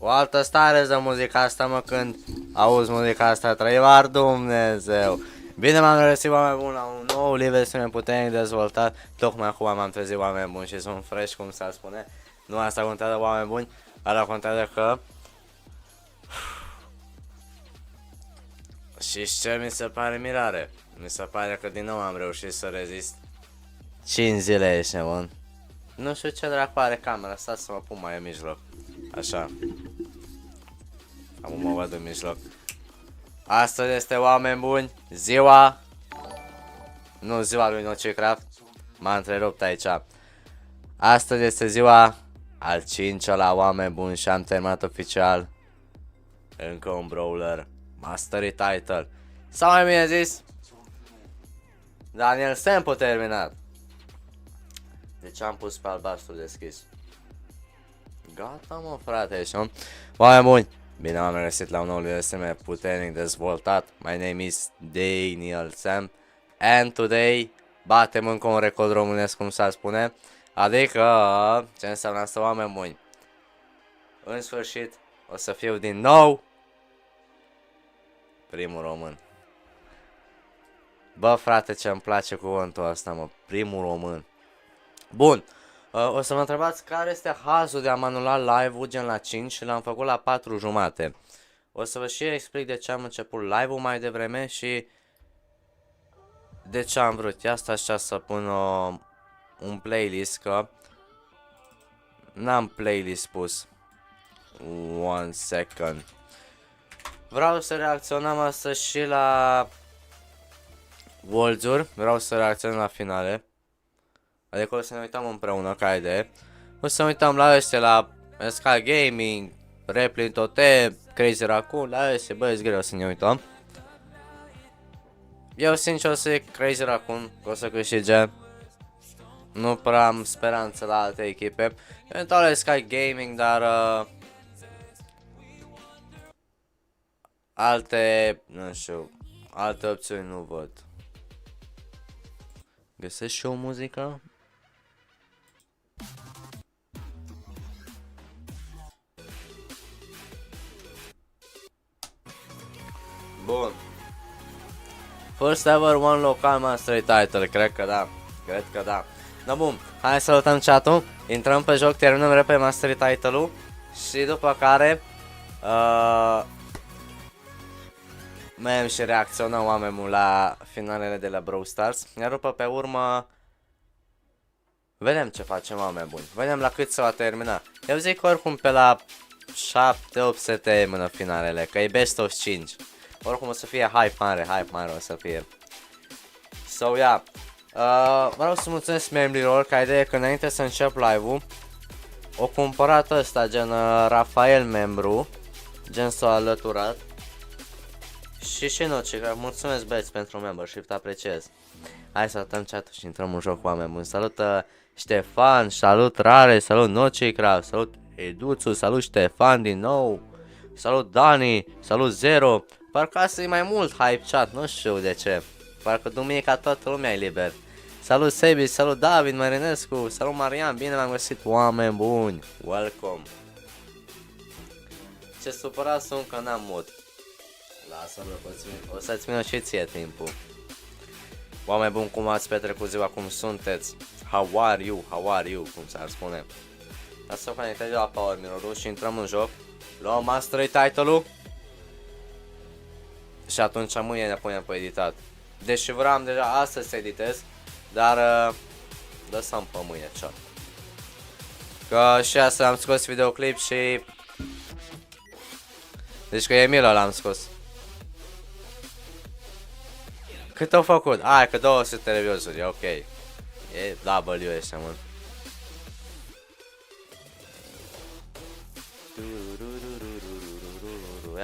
O altă stare de muzica asta, mă, când auzi muzica asta, trăivar Dumnezeu. Bine m-am regăsit, oameni buni, la un nou versiune puternic dezvoltat. Tocmai acum m-am trezit, oameni buni, și sunt fresh, cum s-ar spune. Nu asta contează, oameni buni, ala contează că... Și ce mi se pare mirare? Mi se pare că din nou am reușit să rezist 5 zile, ești nebun. Nu știu ce dracu are camera, stați să mă pun mai în mijloc. Așa. Acum mă văd în mijloc. Astăzi este, oameni buni, ziua... Nu ziua lui Nocicraft. M-a întrerupt aici. Astăzi este ziua al 5-lea, oameni buni, și am terminat oficial încă un Brawler Mastery Title. Sau mai bine zis, Daniel Sempo terminat. Deci am pus pe albastru deschis. Gata, mă, frate, și nu? Oameni buni, bine am regăsit la un nou versiune puternic dezvoltat. My name is Daniel Sam. And today batem încă un record românesc, cum s-ar spune. Adică, ce înseamnă asta, oameni buni? În sfârșit, o să fiu din nou primul român. Bă, frate, ce-mi place cuvântul ăsta, mă, primul român. Bun, o să mă întrebați care este hazul de a mă anula live-ul gen la 5 și l-am făcut la 4 jumate. O să vă și explic de ce am început live-ul mai devreme și de ce am vrut. Ia asta așa să pun un playlist, că n-am playlist pus. One second. Vreau să reacționăm astăzi și la Worlds-uri. Vreau să reacționăm la finale. Adică o să ne uităm împreună, ca idee. O să ne uităm la ăstea, la Sky Gaming, Replin Tote, Crazy Raccoon, la ăstea, bă, e greu să ne uităm. Eu sincer o să zic Crazy Raccoon, că o să câștige. Nu prea am speranță la alte echipe. Eventual Sky Gaming, dar alte, nu știu, alte opțiuni nu văd. Găsesc și o muzică? Bun. First ever one local mastery title, cred că da. Cred că da. Da, bun, hai să salutăm chat-ul. Intrăm pe joc, terminăm repede mastery title-ul. Și după care mergem și reacționăm oamenii la finalele de la Brawl Stars. Iar după pe urmă vedem ce facem, oameni buni. Vedem la cât se va termina. Eu zic oricum pe la 7-8 se termină finalele, că e best of 5. Oricum o să fie hype mare o să fie. So, yeah. Vreau să mulțumesc membrilor, ca idee că înainte să încep live-ul o cumpărat ăsta, gen Rafael membru, gen s-a alăturat. Și nu, mulțumesc băieți pentru membership, te apreciez. Hai să atăm chat-ul și intrăm în joc, oameni buni. Salut Ștefan, salut Rare, salut Nocicra, salut Eduțu, salut Ștefan din nou, salut Dani, salut Zero. Parcă asta e mai mult hype chat, nu știu de ce. Parcă duminica toată lumea e liber. Salut Sebi, salut David Marinescu, salut Marian, bine m-am găsit, oameni buni. Welcome. Ce supărat sunt că n-am mod. Lasă-mă, o să-ți vină și ție timpul. Oameni buni, cum ați petrecut ziua, cum sunteți? How are you, cum s-ar spune. Asta să conectez la Power Mirror-ul și intrăm în joc. Luăm mastery title-ul. Și atunci mâine ne punem pe editat. Deși vreau deja astăzi să editez, dar lăsăm pe mâine, cea. Că și asta am scos videoclip și... Deci că e milă l-am scos. Cât au făcut? Ai, că 200 de views-uri, e ok. E W ăștia, mă.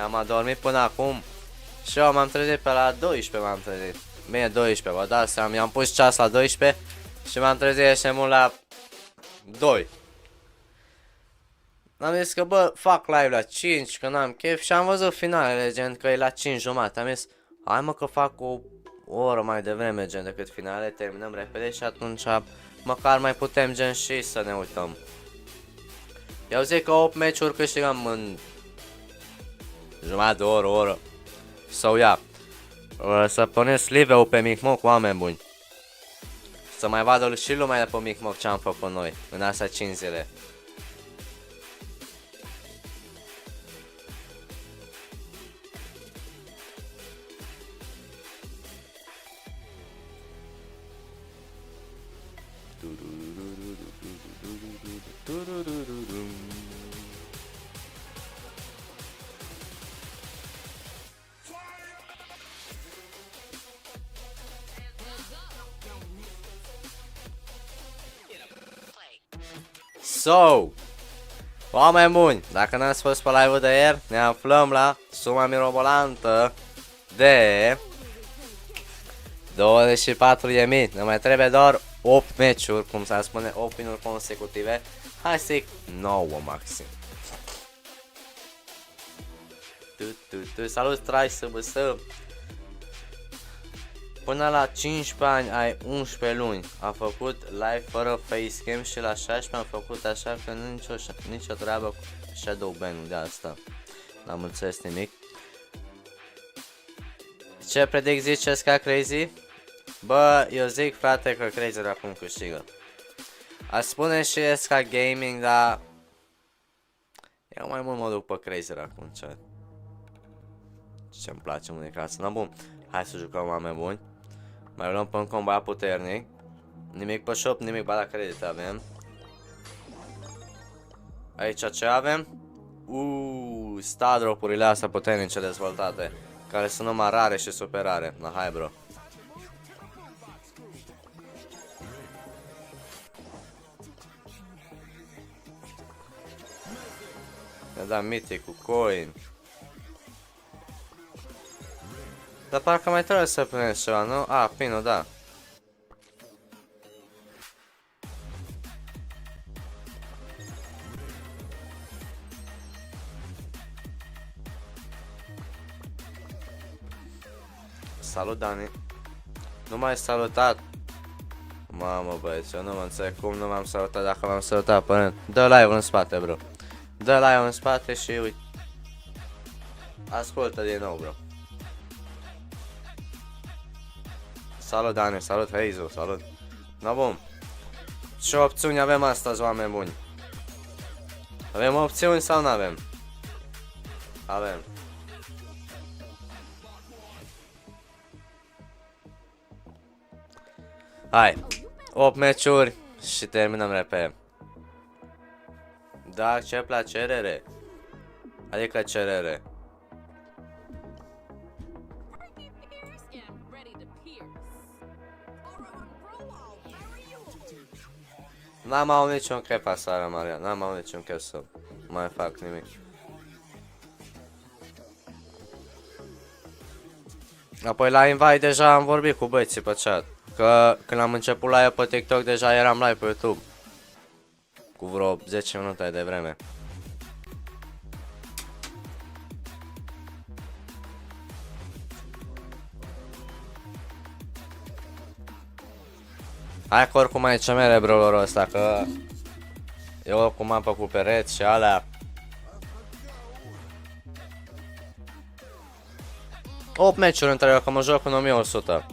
Am adormit până acum. Și eu m-am trezit pe la 12, m-am trezit. Bine, 12, vă dați seama, mi-am pus ceas la 12 și m-am trezit așa mult la 2. Am zis că bă, fac live la 5, că n-am chef și am văzut finalele, gen că e la 5 jumate. Am zis, hai mă că fac o oră mai devreme, gen decât finalele, terminăm repede și atunci măcar mai putem, gen, și să ne uităm. Eu zic că 8 meciuri câștigăm în jumătate de oră, o oră. So, yeah. Să puneți live-ul pe Micmoc, oameni buni. Să mai vadă și lumea de pe Micmoc ce am făcut noi în astea 5 zile. So, oameni buni, dacă n-ați fost pe live-ul de ieri, ne aflăm la suma mirobolantă de 24.000. Ne mai trebuie doar 8 meciuri, cum s-ar spune, 8 winuri consecutive. Hai să zic 9 maxim. Salut, Trai SBS. Până la 15 ani ai 11 luni. A făcut live fără facecam și la 16 am făcut așa că nicio treabă cu shadow ban-ul de asta. N-am înțeles nimic. Ce predict ziceți ca Crazy? Bă, eu zic, frate, că Crazy acum câștigă. Aș spune și SK Gaming, dar eu mai mult mă duc pe Crazy acum, ce-mi place mult de casă. Na, bun, hai să jucăm, oameni buni. Mai luăm pe un combat puternic. Nimic pe shop, nimic pe la credit avem. Aici ce avem? Star drop-urile astea puternice dezvoltate, care sunt numai rare și super rare. Na, hai, bro. Ne da mythic cu coin. Dar parcă mai trebuie să punem ceva, nu? A, pinul, da. Salut, Dani. Nu m-ai salutat. Mamă, băieți, eu nu mă înțeleg cum nu m-am salutat dacă m-am salutat până. Dă live în spate, bro. Dă live în spate și uite. Ascultă din nou, bro. Salut, Dani, salut, Heizu, salut. Da, bun. Ce opțiuni avem astăzi, oameni buni? Avem opțiuni sau nu avem? Avem. Hai. 8 meciuri și terminăm repede. Da, accept la cerere. Adică cerere. N-am avut niciun chef aseară, Maria. N-am avut niciun chef să mai fac nimic. Apoi la invite deja am vorbit cu băieții pe chat. Că când am început live pe TikTok deja eram live pe YouTube. Cu vreo 10 minute de vreme. Hai că oricum mai ce mere brawlerul ăsta, că eu oricum am făcut pereți și alea. 8 meciuri între eu, că mă joc în 1100.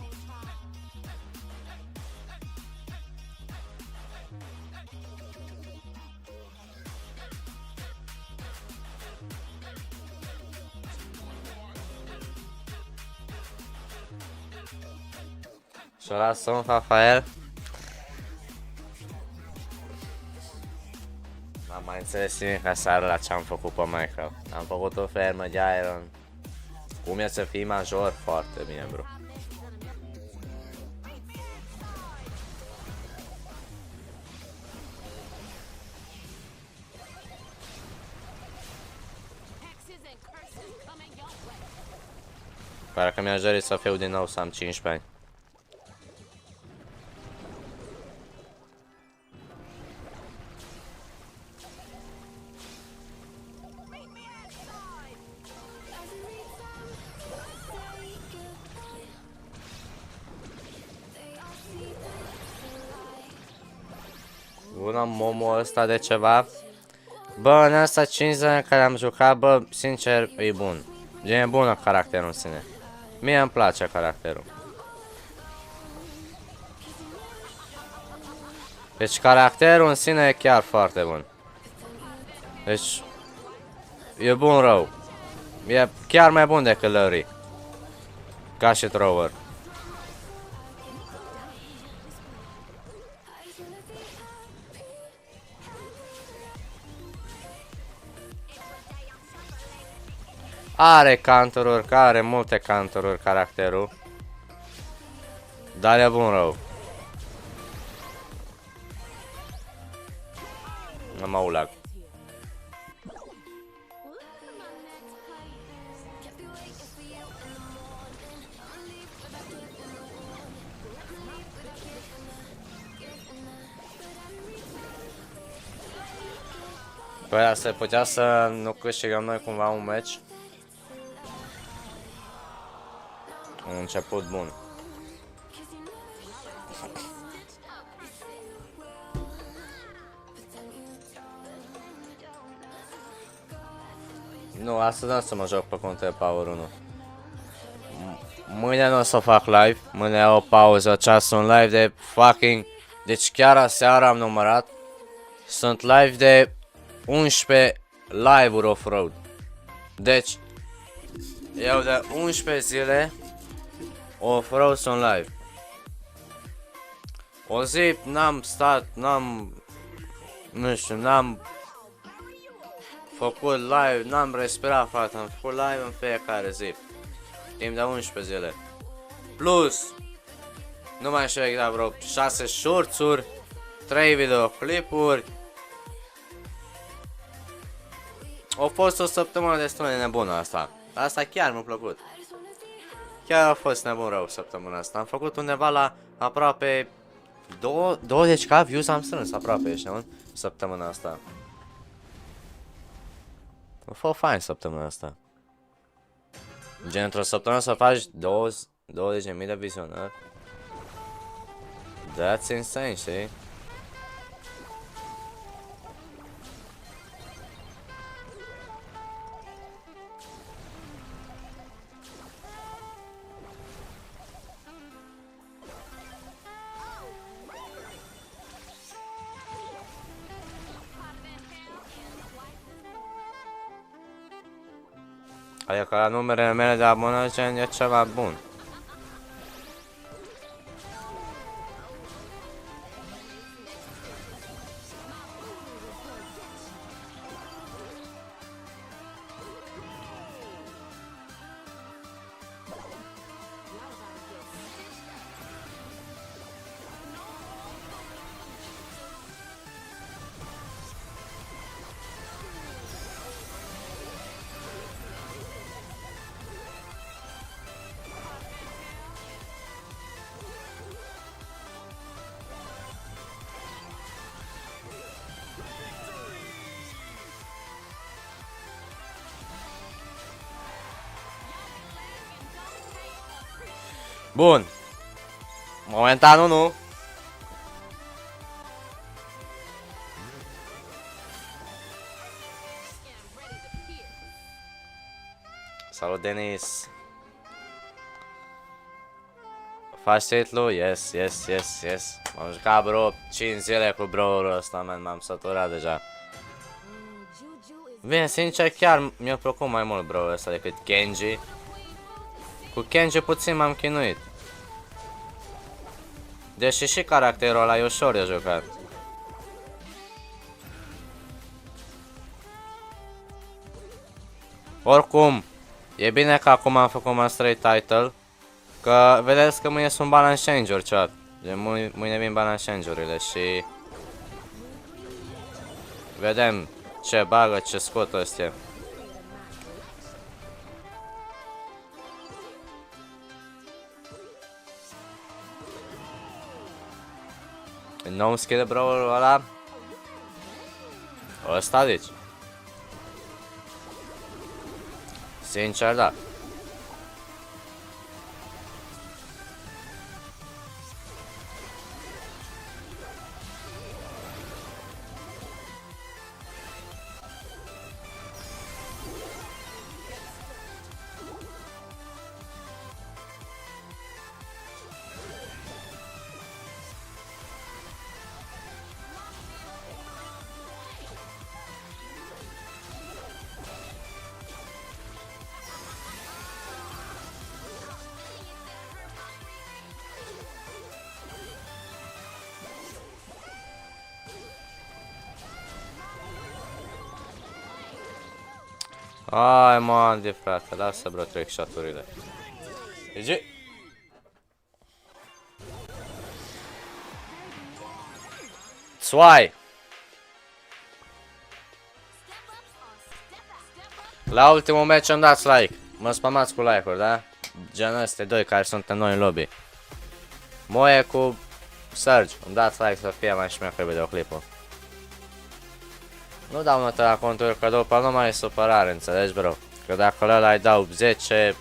Și ăla sunt Rafael. N-am mai înțeles nimic aseară la ce am făcut pe Minecraft. Am făcut o fermă de iron. Cum e să fii major? Foarte bine, bro. Pare că mi-aș dori să fiu din nou să am 15 ani. Bună, momul ăsta de ceva. Bă, în asta 5 ani care am jucat, bă, sincer, e bun. E bună caracterul în sine. Mie îmi place caracterul. Deci caracterul în sine e chiar foarte bun. Deci e bun rău. E chiar mai bun decât Larry. Ca și thrower. Are counter-uri, are multe counter-uri caracterul. Dar e bun rău. Am avut lag. Păi se putea să nu câștigăm noi cumva un meci. Un început bun. Nu, astăzi nu o să mă joc pe contul Power 1. Mâine nu o să fac live. Mâine o pauză, ceasul un live de fucking... Deci chiar aseară am numărat. Sunt live de 11 live-uri off-road. Deci eu de 11 zile off-road sunt live. O zi n-am stat, nu știu, n-am făcut live, n-am respirat, frate, am făcut live în fiecare zi. Timp de 11 zile. Plus, nu mai știu exact, vreo 6 shorts-uri, 3 videoclipuri. A fost o săptămână destul de nebună asta. Asta chiar mi-a plăcut. Chiar a fost nebun rău săptămâna asta. Am făcut undeva la aproape 20k views am strâns aproape, ești nebun? Săptămâna asta. A fost fain săptămâna asta. Gen, într-o săptămână să faci 20.000 de vizionări. That's insane, știi? Adică la numerele mele de abonați gen e ceva bun. Bun. Momentan nu. Salut, Denis. Faci titlul? Yes. M-am jucat vreo 5 zile cu Brawlerul ăsta, man, m-am săturat deja. Bine, sincer, chiar mi-a plăcut mai mult Brawlerul ăsta decât Kenji. Cu Kenji puțin m-am chinuit. Deși și caracterul ăla e ușor de jucat. Oricum, e bine că acum am făcut mastery title. Că vedeți că mâine sunt balance change-uri, chat. Mâine vin balance change-urile și... vedem ce bagă, ce scot ăstea. Nou skin de Brawlerul ăla. Ăsta deci. Sincer, da. Ai, man, de frate, lasă bro trickshot-urile. GG. Swai. La ultimul match îmi dați like. Mă spamați cu like-uri, da? Gen ăstea doi care suntem noi în lobby. Moe cu Serge, îmi dați like să fie mai șmecher videoclipul. Nu dau notă la conturi, că după nu mai e supărare, înțelegi, bro? Că dacă ăla îi dau 10,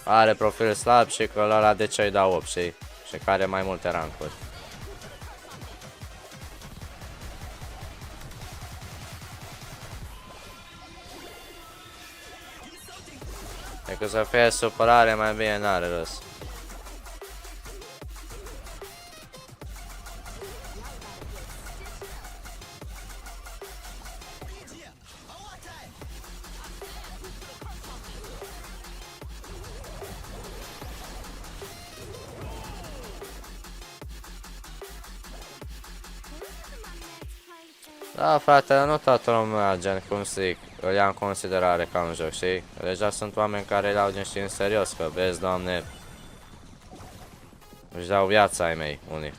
are profil slab și că ăla de ce îi dau 8, știi? Și care mai multe rankuri. Decât să fie supărare, mai bine n-are rost. Da, frate, nu toată lumea, gen, cum zic, îl ia în considerare ca un joc, știi? Deja sunt oameni care îl iau gen și în serios, că vezi, doamne, își dau viața ai mei, unii.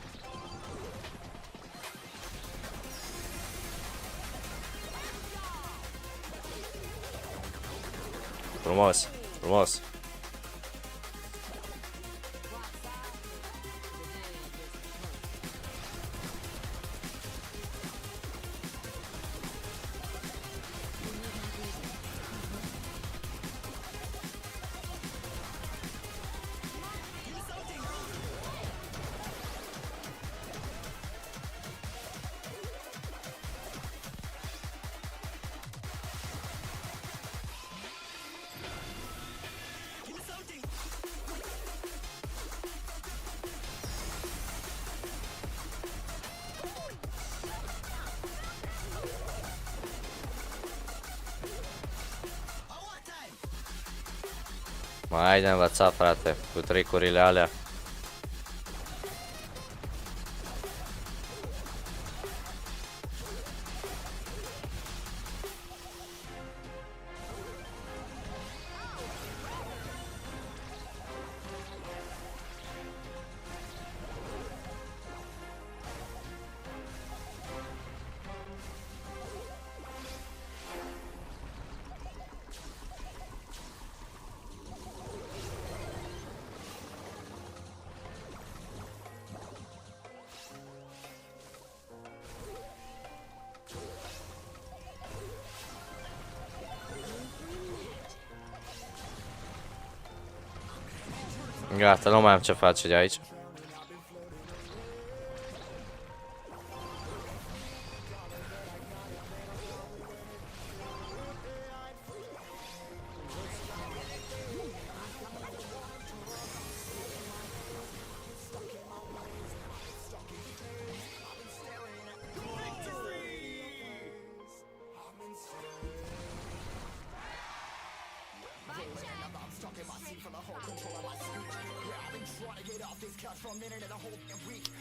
Frumos, frumos. Mai ai de învățat, frate, cu tricurile alea. Gata, nu mai am ce face de aici.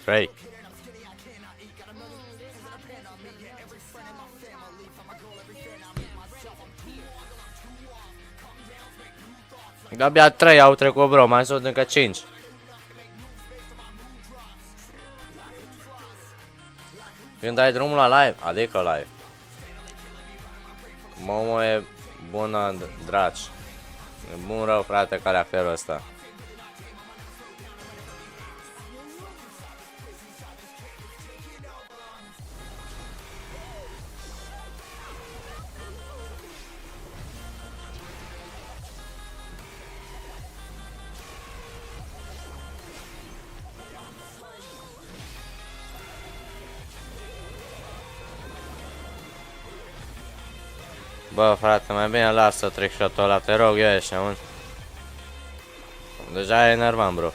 Trei. De-abia 3 au trecut, bro, mai sunt încă 5. Când dai drumul la live, adică live. Momo e bună, dragi. E bun rău, frate, care aferul ăsta. Bă, frate, mai bine lasă trickshot-ul ăla, te rog, eu ești, un. Deja e enervant, bro.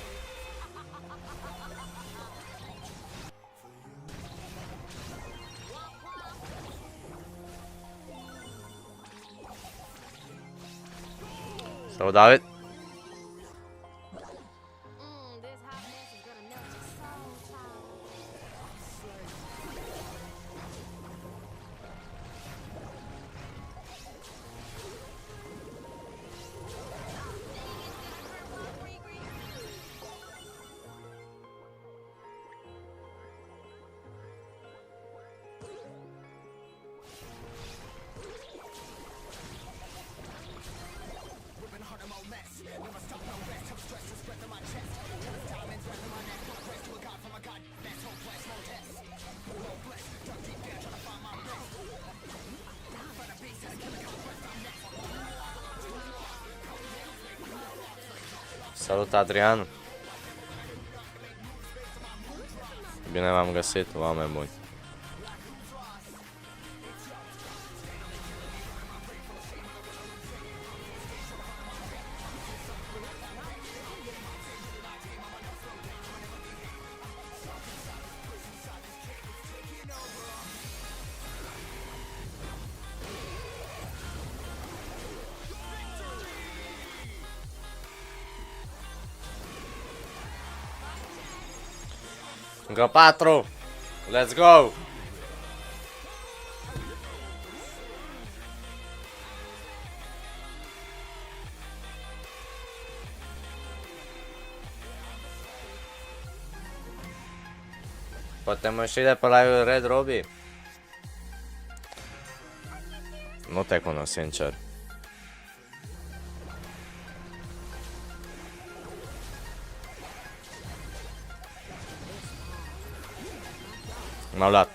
Sau, David? Salut, Adrian. Bine v-am găsit, oameni buni. Încă 4. Let's go! Poate mă știi de pe live Red Robbie? Nu te cunosc, sincer. M-au luat.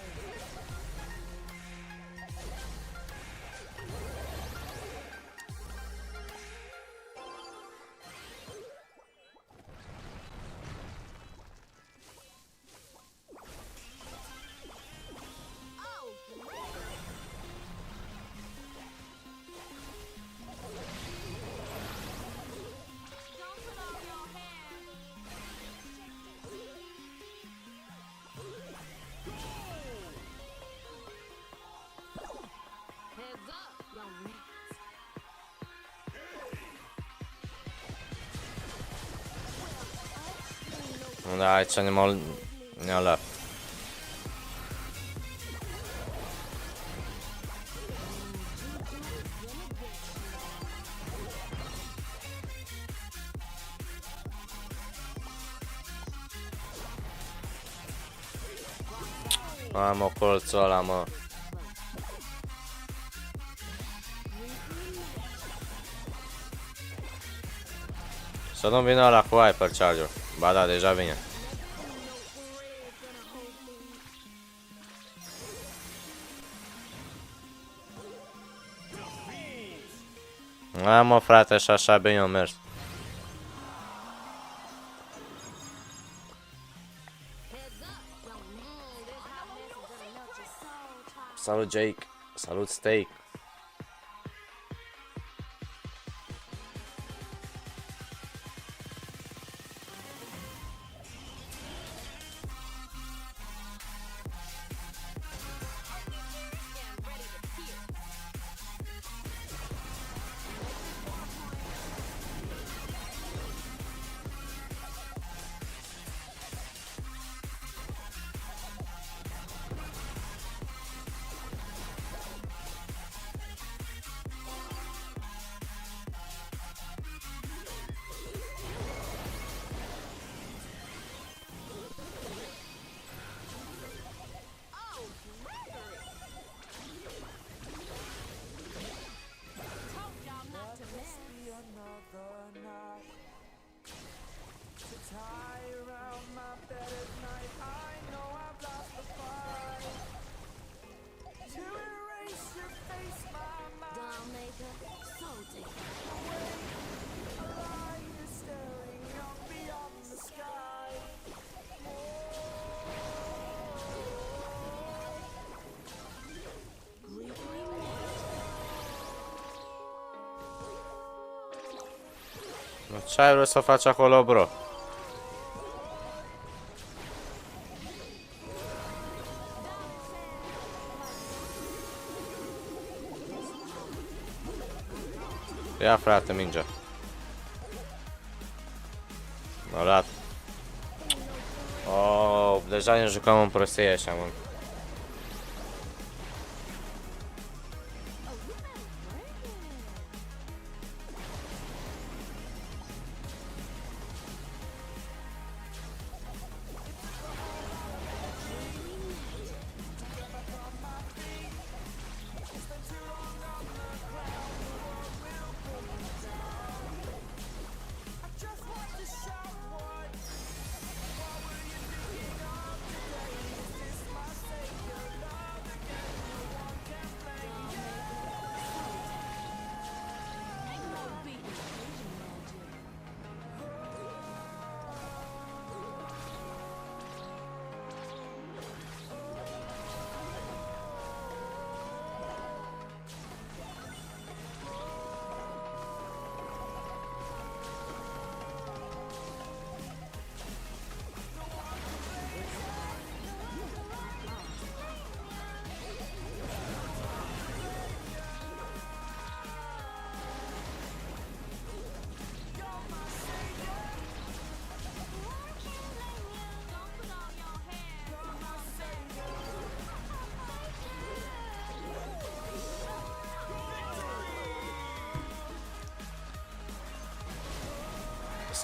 Da, aici ne-au luat. Mamă, colțul ăla, mă. Să nu vină ăla cu hypercharge-ul. Ba da, deja vine. A, mă, frate, și așa bine o mers. Salut, Jake. Salut, Steak. Ce ai vrut să faci acolo, bro? Ia, frate, mingea. M-a luat. Oh, deja ne jucăm în prostie așa, mă.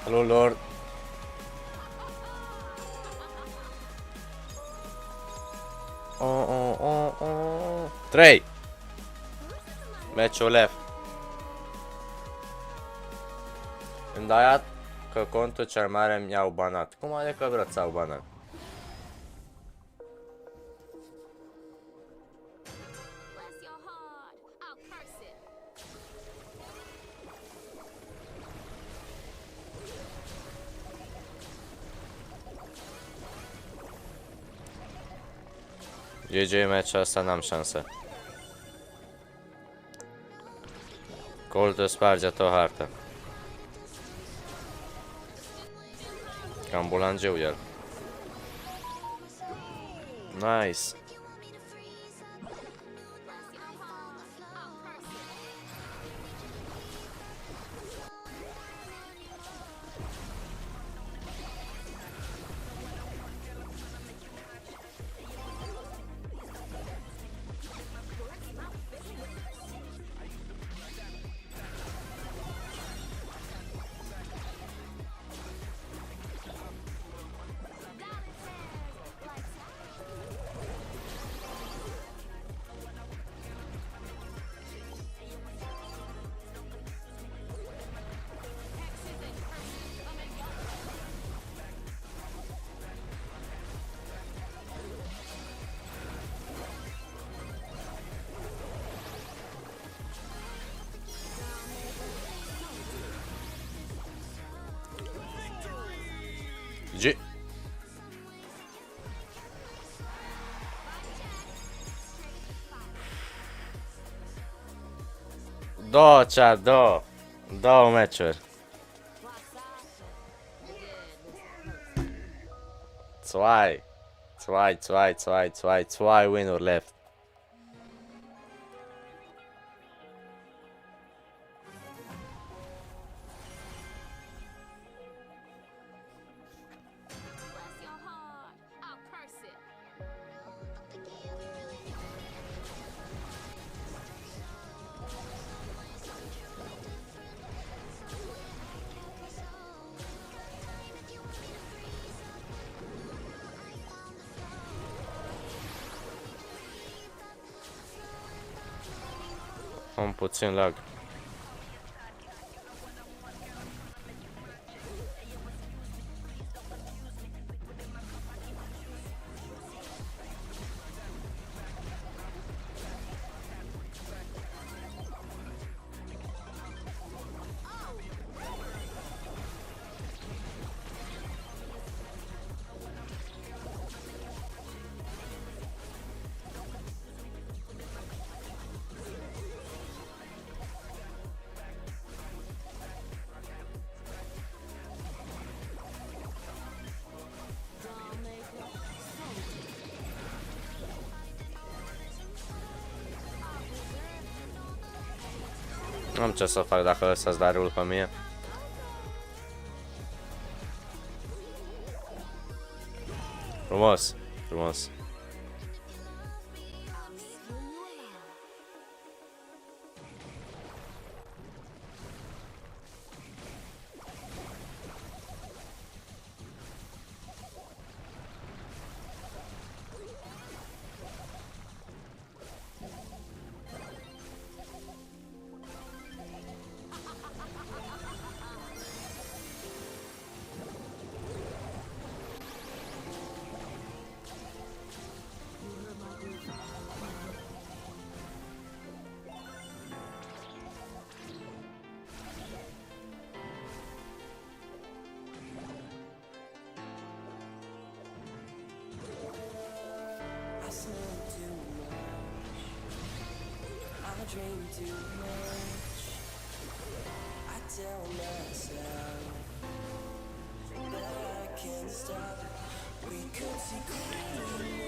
Salut, Lord. Oh. 3. Meciul left. Îndaiat că contul cel mare mi-au banat. Cum adică vreți să au banat? GG, meciul ăsta n-am șansă. Coltul sparge tot harta. Cam bulangiu el. Nice. Două meciuri. Zwei win-uri left. Am puțin lag. Nu am ce să fac dacă lăsați Dariul pe mine. Frumos, frumos.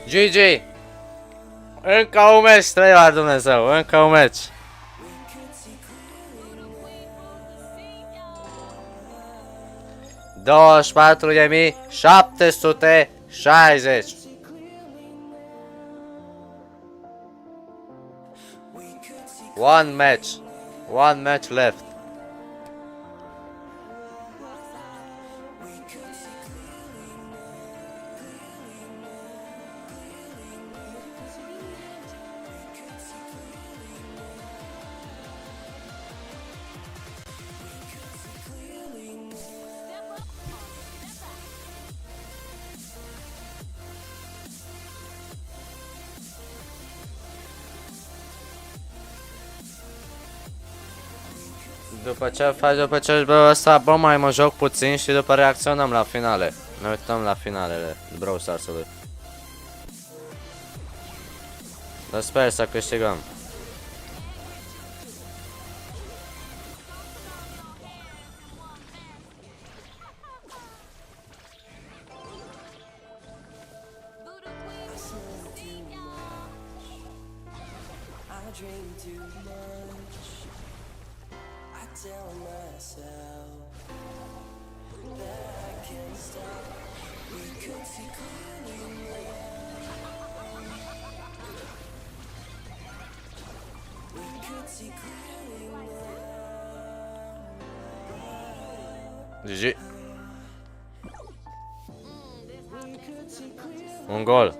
GG! Încă un meci, trăia Dumnezeu, încă un meci. $24.760. One match left. După ce faci, după ce bă, ăsta, bă, mai mă joc puțin și după reacționăm la finale. Ne uităm la finalele Brawl Stars-ului. Dar sper să câștigăm. GG. Un gol.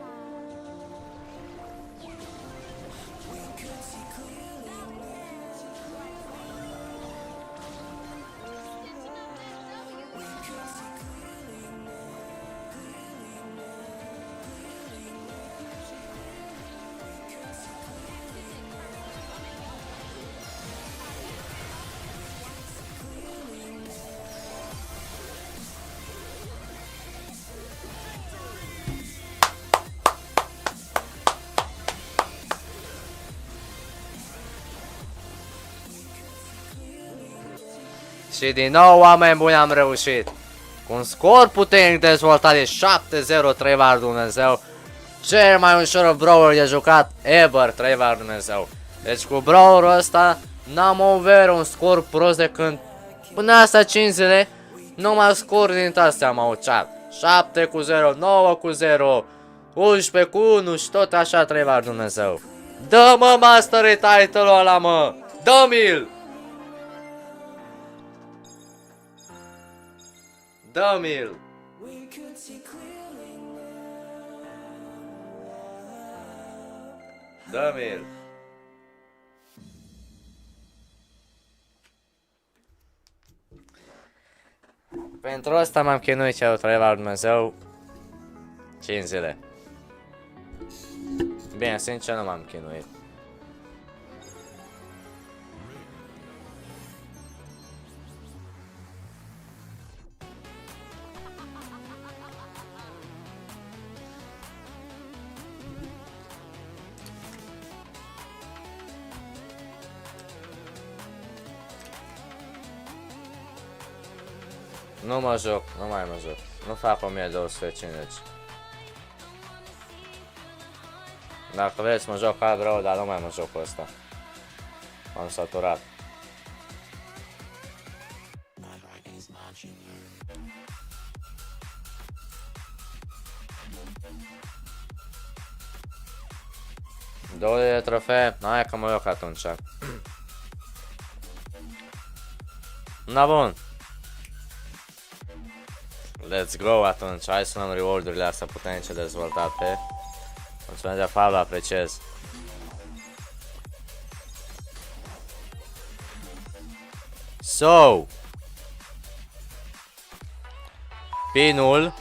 Și din nou, oameni buni, am reușit. Cu un scor puternic dezvoltat de 7-0, 3 var Dumnezeu. Cel mai ușor brawler de jucat ever, 3 var Dumnezeu. Deci cu brawlerul ăsta n-am over un scor prost de când până asta 5 zile. Numai scor din astea am auceat. 7 cu 0, 9 cu 0, 11 cu 1 și tot așa 3 var Dumnezeu. Dă-mă master title-ul ăla, mă! Dă-mi-l! Dă-mi-l! Dă-mi-l! Pentru asta m-am chinuit și eu 3 var Dumnezeu 5 zile. Bine, sincer nu m-am chinuit. Nu mă joc, nu mai mă joc. Nu fac 1250. Dacă vreți mă joc alt rău, dar nu mai mă joc cu ăsta. M-am saturat. Două de trofee? Hai că mă joc atunci. Na bun. Let's go atunci, hai să luăm reward-urile astea puternice dezvoltate. Mulțumesc de fapt, vă apreciez. So pinul,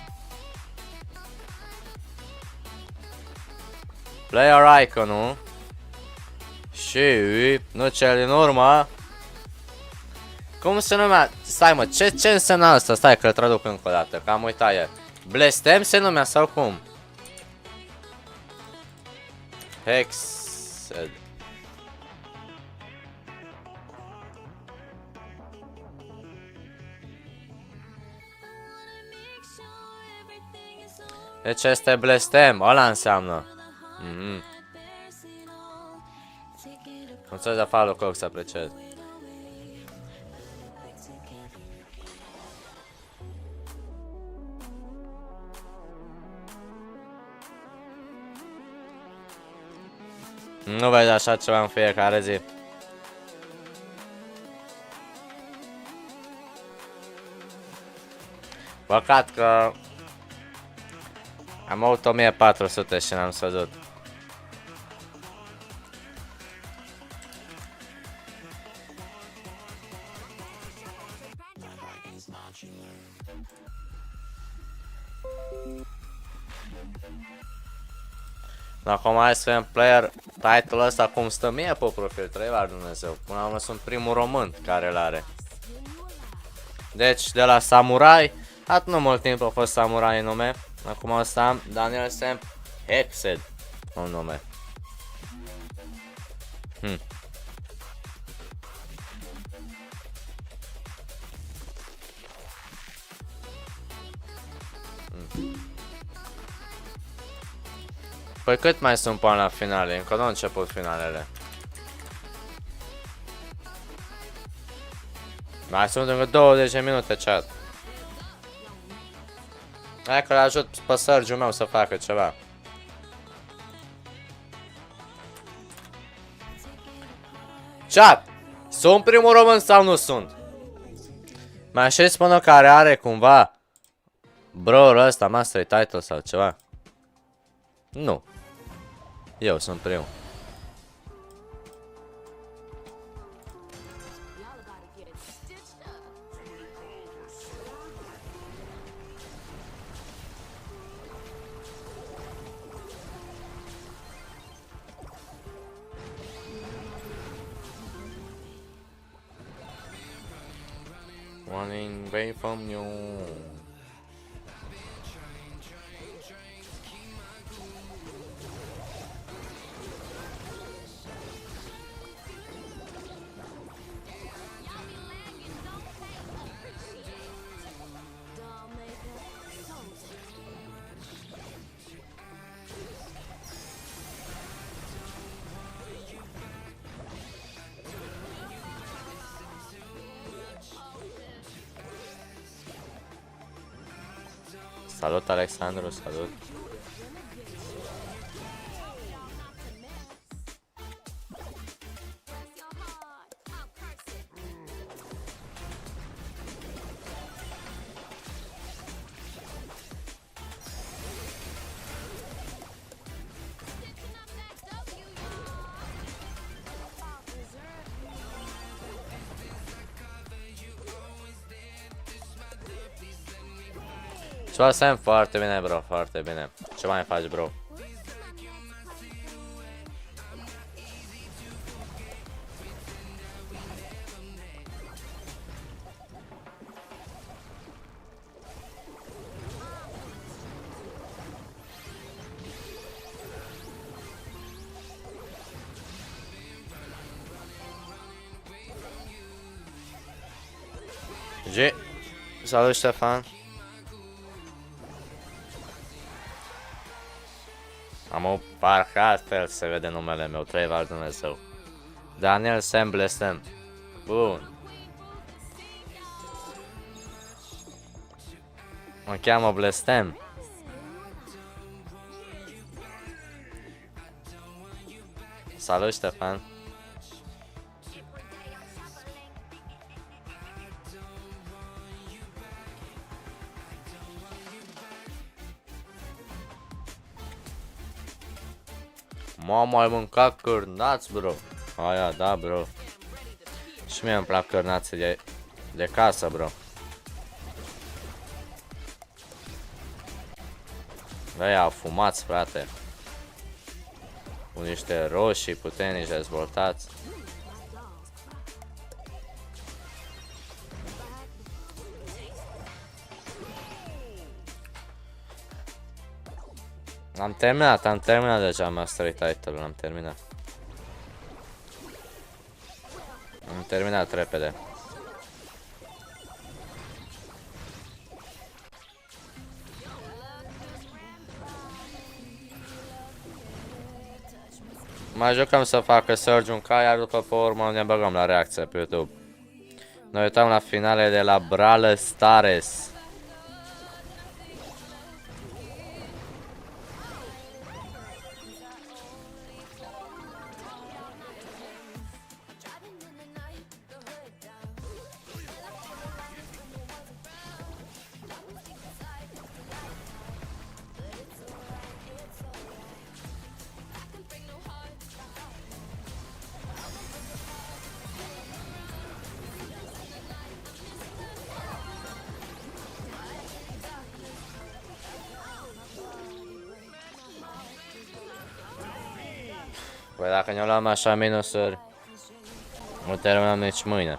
player icon-ul și nu cel din urmă. Cum se numea? Stai mă, ce înseamnă asta? Stai că îl traduc încă o dată, că am uitat ieri. Blestem se numea sau cum? Hexed. Deci este blestem, ăla înseamnă. Mulțumesc de afară, că să apreciez. Nu vezi așa ceva în fiecare zi. Păcat că am avut 1400 și n-am sădut. Acum hai să vedem player title-ul ăsta cum stă mie pe profil, 3 var Dumnezeu. Până la urmă sunt primul român care îl are. Deci de la samurai, atât nu mult timp a fost samurai în nume. Acum ăsta am Daniel Sam Hexed în nume. Păi cât mai sunt până la finale? Încă nu au început finalele. Mai sunt încă 20 de minute, chat. Hai că l-ajut pe Sergiu meu să facă ceva. Chat! Sunt primul român sau nu sunt? Mai și spune care are cumva Brawler ăsta, master title sau ceva? Nu. Eu sunt primul. Running away from you. Salut, Alexandru, salut. Sam, foarte bine, bro, foarte bine. Ce mai faci, bro? G. Salut, Ștefan. Am parcă altfel se vede numele meu, trei val Dumnezeu. Daniel Sam Blestem. Bun. Mă cheamă Blestem. Salut, Ștefan. Mama, ai mâncat cârnați, bro. Aia, da, bro. Și mie îmi plac cârnații de casă, bro. Aia afumați, frate. Cu niște roșii puternici dezvoltați. Am terminat deja Mastery Title-ul, am terminat. Am terminat repede. Mai jucăm să facă Surge un ca, iar după pe urmă ne băgăm la reacție pe YouTube. Noi uităm la finale de la Brawl Stars. Păi dacă ne luăm așa minusuri, nu terminăm nici mâine.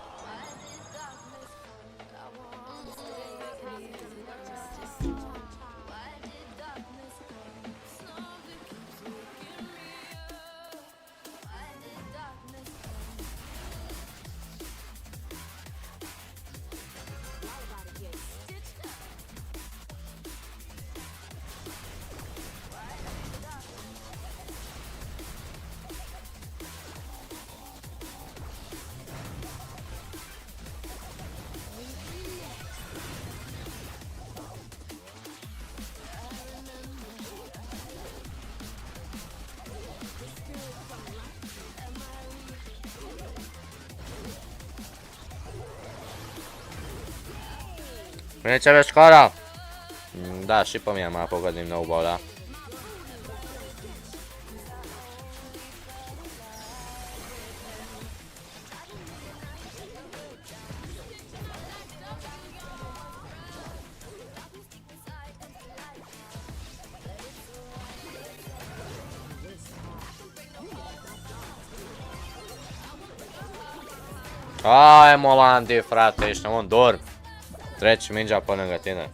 Vine ce vezi școala? Da, și pe mine m-a apucat din nou boala. Hai, Molandi, frate, ești un dorm. Treci mingea până lângă tine.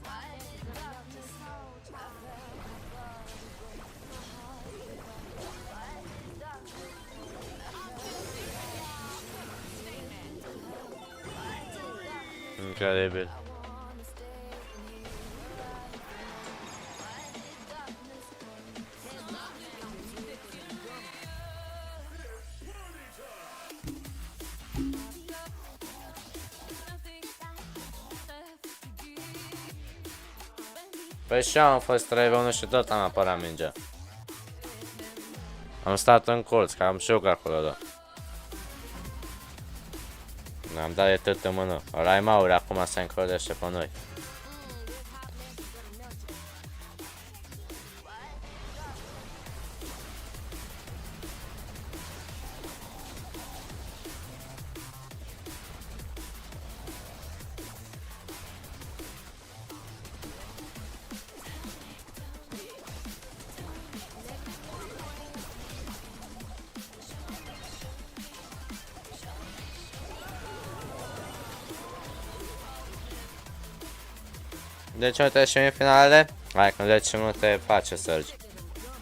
Incredibil. Păi și eu am fost 3v1 și tot am apărat mingea. Am stat în colț, că am și eu acolo, da. Am dat de tot în mână. Ăla-i Mauri, acum se încrodește pe noi. Deci uite și în finalele. Hai că în 10 minute face Sergi.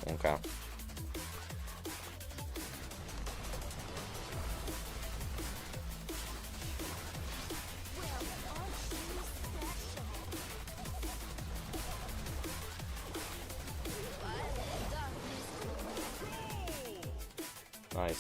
Încă. Nice.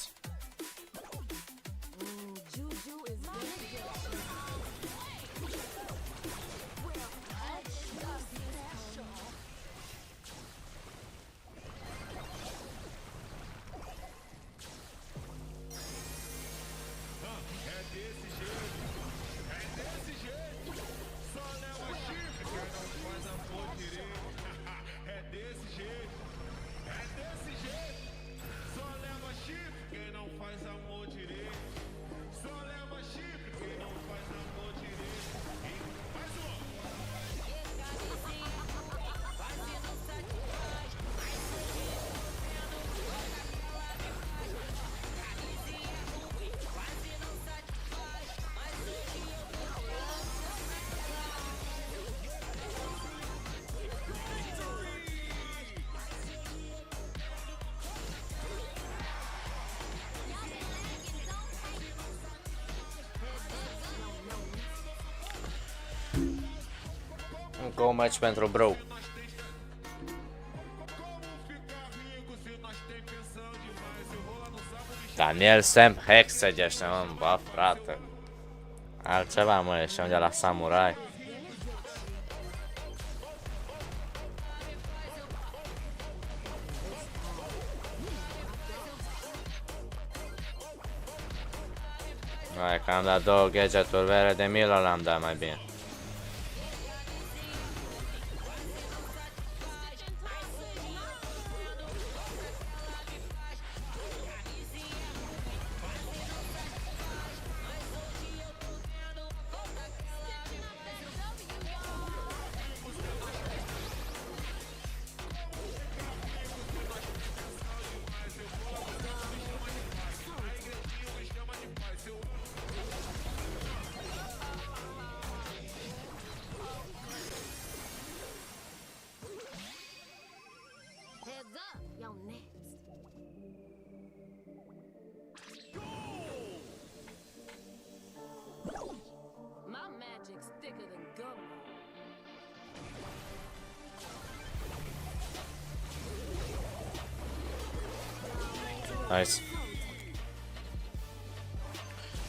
Încă un match pentru Brawl. Daniel Sam Hexed ești, mă, bă, frate. Altceva, mă, ești de la Samurai. Hai că am dat 2 gadget-uri vere de milă, l-am dat mai bine. Nice.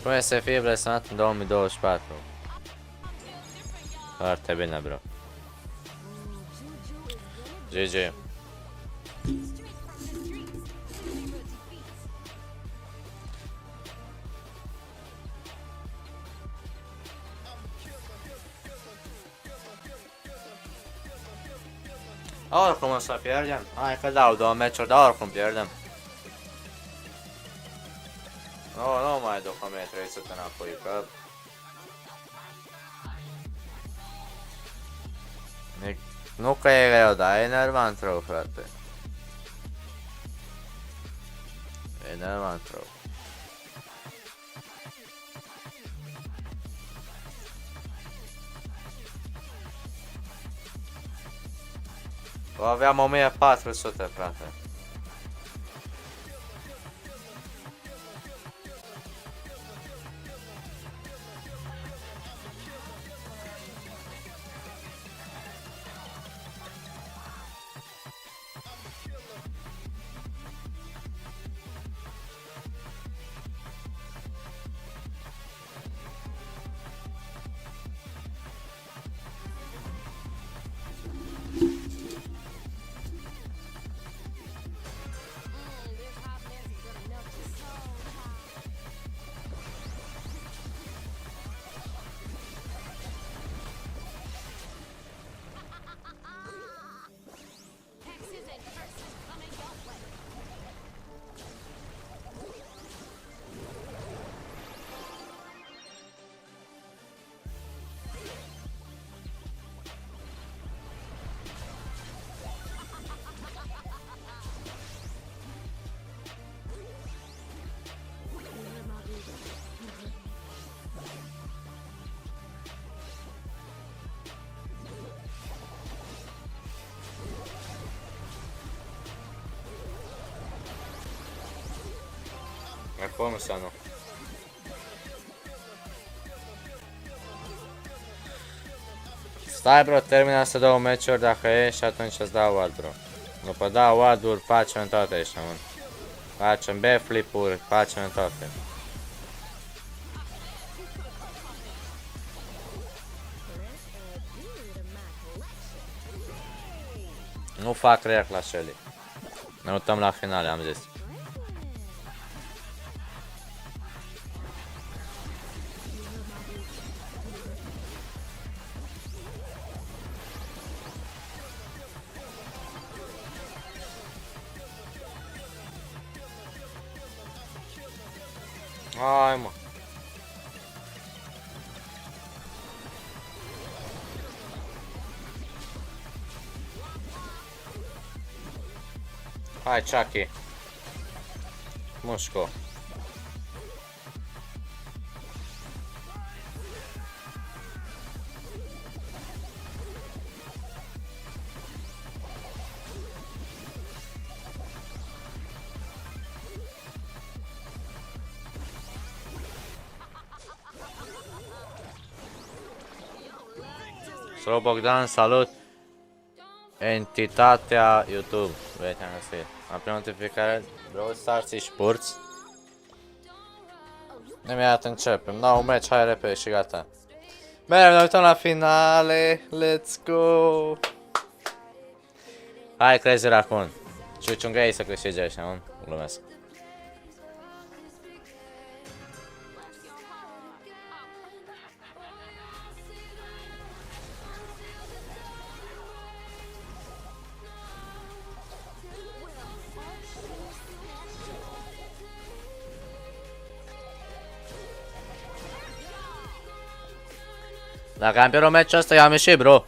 Cum să fie blesat în 2024? Foarte bine, bro. GG. Oricum o să pierdem. Hai că dau 2 meciuri, dar oricum pierdem. Nu mai duc 1300 înapoi, că... Nu că e greu, dar e enervant rău, frate. E enervant rău. Aveam 1400, frate. bonus sau nu? Stai bro, termină să dau meciuri dacă e și atunci îți dau wad bro. După dau wad-uri, facem toate ăștia, mă. Facem backflip-uri, facem toate. Nu fac react la Shelly. Ne uităm la finale, am zis. Hai mă. Hai Chucky. Mușco. Salut Bogdan, salut! Entitatea YouTube. Uite, am găsit. Am primit notificare. Vreau să arți și purți. Imediat începem. Nou match, hai repede și gata. Mereu, ne uităm la finale. Let's go! Hai, Crazy Raccoon. Ciuciungăi să câștige așa, nu? Glumesc. Dacă am pierdut meciul ăsta, i-am ieșit, bro.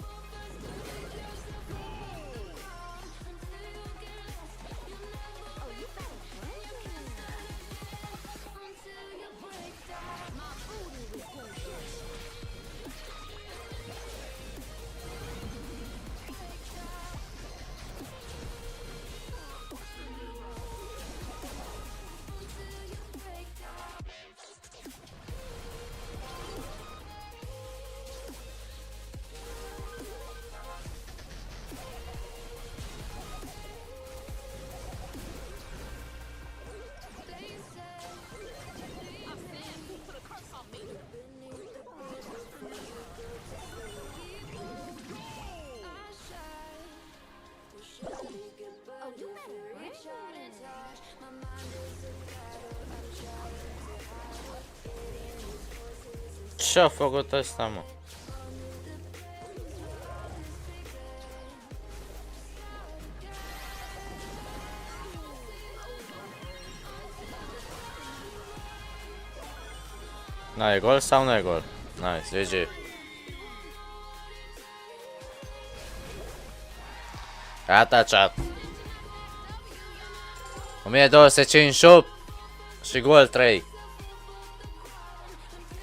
Ce-a făcut ăsta, mă? Na, e gol sau nu e gol? Nice, GG. Gata, chat. 1258 și gol 3.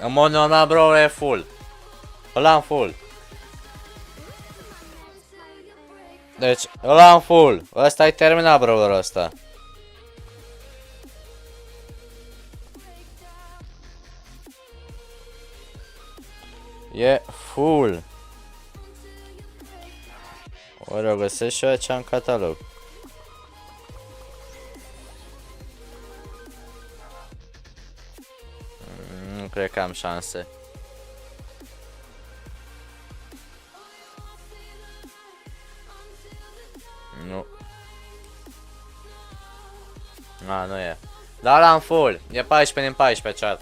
În mod normal, bro, e full. Ăla am full. Deci, ăla am full. Ăsta e terminat, brawlerul ăsta. E full. Ori o găsesc și eu aici în catalog. Nu cred că am șanse. Nu. A, nu e. Dar l-am full. E 14 din 14 chat.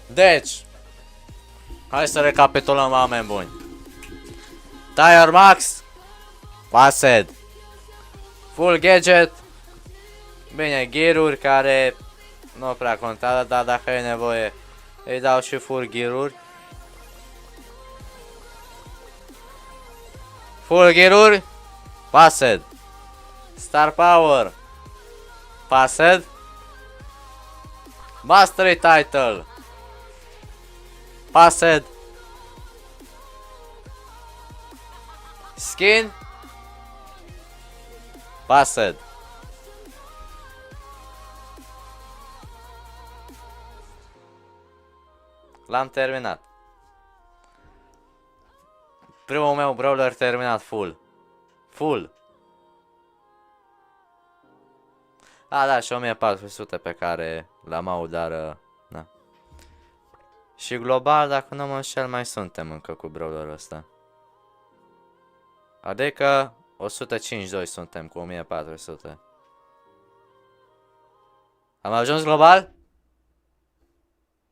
Deci, hai să recapitulăm, oameni buni. Tire Max, Passed, Full Gadget. Bine, gear-uri care nu prea contează, dar dacă e nevoie îi dau și full gear-uri. Full gear-uri, Passed. Star Power, Passed. Mastery Title, Passed. Skin, Passed. L-am terminat. Primul meu brawler terminat full. Full. A, da, și 1400 pe care l-am avut, dar... na. Și global, dacă nu mă înșel, mai suntem încă cu brawlerul ăsta. Adică 152 suntem cu 1400. Am ajuns global?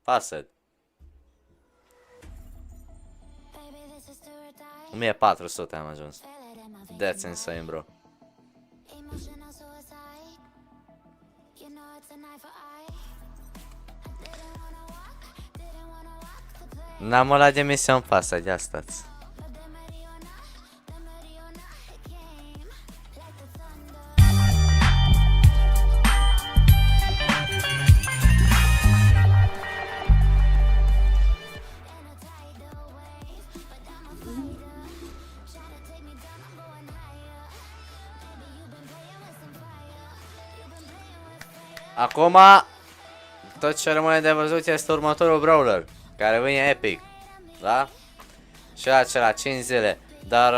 Faceți. 1400 am ajuns. That's insane, bro. N-am luat de misiune Faceți, ia stați. Acum, tot ce rămâne de văzut este următorul brawler, care vine epic, da? Și acela 5 zile, dar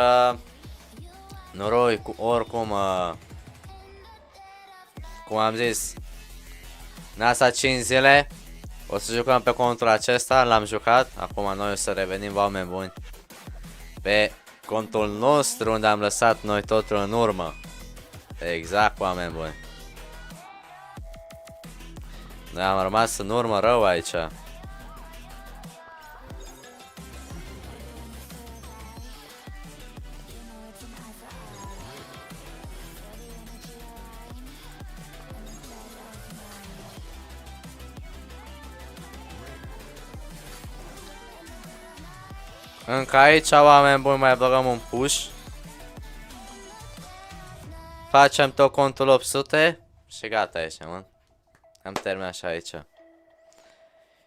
noroi, oricum, cum am zis, în asta 5 zile, o să jucăm pe contul acesta, l-am jucat, acum noi o să revenim, oameni buni, pe contul nostru, unde am lăsat noi totul în urmă, exact, oameni buni. Noi am rămas în urmă rău aici. Încă aici, oameni buni, mai băgăm un push. Facem tot contul 800 și gata aici, mă. Am terminat și aici.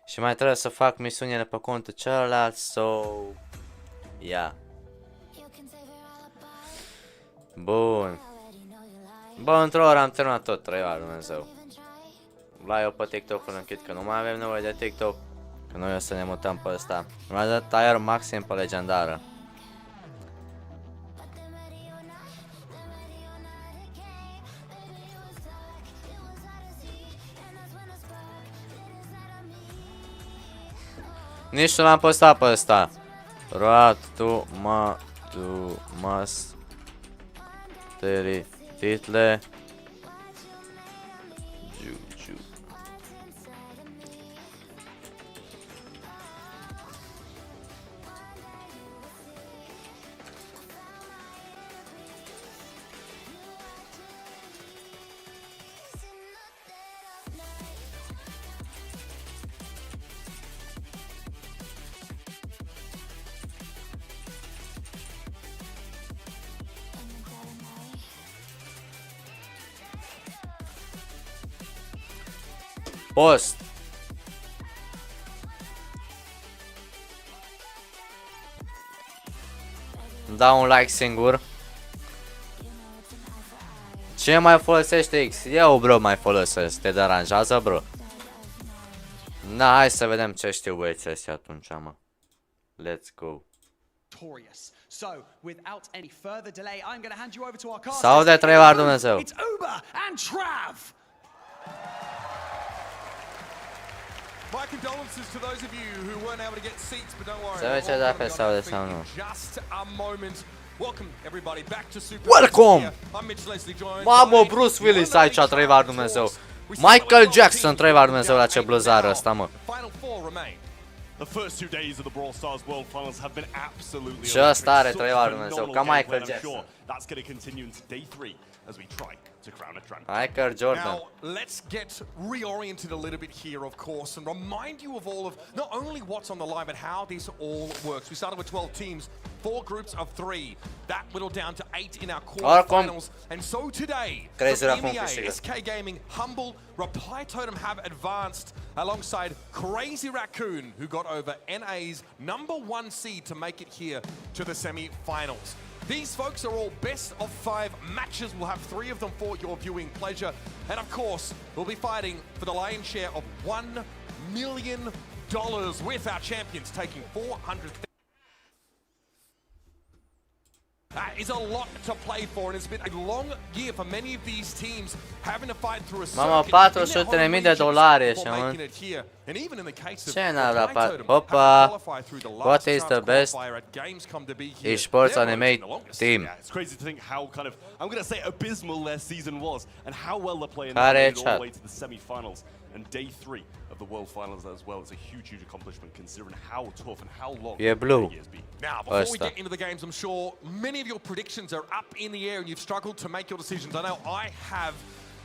Și mai trebuie să fac misiunile pe contul celălalt, so... yeah. Bun. Bă, într-o oră am terminat tot, 3 ori, Dumnezeu. La eu pe TikTok-ul închid, că nu mai avem nevoie de TikTok. Că noi o să ne mutăm pe ăsta. Mi-a dat tier maxim pe legendară. Nici nu l-am postat pe ăsta. Roat tu mas teri title JUJU. Post. Dau un like singur. Cine mai folosește X? Eu, bro, mai folosesc. Te deranjează, bro? Na, hai să vedem ce știu băieții ăștia atunci, mă. Let's go. Sau de 3 ori, Dumnezeu. My condolences to those of you who weren't able to get seats, but don't worry. Să vedem dacă se aude sau nu. Just a moment. Welcome everybody back to Sute. Welcome! I'm Mitch Leslie joined. Mamă, Bruce Willis aici, 3 ori, Dumnezeu. Michael Jackson, 3 ori, Dumnezeu, la ce bluzară ăsta, mă. The first 2 days of the Brawl Stars World Finals have been absolutely Și ăsta are 3 ori, Dumnezeu, ca Michael Jackson. That's going to continue into day 3 as we try to crown a champion. Michael Jordan. Now, let's get reoriented a little bit here, of course, and remind you of all of not only what's on the line, but how this all works. We started with 12 teams, 4 groups of 3. That whittled down to 8 in our quarterfinals. And so today, Familie, SK Gaming, Humble, Reply Totem have advanced alongside Crazy Raccoon, who got over NA's #1 seed to make it here to the semi-finals. These folks are all best of 5 matches. We'll have 3 of them for your viewing pleasure. And of course, we'll be fighting for the lion's share of $1 million. with our champions taking 400. That is a lot to play for, and it's been a long year for many of these teams having to fight through a Mamă, $400.000 de dolari așa, mă. Ce n-a rapat? Opa! What is the best esports anime team? It's crazy to think how kind of, I'm going to say, abysmal their season was and how well they're playing Care all the chat. way to the semi-finals and day 3 of the World Finals as well. It's a huge, huge accomplishment considering how tough and how long E blue. the year's been. Now, before we get into the games, I'm sure many of your predictions are up in the air and you've struggled to make your decisions. I know I have.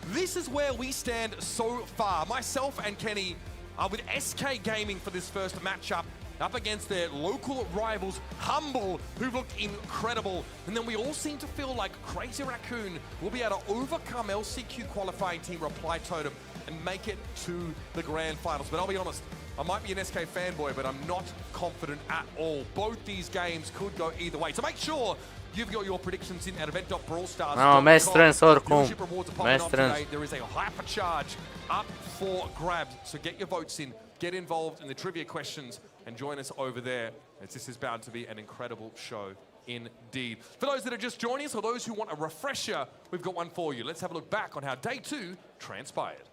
This is where we stand so far. Myself and Kenny are with SK Gaming for this first matchup, up against their local rivals, Humble, who've looked incredible. And then we all seem to feel like Crazy Raccoon will be able to overcome LCQ qualifying team Reply Totem and make it to the grand finals. But I'll be honest, I might be an SK fanboy, but I'm not confident at all. Both these games could go either way. So make sure you've got your predictions in at event.brawlstars.com. Mamă, mai strâns oricum. Mai strâns. There is a hypercharge up for grabs, so get your votes in, get involved in the trivia questions, and join us over there, as this is bound to be an incredible show indeed. For those that are just joining us, or those who want a refresher, we've got one for you. Let's have a look back on how day 2 transpired.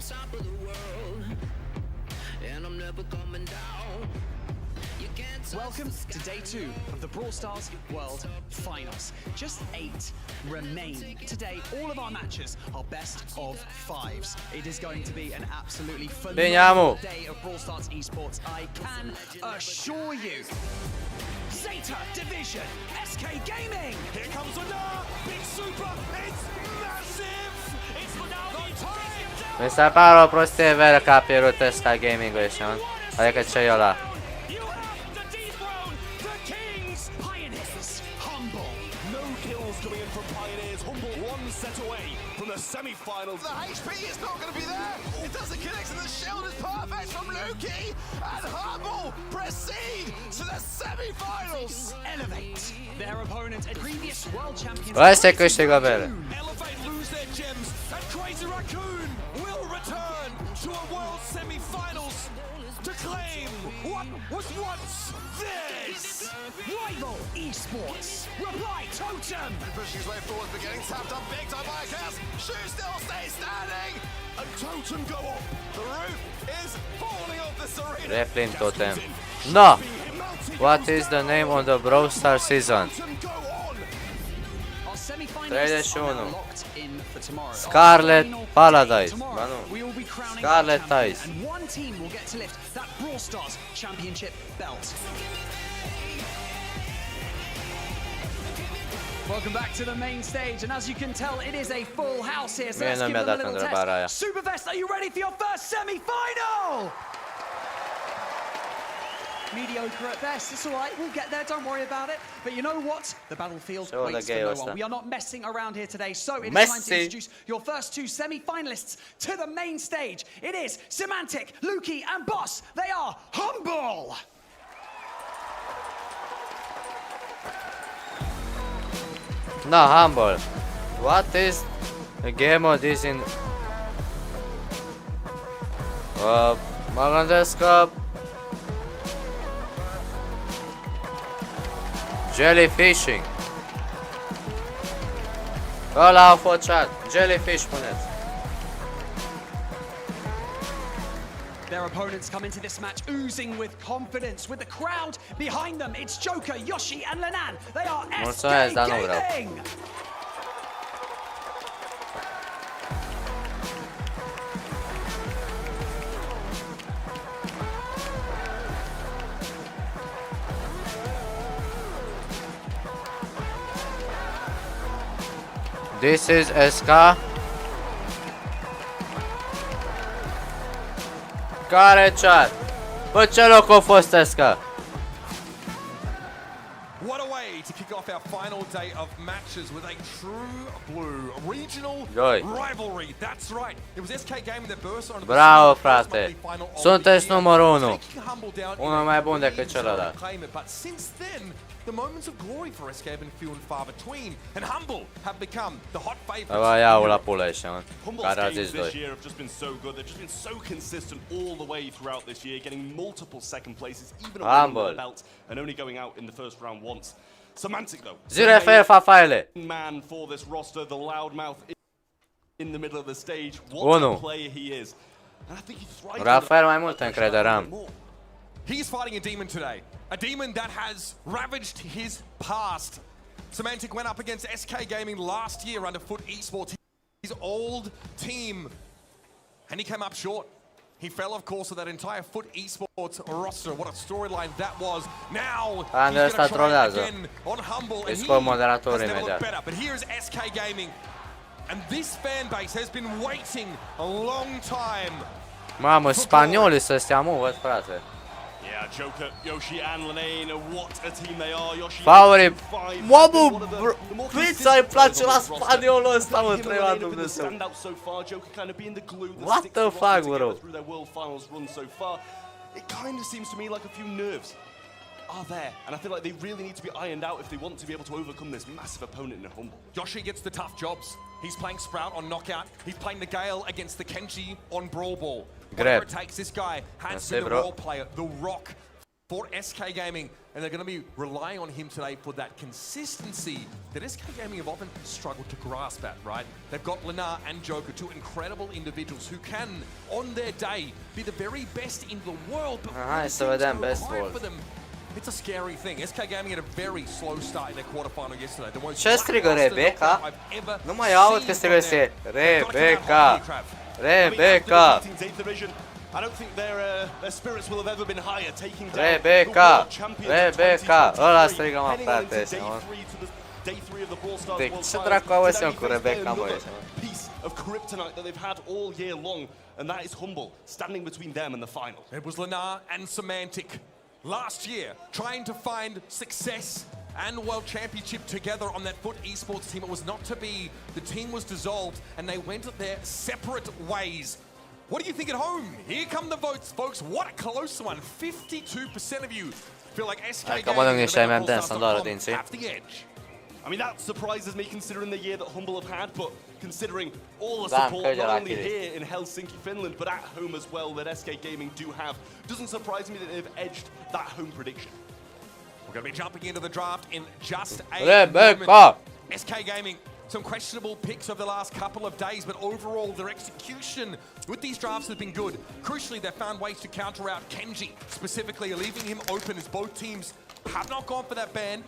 Top of the world, and I'm never coming down. You can't Welcome to day 2 of the Brawl Stars World Finals. Just 8 remain. Today, all of our matches are best of 5s. It is going to be an absolutely phenomenal day of Brawl Stars esports, I can assure you. Zeta Division, SK Gaming. Here comes another big super. It's massive. It's now the time. Mi se pare o prostie veră că a pierdut SK Gaming-ul ăștia, mă. Adică ce e ăla? You have the dethroned the Kings. Pioneers, Humble. No kills coming in from Pioneers. Humble one set away from the semi-finals. The HP is not going to be there. It doesn't connect, and the shield is perfect from Luki. And Humble proceed to the semi-finals. Elevate their opponent and previous world champions. Ăsta câștigă vere. Elevate lose their gems, and Crazy Raccoon will return to a world semi-finals to claim what was once theirs. Rival esports. Reply Totem. Pushing his way forward, but getting tapped up big time by a chaos. Shu still stays standing. And Totem go up. The roof is falling off this arena. Replin Totem. No! What is the name of the Brawl Stars season? Our semi-finalists are 31. now locked in for tomorrow. Scarlet Our final Paradise. tomorrow, Ba nu. we will be crowning Scarlet our champion, Ties. and one team will get to lift that Brawl Stars championship belt. Welcome back to the main stage, and as you can tell, it is a full house here. So Mie let's nu give mi-a them a dat little întrebarea aia. test. Supervest, are you ready for your first semi-final? Mediocre at best. It's all right. We'll get there. Don't worry about it. But you know what? The battlefield So waits the for no gay one. was We are not messing around here today. So it is Messi. time to introduce your first 2 semi-finalists to the main stage. It is Semantic, Luki, and Boss. They are Humble. No, Humble. What is the game of this in... mă gândesc că... Jellyfishing. Ăla a făcut. Jellyfish puneți. Their opponents come into this match oozing with confidence, with the crowd behind them. It's Joker, Yoshi, and Lenan. They are Mulțumesc, SK dar nu vreau. Gaming. This is SK. Care chat? Bă, ce loc a fost SK? What a way to kick off our final day of matches with a true blue regional Doi. rivalry. That's right. It was SK Gaming that burst onto the Bravo, scene frate. in the final of Sunteți the year, numărul 1. taking Humble down Unul in mai a bun decât lead zone celălalt. to claim it. But since then, the moments of glory for SK have been few and far between, and Humble have become the hot favorites. Bă, iau la pulă ăștia, mă. Humble's Care a games zis this doi. year have just been so good. They've just been so consistent all the way throughout this year, getting multiple second places, even a win under the belt, and only going out in the first round once. Semantic though. Zi refer fafaile. Man for this roster, the loudmouth in the middle of the stage. What a player he is. And I think he thrives. Rafael mai multă încredere am. He's fighting a demon today. A demon that has ravaged his past. Semantic went up against SK Gaming last year under Foot Esports, his old team, and he came up short. He fell, of course, with that entire Foot Esports roster. What a storyline that was. Now he's going to try again on Humble, and he has never looked better. But here's SK Gaming, and this fan base has been waiting a long time. Mamă, spaniolii să stea, mă, văd, frate. Yeah, Joker, Yoshi and Lanane, what a team they are. Yoshi Favori, mobul, pizza îi place la spaniolul ăsta, mă, trei la Dumnezeu. What the fuck, bro? It kind of seems to me like a few nerves are there, and I feel like they really need to be ironed out if they want to be able to overcome this massive opponent in Humble. Yoshi gets the tough jobs. He's playing Sprout on Knockout. He's playing the Gale against the Kenji on Brawl Ball. Whatever it takes, this guy has been the role player, the rock for SK Gaming, and they're going to be relying on him today for that consistency that SK Gaming have often struggled to grasp at, right? They've got Lenar and Joker, two incredible individuals who can, on their day, be the very best in the world, but for them, it's a scary thing. SK Gaming had a very slow start in their quarterfinal yesterday. The most Ce strigă Rebecca? Nu mai aud că strigă este Rebecca. Rebecca. I don't think their spirits will have ever been higher, taking down Rebecca. Rebecca. Ăla strigă, mă, frate. De ce dracu auzi eu cu Rebecca, mă, ăștia, mă? Piece of kryptonite that they've had all year long, and that is Humble, standing between them and the final. It was Lenar and Semantic last year, trying to find success and World Championship together on that Foot Esports team. It was not to be. The team was dissolved, and they went their separate ways. What do you think at home? Here come the votes, folks. What a close one. 52% of you feel like SK Gaming have the edge. I mean, that surprises me considering the year that Humble have had, but considering all the support, not only here in Helsinki, Finland, but at home as well, that SK Gaming do have, doesn't surprise me that they've edged that home prediction. We're going to be jumping into the draft in just a moment. SK Gaming, some questionable picks over the last couple of days, but overall their execution with these drafts has been good. Crucially, they've found ways to counter out Kenji, specifically leaving him open as both teams have not gone for that ban.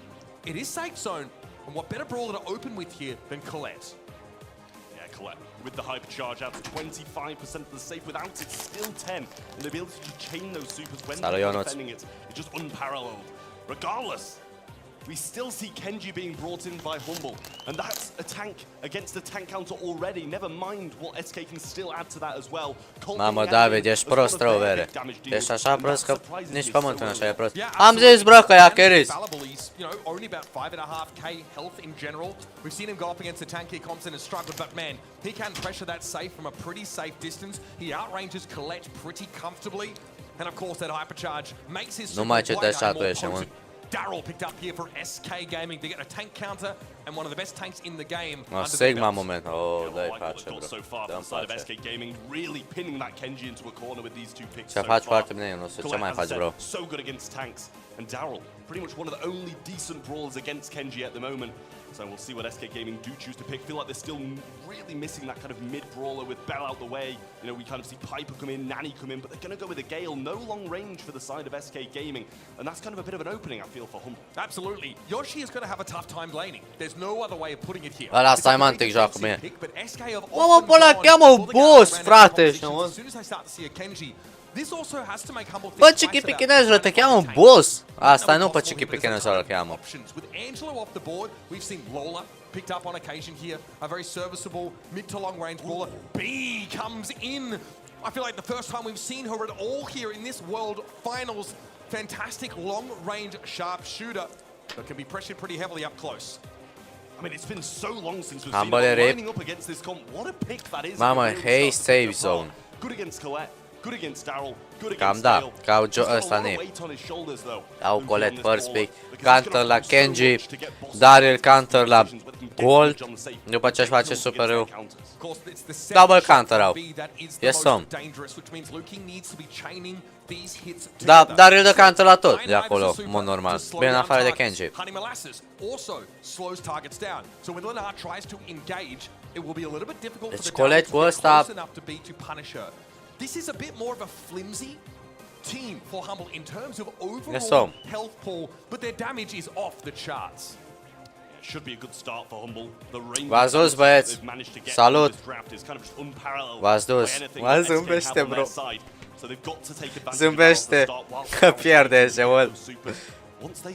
It is safe zone, and what better brawler to open with here than Colette? Yeah, Colette with the hypercharge out to 25% of the safe. Without it, still 10, and the ability to chain those supers when they're defending it is just unparalleled. Regardless, we still see Kenji being brought in by Humble, and that's a tank against a tank counter already. Never mind what SK can still add to that as well. Mamă, David, ești prost rău, vere. Ești așa prost că nici pământul nu așa e prost. Am zis, bro, că i-a cheris. Only about 5.5k health in general. We've seen him go up against the tanky comps and has struggled, but man, he can pressure that safe from a pretty safe distance. He outranges Colette pretty comfortably, and of course that hypercharge makes his more potent. Daryl picked up here for SK Gaming to get a tank counter and one of the best tanks in the game. Sigma moment. Oh, dai face, bro. So far from the side of SK Gaming, really pinning that Kenji into a corner with these two picks. Ce faci foarte bine, nu știu ce mai faci, bro. So good against tanks, and Daryl, pretty much one of the only decent brawlers against Kenji at the moment. So we'll see what SK Gaming do choose to pick. Feel like they're still really missing that kind of mid-brawler with Bell out the way. You know, we kind of see Piper come in, Nanny come in, but they're going to go with a Gale. No long range for the side of SK Gaming. And that's kind of a bit of an opening, I feel, for Humble. Absolutely. Yoshi is going to have a tough time laning. There's no other way of putting it here. Ăla Semantic joacă bine. Mamă, pe ăla cheamă boss, frate. As soon as I start to see a Kenji, this also has to make Humble Bă, Chicky Pichinezul te cheamă boss. Asta nu pe Chicky Pichinezul îl cheamă. With Angelo off the board, we've seen Lola picked up on occasion here, a very serviceable mid to long range brawler. B comes in. I feel like the first time we've seen her at all here in this World Finals. Fantastic long range sharpshooter that can be pressured pretty heavily up close. I mean, it's been so long since we've seen her lining up against this comp. What a pick that is. Mama, hey, save zone. Good against Colette. Cam da, ca au ăsta ne. Au Colette first pick, counter la Kenji, Daryl counter la Gold, după ce își face superul. Double counter au. Yes, some. Da, Daryl dă counter la tot de acolo, în mod normal. Bine, în afară de Kenji. Deci Colette cu ăsta... This is a bit more of a flimsy team for Humble in terms of Yes, overall health pool, but their damage is off the charts. Should be a good start for Humble. The range V-ați dus, băieți. Salut. V-ați dus. Mă, zâmbește, bro. Zâmbește că pierde și mult.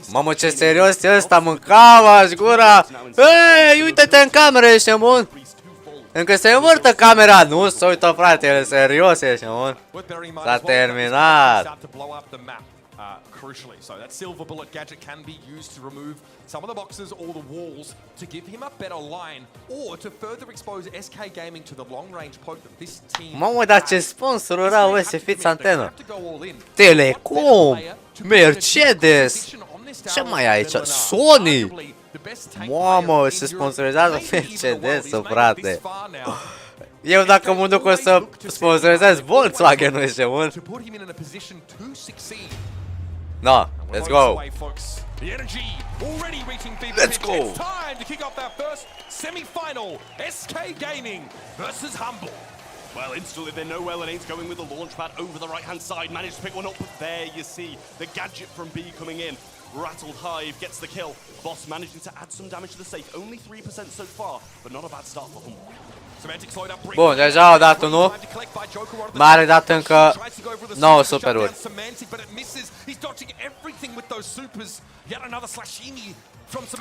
Mamă, ce serios e ăsta, mâncava-și gura. Hei, uite-te în cameră, ești bun. Încă se învârtă camera, nu se uită, frate, el e serios, ești bun. S-a terminat. Crucially, so that silver bullet gadget can be used to remove some of the boxes or the walls to give him a better line or to further expose SK Gaming to the long range poke that this team. Mamă, dar ce sponsorul rău ăsta, fiți antenă. Telecom, Mercedes, ce mai ai aici? Sony. Mamă, se sponsorizează Mercedes-ul, frate. Eu dacă mă duc o să sponsorizez Volkswagen-ul, ești bun. No, let's go. Let's go. It's time to kick off that first semi-final. SK Gaming versus Humble. Well, instantly they know well and ain't going with the launch pad over the right-hand side. Managed to pick one up, but there you see the gadget from B coming in. Rattled Hive gets the kill. Boss managing to add some damage to the safe. Only 3% so far, but not a bad start for Humble. Bun, deja au dat unul. Mare dat încă 9 superuri.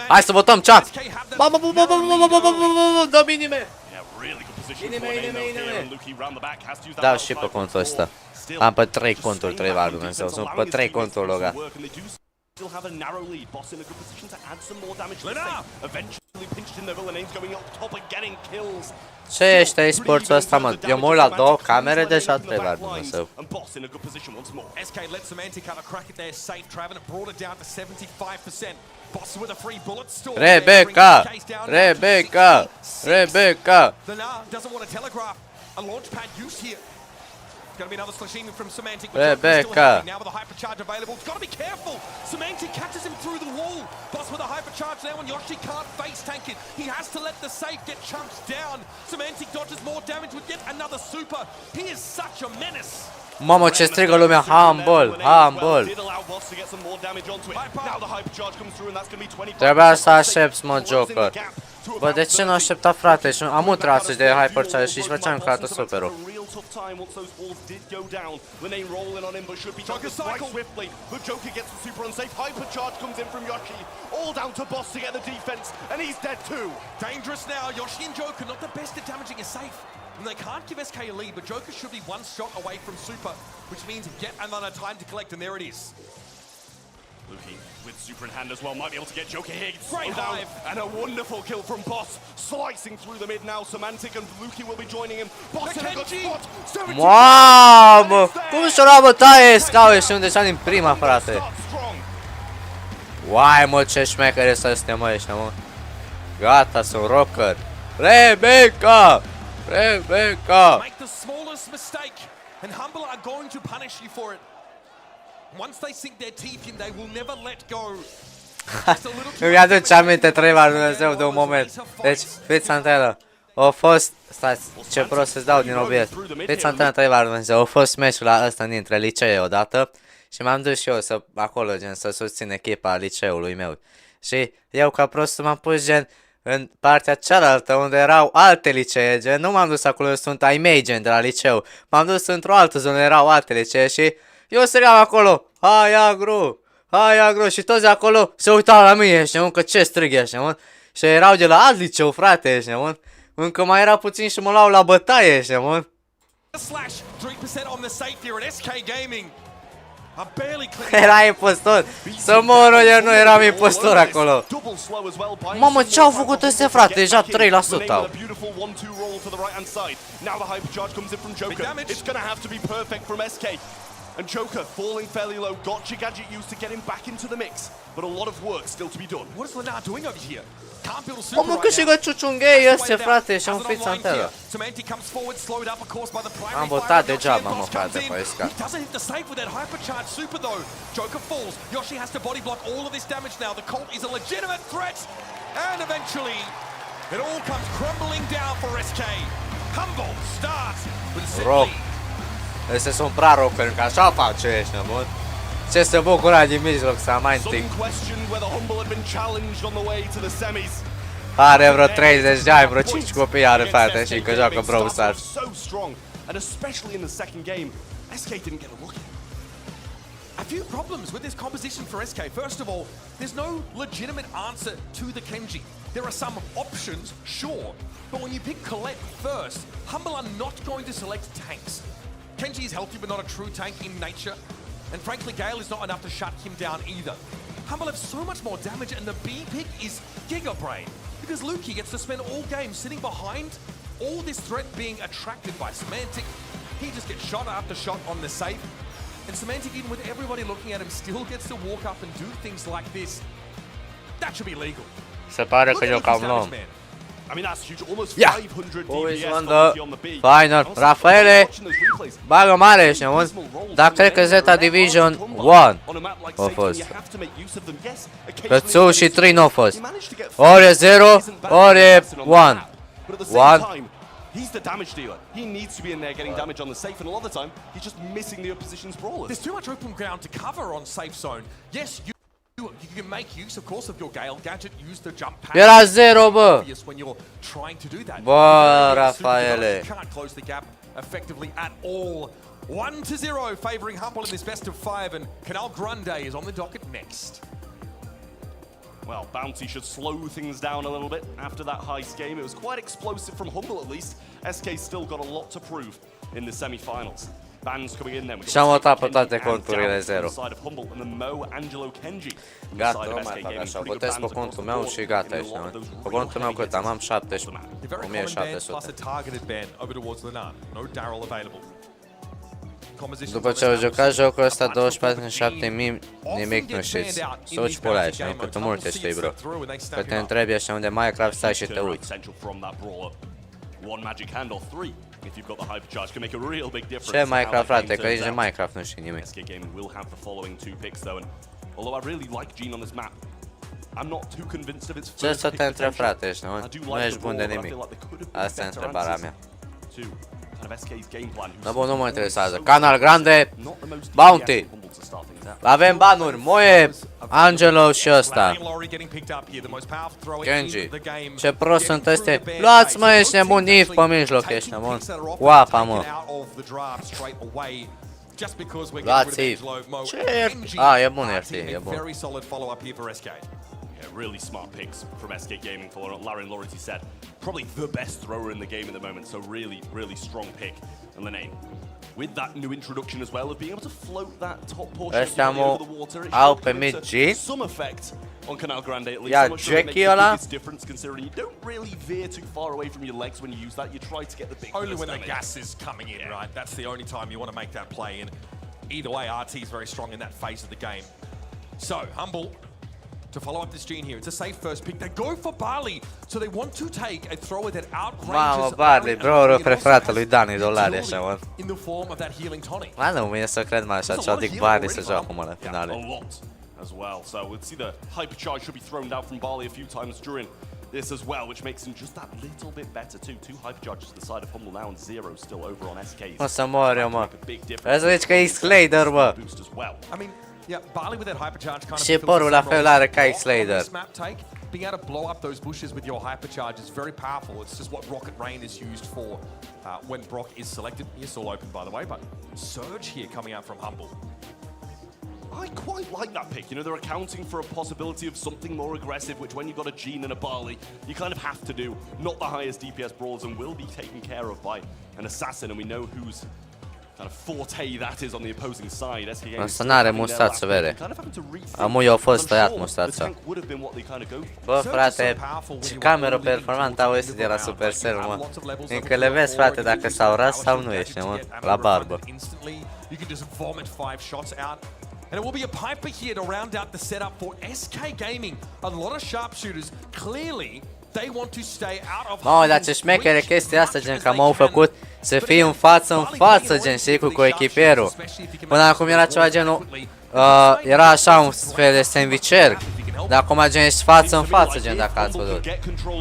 Hai să votăm chat. Dă minime. Dau și pe contul ăsta. Am pe 3 conturi, 3 la Dumnezeu. Sunt pe 3 conturi loga. Still have a narrow lead. Boss in a good position to add some more damage to the safe. Eventually pinched in the villains going up top and getting kills. Ce ești e-sports-ul ăsta, mă? Eu mă uit la 2 camere, deja 3 la Dumnezeu. SK let Semantic have a crack at their safe trap and it brought it down to 75%. Boss with a free bullet still. Rebecca! Rebecca! Rebecca! The doesn't want to telegraph a launch pad use here. It's going to be another slashing from Semantic. Rebecca! Now with a hypercharge available. It's got to be careful. Semantic catches him through the wall. Boss with a hypercharge now and Yoshi can't face tank it. He has to let the safe get chunked down. Semantic dodges more damage with yet another super. He is such a menace. Mamă, ce strigă lumea, humble, humble. Trebuia să aștepți, mă, Joker. Bă, de ce nu aștepta, frate? Și am un trasă de hypercharge și își făceam clată superul. Dangerous now. Yoshi and Joker not the best at damaging a safe. And they can't give SK a lead, but Joker should be one shot away from Super, which means yet another time to collect, and there it is. Luki with super in hand as well, might be able to get Joker here. Great dive. And a wonderful kill from Boss, slicing through the mid now. Semantic and Luki will be joining him. Boss in a good spot. Mamă, cum și-o luat bătaie scaue și unde din prima, frate. Uai, mă, ce șmecher e să stea, mă, ăștia, mă. Gata, sunt rocker. Rebecca! Rebecca! Make the smallest mistake, and Humble are going to punish you for it. Once they sink their teeth in, they will never let go. Îmi aduce aminte, Treva, Dumnezeu, de un moment. Deci, fiți antenă. Au fost... Stați, ce prost să-ți dau din OBS. Fiți antenă, Treva, Dumnezeu. Au fost meciul ăsta dintre licee odată. Și m-am dus și eu să, acolo, gen, să susțin echipa liceului meu. Și eu, ca prost, m-am pus, gen, în partea cealaltă, unde erau alte licee, gen, nu m-am dus acolo, sunt ai mei, gen, de la liceu. M-am dus într-o altă zonă, erau alte licee și eu strigam acolo, hai agru, hai agru, și toți acolo se uitau la mine, știi, că ce strig ești, mă? Și erau de la alt liceu, frate, știi, mă? Încă mai era puțin și mă luau la bătaie, știi, mă? Slash 3% on the safe here at SK Gaming. Era impostor. Să moră, eu nu eram impostor acolo. Mamă, ce-au făcut ăstea, frate? Deja 3% au. And Joker falling fairly low, got your gadget used to get him back into the mix, but a lot of work still to be done. What is Lenar doing over here? Can't build a super Mamă, câștigă ciuciunghei ăstea, frate, și-au înființat antenă. Am votat degeaba, mă, frate, pe Esca. He doesn't hit the save with that hypercharged super though. Joker falls. Yoshi has to body block all of this damage now. The Colt is a legitimate threat. And eventually, it all comes crumbling down for SK. Humble starts with Rock. simply. Ăstea sunt prea rock, pentru că așa face ăștia, bă. Ce se bucura din mijloc să mai întâi. Are vreo 30 de ani, vreo 5 copii are, frate, și că joacă Brawl Stars. A few problems with this composition for SK. First of all, there's no legitimate answer to the Kenji. There are some options, sure, but when you pick Colette first, Humble are not going to select tanks. Kenji is healthy but not a true tank in nature, and frankly Gale is not enough to shut him down either. Humble have so much more damage, and the B pick is Giga Brain, because Luki gets to spend all game sitting behind all this threat being attracted by Semantic. He just gets shot after shot on the safe, and Semantic, even with everybody looking at him, still gets to walk up and do things like this. That should be legal. Se pare că eu cam luăm. I mean, that's huge. Almost Yeah. 500 Always DPS wonder. on the B. Final. Rafaele. Bagă mare ăștia, mă. Dar cred că Zeta Division 1 a fost. Că 2 și 3 nu au fost. Ori e 0, ori e 1. He's the damage dealer. He needs to be in there getting damage on the safe, and a lot of the time, he's just missing the opposition's brawlers. There's too much open ground to cover on safe zone. Yes, you can make use, of course, of your Gale gadget. Use the jump pad. Era 0, bă. When you're trying to do that. Bă, Rafaele. Can't close the gap effectively at all. 1-0 favoring Humble in this best of 5, and Canal Grande is on the docket next. Well, Bounty should slow things down a little bit after that heist game. It was quite explosive from Humble, at least. SK still got a lot to prove in the semi-finals. Bans coming in then. Și-am votat pe toate conturile 0. Gata, nu mai fac așa. Votez pe contul meu și gata. Pe contul meu cât am? Am 1700. După ce au jucat jocul ăsta 24/7, nimic nu știți. Suci pula și nu cât multe știi, bro. Că te întrebi așa unde Minecraft stai și te uiți. Ce Minecraft, frate, că nici de Minecraft nu știi nimic. Ce să te întrebi, frate, ești, nu ești bun de nimic. Asta e întrebarea mea. Da, bun, nu mă interesează. Canal Grande, Bounty. Avem banuri, Moe, Angelo și ăsta. Kenji. Ce prost sunt ăstea. Luați, mă, ești nebun, if pe mijloc ești nebun. Cu apa, mă. Luați if. Ce e? A, e bun, e bun. Really smart picks from SK Gaming for what Larry Lority said. Probably the best thrower in the game at the moment, so really strong pick. And Lenane, with that new introduction as well of being able to float that top portion of the water, it should have some effect on Canal Grande at least. Yeah, I'm not sure it makes the Jackie biggest difference considering you don't really veer too far away from your legs when you use that. You try to get the big only when damage. the gas is coming in, right? That's the only time you want to make that play. And either way, RT is very strong in that phase of the game. So, Humble to follow up this gene here. It's a safe first pick. They go for Barley, so they want to take a thrower that outranges. Mamă, Barley, bro, preferată lui Dani Dolari, așa, mă. In the form of that healing tonic. Mă, nu vine să cred mai așa, ce adic Barley să joacă, mă, la finale. A lot as well. So we'll see the hypercharge should be thrown down from Barley a few times during this as well, which makes him just that little bit better too. 2 hypercharges to the side of Humble now and 0 still over on SK's. O să mor eu, mă. Vezi să zici că e X-Slader, bă. I mean, yeah, Barley with that hypercharge kind of Și părul la fel are ca X-Slader. Being able to blow up those bushes with your hypercharge is very powerful. It's just what Rocket Rain is used for when Brock is selected. It's all open, by the way, but Surge here coming out from Humble. I quite like that pick. You know, they're accounting for a possibility of something more aggressive, which when you've got a Gene and a Barley, you kind of have to do. Not the highest DPS brawlers and will be taken care of by an assassin, and we know who's kind of forte that is on the opposing side. SK Gaming Asta n-are mustață, vede. Amui a fost tăiat mustața. Bă, frate, ce cameră performantă au ăstea de la Supercell, mă. Încă le vezi, frate, dacă s-au ras sau nu ești, mă, la barbă. And it will be a Piper here to round out the setup for SK Gaming. A lot of sharpshooters. Clearly, they want to stay out of. Mamă, dar ce șmechere chestia asta, gen că m-au făcut să fii în față, gen, știi, cu echipierul. Până acum era ceva genul, era așa un fel de sandwicher. Dar acum, gen, ești față în față, gen, dacă ați văzut.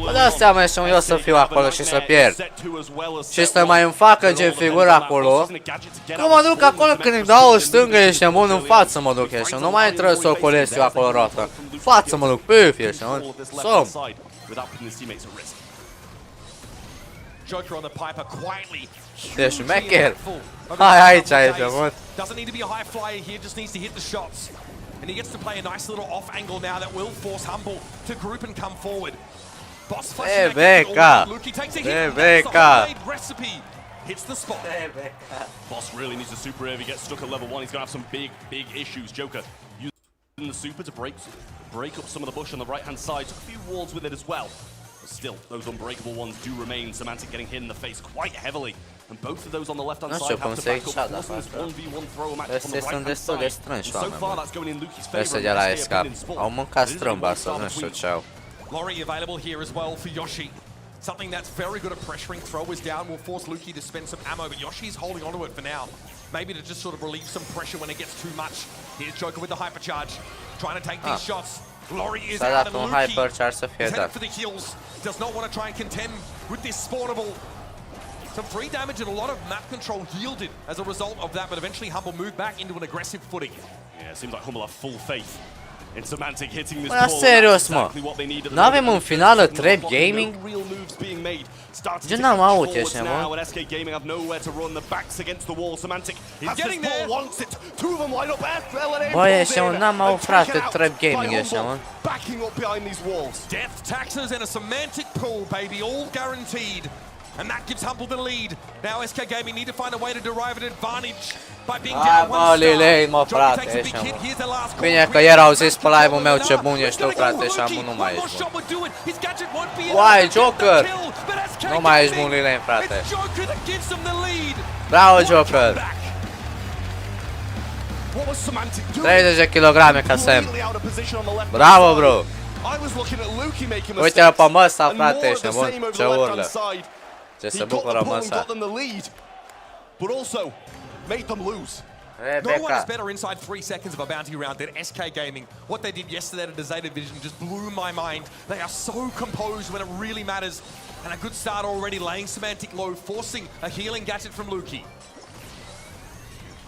Vă dați seama, și eu să fiu acolo și să pierd. Și să mai îmi facă, gen, figura acolo. Că mă duc acolo când îmi dau o stângă, ești nebun, în față mă duc, ești. Nu mai trebuie să o colesc eu acolo roată. Față mă duc, puf, ești, mă. Som. Joker on the Piper quietly. Ești șmecher. Hai aici, ești, mă. Doesn't need to be a high flyer here, just needs to hit the shots. And he gets to play a nice little off angle now that will force Humble to group and come forward. Boss Luki takes a hit. Recipe hits the spot. Boss really needs a super if he gets stuck at level 1. He's going to have some big issues. Joker using the super to break up some of the bush on the right-hand side. Took a few walls with it as well. But still, those unbreakable ones do remain. Semantic getting hit in the face quite heavily. And both of those on the left-hand side have to back up, forcing this 1v1 throw match on the right-hand side. And so far, that's going in Luki's favor. Au mâncat strâmba să nu știu ce au. Lorry available here as well for Yoshi. Something that's very good at pressuring throwers down will force Luki to spend some ammo, but Yoshi's holding onto it for now. Maybe to just sort of relieve some pressure when it gets too much. Here's Joker with the hypercharge, trying to take these shots. Lorry is out and Luki is headed for the heals. Does not want to try and contend with this spawnable. Some free damage and a lot of map control yielded as a result of that, but eventually Humble moved back into an aggressive footing. Yeah, it seems like Humble have full faith in Semantic hitting this ball. Serios, mă. N-avem în finală Trap Gaming? Ce n-am avut, ești nebun? Bă, ești nebun, n-am avut, frate, Trap Gaming, ești nebun. Death taxes and a Semantic pull, baby, all guaranteed. And that gives Humble the lead. Now SK Gaming need to find a way to derive an advantage by being down one star. Mă, frate, ești nebun. Bine că ieri au zis pe live-ul meu ce bun ești tu, frate, și acum nu mai ești bun. Uai, Joker! Nu mai ești bun, Lilane, frate. Bravo, Joker! 30 de kilograme ca semn. Bravo, bro! Uite-l pe măsa, frate, ești nebun, ce urlă. Ce se bucură măsa. No one is better inside 3 seconds of a bounty round than SK Gaming. What they did yesterday at Zeta Division just blew my mind. They are so composed when it really matters. And a good start already, laying Semantic low, forcing a healing gadget from Luki.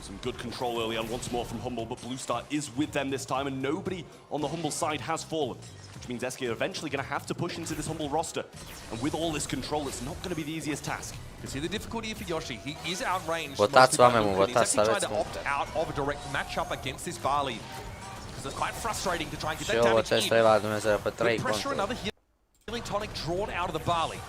Some good control early on once more from Humble, but Blue Star is with them this time, and nobody on the Humble side has fallen. Which means SK are eventually going to have to push into this Humble roster. And with all this control, it's not going to be the easiest task. You see the difficulty for Yoshi. He is outranged. Votați, oameni, votați, he's actually aveți trying to opt out of a direct matchup against this Barley. Because it's quite frustrating to try and get Și that eu damage votez in. 3 la Dumnezeu pe 3 Pressure, contra. another healing tonic drawn out of the Barley.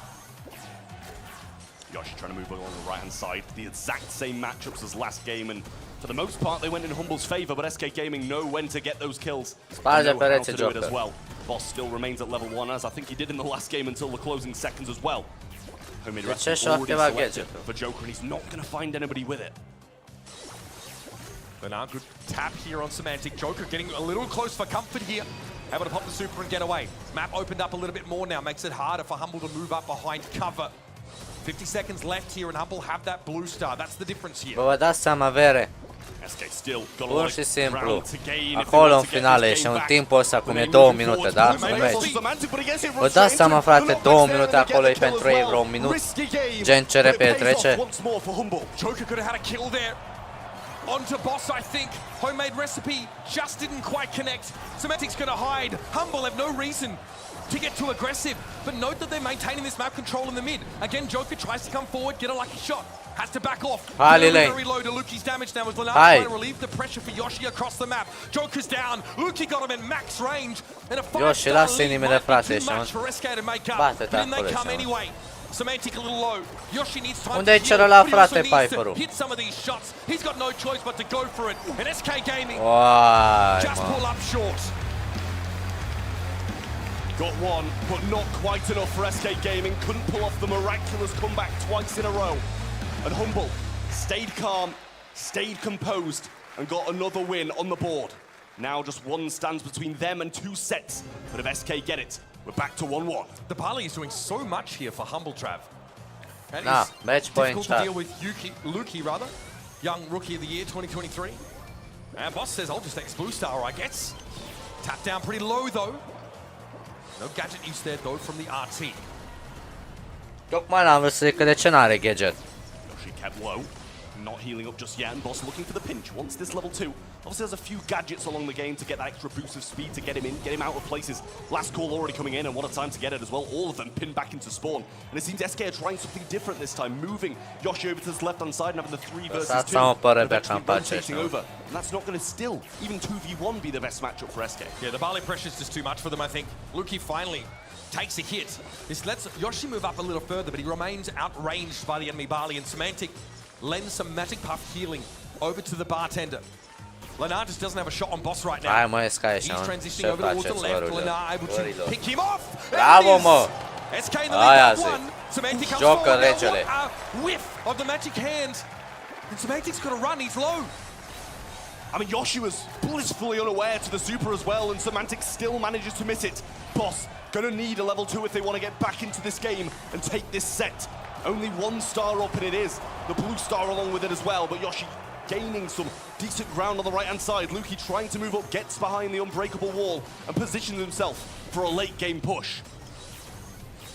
Yoshi trying to move along the right-hand side. The exact same matchups as last game, and for the most part, they went in Humble's favor, but SK Gaming know when to get those kills. Sparge Know how pereți, to do it Joker. as well. Boss still remains at level 1, as I think he did in the last game until the closing seconds as well. Homemade ce recipe și-a already activat selected gadgetul. for Joker, and he's not going to find anybody with it. But now good tap here on Semantic. Joker getting a little close for comfort here. Able to pop the super and get away. Map opened up a little bit more now. Makes it harder for Humble to move up behind cover. 50 seconds left here and Humble have that blue star. That's the difference here. Bă, vă dați seama, vere. Pur și simplu. Acolo în finale și în timpul ăsta cum e 2 minute, da? Vă dați seama, frate, 2 minute acolo e pentru ei vreo un minut. Gen ce repede trece. Onto Boss, I think. Homemade recipe just didn't quite connect. Semantic's gonna hide. Humble have no reason to get too aggressive, but note that they're maintaining this map control in the mid. Again, Joker tries to come forward, get a lucky shot. Has to back off. Very low to Luki's damage now as Leonard trying to relieve the pressure for Yoshi across the map. Joker's down. Luki got him in max range. And a 5-star lead might be too much for SK to make up. But then they come anyway. Semantic a little low. Yoshi needs time Unde e to heal, celălalt but he also frate, needs to Piperul? hit some of these shots. He's got no choice but to go for it. And SK Gaming Uai, just mă. pull up short. Got one, but not quite enough for SK Gaming. Couldn't pull off the miraculous comeback twice in a row. And Humble stayed calm, stayed composed, and got another win on the board. Now just one stands between them and 2 sets. But if SK get it, we're back to 1-1. The Bali is doing so much here for Humble Trav. And Nah, it's match point difficult Trav. to deal with Luki rather. Young Rookie of the Year 2023. And Boss says, I'll just X Blue Star, I guess. Tap down pretty low though. No gadget use there though from the RT. Tocmai l-am văzut că de ce n-are gadget. Yoshi kept low, not healing up just yet, and Boss looking for the pinch. Wants this level 2. Obviously there's a few gadgets along the game to get that extra boost of speed to get him in, get him out of places. Last call already coming in, and what a time to get it as well. All of them pinned back into spawn. And it seems SK are trying something different this time, moving Yoshi over to this left-hand side and having the 3 versus 2. Lăsați-mă părere pe Eventually campanie, rotating nu? over. And that's not going to still, even 2v1, be the best matchup for SK. Yeah, the Bali pressure is just too much for them, I think. Luki finally takes a hit. This lets Yoshi move up a little further, but he remains outranged by the enemy Bali, and Semantic lends some magic puff healing over to the bartender. Lenar just doesn't have a shot on Boss right now. Hai mă, Sky, He's și transitioning over towards the faceți, left. vărurile. Lenar able to Vărilor. pick him off. Bravo, There it is. mă! SK in the Aia lead by zic. 1. Semantic comes Jocă forward. Now regele. what a whiff of the magic hand. And Semantic's got to run. He's low. I mean, Yoshi was blissfully unaware to the super as well, and Semantic still manages to miss it. Boss gonna need a level 2 if they want to get back into this game and take this set. Only 1 star up, and it is the blue star along with it as well, but Yoshi gaining some decent ground on the right-hand side. Luki trying to move up, gets behind the unbreakable wall, and positions himself for a late-game push.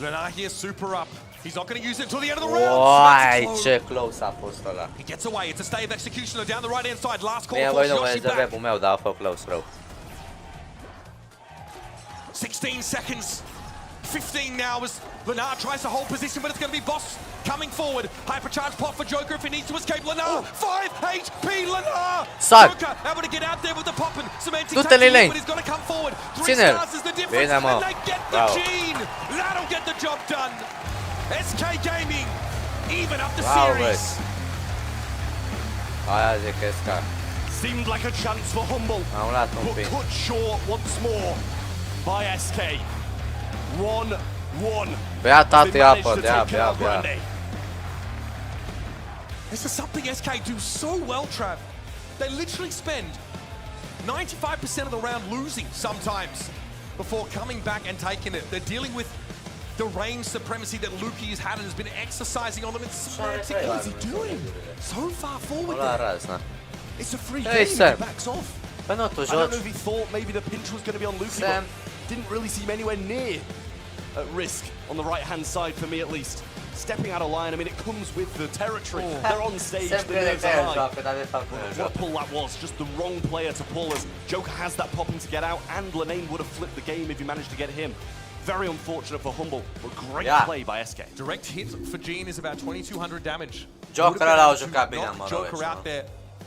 Lenar here super up. He's not going to use it until the end of the round. Uai, Semantic's ce low. close a fost ăla. He gets away. It's a stay of execution though, down the right-hand side. Last call Mie for voi nu Yoshi vezi de back. web-ul meu, dar a fost close rău. 16 seconds. 15 now as Lenar tries to hold position, but it's going to be Boss coming forward. Hypercharge pop for Joker if he needs to escape. Lenar, 5 HP, Lenar! Sar. Joker able to get out there with the pop and Semantic Du-te, takes the lead, Lilane. but he's going to come forward. 3 Ține-l. stars is the difference, Bine, mă. and they get the Bravo. gene. That'll get the job done. SK Gaming even up the Bravo, series. Aia zic că Sky. Seemed like a chance for Humble, Am luat un but pic. cut short once more by SK. 1-1. Bea They tati managed apă, to bea, take bea, out bea. Grande. This is something SK do so well, Trav. They literally spend 95% of the round losing sometimes before coming back and taking it. They're dealing with the range supremacy that Luki has had and has been exercising on them. It's Semantic. What is he doing? So far forward Ăla there. raz, na. It's a free Hey, game. Sam. He backs off. Păi nu, tu I don't know joci. if he thought maybe the pinch was going to be on Luki, Sam. but didn't really seem anywhere near at risk on the right-hand side for me at least. Stepping out of line, I mean, it comes with the territory. They're on stage, the Sempre de nerves pe are el high. joacă, dar de fapt nu el What joacă. a pull that was, just the wrong player to pull as Joker has that popping to get out, and Lane would have flipped the game if he managed to get him. Very unfortunate for Humble, but great Yeah. play by SK. Direct hit for Gene is about 2200 damage. Joker Would have ăla been au able jucat to bine, knock mă, Joker Noul, out mă. there.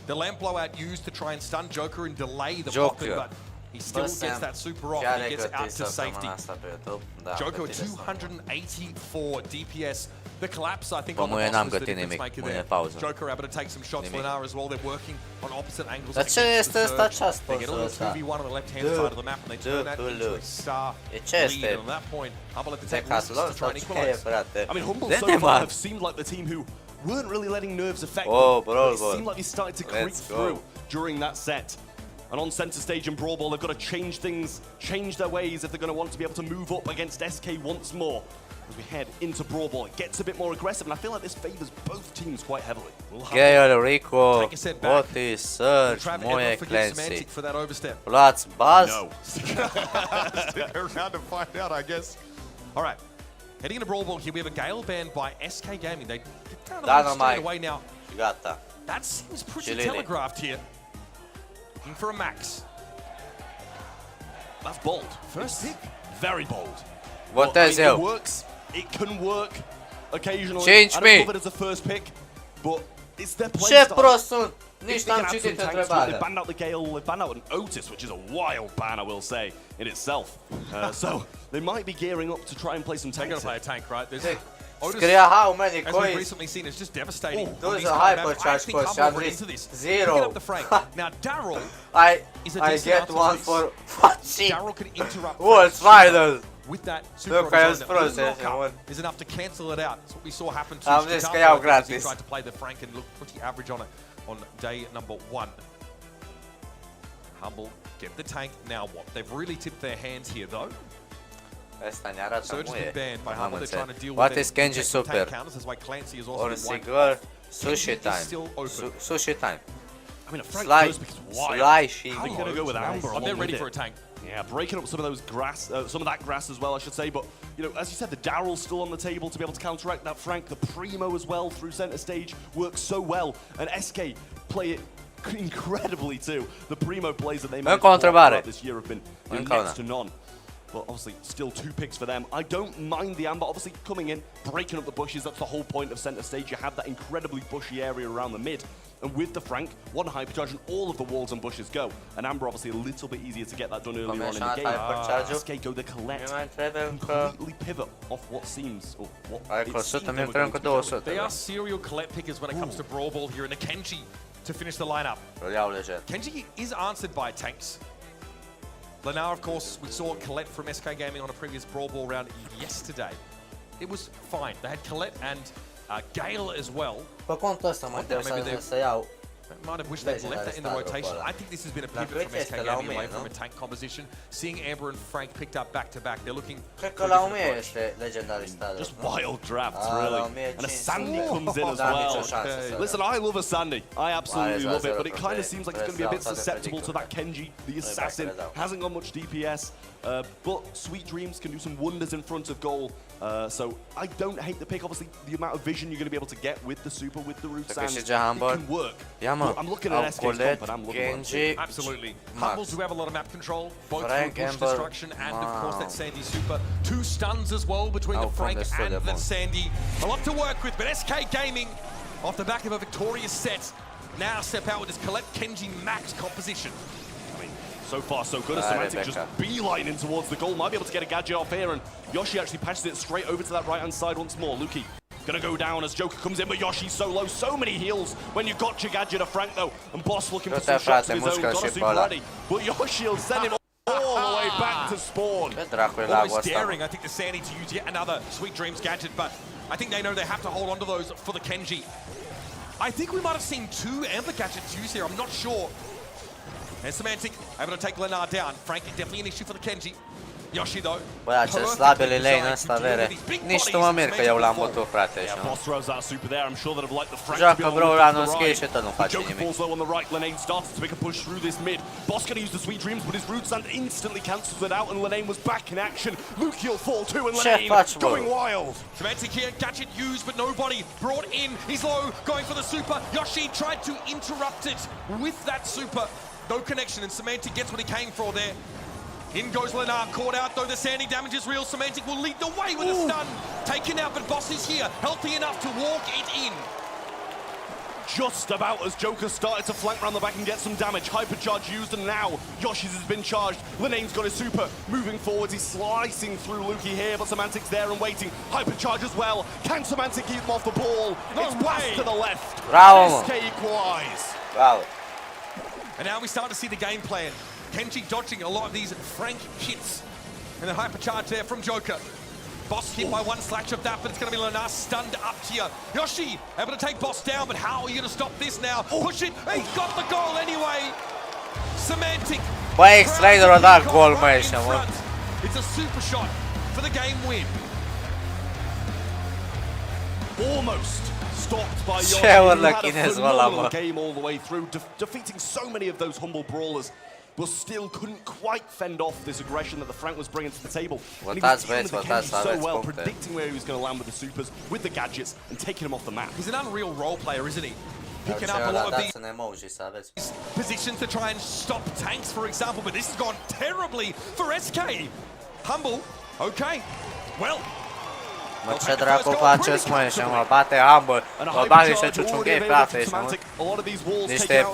The lamp blowout used to try and stun Joker and delay the Joker. popping, but he still Bă, gets Sam, that super off chiar and he e gets out gătit to safety. săptămâna asta pe YouTube. Da, Joker gătit de săptămâna. 284 DPS. The collapse, I think, Bă, on the mâine boss n-am was the gătit difference nimic. maker Mâine there. pauză. Joker able to take some shots. Nimic. Lenar as well. They're working on opposite angles. Dar ce against este the ăsta surge. ceas They get a little ăsta? 2v1 on the left-hand side of the map and they turn that into a star E ce lead. este? And on that point, Humble had to take risks Decathlon to try sau and ce e, equalize. frate? I mean, Humble so Dă-te, far man. have seemed like the team who weren't really letting nerves affect Oh, them. Brawl, It seemed like they started to creep Let's go. through during that set. And on center stage in Brawl Ball, they've got to change things, change their ways if they're going to want to be able to move up against SK once more. As we head into Brawl Ball, it gets a bit more aggressive, and I feel like this favors both teams quite heavily. We'll have Gale, Rico, Take a step back. Otis, Surge, Trav, Moe, ever forgive Clancy. Semantic for that overstep. Luați baz? no. Stick around to find out, I guess. All right. Heading into Brawl Ball here, we have a Gale banned by SK Gaming. They get down Da, the nu straight mai. away now. Și gata. That seems pretty Chilili. telegraphed here. Looking for a max. That's bold. First pick, very bold. Votez It eu. works. It can work occasionally. Change I me. don't love it as a first pick, but it's their play Ce style. prost sunt! If Nici they can n-am add some citit tanks to it, they întrebarea. banned out the Gale, they banned out an Otis, which is a wild ban, I will say, in itself. So they might be gearing up to try and play some They're tanks. going to play a tank, right? There's Otis, Scria how many as we've coins. recently seen, is just devastating. Do on the these kind of hyper maps. I charge think cost, Humble went Andres. into this. Zero. Picking up the Frank. Now Daryl I is a I decent get out one of for this. watching. Daryl can interrupt World's Frank finals. with that super Look, on I his just own. froze The it, knockup one. is enough to cancel it out. That's what we saw happen to Am zis că Chicago iau as he gratis. tried to play the Frank and look pretty average on it on day number 1. Humble get the tank. Now what? They've really tipped their hands here though. Ăsta ne arată Surge has been muie. banned by Am Humble. They're trying to înțeles. deal What with is it. Kenji Take some tank Super? counters. That's why Clancy is also Or been wiped. sigur, sushi Kenji is time. still open. Sushi time. I mean, a Frank Slice, first because why? slicing. How are you going to go with Amber? Oh, they're along ready with for a it? tank. Yeah, breaking up some of those grass, some of that grass as well, I should say. But you know, as you said, the Daryl's still on the table to be able to counteract that Frank. The Primo as well through center stage works so well, and SK play it incredibly too. The Primo plays that they made throughout this year have been next to none. But obviously, still 2 picks for them. I don't mind the Amber, obviously coming in, breaking up the bushes. That's the whole point of center stage. You have that incredibly bushy area around the mid. And with the Frank, one hypercharge and all of the walls and bushes go. And Amber obviously a little bit easier to get that done earlier on in the game. SK go the collect, completely pivot off what seems, or what Hai it cu 100, seemed they mi-e were trebuie going încă to be 200. They are serial collect pickers when it comes to Brawl Ball here, and the Kenji to finish the lineup. Îl iau lejer. Kenji is answered by tanks. Lenar, of course, we saw Colette from SK Gaming on a previous Brawl Ball round yesterday. It was fine. They had Colette and Gale as well. Pe contul ăsta mă interesează să iau. Might have wished they'd left that in the rotation. I think this has been a pivot from SK Gaming away from a tank composition. Seeing Amber and Frank picked up back to back, they're looking. Cred că la 1000 este Legendary Stadium. Just wild drafts, Ah, really. la 1500. And a Sandy comes in as Da, nicio well. șansă să- Listen, I love a Sandy. I absolutely Mai love it, zero but it kind of trofee. seems like it's going to be a bit Vreți să susceptible to predictul. that Kenji, the assassin. back it Hasn't got much DPS, but Sweet Dreams can do some wonders in front of goal. So I don't hate the pick. Obviously, the amount of vision you're going to be able to get with the super, with the root sand, câștige it Humble. can work. Ia mă, I'm looking at au SK's Colette, comp, and I'm looking at Genji, Absolutely. Max. Humbles who have a lot of map control, both Frank, through push Amber, destruction and of course that wow. Sandy super. 2 stuns as well between the Au Frank condestul and de the bun. Sandy. A lot to work with, but SK Gaming, off the back of a victorious set, now step out with this Colette Kenji Max composition. I mean, so far so good. As Semantic just beelining towards the goal. Might be able to get a gadget off here, and Yoshi actually patches it straight over to that right-hand side once more. Luki gonna go down as Joker comes in, but Yoshi's so low. So many heals when you got your gadget of Frank, though. And Boss looking for some shots of his own. Got a super ready. But Yoshi will send him all the way back to spawn. Ce dracu e lagul Almost ăsta, daring, mă? I think, the Sandy to use yet another Sweet Dreams gadget, but I think they know they have to hold on to those for the Kenji. I think we might have seen 2 Amber gadgets used here, I'm not sure. And Semantic able to take Lenar down. Frank is definitely an issue for the Kenji. Yoshi though. Băi, acest slabele lane ăsta, vere. Nici tu mă mir că eu l-am bătut, frate. Yeah, Boss throws out super there. I'm sure that have liked the Frank Joacă to be able Brawl to anul the schie right. și tot nu face Joker nimic. falls low on the right. Lenane starts to make a push through this mid. Boss gonna use the Sweet Dreams, but his root sand instantly cancels it out, and Lenane was back in action. Luki will fall too, and Ce Lenane faci, bă? going wild. Semantic here, gadget used, but nobody brought in. He's low, going for the super. Yoshi tried to interrupt it with that super. No connection, and Semantic gets what he came for there. In goes Lenar, caught out though. The Sandy damage is real. Semantic will lead the way with a stun. Taken out, but Boss is here, healthy enough to walk it in. Just about as Joker started to flank around the back and get some damage. Hypercharge used, and now Yoshi's has been charged. Lenane's got his super. Moving forwards, he's slicing through Luki here, but Semantic's there and waiting. Hypercharge as well. Can Semantic keep him off the ball? It's passed to the left. Bravo, mă. SK equalize. Bravo. And now we start to see the game plan. Kenji dodging a lot of these Frank hits. And then hypercharge there from Joker. Boss hit by 1 slash of that, but it's going to be Lenar stunned up here. Yoshi able to take Boss down, but how are you going to stop this now? Push it. He got the goal anyway. Semantic. Băi, X-Rider a dat gol, mă, Right in ăștia, mă. front. It's a super shot for the game win. Almost stopped by Yoshi. Ce Who urlă had a chinezul ăla, phenomenal mă. game all the way through, defeating so many of those humble brawlers, but still couldn't quite fend off this aggression that the Frank was bringing to the table. And he was Uitați, dealing vreți, with the uitați, Kenji so aveți well, puncte. predicting where he was going to land with the supers, with the gadgets, and taking him off the map. He's an unreal role player, isn't he? Picking Ce up a ăla lot of dați these în emoji să aveți. positions to try and stop tanks, for example, but this has gone terribly for SK. Humble, okay. Well, Mă, ce dracu faceți, mă, și mă bate Humble, mă bag niște ciuciunghei, frate, și mă, niște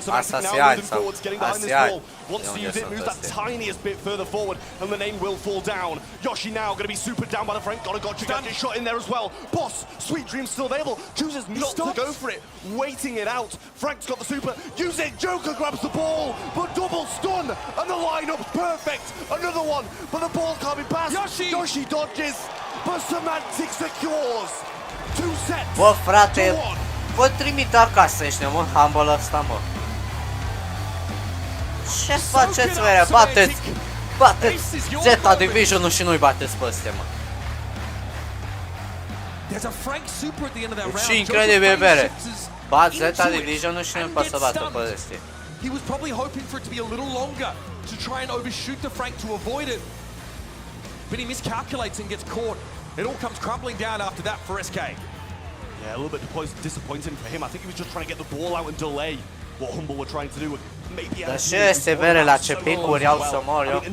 asasiani sau asiani. Wants to use it, moves that tiniest bit further forward, and the name will fall down. Yoshi now going to be super down by the Frank. Got a gotcha gadget shot in there as well. Boss, Sweet Dream's still available. Chooses not to go for it, waiting it out. Frank's got the super. Use it. Joker grabs the ball, but double stun, and the lineup's perfect. Another one, but the ball can't be passed. Yoshi dodges, but Semantic secures. 2 sets. Bă, frate, vă trimit acasă, ești nebun, Humble ăsta, mă. Ce faceți, mere? Bateți Zeta Division-ul și nu-i bateți pe ăstea, mă. Și incredibil, bere. Bat Zeta Division-ul și nu-i poate să bată pe ăstea. He was probably hoping for it to be a little longer to try and overshoot the Frank to avoid it. But he miscalculates and gets caught. It all comes crumbling down after that for SK. Yeah, a little bit disappointing for him. I think he was just trying to get the ball out and delay what Humble were trying to do. Dar ce este, vere, la ce picuri iau să mor eu?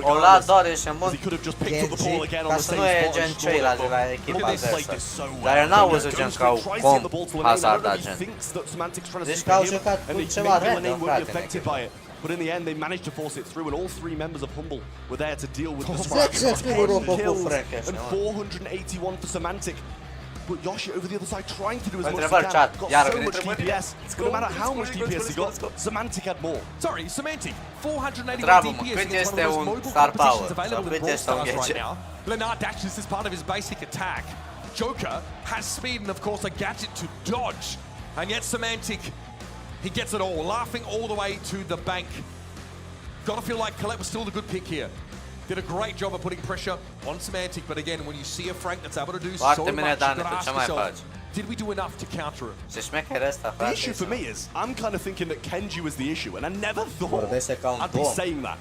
O la doare și mult Genji, ca să nu e gen ceilalți de la echipa adversă. Dar eu n-au văzut gen că au hazardat gen. Deci că au jucat cu ceva random, frate. But in the end, they managed to force it through, and all 3 members of Humble were there to deal with the smash. 10 kills and 481 for Semantic. But Yoshi over the other side trying to do as much as he can. Got so much DPS. No matter how much DPS he got, Semantic had more. Sorry, Semantic. 481 DPS against one of the most mobile competitions available in Brawl Stars right now. Lenar dashes as part of his basic attack. Joker has speed and of course a gadget to dodge. And yet Semantic, he gets it all, laughing all the way to the bank. Gotta feel like Colette was still the good pick here. Did a great job of putting pressure on Semantic, but again, when you see a Frank that's able to do so much, you gotta ask yourself, did we do enough to counter it? The issue for me is, I'm kind of thinking that Kenji was the issue, and I never thought I'd be saying that.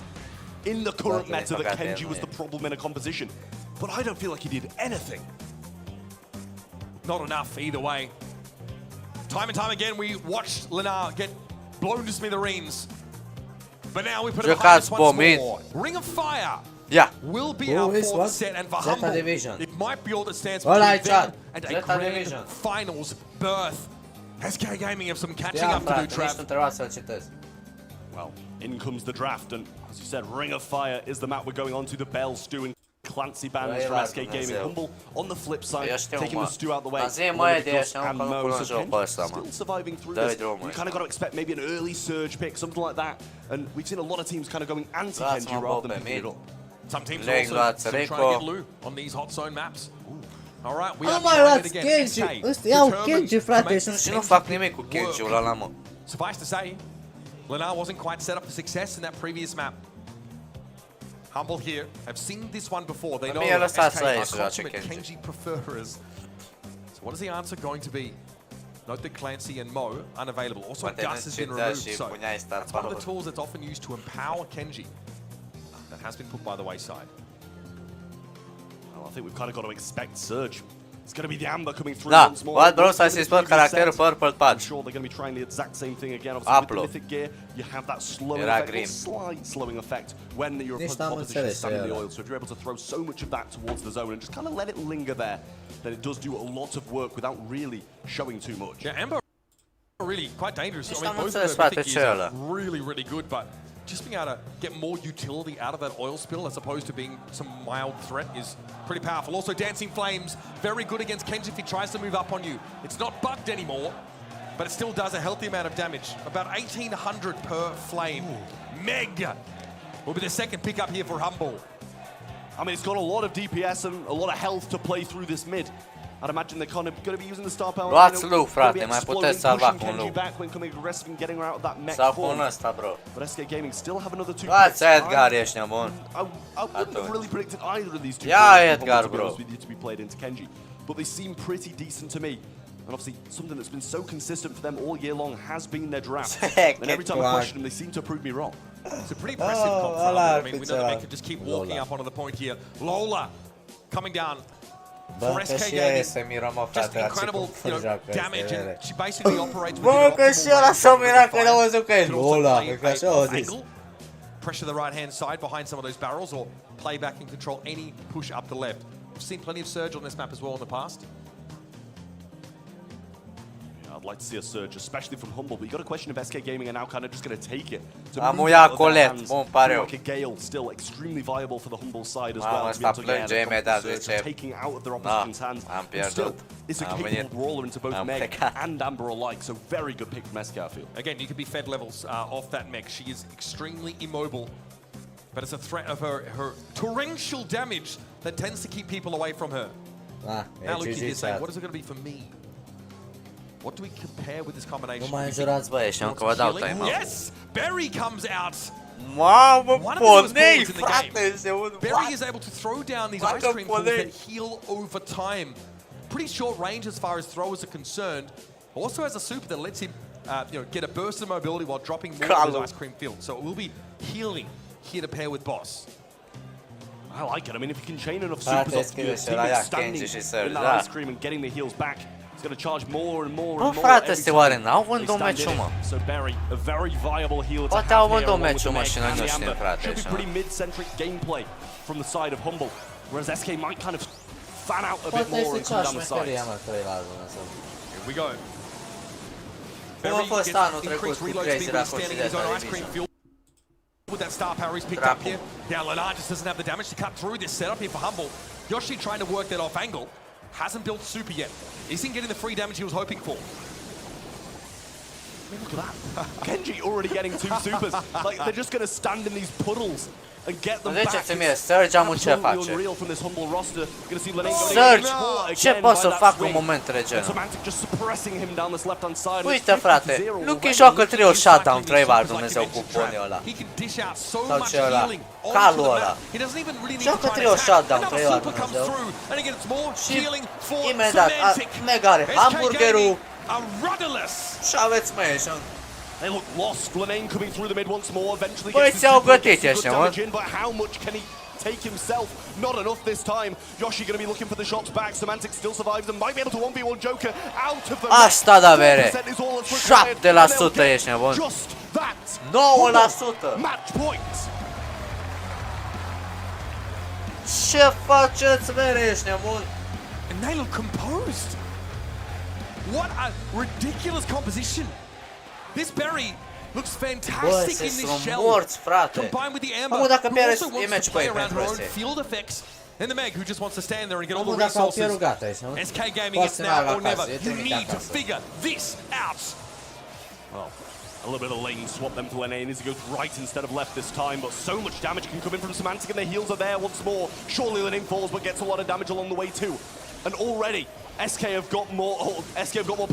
In the current meta, that Kenji was the problem in a composition. But I don't feel like he did anything. Not enough either way. Time and time again, we watched Lenar get blown to smithereens. But now we put him behind us once more. Ring of Fire will be our 4th set, and for Humble, it might be all that stands between them and a grand finals berth. SK Gaming have some catching up to do, Trav. Well, in comes the draft, and as you said, Ring of Fire is the map we're going on to. The Bell, Stu, and Clancy bans from SK Gaming. Humble on the flip side, taking the Stu out the way. And Mo, so still surviving through this. You kind of got to expect maybe an early surge pick, something like that. And we've seen a lot of teams kind of going anti-Kenji rather than picking it up. Some teams also still trying to get Lu on these hot zone maps. Alright, we are trying it again. Kenji, ăsta iau Kenji, frate, și nu fac nimic cu Kenji-ul ăla, mă. Suffice to say, Lenar wasn't quite set up for success in that previous map. Humble here have seen this one before. They know SK are consummate Kenji preferers. So what is the answer going to be? Note that Clancy and Mo unavailable. Also, Gus has been removed, so that's one of the tools that's often used to empower Kenji. That has been put by the wayside. Well, I think we've kind of got to expect Surge. It's going to be the Amber coming through once more. Da, vreau să-i spun caracterul Purple Patch. I'm sure they're going to be trying the exact same thing again. Obviously, with the Mythic gear, you have that slowing effect, or slight slowing effect when your opposition is standing the oil. So if you're able to throw so much of that towards the zone and just kind of let it linger there, then it does do a lot of work without really showing too much. Yeah, Amber really quite dangerous. I mean, both of them I think are really, really good, but just being able to get more utility out of that oil spill as opposed to being some mild threat is pretty powerful. Also, Dancing Flames, very good against Kenji if he tries to move up on you. It's not bugged anymore, but it still does a healthy amount of damage. About 1,800 per flame. Meg will be the second pickup here for Humble. I mean, it's got a lot of DPS and a lot of health to play through this mid. I'd imagine they're kind of going to be using the star power. Luați Lu, frate, mai puteți salva cu un Lu. Sau cu un ăsta, bro. But SK Gaming still have another 2 Luați Edgar, ești nebun. I wouldn't have really predicted either of these 2 Ia Edgar, bro. to be played into Kenji, but they seem pretty decent to me. And obviously, something that's been so consistent for them all year long has been their draft. And every time I question them, they seem to prove me wrong. It's a pretty impressive concept. I mean, we know that they could just keep walking up onto the point here. Lola coming down. For SK Gaming, just incredible, damage, and she basically operates with an optimal pressure the right-hand side behind some of those barrels, or play back and control any push up the left. We've seen plenty of Surge on this map as well in the past. I'd like to see a surge, especially from Humble, but you got a question if SK Gaming are now kind of just going to take it. To Am move uia out of their colet, hands. bun pariu. Like a Gale, still extremely viable for the Humble side as Mamă, well. To be ăsta able to get plânge a imediat, surge, zice, taking out of their opposition's hands. am And still, pierdut. it's a Am capable venit. brawler into both Am Meg plecat. and Amber alike, so very good pick from SK, I feel. Again, you could be fed levels off that mech. She is extremely immobile, but it's a threat of her torrential damage that tends to keep people away from her. Ah, Now e Luki GG is saying, chat. what is it going to be for me? What do we compare with this combination? Nu mai înjurați, băieți, știam că vă dau time-out. Yes! Berry comes out. Mamă, One of the newest ponei, boards in the frate, game. este un... Berry is able to throw down these What ice a cream balls ponei. that heal over time. Pretty short range as far as throwers are concerned. Also has a super that lets him get a burst of mobility while dropping more of his ice cream field. So it will be healing here to pair with Boss. I like it. I mean, if you can chain enough Frate, supers off scrie your și teammates ăla, standing Kenji și in Surge, that da. ice cream and getting the heals back, it's going to charge more and more Bă, and more frate, every se time oare n-au they vândut stand in meciul, mă? it. So Berry, a very viable healer to Poate have au here vândut along with meciul, the mă, Meg și noi and nu the știm, Amber. frate, Should be așa. pretty mid-centric gameplay from the side of Humble, whereas SK might kind of fan out a bit Poate more este and cea come down the șmecheria, sides. mă, 3 la Dumnezeu. Here we go. Cum a fost anul trecut cu Crazy la considerat Division? With that star power he's picked up here. Now Leonard just doesn't have the damage to cut through this setup here for Humble. Yoshi trying to work that off angle. Hasn't built super yet. Isn't getting the free damage he was hoping for. I mean, look at that. Genji already getting 2 supers. Like, they're just going to stand in these puddles and get them back. Ziceți-mi mie, Surge am ce Absolutely face. unreal from this Humble roster. Gonna see Lane going Surge, again ce pot by să that fac în swing. momentul de And genul? Semantic just suppressing him down this left-hand side. Uite, frate, Luki joacă triul shutdown 3 bar, Dumnezeu, cu ponii ăla. He can dish out so Sau much ce ăla, healing onto calul the ăla. map. He doesn't even really need Joacă to try triul and shutdown, attack. 3 Another bar, super comes Dumnezeu. through, and again it's more Și healing for imediat, Semantic. mega are SK hamburgerul Gaming are rudderless. și aveți mai ieși. They look lost. Lane coming through the mid once more. Eventually Băi, gets the ți-au super, gătit gets some ăștia, good mă. damage in, but how much can he take himself? Not enough this time. Yoshi going to be looking for the shots back. Semantic still survives and might be able to 1v1 Joker out of the Asta da vere. 4% is all that's required. 7% ești nebun. Just that. 9%. Match points. Ce faceți, vere, ești nebun? And they look composed. What a ridiculous composition. This Berry looks fantastic Bă, in se this sunt shell. morți, frate. Combined with the Amber, Mamă, dacă who pierde, also e wants meci to pe play ei around pentru her own ăstea. field effects. And the Meg, who just wants to stand there and get all Mamă, the dacă au resources. pierdut, gata, ești nebun. SK Gaming, Poate it's să meargă now or acasă, never. e You trimite need to acasă. figure this out. Well, a little bit of lane swap then for Lane as he goes right instead of left this time, but so much damage can come in from Semantic and the heals are there once more. Surely Lane falls but gets a lot of damage along the way too. And already SK have got more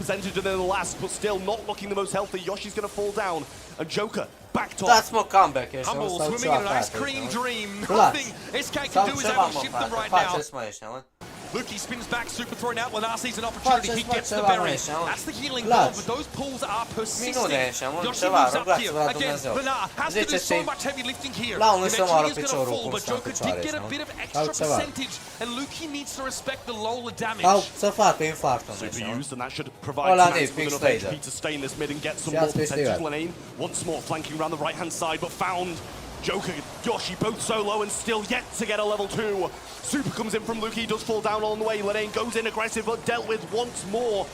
percentage than the last, but still not looking the most healthy. Yoshi's going to fall down and Joker back top. Dați mă comeback, ești Humble nebun, sau swimming in ceva, an ice frate, cream ești nebun. dream. Relax. Nothing SK can Sau do is ceva, able to mă, shift them frate, right now. faceți, mă, ești nebun. Luki spins back, super thrown out. Lenar sees an opportunity. He Faceți, mă, gets the ceva, mă, berry. ești nebun. That's the healing Relax. bomb, but those pulls are persisting. Minune, ești nebun, Yoshi ceva, moves up rugați-vă here. la Again, Dumnezeu. Lenar has to do so Ziceți-i, much heavy lifting here. la unul să Eventually moară he's gonna piciorul, fall, cum but stă în Joker picioare, did get a știi, bit of mă? extra Sau ceva. percentage, and Luki needs to respect the Lola damage. Sau să facă infarctul, mă, Super ești nebun. used, and that should provide Hola, Semantic Nick, with big enough stader. HP to stay in this mid and get some Just more big percentage. stader. Lane once more flanking around the right-hand side, but found Joker, Yoshi both solo and still yet to get a level 2. Super comes in from Luki, does fall down along the way. Lane goes in aggressive, but dealt with once more.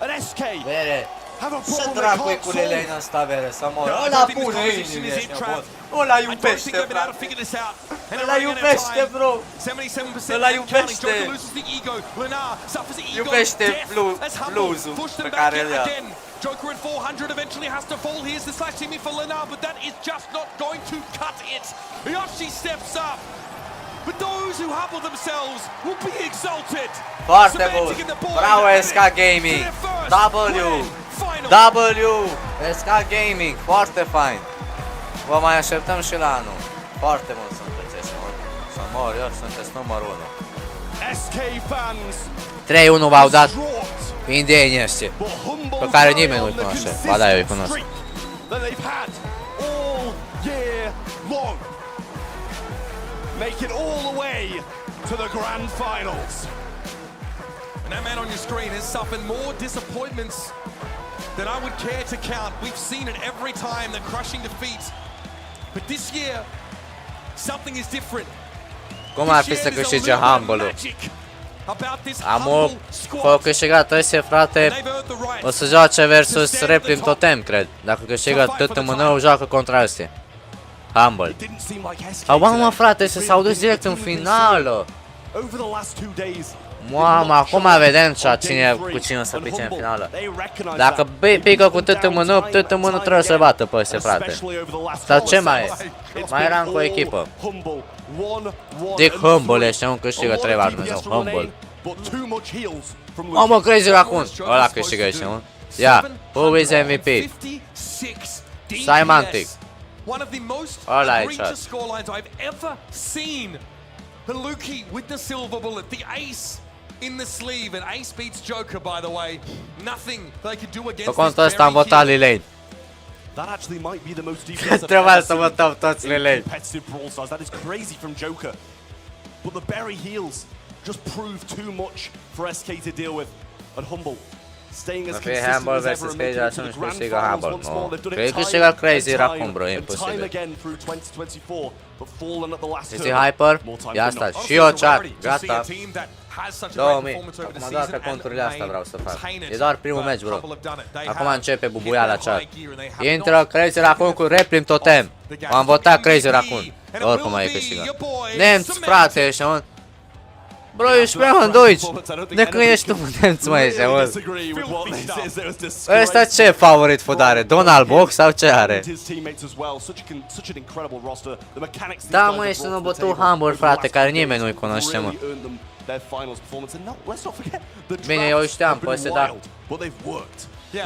An SK Vere, have a ce problem they dracu e can't cu solve. Lilane ăsta, vere, să mor. No, I Ăla don't think this pune conversation inimi, is ești in trap. nebun. Ăla I don't think iubește, they've been able to frate. figure this out. And Ăla they're running out of iubește, time. bro. 77% Ăla and counting. iubește. Joker loses the ego. Lenar suffers the ego Iubește death as Humble blues-ul push them pe back care in îl ia. again. Joker at 400 eventually has to fall. Here's the slash team in for Lenar, but that is just not going to cut it. Yoshi steps up. But those who humble themselves will be exalted. Foarte bun. Semantic in the board Bravo, dynamic SK Gaming. to their first W. grand final. W. SK Gaming. Foarte fain. Vă mai așteptăm și la anul. Foarte mult sunteți, ești nebun. Să mor eu, sunteți numărul 1. SK fans 3-1 v-au dat distraught, indienii ăștia. but Humble Pe care carry nimeni on nu-i the cunoaște. Ba da, eu îi consistent cunosc. streak that they've had all year long. Make it all the way to the grand finals. And that man on your screen has suffered more disappointments than I would care to count. We've seen it every time, the crushing defeat. But this year, something is different. Cum ar fi This să year there's a câștige little bit of Humble-ul? magic about this Am humble o squad. câștigat ăștia, frate. They've earned the right. O să joace versus Replim Totem, cred. Dacă câștigă TTMN, joacă contra ăstea. Humble. It didn't seem like SK Au, mă, today. frate, s-au dus direct în finală. Over the last 2 days. Mamă, acum vedem cine cu cine o să pice în finală. Dacă pică cu TTMN, TTMN trebuie să bată pe ăstea, frate. Sau ce mai e? Mai eram cu o echipă. Dic Humble ăștia, nu câștigă 3 ori Dumnezeu. Humble. Mamă, Crazy Raccoon. Ăla câștigă ăștia, mă. Ia, who is MVP? Semantic. One of the most Ăla e egregious chat. scorelines I've ever seen. Haluki with the silver bullet, the ace in the sleeve, and ace beats Joker, by the way. Nothing they could do Pe against contul this ăsta am very votat hero. Lilane. That actually might be the most defensive Trebuia să votăm toți Lilane. competitive Brawl Stars. That is crazy from Joker. But the berry heals just prove too much for SK to deal with. And Humble, staying as Să fie consistent Humble as ever versus and Crazy making it to Raccoon the și grand câștigă finals Humble. once more. Nu. They've done Cred it că câștigă time Crazy and Raccoon, time bro, e and time imposibil. again through 2024, but fallen at the last Este hurdle. Hyper? More time Ia than asta, not. și eu chat, To see a gata. team that has such a great 2000. performance over the Acum doar season pe and conturile astea vreau să fac. maintain it. E doar primul But match, bro. Humble have done it. They Acum have începe hit bubuiala their chat. high gear and they have Intră not Crazy Raccoon cu Replim Totem. Am votat Crazy Raccoon. Oricum mai e câștigat. Nemți, frate, ăștia, mă. Bro, ești prea în Deutsch. De când ești tu nemți, mă, ăștia, mă. Ăsta ce favorit food are? Donald Box sau ce are? Da, mă, ești un bătut Humble, frate, care nimeni nu-i cunoaște, mă. Bine, eu știam pe ăstea, dar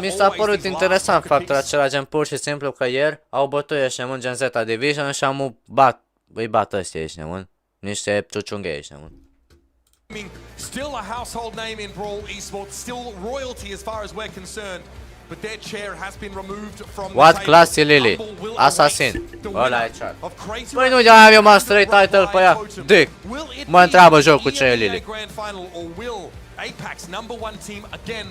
mi s-a părut interesant faptul acela, gen pur și simplu că ieri au bătut ăștia, mă, gen Zeta Division și îi bat ăstea, ăștia, mă. Niște ciuciunghei ăștia, mă. Still a household name in Brawl esports, still royalty as far as we're concerned. But their chair has been removed from the What table. class e Lily? Humble will Assassin. await the Ăla winner e chat. of Crazy Păi nu Raccoon de-aia eu m-am straight title pe ea. Totem. Dic. Will it Mă be întreabă jocul ce e EMEA Lily. Grand Final, or will Apex number 1 team again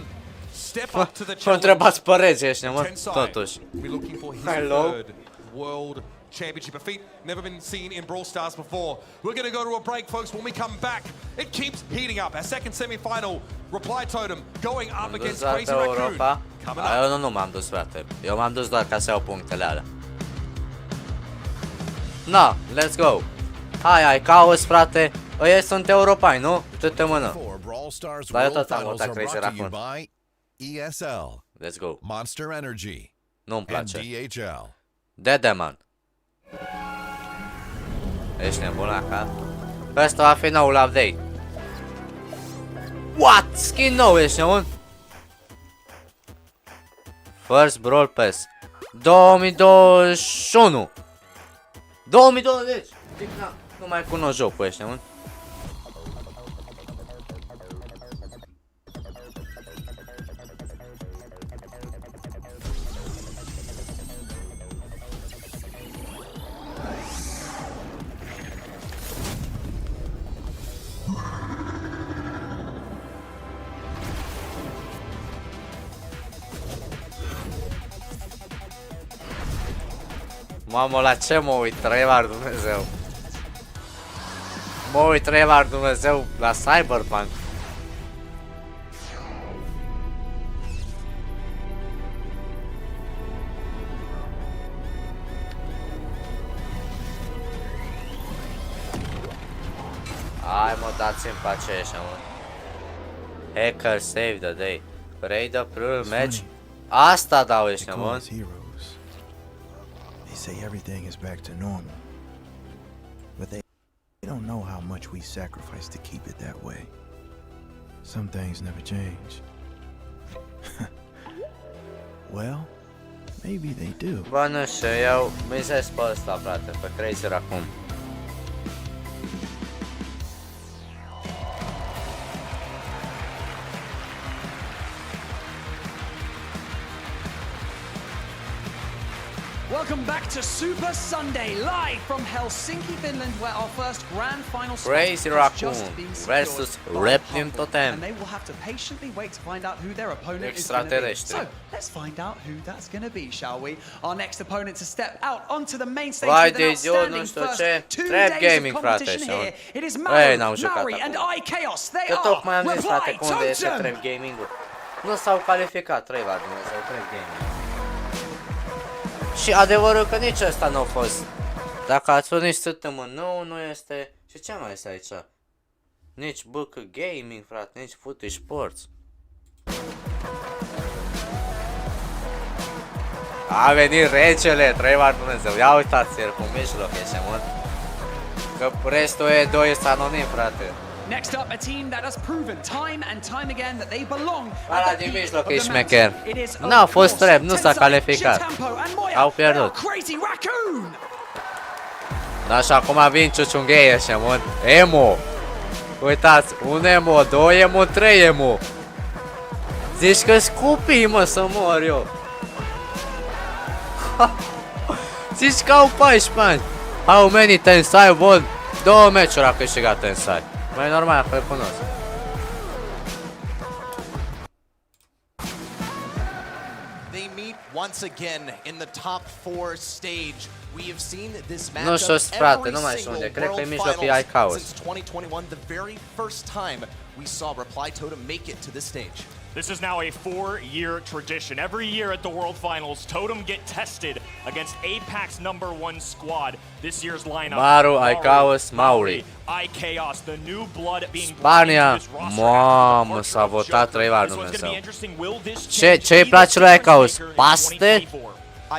step up to the Mă challenge? întrebați păreții ăștia, mă, Tensai totuși. will be looking for his Hello. third world championship, a feat never been seen in Brawl Stars before. We're going to go to a break, folks. When we come back, it keeps heating up. Our second semi-final, Reply Totem going up M-am dus against doar Crazy pe Raccoon. Europa. Coming A, up. eu nu m-am dus, frate. Eu m-am dus doar ca să iau punctele alea. Na, let's go. Hai, caos, frate. Ăia sunt europani, nu? TTMN. For Brawl Stars Dar eu World tot am Finals votat are Crazy brought to you Raccoon. by ESL, Let's go. Monster Energy, Nu-mi and place. DHL. Dedeman. Ești nebun la cap? Ăsta va fi noul update. What? Skin nou, ești nebun? First Brawl Pass 2021 2020. Nu mai cunosc jocul, ești nebun? Mamă, la ce mă uit? Trei Dumnezeu. Mă uit 3 Dumnezeu la Cyberpunk. Hai mă, dați-mi pace ăștia, mă. Hacker save the day. Raid April match. Asta dau ăștia, mă. Heroes. They say everything is back to normal. But they don't know how much we sacrifice to keep it that way. Some things never change. Well, maybe they do. Bă, nu știu, eu mizez pe ăsta, frate, pe Crazy Raccoon. welcome back to Super Sunday, live from Helsinki, Finland, where our first grand final spot Crazy has Raccoon just been secured versus by Repnim Humble, Totem. and they will have to patiently wait to find out who their opponent is going to be. Extraterestri. So let's find out who that's going to be, shall we? Our next opponent to step out onto the main stage Vai with an de outstanding nu știu first ce. 2 Trap days gaming, of frate, competition așa. here. It is Ei, n-au Maru, jucat Mauri, and acum. iChaos. They Că are tocmai am zis, frate, Reply că unde este Totem. Trap Gaming-ul? Nu s-au calificat, 3 la Dumnezeu, Trap Gaming. Și adevărul că nici ăsta nu a fost. Dacă ați fost nici Sute, nu este. Și ce mai este aici? Nici BK Gaming, frate, nici Footy Sports. A venit regele, 3 la Dumnezeu. Ia uitați-l cu mijloc, ești mult. Că restul e 2 este anonim, frate. Next up, a team that has proven time and time again that they belong Ala at the din peak mijloc of e the șmecher. mountain. It is, of N-a fost course, trap, nu s-a Tensai, calificat. Shitampo and Moya. Au They are pierdut. Crazy Raccoon. Da, și acum vin ciuciunghei ăștia, mă. Emo. Uitați, un emo, 2 emo, 3 emo. Zici că-s copii, mă, să mor eu. Zici că au 14 ani. How many Tensai won? 2 meciuri a câștigat Tensai. Mai normal, că-l cunosc. They meet once again in the top 4 stage. We have seen this Nu matchup știu, frate, every nu mai știu single unde. Cred că e World mijlocul Finals iChaos. since 2021, the very first time we saw Reply Totem make it to this stage. This is now a 4-year tradition. Every year at the World Finals, Totem get tested against APAC's #1 squad. This year's lineup: Maru, iChaos, Mauri. iChaos, the new blood being Spania. brought into this roster Mamă, after the s-a departure of votat JUJU. 3 la This one's gonna be Dumnezeu. interesting. Will this Ce-i change place the lui difference iChaos? maker in Paste? 2024?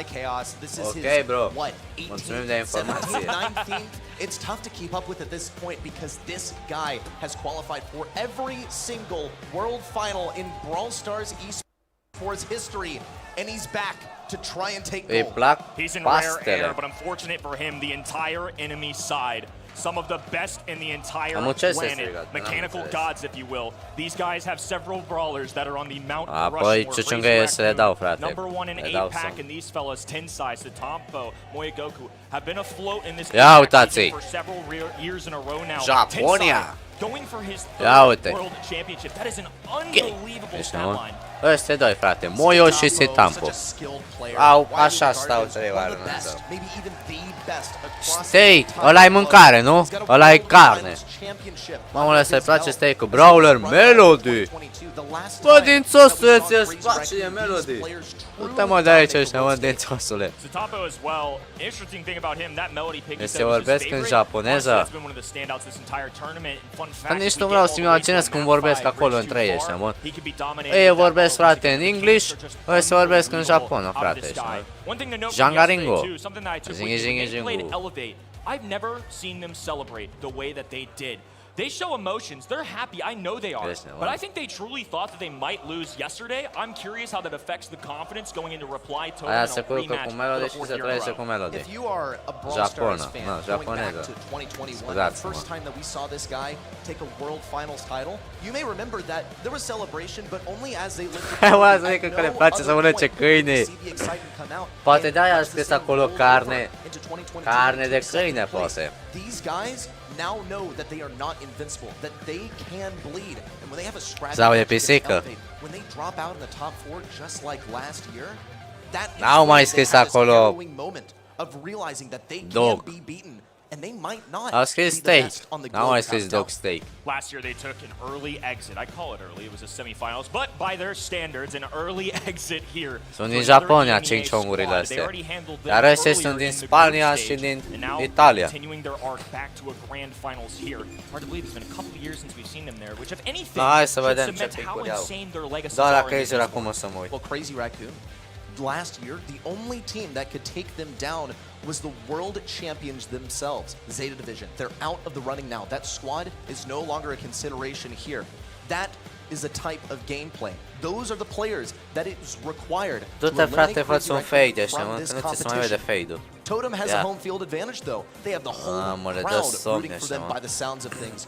iChaos, this is Ok, his, bro. what, Mulțumim de 18th, informație. 17th, 19th? It's tough to keep up with at this point because this guy has qualified for every single World Final in Brawl Stars eSports history, and he's back to try and take Îi gold. plac He's in rare air, pastele. but unfortunate for him, the entire enemy side. Some of the best in the entire Am înțeles planet. strigat, n-am Mechanical înțeles. gods, if you will. These guys have several brawlers that are on the Mount Apoi Rushmore. ciuciungăie Crazy să le dau, Raccoon, frate. #1 in Le dau APAC, some. and these fellas, Tensai, Satampo, Moegoku, have been afloat in this Ia APAC uitați-i. scene for several years in a row now. Japonia. Tensai going for his Ia third uite. world championship. That is an unbelievable Ești stat nebun? line. Ăstea doi, frate. Moyo și Sitampo. Au, așa stau 3 la Dumnezeu. Steak, ăla-i mâncare, nu? Ăla-i carne. Mamă, să-i place steak-ul. Brawler, Melody. Bă, din țosul ți-ți place de Melody. Du-te mă de aici, ești mă, din țosule. Satampo as well. Interesting thing about him, that melody pick he Este said was his vorbesc în favorite. japoneză. Honestly, that's been one of the standouts this entire tournament. Fun fact, Dar nici we nu get vreau all să-mi the way imaginez to cum map vorbesc 5, acolo bridge între ei too ăștia, far. mă. He could be dominating Ei with that vorbesc, ball, frate, but în the English, kills are ăia just se vorbesc în unbelievable japonă, out of frate, the ăștia, sky. mă. One thing to note from Jangaringo. yesterday, too, something that I took with me, when they played Zingi-zingi-zingu. Elevate, I've never seen them celebrate the way that they did. They show emotions. They're happy. I know they are. But I think they truly thought that they might lose yesterday. I'm curious how that affects the confidence going into Reply Totem Aia in se a culcă rematch cu for Melody the și fourth se year in a trăiește row. cu Melody. If you are a Brawl Stars Japonă, fan, nu, going back japoneză. to 2021, the Scuzați-mă. first time that we saw this guy take a World Finals title, you may remember that there was celebration, but only as they lifted Hai, mă, trophy. să zic At că le no place other să mănânce point câine. did we see the excitement come out Poate and de-aia a watch the scris scene acolo roll carne. over into 2022 Carne de to second câine, place. poate. These guys now know that they are not invincible, that they can bleed, and when they have a scratch Sau de match against pisică. Elevate, when they drop out in the top 4 just like last year, that is N-au when mai they scris have this acolo harrowing moment of realizing that they dog. can be beaten, and they might not Au scris be the steak. best on the N-au mai globe scris countdown. dog steak. Last year they took an early exit. I call it early. It was a semifinals, but by their standards, an early exit here. Sunt for din another Japonia, EMEA cinciongurile squad. astea. They already handled them Iar ăștia earlier sunt din in the Spania group și stage, din and now Italia. continuing their arc back to a grand finals here. Hard to believe it's been a couple of years since we've seen them there, which if anything Da, hai să should vedem ce cement how picuri au. insane their legacies Doar la are in Crazy this acum o să mă uit. Well, Crazy Raccoon, last year, the only team that could take them down was the world champions themselves, Zeta Division. They're out of the running now. That squad is no longer a consideration here. That is a type of gameplay. Those are the players that is required to Du-te, eliminate frate, Crazy fă-ți un Raccoon fade ăștia, from mă, this că nu ți se mai vede competition. fade-ul. Totem has Yeah. a home field advantage, though. They have the whole mă, le dă crowd somn rooting for ăștia, them mă. by the sounds of things.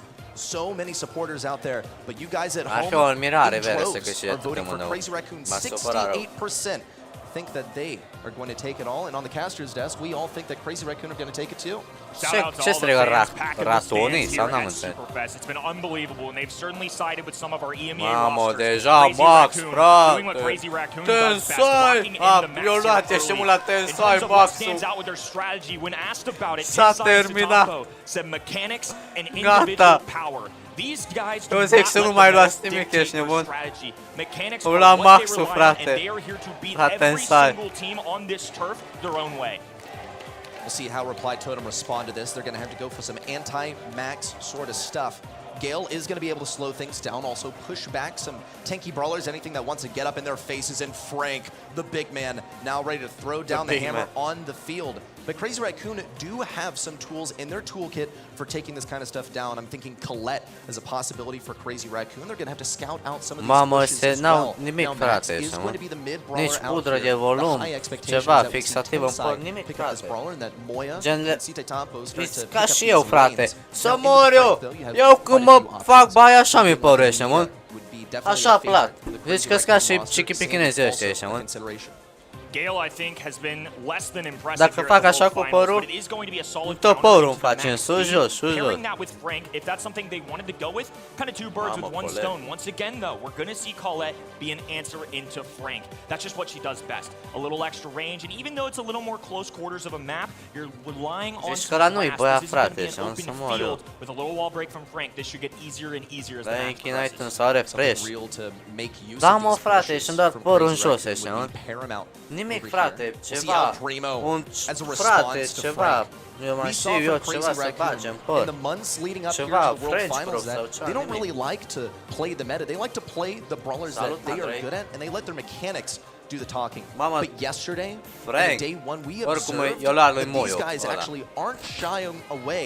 So many supporters out there, but you guys at Ar home fi o admirare, in vere, să droves câștige are voting Totemul for nou. Crazy Raccoon. M-a supărat rău. 68% think that they are going to take it all, and on the caster's desk, we all think that Crazy Raccoon are going to take it too. Ce strigă ratonii? Sau n-am înțeles? It's been unbelievable, and they've certainly sided with some of our EMEA Mamă, rosters. deja Crazy Max, Raccoon frate! doing what Crazy Raccoon does best, Tensai! locking in the max Eu luat, here ești early. mult la In Tensai, terms of what Maxul! stands out with their strategy, when asked about it, S-a Tensai terminat. Tatampo said mechanics and Gata. individual power. These guys do Eu not zic să nu let mai the luați map nimic, dictate ești their nebun. strategy. Mechanics O are la what they maxul, rely on, frate. and they are here to beat La every Tensai. single team on this turf their own way. We'll see how Reply Totem respond to this. They're going to have to go for some anti-max sort of stuff. Gale is going to be able to slow things down, also push back some tanky brawlers, anything that wants to get up in their faces, and Frank, the big man, now ready to throw down the hammer on the field. But Crazy Raccoon do have some tools in their toolkit for taking this kind of stuff down. I'm thinking Colette is a possibility for Crazy Raccoon. They're going to have to scout out some of these Mamă, bushes se as n-au well. nimic, Now, Max frate, is ăștia, going mă. to be the mid brawler Nici out pudră here. de volum, The high expectations ceva that we see fixativ în Tensai pod, nimic, pick up this frate. brawler and that Moya Gen, and Site-Tampo start to Ești pick ca up și these eu, frate. lanes. Să Now, mor even eu! Frank, though, you have Eu quite când a mă few fac options. baia, așa mi Even părește, Moya mă. would be definitely Așa a plac. favorite for the Deci Crazy că-s ca Raccoon și roster. chichipichinezii Same ăștia, also ăștia, a mă. consideration. Gale, I think, has been less than impressive Dacă here fac at the așa World cu Finals, părul, but it is going to be a solid tot counter părul to îmi the facem max sus, speed. jos, sus, jos. Pairing that with Frank, if that's something they wanted to go with, kind of two birds Mamă, with one coleg. stone. Once again, though, we're going to see Colette be an answer into Frank. That's just what she does best. A little extra range, and even though it's a little more close quarters of a map, you're relying on Zici some că la noi, blast. băia, This isn't going to be frate, an și open să mor eu. field. With a little wall break from Frank, this should get easier and easier as the Dar e match închinait progresses. în sau refresh. Something real to make use Da, of mă, these frate, pushes și-mi dat from părul Crazy în jos, Raccoon ăștia, would mă. be paramount Nimic, over frate, here. We'll see ceva, how Primo, un as a frate, response to ceva, Frank. eu We mai saw știu eu from ceva Crazy să Raccoon bagem in păr. the months leading up here Ceva to the World French Finals Pro sau that ceva, they don't nimic. really like to play the meta. They like to play the brawlers that Salut, they are Andrei. good at, and they let their mechanics do the talking. Mama, But yesterday, Frank, in day one, we oricum observed eu la lui that Moyo, these guys ăla. actually aren't shying away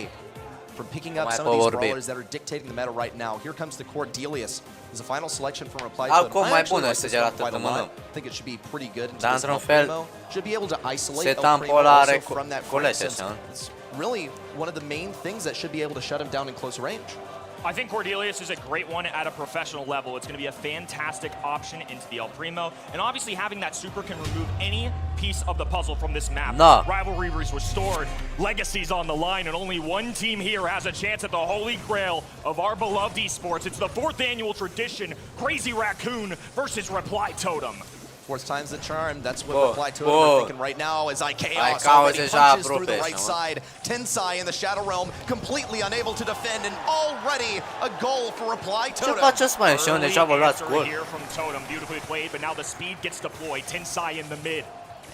from picking up Mai some of these vorbi. brawlers that are dictating the meta right now. Here comes the Cordelius. There's a final selection from Reply Acum Totem. I mai actually bună like se this gera one quite a atât lot. mână. I think it should be pretty good. into Dar this într-un El fel, Primo. Should be able to isolate se El Primo tampolare also from that colete, Frank, since așa. it's really one of the main things that should be able to shut him down in close range. I think Cordelius is a great one at a professional level. It's going to be a fantastic option into the El Primo. And obviously having that super can remove any piece of the puzzle from this map. No. Rivalry was restored, legacies on the line, and only one team here has a chance at the holy grail of our beloved esports. It's the 4th annual tradition, Crazy Raccoon versus Reply Totem. Fourth time's the charm. That's what Whoa, Reply Totem whoa. are thinking right now as IKAOS IKAOS already is punches a through the right professional. side. Tensai in the Shadow Realm, completely unable to defend, and already a goal for Reply Ce Totem. faceți, mai și unde ce-a luat answer gol? here from Totem, beautifully played, but now the speed gets deployed. Tensai in the mid.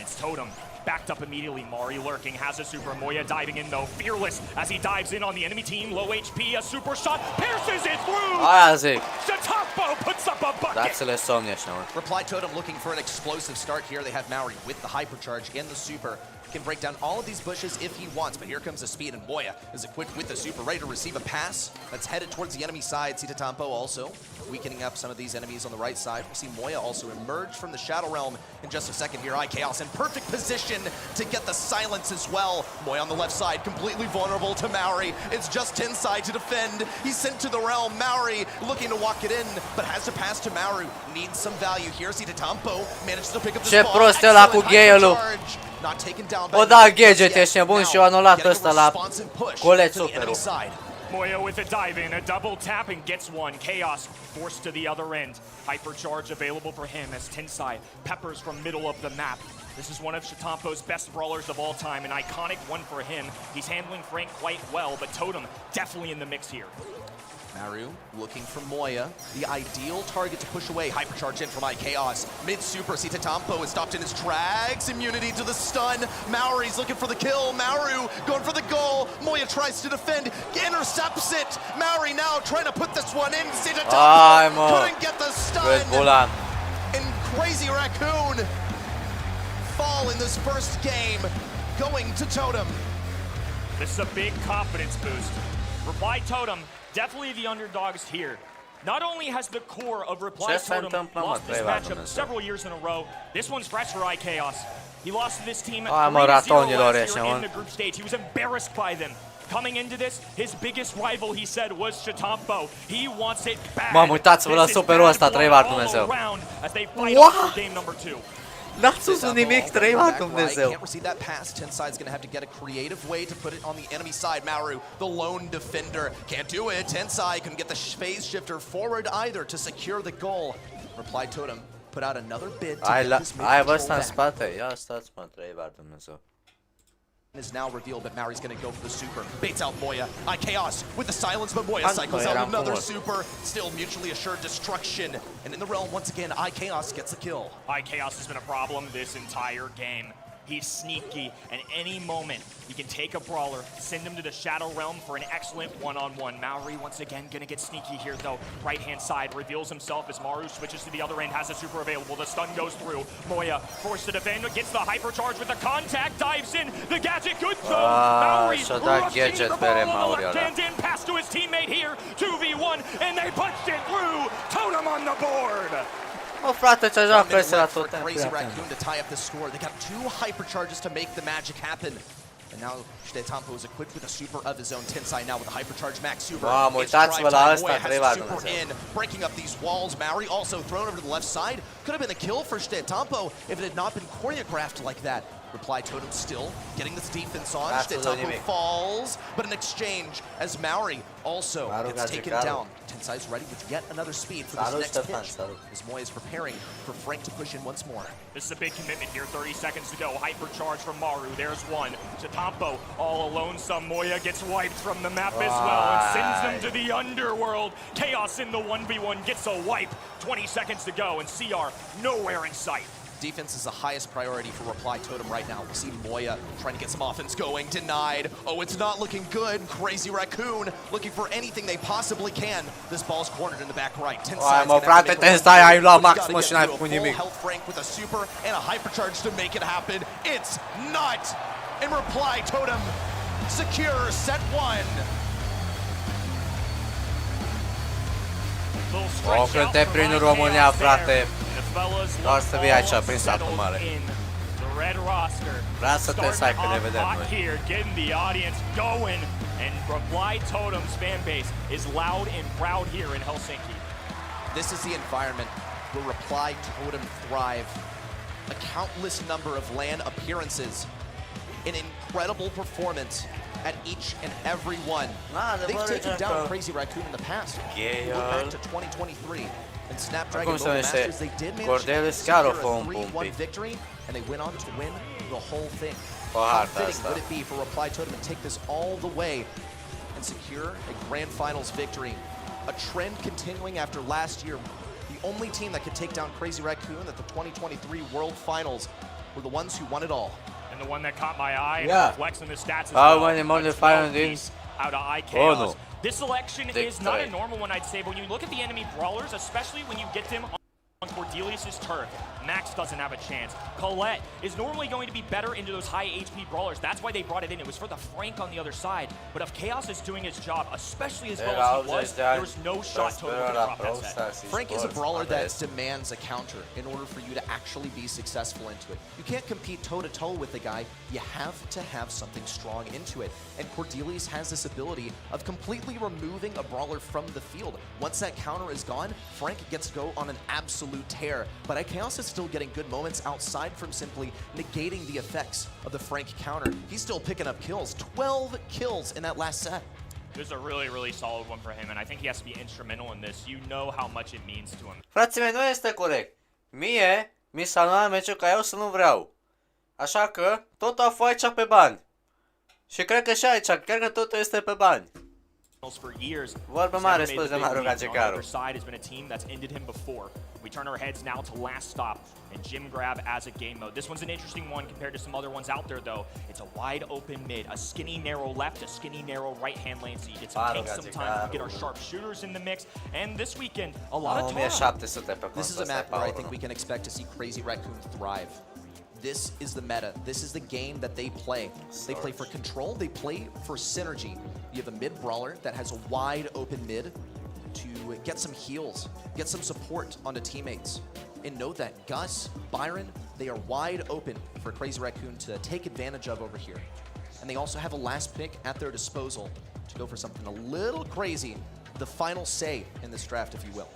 It's Totem. Backed up immediately. Mari lurking, has a super. Moya diving in though, fearless as he dives in on the enemy team. Low HP, a super shot, pierces it through! Aia zic, Shatokbo puts up a bucket! dați-le somni ăștia, mă. Reply Totem looking for an explosive start here. They have Maori with the hypercharge and the super. Can break down all of these bushes if he wants, but here comes the speed, and Moya is equipped with the super, ready to receive a pass that's headed towards the enemy side. Site-Tampo also weakening up some of these enemies on the right side. We'll see Moya also emerge from the Shadow Realm in just a second here. IKAOS in perfect position to get the silence as well. Moya on the left side, completely vulnerable to Maori. It's just Tensai to defend. He's sent to the realm. Maori looking to walk it in, but has to pass to Maru. Needs some value here. Site-Tampo manages to pick up the Ce ball. prost e ăla cu Excellent Gale-ul. hypercharge. Not taken down by O da Numesc gadget, yet. ești nebun, Now, și eu anulat getting ăsta a la response and push colet to the enemy superul. side. Moya with a dive in, a double tap and gets one. Chaos forced to the other end. Hypercharge available for him as Tensai peppers from middle of the map. This is one of Shatampo's best brawlers of all time, an iconic one for him. He's handling Frank quite well, but Totem definitely in the mix here. Maru looking for Moya, the ideal target to push away. Hypercharge in from IKAOS. Mid-super, Site-Tampo is stopped in his tracks. Immunity to the stun. Maori's looking for the kill. Maru going for the goal. Moya tries to defend, intercepts it. Maori now trying to put this one in. Ai, Site-Tampo mă. couldn't get the Red stun. Bulan. And Crazy Raccoon fall in this first game, going to Totem. This is a big confidence boost. Reply Totem, definitely the underdogs here. Not only has the core of Reply Ce se Totem întâmplă, mă, lost this Treva, matchup Dumnezeu? several years in a row, this one's fresh for IKAOS. He lost to this team Hai, mă, 3-0 ratonilor last ăștia, year mă. in the group stage. He was embarrassed by them. Coming into this, his biggest rival, he said, was Shatampo. He wants it bad. Mamă, uitați-vă la This is superul bad ăsta, blood Treva, all Dumnezeu. around as they fight What? for game number 2. N-ați văzut nimic, trăima Dumnezeu. Can't receive that pass. Tenside's gonna have to get a creative way to put it on the enemy side. Maru, the lone defender, can't do it. Tensai couldn't get the phase shifter forward either to secure the goal. Reply Totem put out another bid to get this mid Ai control ăsta în back. spate, ia stați mă, trăiva Dumnezeu. Is now revealed, but Mauri's going to go for the super. Baits out Moya. Chaos with the silence, but Moya Moya cycles out era another frumos. super. Still mutually assured destruction. And in the realm, once again, Chaos gets a kill. Chaos has been a problem this entire game. He's sneaky, and any moment he can take a brawler, send him to the Shadow Realm for an excellent one-on-one. Maori once again gonna get sneaky here though. Right-hand side reveals himself as Maru switches to the other end, has a super available. The stun goes through. Moya forced to defend, gets the hypercharge with the contact, dives in. The gadget, good throw. Maori's rushing the ball on the left-hand in, pass to his teammate here. 2v1, and they punched it through. Totem on the board. Mă, frate, ce joacă ăsta la tot. Crazy Raccoon to tie up the score. They got 2 hypercharges to make the magic happen. And now Shdetampo is equipped with a super of his own. Tensai now with a hypercharge max super. Mamă, uitați-vă la ăsta, trăiva Dumnezeu. Breaking up these walls. Maori also thrown over to the left side. Could have been the kill for Shdetampo if it had not been choreographed like that. Reply Totem still getting this defense on. Shdetampo falls, but an exchange as Maori also gets taken down. Tensai's ready with yet another speed for this next pitch. As Moy is preparing for Frank to push in once more. This is a big commitment here, 30 seconds to go. Hypercharge from Maru, there's one. Shdetampo all alone, some Moya gets wiped from the map as well and sends them to the underworld. Chaos in the 1v1 gets a wipe. 20 seconds to go and CR nowhere in sight. Defense is the highest priority for Reply Totem right now. We see Moya trying to get some offense going. Denied. Oh, it's not looking good. Crazy Raccoon looking for anything they possibly can. This ball's cornered in the back right. Ai, mă, frate, Tensai, ai luat max, mă, și n-ai făcut nimic. Health Frank with a super and a hypercharge to make it happen. It's not. And Reply Totem secure set 1. O, cânte prin România, frate. Doar să vii aici, prin satul mare. Vreau să te sai, că ne vedem noi. Here, getting the audience going, and Reply Totem's fan base is loud and proud here in Helsinki. This is the environment where Reply Totem thrive. A countless number of LAN appearances, an incredible performance at each and every one. They've taken down Crazy Raccoon in the past. Look back to 2023. And Snapdragon Mobile Masters, they did manage to secure a 3-1 victory, and they went on to win the whole thing. How fitting would it be for Reply Totem to take this all the way and secure a Grand Finals victory? A trend continuing after last year. The only team that could take down Crazy Raccoon at the 2023 World Finals were the ones who won it all. And the one that caught my eye, flexing the stats as well. Out of Chaos. This selection is not a normal one, I'd say, but when you look at the enemy brawlers, especially when you get them on Cordelius' turf, Max doesn't have a chance. Colette is normally going to be better into those high HP brawlers. That's why they brought it in. It was for the Frank on the other side. But if Chaos is doing his job, especially as well as he was, there was no shot Totem could drop that set. Frank is a brawler that demands a counter in order for you to actually be successful into it. You can't compete toe-to-toe with the guy. You have to have something strong into it. And Cordelius has this ability of completely removing a brawler from the field. Once that counter is gone, Frank gets to go on an absolute tear. But Chaos is still getting good moments outside from simply negating the effects of the Frank counter. He's still picking up kills. 12 kills in that last set. This is a really, really solid one for him, and I think he has to be instrumental in this. You know how much it means to him. Frații mei, nu este corect. Mie mi s-a luat meciul ca eu să nu vreau. Așa că totul a fost aici pe bani. Și cred că și aici, cred că totul este pe bani. For years, vorba mare spus de Maru Gagicaru. Side has been a team that's ended him before. We turn our heads now to Last Stop and Jim Grab as a game mode. This one's an interesting one compared to some other ones out there, though. It's a wide open mid, a skinny narrow left, a skinny narrow right hand lane, so you get some tanks sometimes, you get our sharp shooters in the mix, and this weekend a lot of time. This is a map where I think we can expect to see Crazy Raccoon thrive. This is the meta. This is the game that they play. They play for control. They play for synergy. You have a mid brawler that has a wide open mid to get some heals, get some support onto teammates. And know that Gus, Byron, they are wide open for Crazy Raccoon to take advantage of over here. And they also have a last pick at their disposal to go for something a little crazy. The final say in this draft, if you will.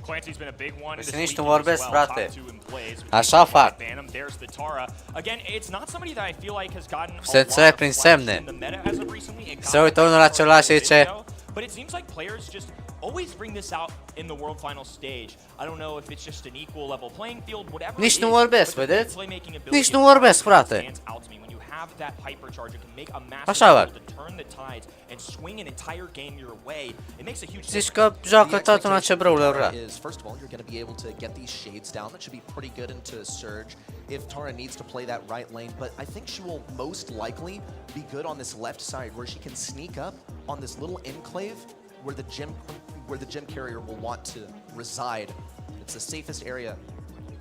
Clancy's been a big one this nici nu weekend vorbesc, as well. frate. Top 2 in plays. Așa fac. Phantom, there's the Tara. Again, it's not somebody that I feel like has gotten a Se lot înțeleg of prin flash semne. in the meta as of recently. It got Se uită unul la celălalt și zice, but it seems like players just always bring this out in the World Final stage. I don't know if it's just an equal level playing field, whatever Nici it nu is, vorbesc, but the vedeți? playmaking ability Nici nu of vorbesc, Brawler frate. stands out to me. When you have that hypercharge, it can make a massive Așa fac. to turn the tides and swing an entire game your way. It makes a huge Zici difference. că joacă tot în ce Brawler vrea. is, first of all, you're going to be able to get these shades down. That should be pretty good into Surge if Tara needs to play that right lane. But I think she will most likely be good on this left side where she can sneak up on this little enclave where the gem carrier will want to reside. It's the safest area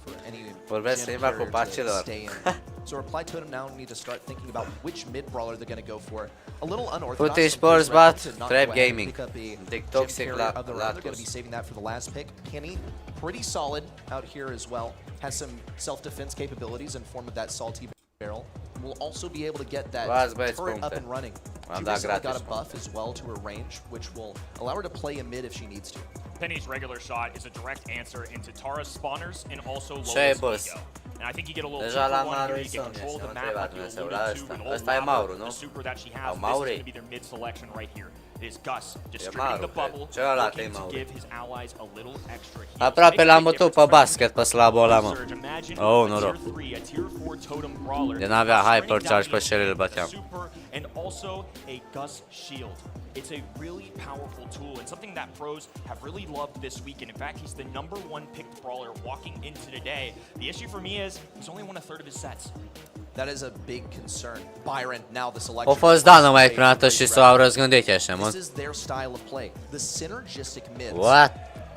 for any Vorbesc gem limba carrier to copacilor. stay in. So Reply Totem now need to start thinking about which mid brawler they're going to go for. A little unorthodox. Footage of course, sports, right, but to not trap go ahead and gaming. pick up a Dick gem toxic carrier of their own. They're going to Latus. be saving that for the last pick. Penny, pretty solid out here as well. Has some self-defense capabilities in form of that salty barrel. Will also be able to get that Luați, băieți, turret up puncte. and running. Am She dat recently gratis. got a buff as well to her range, which will allow her to play in mid if she needs to. Penny's regular shot is a direct answer into Tara's spawners and also Ce-ai, Lola's boss? ego. And I think you get a little Deja la 2-for-1 Maru here. You get Insomnia, control of the se-a map întrebat like you Dumnezeu, alluded la to, ăsta. an old Ăsta e Lava, Mauru, nu? the super that she has. Au This is Mauri. going to be their mid selection right here. It is Gus distributing Maru, the bubble, cred. Celălalt e looking to Mauri. give his allies a little extra heal. Aproape Makes a l-am big bătut pe difference. basket pe slabul ăla, mă. Surge, imagine Oh, a noroc. tier 3, a tier 4 totem brawler. De n-avea Gus hypercharge running pe down cele îl the băteam. super and also a Gus shield. It's a really powerful tool and something that pros have really loved this weekend. In fact, he's the #1 picked brawler walking into today. The issue for me is he's only won a third of his sets. That is a big concern. Byron, now the selection. A fost Dynamite prima dată și s-au răzgândit așa, mă. This is their style of play. The synergistic mids. What?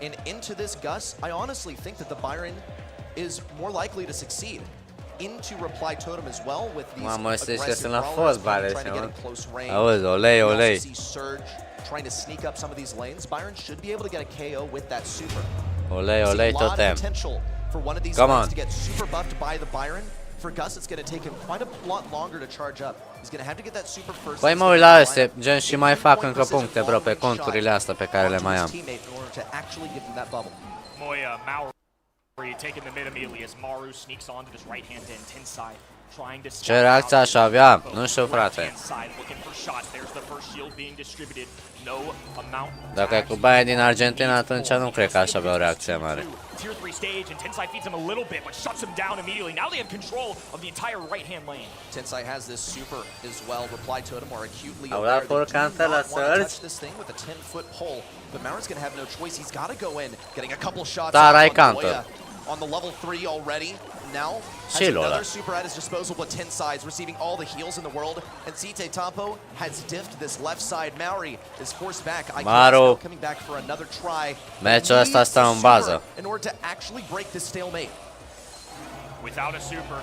And into this Gus, I honestly think that the Byron is more likely to succeed. Into Reply Totem as well with these Mamă, ăsta zici că aggressive sunt la brawlers fotbal, trying to ăștia, get mă. in close range. Auzi, olei, We also olei. see Surge trying to sneak up some of these lanes. Byron should be able to get a KO with that super. Olei, See olei, a lot of totem. potential for one of these Come lanes on. to get super buffed by the Byron. For Gus, it's going to take him quite a lot longer to charge up. He's going to have to get that super first. Păi mă uit la ăstea, gen și mai fac încă puncte, bro, pe conturile astea pe care le mai am. Moya, Maori taking the mid immediately as Maru sneaks onto this right-hand end, 10 side, trying to Ce reacție aș avea? Nu știu, frate. looking for shots. There's the first shield being distributed. No amount. Dacă e cu baia din Argentina, atunci nu cred că aș avea o reacție mare. Tier 3 stage and Tensai feeds him a little bit, but shuts him down immediately. Now they have control of the entire right-hand lane. Tensai has this super as well. Reply Totem are acutely Au aware dat they do porcanta la not want to touch Surge. this thing with a 10-foot pole. But Maurin's going to have no choice. He's got to go in, getting a couple shots Dar off ai on counter. Moya on the level 3 already. Now has Și Lola. another super at his disposal with 10 sides, receiving all the heals in the world. And Site Tampo has diffed this left side. Mauri is forced back. Maru. Coming back for another try. Meciul ăsta Needs stă a în super bază. in order to actually break this stalemate. Without a super,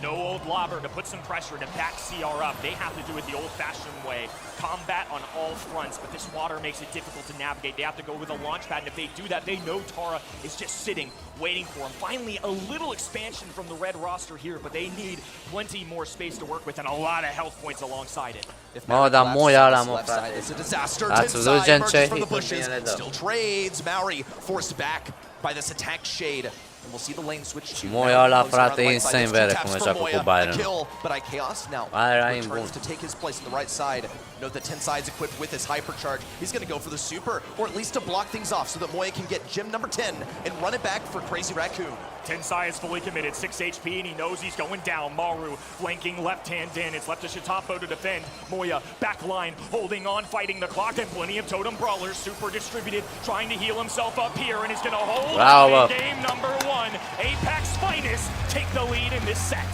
no old lobber to put some pressure to back CR up. They have to do it the old-fashioned way. Combat on all fronts, but this water makes it difficult to navigate. They have to go with a launch pad, and if they do that, they know Tara is just sitting, waiting for him. Finally, a little expansion from the red roster here, but they need plenty more space to work with and a lot of health points alongside it. Mă, dar Moya ăla, mă, frate. It's a disaster. Ați văzut Tensai gen emerges ce from the hit-uri bushes. bine le dă. Still trades. Mauri forced back by this attack shade. And we'll see the lane switch to Moya Mauri. ăla, Closing around frate, the right side. insane There's two vede taps cum for joacă cu Moya. Byron. The kill, but IKEOS now Byron e returns bun. to take his place on the right side. Note that Tensai's equipped with his hypercharge. He's going to go for the super, or at least to block things off so that Moya can get gem number 10 and run it back for Crazy Raccoon. Tensai is fully committed, 6 HP, and he knows he's going down. Maru flanking left hand in. It's left to Shitapo to defend. Moya back line, holding on, fighting the clock, and plenty of totem brawlers. Super distributed, trying to heal himself up here, and he's going to hold Bravo. on in game number 1. Apex Finest take the lead in this set.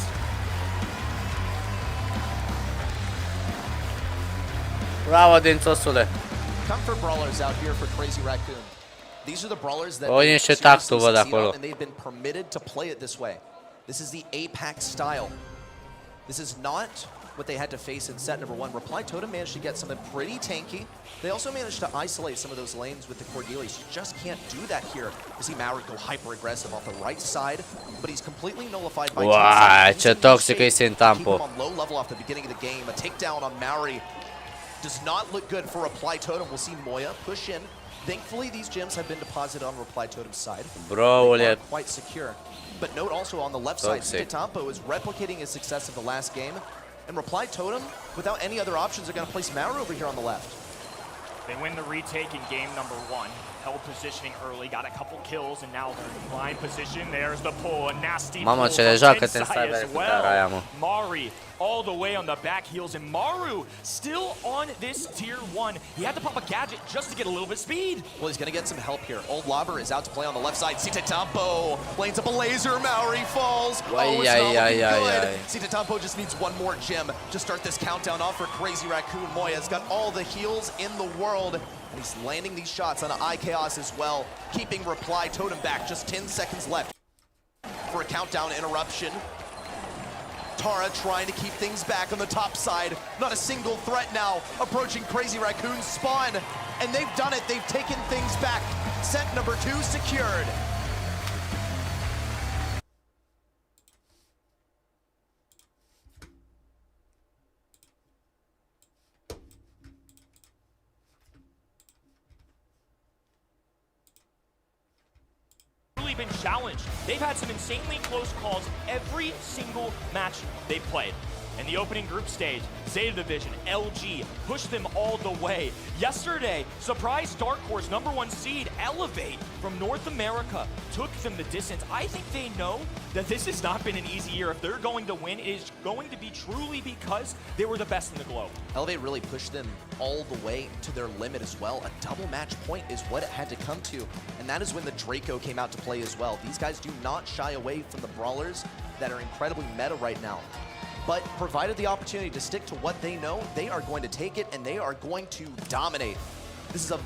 Bravo din țosule. Comfort brawlers out here for Crazy Raccoon. These are the brawlers that O, they niște seriously tactul văd succeed acolo. on, and they've been permitted to play it this way. This is the Apex style. This is not what they had to face in set number 1. Reply Totem managed to get something pretty tanky. They also managed to isolate some of those lanes with the Cordelius. You just can't do that here. You see Maury go hyper aggressive off the right side, but he's completely nullified by Uai, ce Using toxic the e shade Sin to keep Tampo. him on low level off the beginning of the game. A takedown on Maury does not look good for Reply Totem. We'll see Moya push in, Thankfully, these gems have been deposited on Reply Totem's side. Brawl They e are quite secure. But note also on the left side, toxic. Sute is replicating his success of the last game. And Reply Totem, without any other options, are going to place Maru over here on the left. They win the retake in game number 1. Held positioning early, got a couple kills, and now they're in line position. There's the pull, a nasty Mamă, pull ce le from joacă inside Tensai as cu tara aia, mă. Mari all the way on the back heels, and Maru still on this tier 1. He had to pop a gadget just to get a little bit speed. Well, he's going to get some help here. Old Lobber is out to play on the left side. Site-uri lanes up a laser. Maori falls. Oh, it's not looking good. Site-uri just needs one more gem to start this countdown off for Crazy Raccoon. Moya's got all the heals in the world. And he's landing these shots on iChaos as well, keeping Reply Totem back. Just 10 seconds left for a countdown interruption. Tara trying to keep things back on the top side. Not a single threat now. Approaching Crazy Raccoon's spawn. And they've done it. They've taken things back. Set number 2 secured. Been challenged. They've had some insanely close calls every single match they've played. In the opening group stage, Zeta Division, LG, pushed them all the way. Yesterday, surprise Dark Horse #1 seed, Elevate from North America, took them the distance. I think they know that this has not been an easy year. If they're going to win, it is going to be truly because they were the best in the globe. Elevate really pushed them all the way to their limit as well. A double match point is what it had to come to. And that is when the Draco came out to play as well. These guys do not shy away from the brawlers that are incredibly meta right now. But provided the opportunity to stick to what they know, they are going to take it and they are going to dominate. This is a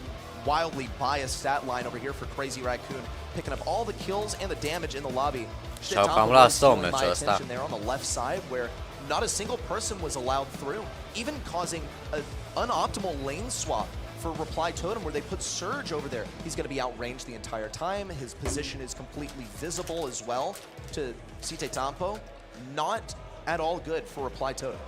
wildly biased stat line over here for Crazy Raccoon, picking up all the kills and the damage in the lobby. Și-au cam luat My meciul ăsta. attention there on the left side where not a single person was allowed through, even causing an unoptimal lane swap for Reply Totem where they put Surge over there. He's going to be outranged the entire time. His position is completely visible as well to Sute. Not at all good for Reply Totem.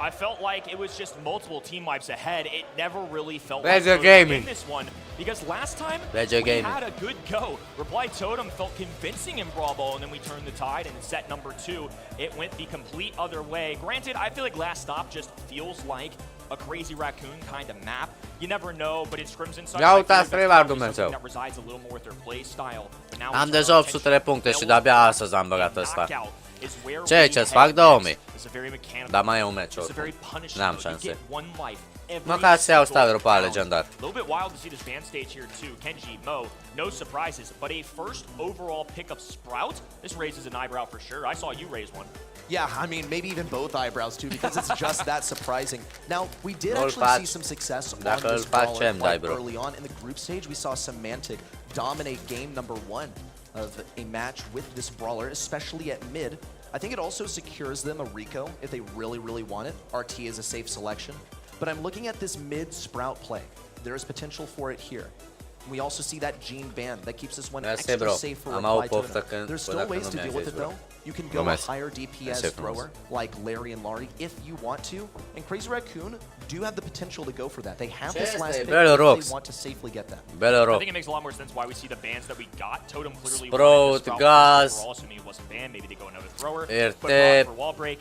I felt like it was just multiple team wipes ahead. It never really felt Where's like your we were gaming? in this one because last time Where's your we gaming? had a good go. Reply Totem felt convincing in Brawl, and then we turned the tide, and in set number 2, it went the complete other way. Granted, I feel like Last Stop just feels like a Crazy Raccoon kind of map. You never know, but it's Crimson Side. Ia uitați Revardul, Dumnezeu. That resides a little more with their play style. But now Am it's deja our 800 de puncte și de-abia astăzi am băgat ăsta. knockout is where Ce, we ce-ți head fac 2000? next. It's a very mechanical. Dar mai e un meci It's a oricum. very punishing N-am mode. You șanse. get one life every Măcar să iau single starul pe ala round. legendar. A little bit wild to see this ban stage here too. Kenji, Mo, no surprises, but a first overall pick of Sprout. This raises an eyebrow for sure. I saw you raise one. Yeah, I mean, maybe even both eyebrows too, because it's just that surprising. Now, we did Noul actually see faci. some success on Dacă this îl faci, brawler ce-mi dai, quite bro? early on. In the group stage, we saw Semantic dominate game number 1 of a match with this brawler, especially at mid. I think it also secures them a Rico if they really, really want it. RT is a safe selection. But I'm looking at this mid Sprout play. There is potential for it here. We also see that Gene ban that keeps this one Mersi, extra bro. safe for Am Reply avut poftă Totem. când- There's still până ways când to nu deal mi-ai with zis, it bro. though. You can go Numesc. a higher DPS Mersi thrower like Larry and Laurie if you want to. And Crazy Raccoon do have the potential to go for that. They have Ce this este? last pick Belo if Rox. they want to safely get that. I Belorov. think it makes a lot more sense why we see the bans that we got. Totem clearly Sprout, wanted the Sprout Gaz. overall, assuming it wasn't banned. Maybe they go another thrower. RT. Put Brock for wall break.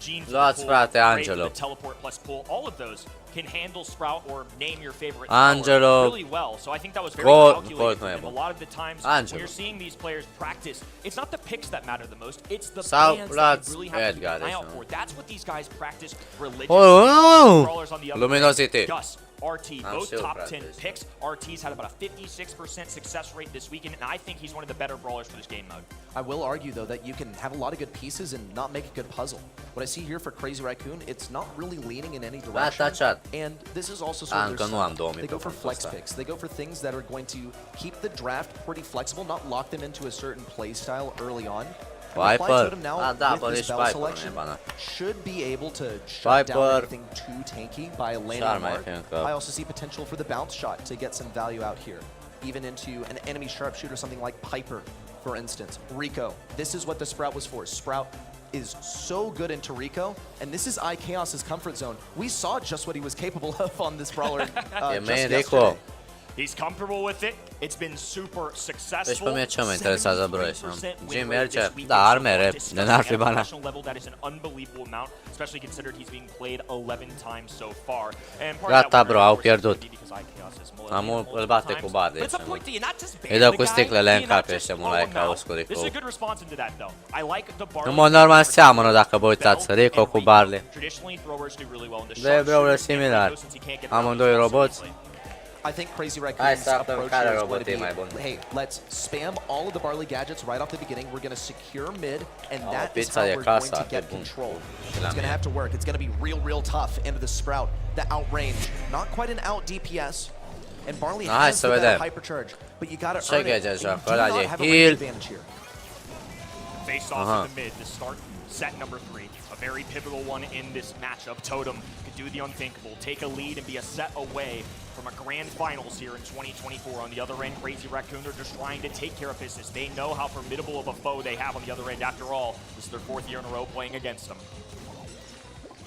Gene for Luați, the pull, frate, Ray for Angelo. the teleport plus pull. All of those can handle Sprout or name your favorite Angelo. thrower really well. So I think that was very Colt, calculated for Colt them. A lot of the times Angelo. when you're seeing these players practice, it's not the picks that matter the most. It's the Sau bans that luați you really have to keep Edgar, an eye out deci, for. nu? That's what these guys practice religiously. Oh, Brawlers on the other Luminosity. end, Gus, RT, I'm both still top 10 practice. picks. RT's had about a 56% success rate this weekend, and I think he's one of the better brawlers for this game mode. I will argue, though, that you can have a lot of good pieces and not make a good puzzle. What I see here for Crazy Raccoon, it's not really leaning in any direction. touchat. And this is also sort of Încă their nu am style. 2000 They go for pe flex ăsta. picks. They go for things that are going to keep the draft pretty flexible, not lock them into a certain play style early on. And Reply Viper. Totem now, Ah, da, with bă, this ești bell Viper, selection, nebana. should be able to shut down Viper. anything too tanky by landing Și-ar a mai mark. fi încă. I also see potential for the bounce shot to get some value out here, even into an enemy sharpshooter, something like Piper, for instance. Rico, this is what the Sprout was for. Sprout is so good into Rico, and this is iChaos' comfort zone. We saw just what he was capable of on this brawler Yeah, just man, yesterday. Rico. He's comfortable with it. It's been super successful. Deci pe mine ce mă interesează, bro, Jim merge, da, ar mere, de n-ar fi bana. That is an unbelievable amount, especially considered he's being played 11 times so far. Gata, bro, au pierdut. Îl bate cu bade. Îi dă cu sticlele în cap, ești mult la Chaos cu Rico. În mod normal seamănă, dacă vă uitați, Rico cu Barley. De Brawler similar. Amândoi roboți. I think Crazy Raccoon's approach care here is robot going e mai to bun. be, hey, let's spam all of the Barley gadgets right off the beginning. We're going to secure mid, and that is pizza how de we're going casa, to get de bun. control. It's going to have to work. It's going to be real tough into the Sprout. The outrange, not quite an out DPS. And Barley has that hypercharge, but you got to earn it. You do not have a range advantage here. Face off in the mid to start set number 3. A very pivotal one in this matchup. Totem could do the unthinkable, take a lead and be a set away from a grand finals here in 2024. On the other end, Crazy Raccoon are just trying to take care of business. They know how formidable of a foe they have on the other end. After all, this is their 4th year in a row playing against them.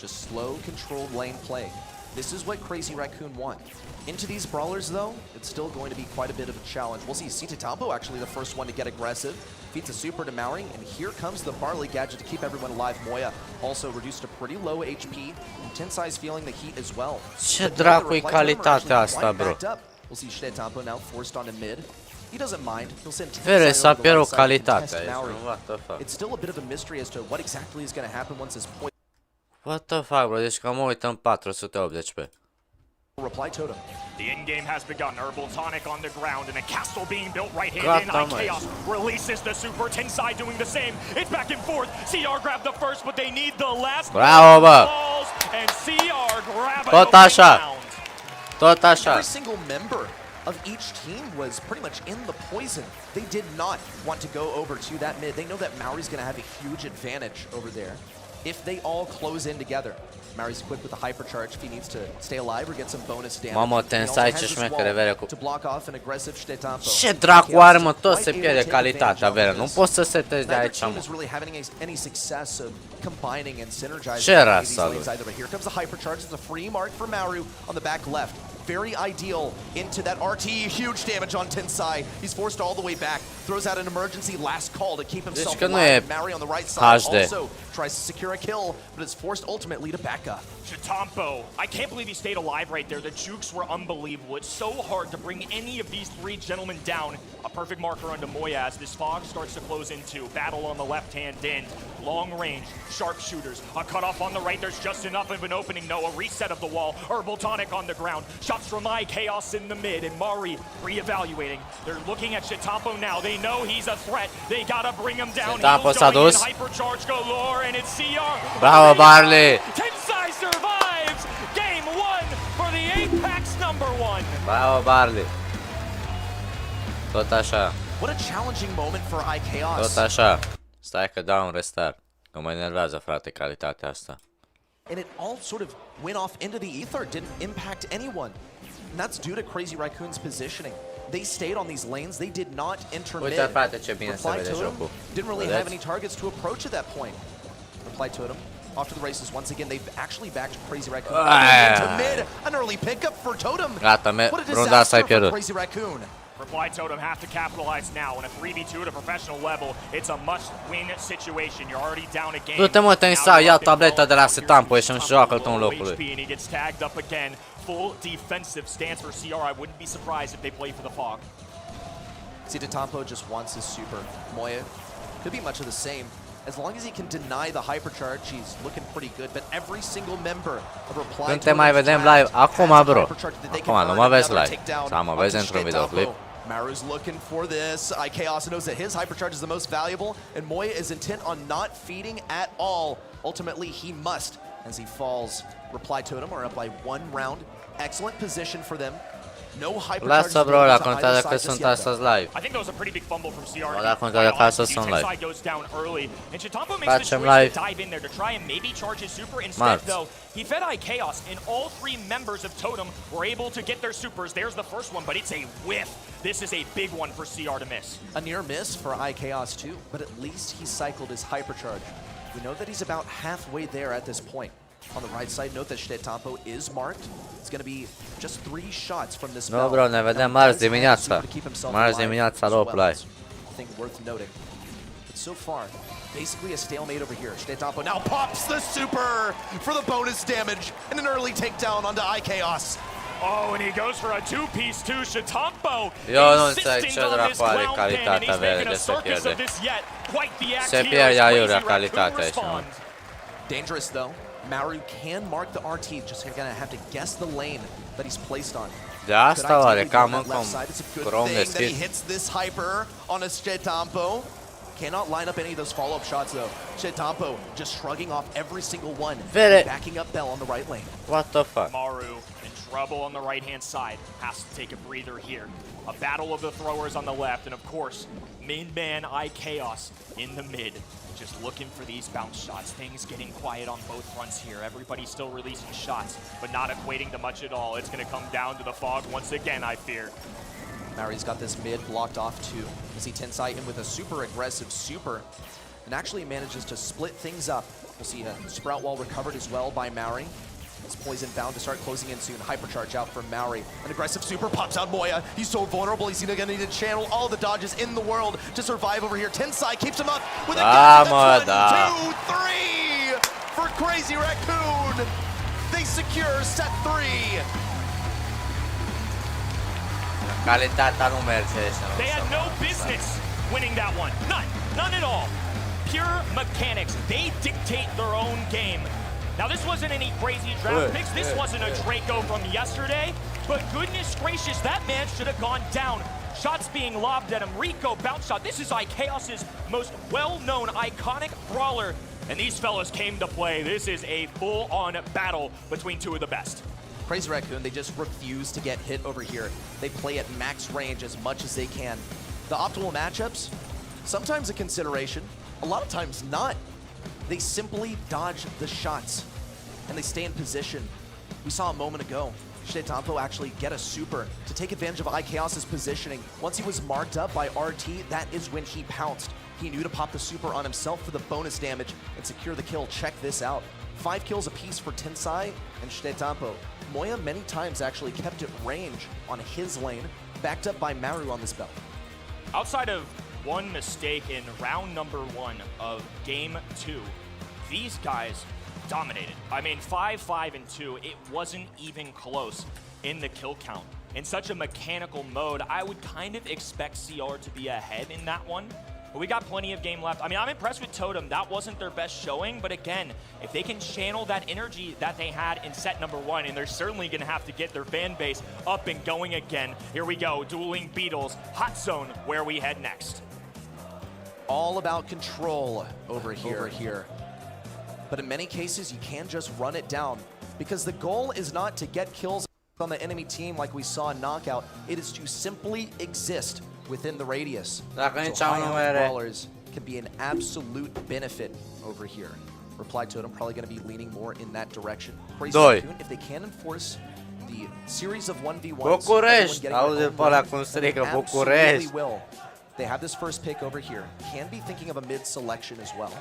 Just slow, controlled lane play. This is what Crazy Raccoon want. Into these brawlers, though, it's still going to be quite a bit of a challenge. We'll see Sute actually the first one to get aggressive. Feeds a super to Maori, and here comes the Barley gadget to keep everyone alive. Moya also reduced to pretty low HP. Tensai's feeling the heat as well. Ce dracu-i calitatea asta, bro? We'll see Sute now forced onto mid. He doesn't mind. He'll send Vere, s-a pierdut Tensai calitatea aici. Maori. What the fuck? It's still a bit of a mystery as to what exactly is going to happen once this point. What the fuck, bro? Deci că mă uit în 480p. Reply Totem. The end game has begun. Herbal Tonic on the ground and a castle being built right-handed in Chaos. Releases the super. Tensai doing the same. It's back and forth. CR grabbed the first, but they need the last. Bravo, bă! And CR grab Tot așa. Tot așa. Every single member of each team was pretty much in the poison. They did not want to go over to that mid. They know that Maori's going to have a huge advantage over there if they all close in together. Maori's equipped with a hypercharge if he needs to stay alive or get some bonus damage. Mamă, Tensai ce șmechere, Vere, cu... To block off an aggressive Shtetampo. Ce dracu are, mă? Tot se pierde calitatea, Vere. Nu poți să setezi de aici, mă. Ce rasă lui? Here comes the hypercharge. It's a free mark for Maru on the back left. Very ideal into that RT. Huge damage on Tensai. He's forced all the way back. Throws out an emergency last call to keep himself alive. Maori on the right side also tries to secure a kill, but is forced ultimately to back up. Chitampo, I can't believe he stayed alive right there. The jukes were unbelievable. It's so hard to bring any of these 3 gentlemen down. A perfect marker onto Moya as this fog starts to close into. Battle on the left-hand end. Long range, sharpshooters. A cutoff on the right. There's just enough of an opening. No, a reset of the wall. Herbal Tonic on the ground. Shots from Chaos in the mid. And Mari re-evaluating. They're looking at Chitampo now. They know he's a threat. They gotta bring him down. Chitampo s-a dus. Hypercharge galore, and it's CR. Bravo, Barley! Tensai survives! Game 1 for the Apex #1. Bravo, Barley! Tot așa. What a challenging moment for Chaos. Tot așa. Stai că dau un restart. Că mă enervează, frate, calitatea asta. And it all sort of went off into the ether, didn't impact anyone. And that's due to Crazy Raccoon's positioning. They stayed on these lanes, they did not intermit. Uite, frate, ce bine se vede jocul. Didn't really have any targets to approach at that point. Reply Totem. Off to the races once again. They've actually backed Crazy Raccoon into mid. An early pickup for Totem. Gata, runda asta ai pierdut. Crazy Raccoon. Reply Totem have to capitalize now. In a 3v2 at a professional level, it's a must-win situation. You're already down a game. Du-te, mă, Tensai, ia tableta de la Setampo și îmi joacă-l tu în locul lui. And he gets tagged up again. Full defensive stance for CR. I wouldn't be surprised if they play for the fog. Sitetampo just wants his super. Moya could be much of the same. As long as he can deny the hypercharge, he's looking pretty good. But every single member of Reply Când te mai vedem live? Acum, bro. Acum, nu mă vezi live. Sau mă vezi într-un videoclip. Maru's looking for this. Chaos knows that his hypercharge is the most valuable, and Moya is intent on not feeding at all. Ultimately, he must as he falls. Reply Totem are up by 1 round. Excellent position for them. No hypercharge. Lasă, bro, la contează că sunt astăzi live. I think that was a pretty big fumble from CR. La contează că astăzi sunt live. Facem live. Dive in there to try and maybe charge his super. Instead, though, he fed Chaos, and all 3 members of Totem were able to get their supers. There's the first one, but it's a whiff. This is a big one for CR to miss. A near miss for Chaos too, but at least he cycled his hypercharge. We know that he's about halfway there at this point. On the right side, note that Ștetoampo is marked. It's going to be just 3 shots from this No, bell. bro, ne vedem marți dimineața. Marți dimineața la 8 live. I think worth noting. But so far, basically a stalemate over here. Ștetoampo now pops the super for the bonus damage and an early takedown onto iChaos. Oh, and he goes for a 2-piece too. Ștetoampo Eu nu înțeleg insisting ce on this dracu are ground pen, and calitatea he's verde making a de se circus of pierde. this yet. Quite the act Se here pierde as aiurea Crazy calitatea Raccoon aici, mă. responds. Dangerous though. Maru can mark the RT, just gonna have to guess the lane that he's placed on. De asta oare cam încă un It's a crom good thing that he deschis. hits this hyper on a Ștetoampo. Cannot line up any of those follow-up shots though. Ștetoampo just shrugging off every single one. Vede. Backing up Bell on the right lane. What the fuck? Maru in trouble on the right-hand side. Has to take a breather here. A battle of the throwers on the left, and of course, main man iChaos in the mid. Just looking for these bounce shots. Things getting quiet on both fronts here. Everybody still releasing shots, but not equating to much at all. It's going to come down to the fog once again, I fear. Maru's got this mid blocked off too. As he Tensai in with a super aggressive super and actually manages to split things up. We'll see a sprout wall recovered as well by Mauri. It's poison bound to start closing in soon. Hypercharge out from Mauri. An aggressive super pops out Moya. He's so vulnerable. He's gonna need to channel all the dodges in the world to survive over here. Tensai keeps him up with a Moya, 1, 2, 3 for Crazy Raccoon. They secure set 3. Calitatea nu merge aici. They had no business winning that one. None. None at all. Pure mechanics. They dictate their own game. Now, this wasn't any crazy draft picks. This wasn't a Draco from yesterday. But goodness gracious, that man should have gone down. Shots being lobbed at him. Rico bounce shot. This is iChaos' most well-known, iconic brawler. And these fellas came to play. This is a full-on battle between two of the best. Crazy Raccoon, they just refuse to get hit over here. They play at max range as much as they can. The optimal matchups, sometimes a consideration, a lot of times not. They simply dodge the shots and they stay in position. We saw a moment ago, Ștetoampo actually get a super to take advantage of iChaos' positioning. Once he was marked up by RT, that is when he pounced. He knew to pop the super on himself for the bonus damage and secure the kill. Check this out. 5 kills apiece for Tensai and Ștetoampo. Moya many times actually kept at range on his lane, backed up by Maru on this belt. Outside of one mistake in round number 1 of game 2, these guys dominated. I mean, 5-5-2, it wasn't even close in the kill count. In such a mechanical mode, I would kind of expect CR to be ahead in that one. But we got plenty of game left. I mean, I'm impressed with Totem. That wasn't their best showing, but again, if they can channel that energy that they had in set number 1, and they're certainly going to have to get their fan base up and going again. Here we go, dueling Beetles, Hot Zone, where we head next. All about control over here. But in many cases, you can just run it down because the goal is not to get kills on the enemy team like we saw in Knockout. It is to simply exist within the radius. So high-end brawlers can be an absolute benefit over here. Reply Totem probably going to be leaning more in that direction. Crazy Raccoon, if they can enforce the series of 1v1s, București! Auzi pe ăla cum strică București! Will. They have this first pick over here. Can be thinking of a mid selection as well.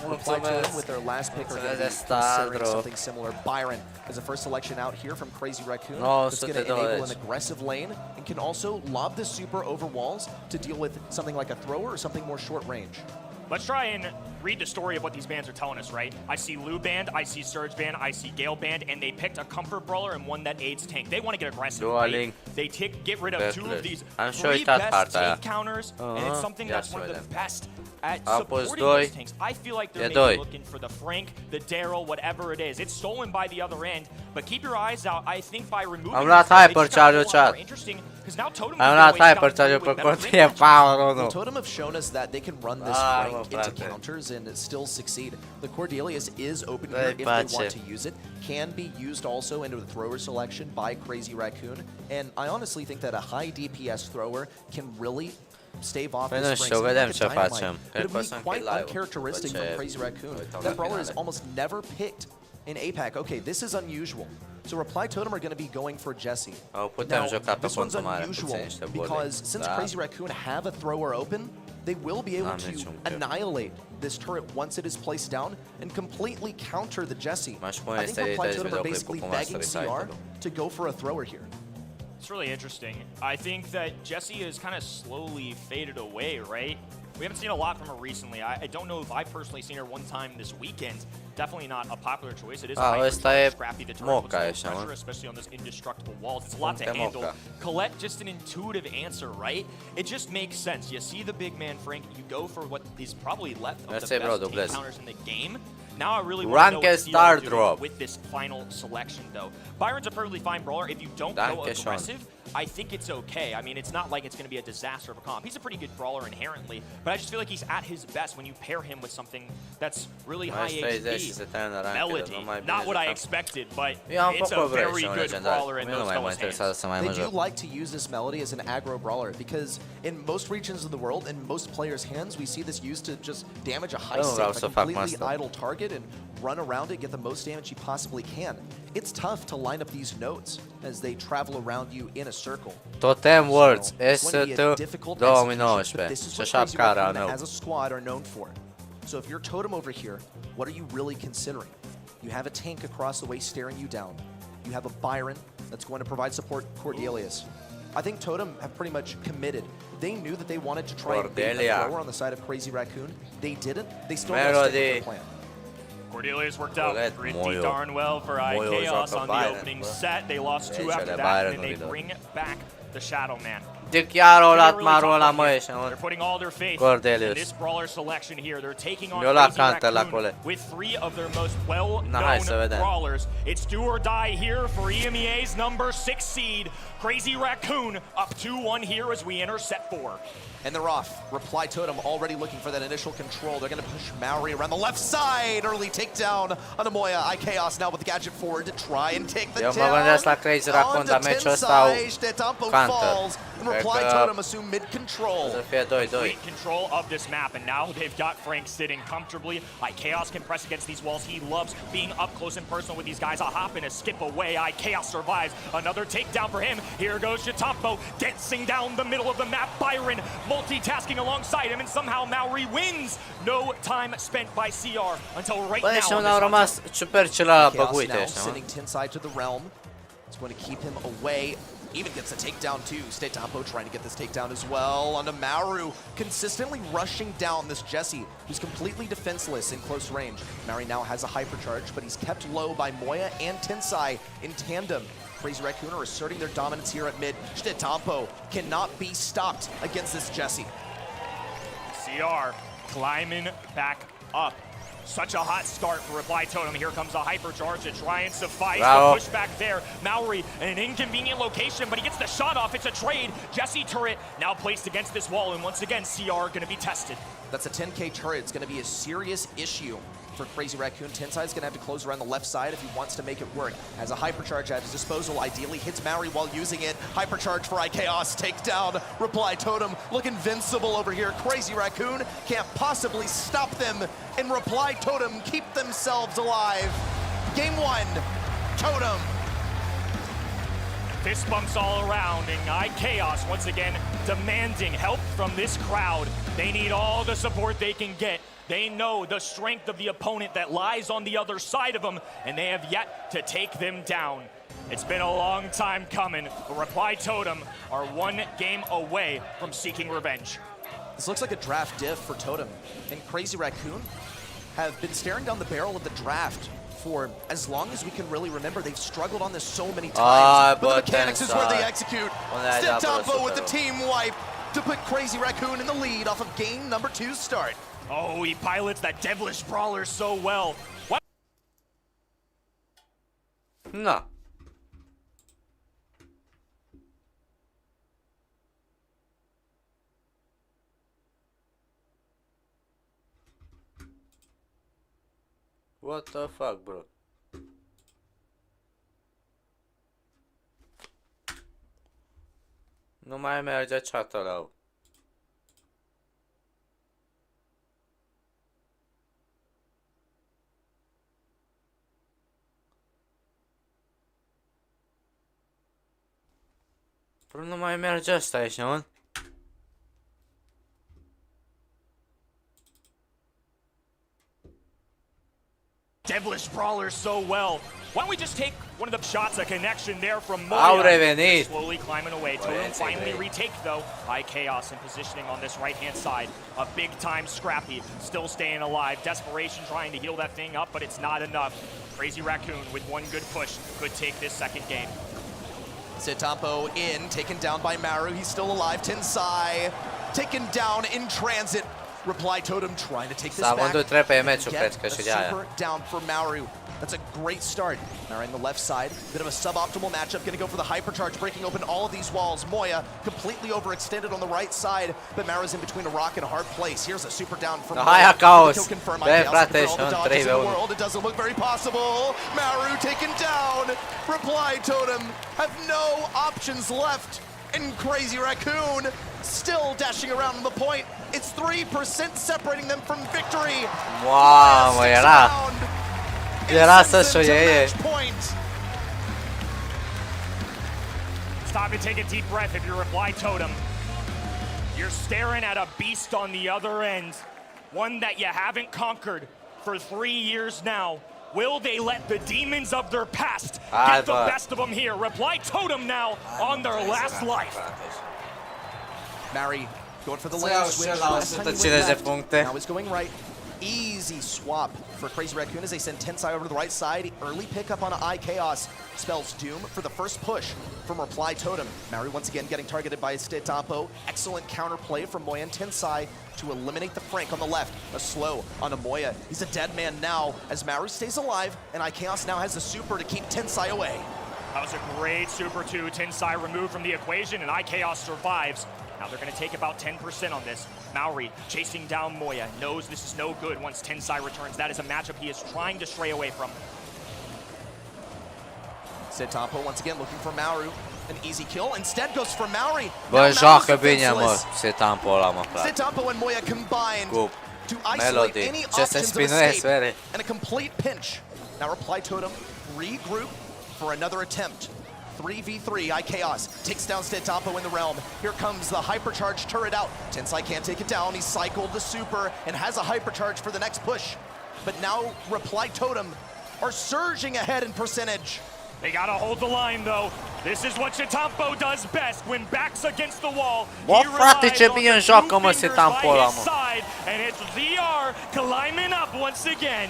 Reply Totem with their last pick are going to be considering something similar. Byron is a first selection out here from Crazy Raccoon. That's going to enable an aggressive lane and can also lob this super over walls to deal with something like a thrower or something more short range. Let's try and read the story of what these bands are telling us, right? I see Lou Band, I see Surge Band, I see Gale Band, and they picked a Comfort Brawler and one that aids tank. They want to get aggressive, right? They get rid of 2 of these 3 best tank counters, and it's something that's one of the best at supporting those tanks. I feel like they're maybe looking for the Frank, the Daryl, whatever it is. It's stolen by the other end, but keep your eyes out. I think by removing I'm not hypercharge chat. Interesting, because now Totem I'm not hypercharge pe contie power, no. Totem have shown us that they can run this Frank into counters and still succeed. The Cordelius is open here if they want to use it. Can be used also into the thrower selection by Crazy Raccoon, and I honestly think that a high DPS thrower can really stave off this Frank. It would be quite uncharacteristic from Crazy Raccoon. That Brawler is almost never picked in APAC. Okay, this is unusual. So Reply Totem are going to be going for Jesse. Now, this one's unusual because since Crazy Raccoon have a thrower open, they will be able to annihilate this turret once it is placed down and completely counter the Jesse. I think Reply Totem are basically begging CR to go for a thrower here. It's really interesting. I think that Jessie has kind of slowly faded away, right? We haven't seen a lot from her recently. I don't know if I've personally seen her one time this weekend. Definitely not a popular choice. It is a scrappy the turret looks like pressure, especially on those indestructible walls. It's a lot to handle. Colette, just an intuitive answer, right? It just makes sense. You see the big man, Frank. You go for what is probably left of the best take counters in the game. Now I really want to know what CR do with this final selection, though. Byron's a perfectly fine brawler. If you don't go aggressive, I think it's okay. I mean, it's not like it's going to be a disaster of a comp. He's a pretty good brawler inherently, but I just feel like he's at his best when you pair him with something that's really high HP. Melody, not what I expected, but it's a very good brawler in those hands. They do like to use this Melody as an aggro brawler because in most regions of the world, in most players' hands, we see this used to just damage a high safe, a completely idle target and run around it, get the most damage you possibly can. It's tough to line up these notes as they travel around you in a circle. Totem words, ST 2019. This is what Crazy Raccoon as a squad are known for. So if you're Totem over here, what are you really considering? You have a tank across the way staring you down. You have a Byron that's going to provide support Cordelius. I think Totem have pretty much committed. They knew that they wanted to try and bait a thrower on the side of Crazy Raccoon. They didn't. They still got to stick with their plan. Cordelius worked out pretty darn well for Chaos on the opening set. They lost 2 after that, and they bring back the Shadow Man. They're putting all their faith in this brawler selection here. They're taking on Crazy Raccoon with 3 of their most well-known brawlers. It's do or die here for EMEA's number 6 seed. Crazy Raccoon up 2-1 here as we enter set 4. And they're off. Reply Totem already looking for that initial control. They're going to push Maori around the left side. Early takedown on Amoya. Chaos now with the gadget forward to try and take the down. On the 10 side, Tetampo falls. And Reply Totem assume mid-control. Complete control of this map, and now they've got Frank sitting comfortably. Chaos can press against these walls. He loves being up close and personal with these guys. A hop and a skip away. Chaos survives. Another takedown for him. Here goes Tetampo dancing down the middle of the map. Byron multitasking alongside him, and somehow Maori wins. No time spent by CR until right now. Chaos now sending 10 side to the realm. It's going to keep him away. Even gets a takedown too. Tetampo trying to get this takedown as well onto Maru, consistently rushing down this Jesse, who's completely defenseless in close range. Maori now has a hypercharge, but he's kept low by Moya and Tensai in tandem. Crazy Raccoon are asserting their dominance here at mid. Tetampo cannot be stopped against this Jesse. CR climbing back up. Such a hot start for Reply Totem. Here comes a hypercharge to try and suffice the pushback there. Maori in an inconvenient location, but he gets the shot off. It's a trade. Jesse turret now placed against this wall, and once again, CR going to be tested. That's a 10K turret. It's going to be a serious issue for Crazy Raccoon. Tensai's going to have to close around the left side if he wants to make it work. Has a hypercharge at his disposal. Ideally hits Maori while using it. Hypercharge for Chaos. Takedown. Reply Totem look invincible over here. Crazy Raccoon can't possibly stop them. And Reply Totem keep themselves alive. Game 1. Totem. Fist bumps all around, and Chaos once again demanding help from this crowd. They need all the support they can get. They know the strength of the opponent that lies on the other side of them, and they have yet to take them down. It's been a long time coming, but Reply Totem are 1 game away from seeking revenge. This looks like a draft diff for Totem, and Crazy Raccoon have been staring down the barrel of the draft for as long as we can really remember. They've struggled on this so many times, but the mechanics is where they execute. Tetampo with the team wipe to put Crazy Raccoon in the lead off of game number 2's start. Oh, he pilots that devilish brawler so well. What? No. What the fuck, bro? Nu mai merge chat-ul ăla. Bro, nu mai merge asta aici, mă? devilish brawler so well. Why don't we just take one of the shots, a connection there from Au Moya. revenit. Slowly climbing away. Totem finally retake though. High chaos and positioning on this right-hand side. A big-time Scrappy, still staying alive. Desperation trying to heal that thing up, but it's not enough. Crazy Raccoon with one good push could take this second game. Sitampo in, taken down by Maru. He's still alive. Tensai taken down in transit. Reply Totem trying to take this back. Să trebuie pe meciul, Get cred că a și de aia. super down for Maru. That's a great start. Maru on the left side. Bit of a suboptimal matchup. Gonna go for the hypercharge, breaking open all of these walls. Moya completely overextended on the right side, but Maru's in between a rock and a hard place. Here's a super down from Hai Moya. Caos. He'll confirm Bine, IKEA frate, for și all the un dodges 3v1. in the world. It doesn't look very possible. Maru taken down. Reply Totem have no options left. And Crazy Raccoon still dashing around on the point. It's 3% separating them from victory. Mamă, era să-și o iei. Stop and take a deep breath if you're Reply Totem. You're staring at a beast on the other end. One that you haven't conquered for 3 years now. Will they let the demons of their past get the best of them here? Reply Totem now on their last life. Mary going for the lane switch. Last time he went left, now he's going right. Easy swap for Crazy Raccoon as they send Tensai over to the right side. Early pickup on iChaos spells doom for the first push from Reply Totem. Mary once again getting targeted by Sitampo. Excellent counterplay from Moya and Tensai to eliminate the Frank on the left. A slow on a Moya. He's a dead man now as Maru stays alive, and iChaos now has the super to keep Tensai away. That was a great super too. Tensai removed from the equation, and iChaos survives. Now they're going to take about 10% on this. Maori chasing down Moya, knows this is no good once Tensai returns. That is a matchup he is trying to stray away from. Sitampo once again looking for Maru. An easy kill. Instead goes for Maori. Bă, joacă bine, mă, Sitampo ăla, mă, frate. Sitampo and Moya combined Cu to isolate Melody. any Ce se options of spinuiesc, escape vere. and a complete pinch. Now Reply Totem regroup for another attempt. 3v3, iChaos takes down Sitampo in the realm. Here comes the hypercharge turret out. Tensai can't take it down. He cycled the super and has a hypercharge for the next push. But now Reply Totem are surging ahead in percentage. They gotta hold the line though. This is what Sitampo does best when backs against the wall. Bă, frate, ce bine joacă, mă, Sitampo ăla, mă. And it's ZR climbing up once again.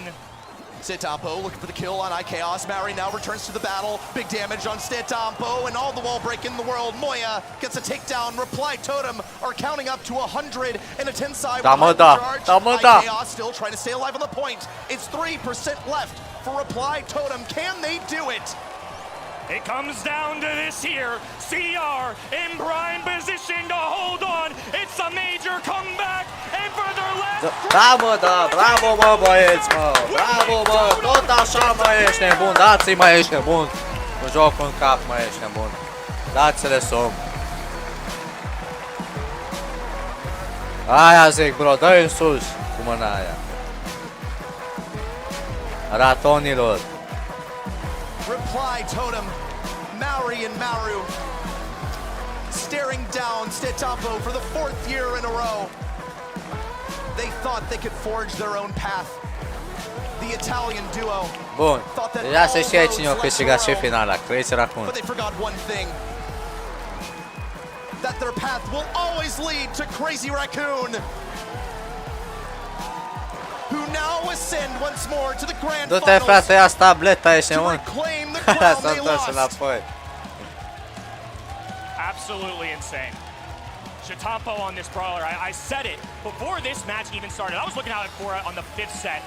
Sitampo looking for the kill on iChaos. Mary now returns to the battle. Big damage on Sitampo and all the wall break in the world. Moya gets a takedown. Reply Totem are counting up to 100 and a Tensai with charge. iChaos still trying to stay alive on the point. It's 3% left for Reply Totem. Can they do it? It comes down to this here. CR in prime position to hold on. It's a major comeback. And for their last... Da, mă, da, bravo, mă, băieți, mă. Bravo, mă, tot așa, mă, ești nebun. Dați-i, mă, ești nebun. Un joc în cap, mă, ești nebun. Dați-le somn. Aia zic, bro, dă-i în sus cu mâna aia. Ratonilor. Reply Totem, Maori and Maru staring down Sitampo for the 4th year in a row. They thought they could forge their own path. The Italian duo. Bun, deja se știe cine o câștigat și finala, Crazy Raccoon. But they forgot one thing. That their path will always lead to Crazy Raccoon, who now ascend once more to the grand Du-te, finals frate, ia tableta, ești to nebun. reclaim the crown S-a they întors lost. înapoi. Absolutely insane. Sitampo on this brawler, I said it before this match even started. I was looking out for it on the 5th set.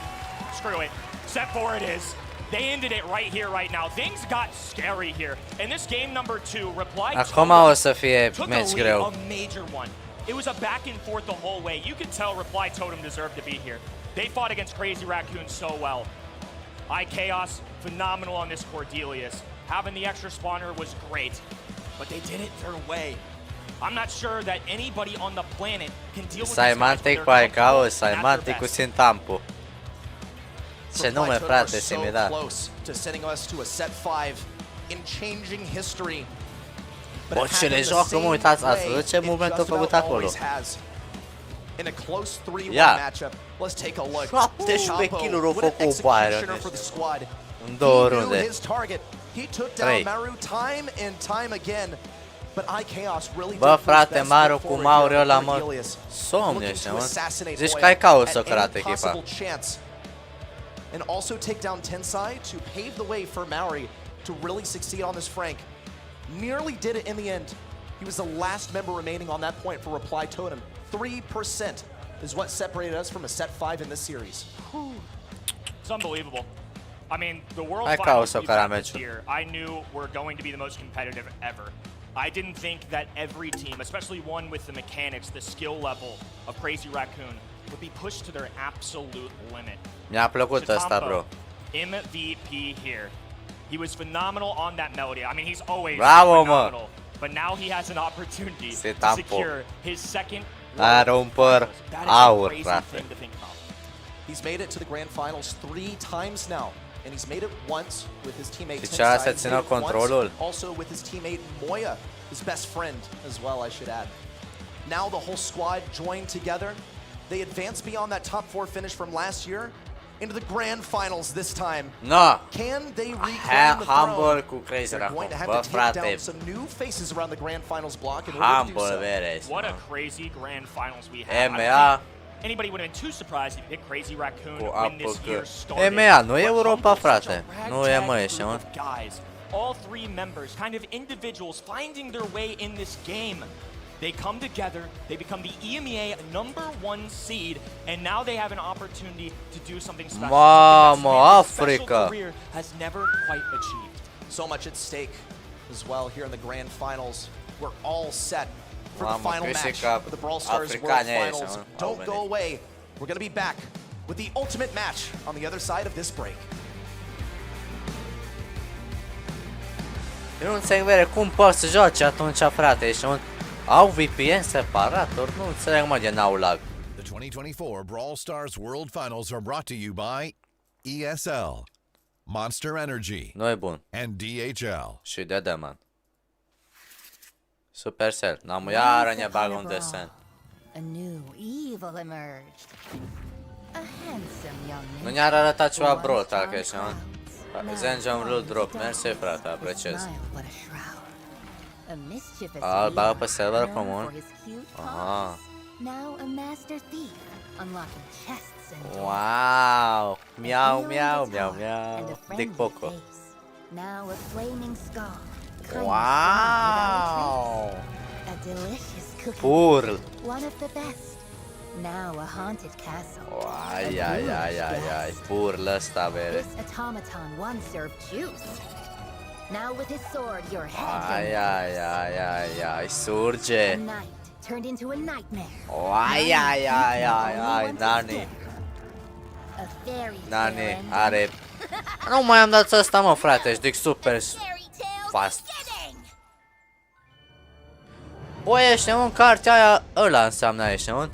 Screw it. Set 4 it is. They ended it right here, right now. Things got scary here. In this game number 2, Reply Acum o să fie took meci a greu. lead, a major one. It was a back and forth the whole way. You could tell Reply Totem deserved to be here. They fought against Crazy Raccoon so well. iChaos, phenomenal on this Cordelius. Having the extra spawner was great, but they did it their way. I'm not sure that anybody on the planet can deal with Semantic cu iChaos, Semantic cu Sitampo. Ce nume, frate, similar. Close to sending us to a set 5 in changing history. Bă, ce le joacă, mă, uitați, ați văzut ce moment a făcut acolo? in a close 3-1 Yeah. matchup. Let's take a look. 17 kill-uri au what an făcut Bayern executioner for the squad. în două He knew runde. his target. He took down 3. Maru time and time again. But iChaos really Bă, did frate, his best Maru foot cu forward Mauri here ăla, for mă, Helios, somn looking ăștia, to mă. assassinate Zici Hoya că ai ca o at socrată any echipa. possible chance. And also take down Tensai to pave the way for Maori to really succeed on this flank. Nearly did it in the end. He was the last member remaining on that point for Reply Totem. 3% is what separated us from a set 5 in this series. It's unbelievable. I mean, the World Hai ca o Finals să we've had this carameciu. year, I knew were going to be the most competitive ever. I didn't think that every team, especially one with the mechanics, the skill level of Crazy Raccoon, would be pushed to their absolute limit. Mi-a plăcut ăsta, bro. MVP here. He was phenomenal on that melody. I mean, he's always Bravo, mă. phenomenal. But now he has an opportunity Se to tampă. secure his second Are un păr That is a aur, crazy frate. thing to think about. He's made it to the grand finals 3 times now, and he's made it once with his teammate Și ceea să Tensai. He's țină made it once controlul. also with his teammate Moya, his best friend as well, I should add. Now the whole squad joined together. They advanced beyond that top 4 finish from last year into the grand finals this time. No. Can they reclaim the Humble throne? cu Crazy They're going to Raccoon. have Bă, to take down frate. some new faces around the grand finals block in order to do Humble, so. veres. What a crazy grand finals we had. I don't EMEA think anybody would have been too surprised if picked Crazy Raccoon cu when this apă year că... started. EMEA, nu e But Europa, Humble's such frate. a Nu e, mă, ragtag ești, group mă. of guys, all 3 members, kind of individuals finding their way in this game. They come together, they become the EMEA #1 seed, and now they have an opportunity to do something special. Mamă, something that this Africa. special career has never quite achieved. So much at stake as well here in the grand finals. We're all set for the Mamă, final că match și ca of the Brawl Stars World africani aici, Finals. mă. Au Don't go venit. away. We're going to be back with the ultimate match on the other side of this break. Eu nu înțeleg vere cum poți să joci atunci, frate. Ești un... Au VPN separat, ori nu înțeleg, mă, de n-au lag. The 2024 Brawl Stars World Finals are brought to you by ESL, Monster Energy, Nu e bun. and DHL. Și de man. Supercell. N-am iară ne bagă un desen. A new evil emerged. A handsome young man. Nu ne-ar arăta ceva Brawl, dacă ești, mă. Zengem loot drop. Mersi, frate, apreciez. Bagă pe server comun. Aha. Now a master thief, unlocking chests and doors. Wow. Miau, A miau, healing miau, guitar and miau. a friendly Dic poco. face. Now a flaming skull. kindness Wow. without a trace. A delicious cookie. Purl. One of the best. Now a haunted castle. Ai, ai, ai, ai, ai. Purl ăsta, vere. This automaton once served juice. Now with his sword, your head Ai, ai, ai, ai, ai. a Surge. night turned into a nightmare. Ai, ai, ai, ai, ai. Nani. A fairy Nani tale ending. are... Nu mai am dat ăsta, mă, frate. Și dic super Fairy tale fast. beginning. Băi, ești un cartea aia, ăla înseamnă ești un.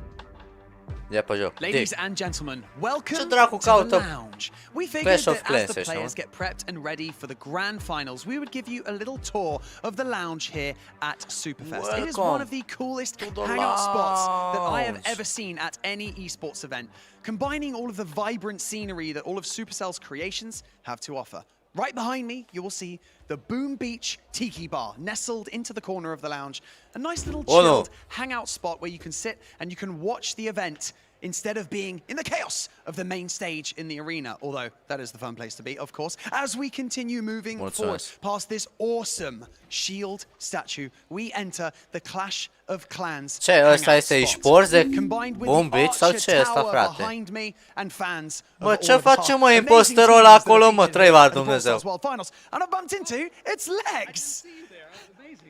De pe joc. Ladies Dic. and gentlemen, welcome Ce dracu to the caută lounge. We figured Clash of that as Clans, the ești, players nu? get prepped and ready for the grand finals, we would give you a little tour of the lounge here at Superfest. It is one Welcome of the coolest to the hangout spots that I have lounge. ever seen at any esports event, combining all of the vibrant scenery that all of Supercell's creations have to offer. Right behind me, you will see the Boom Beach Tiki Bar, nestled into the corner of the lounge. A nice little Oh, no. chilled hangout spot where you can sit and you can watch the event instead of being in the chaos of the main stage in the arena, although that is the fun place to be, of course. As we continue moving forward past this awesome shield statue, we enter the Clash of Clans Ce, ăsta hangout este spot. e-sport de Combined with Boom the Beach sau Archer ce e ăsta, Tower frate? behind me and fans of Bă, all ce of the face, mă, amazing imposterul teams ăla that are acolo, mă, featured trăiva at the Brawl Dumnezeu. Stars World Finals, and I bumped into its legs.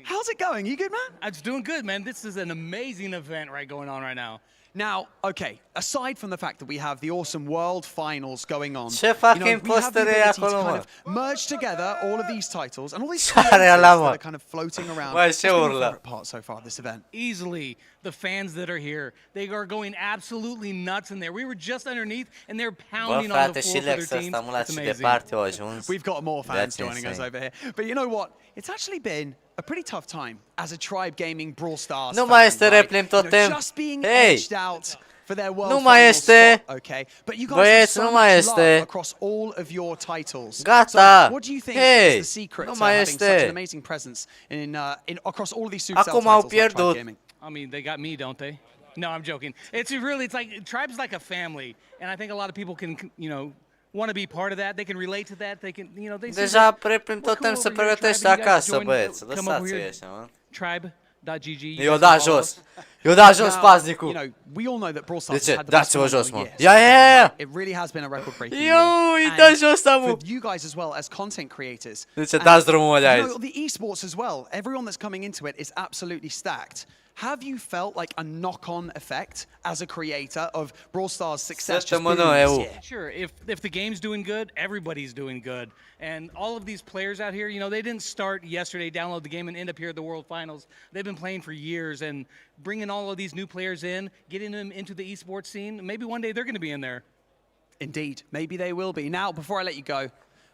How's it going? You good, man? It's doing good, man. This is an amazing event going on right now. Now, okay, aside from the fact that we have the awesome World Finals going on, Ce fac we have the imposterii ability to acolo, kind mă? of merge together all of these titles and all these Ce are creators ăla, that mă? are kind of floating around. Bă, What's ce been your urlă? favorite part so far of this event? Easily, the fans that are here, they are going absolutely nuts in there. We were just underneath, and they're Bă, pounding on the frate, și floor for Lex their ăsta, teams. mă, la It's ce amazing. departe au ajuns. We've got more fans That's joining us insane. over here. But you know what? It's actually been a pretty tough time as a Tribe Gaming Brawl Stars Nu fan, mai este right? replim tot You know, timp. just being Hey! edged out for their world Nu mai final este. spot, okay? But you guys have Băieți, so nu mai much love este. across all of your titles. Gata. So what do you think Hei, is the secret nu to mai having such an este. amazing presence in across all of these Supercell Acum au titles like Tribe pierdut. Gaming? I mean, they got me, don't they? No, I'm joking. It's like Tribe's like a family, and I think a lot of people can, you know, want to be part of that. They can relate to that. They can, you know, they Deja prin tot timpul se pregătește acasă, băieți. Lăsați-i așa, mă. Tribe.gg. Eu da jos. Eu da jos Now, paznicul. you know, we all know that Brawl Stars De ce? has had the best Dați-vă jos, phenomenal mă. year. Ia! It really has been a record-breaking Eu, year. uita And jos, for amu. you guys as well as content creators. De ce and, dați drumul de you aici? know, the esports as well. Everyone that's coming into it is absolutely stacked. Have you felt like a knock-on effect as a creator of Brawl Stars' success just booming this year? Sure, if the game's doing good, everybody's doing good. And all of these players out here, you know, they didn't start yesterday, download the game, and end up here at the World Finals. They've been playing for years, and bringing all of these new players in, getting them into the esports scene, maybe one day they're going to be in there. Indeed, maybe they will be. Now, before I let you go,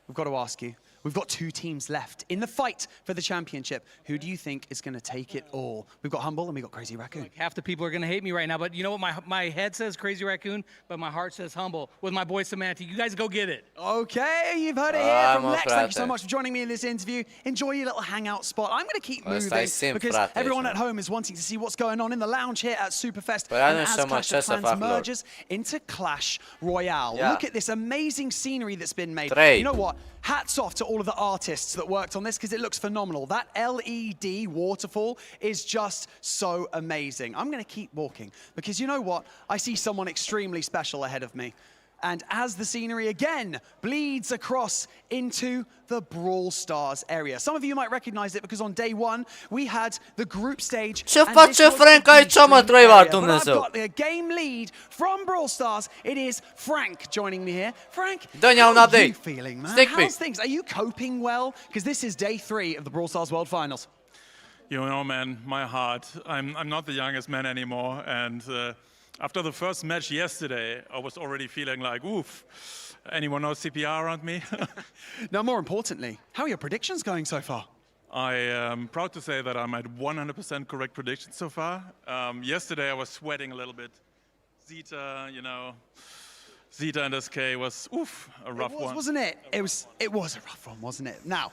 we've got to ask you. We've got 2 teams left in the fight for the championship. Who do you think is going to take it all? We've got Humble and we've got Crazy Raccoon. Like half the people are going to hate me right now, but you know what? My head says Crazy Raccoon, but my heart says Humble with my boy Samantha. You guys go get it. Okay, you've heard it here from Lex. Thank you so frate. much for joining me in this interview. Enjoy your little hangout spot. I'm going to keep moving Ăsta-i sim, because frate, everyone așa. at home is wanting to see what's going on in the lounge here at Superfest. Păi And nu as știu, mă, Clash ce of să Clans fac, lor? merges into Clash Royale. Yeah. Look at this amazing scenery that's been made. Trei. You know what? Hats off to all of the artists that worked on this because it looks phenomenal. That LED waterfall is just so amazing. I'm going to keep walking because you know what? I see someone extremely special ahead of me. And as the scenery again bleeds across into the Brawl Stars area. Some of you might recognize it because on day 1 we had the group stage. Ce and face this was Frank the aici, mă, B-Stream Traivar, area. But I've Dumnezeu? got the game lead from Brawl Stars. It is Frank joining me here. Frank, Dă-ne how un are update. you feeling, man? Stick me. How's things? Are you coping well? Because this is day 3 of the Brawl Stars World Finals. You know, man, my heart. I'm not the youngest man anymore, and after the first match yesterday, I was already feeling like, oof. Anyone know CPR around me? Now, more importantly, how are your predictions going so far? I am proud to say that I'm at 100% correct predictions so far. Yesterday, I was sweating a little bit. Zeta, you know, Zeta and SK was, oof, a rough one. Wasn't it? It was a rough one, wasn't it? Now,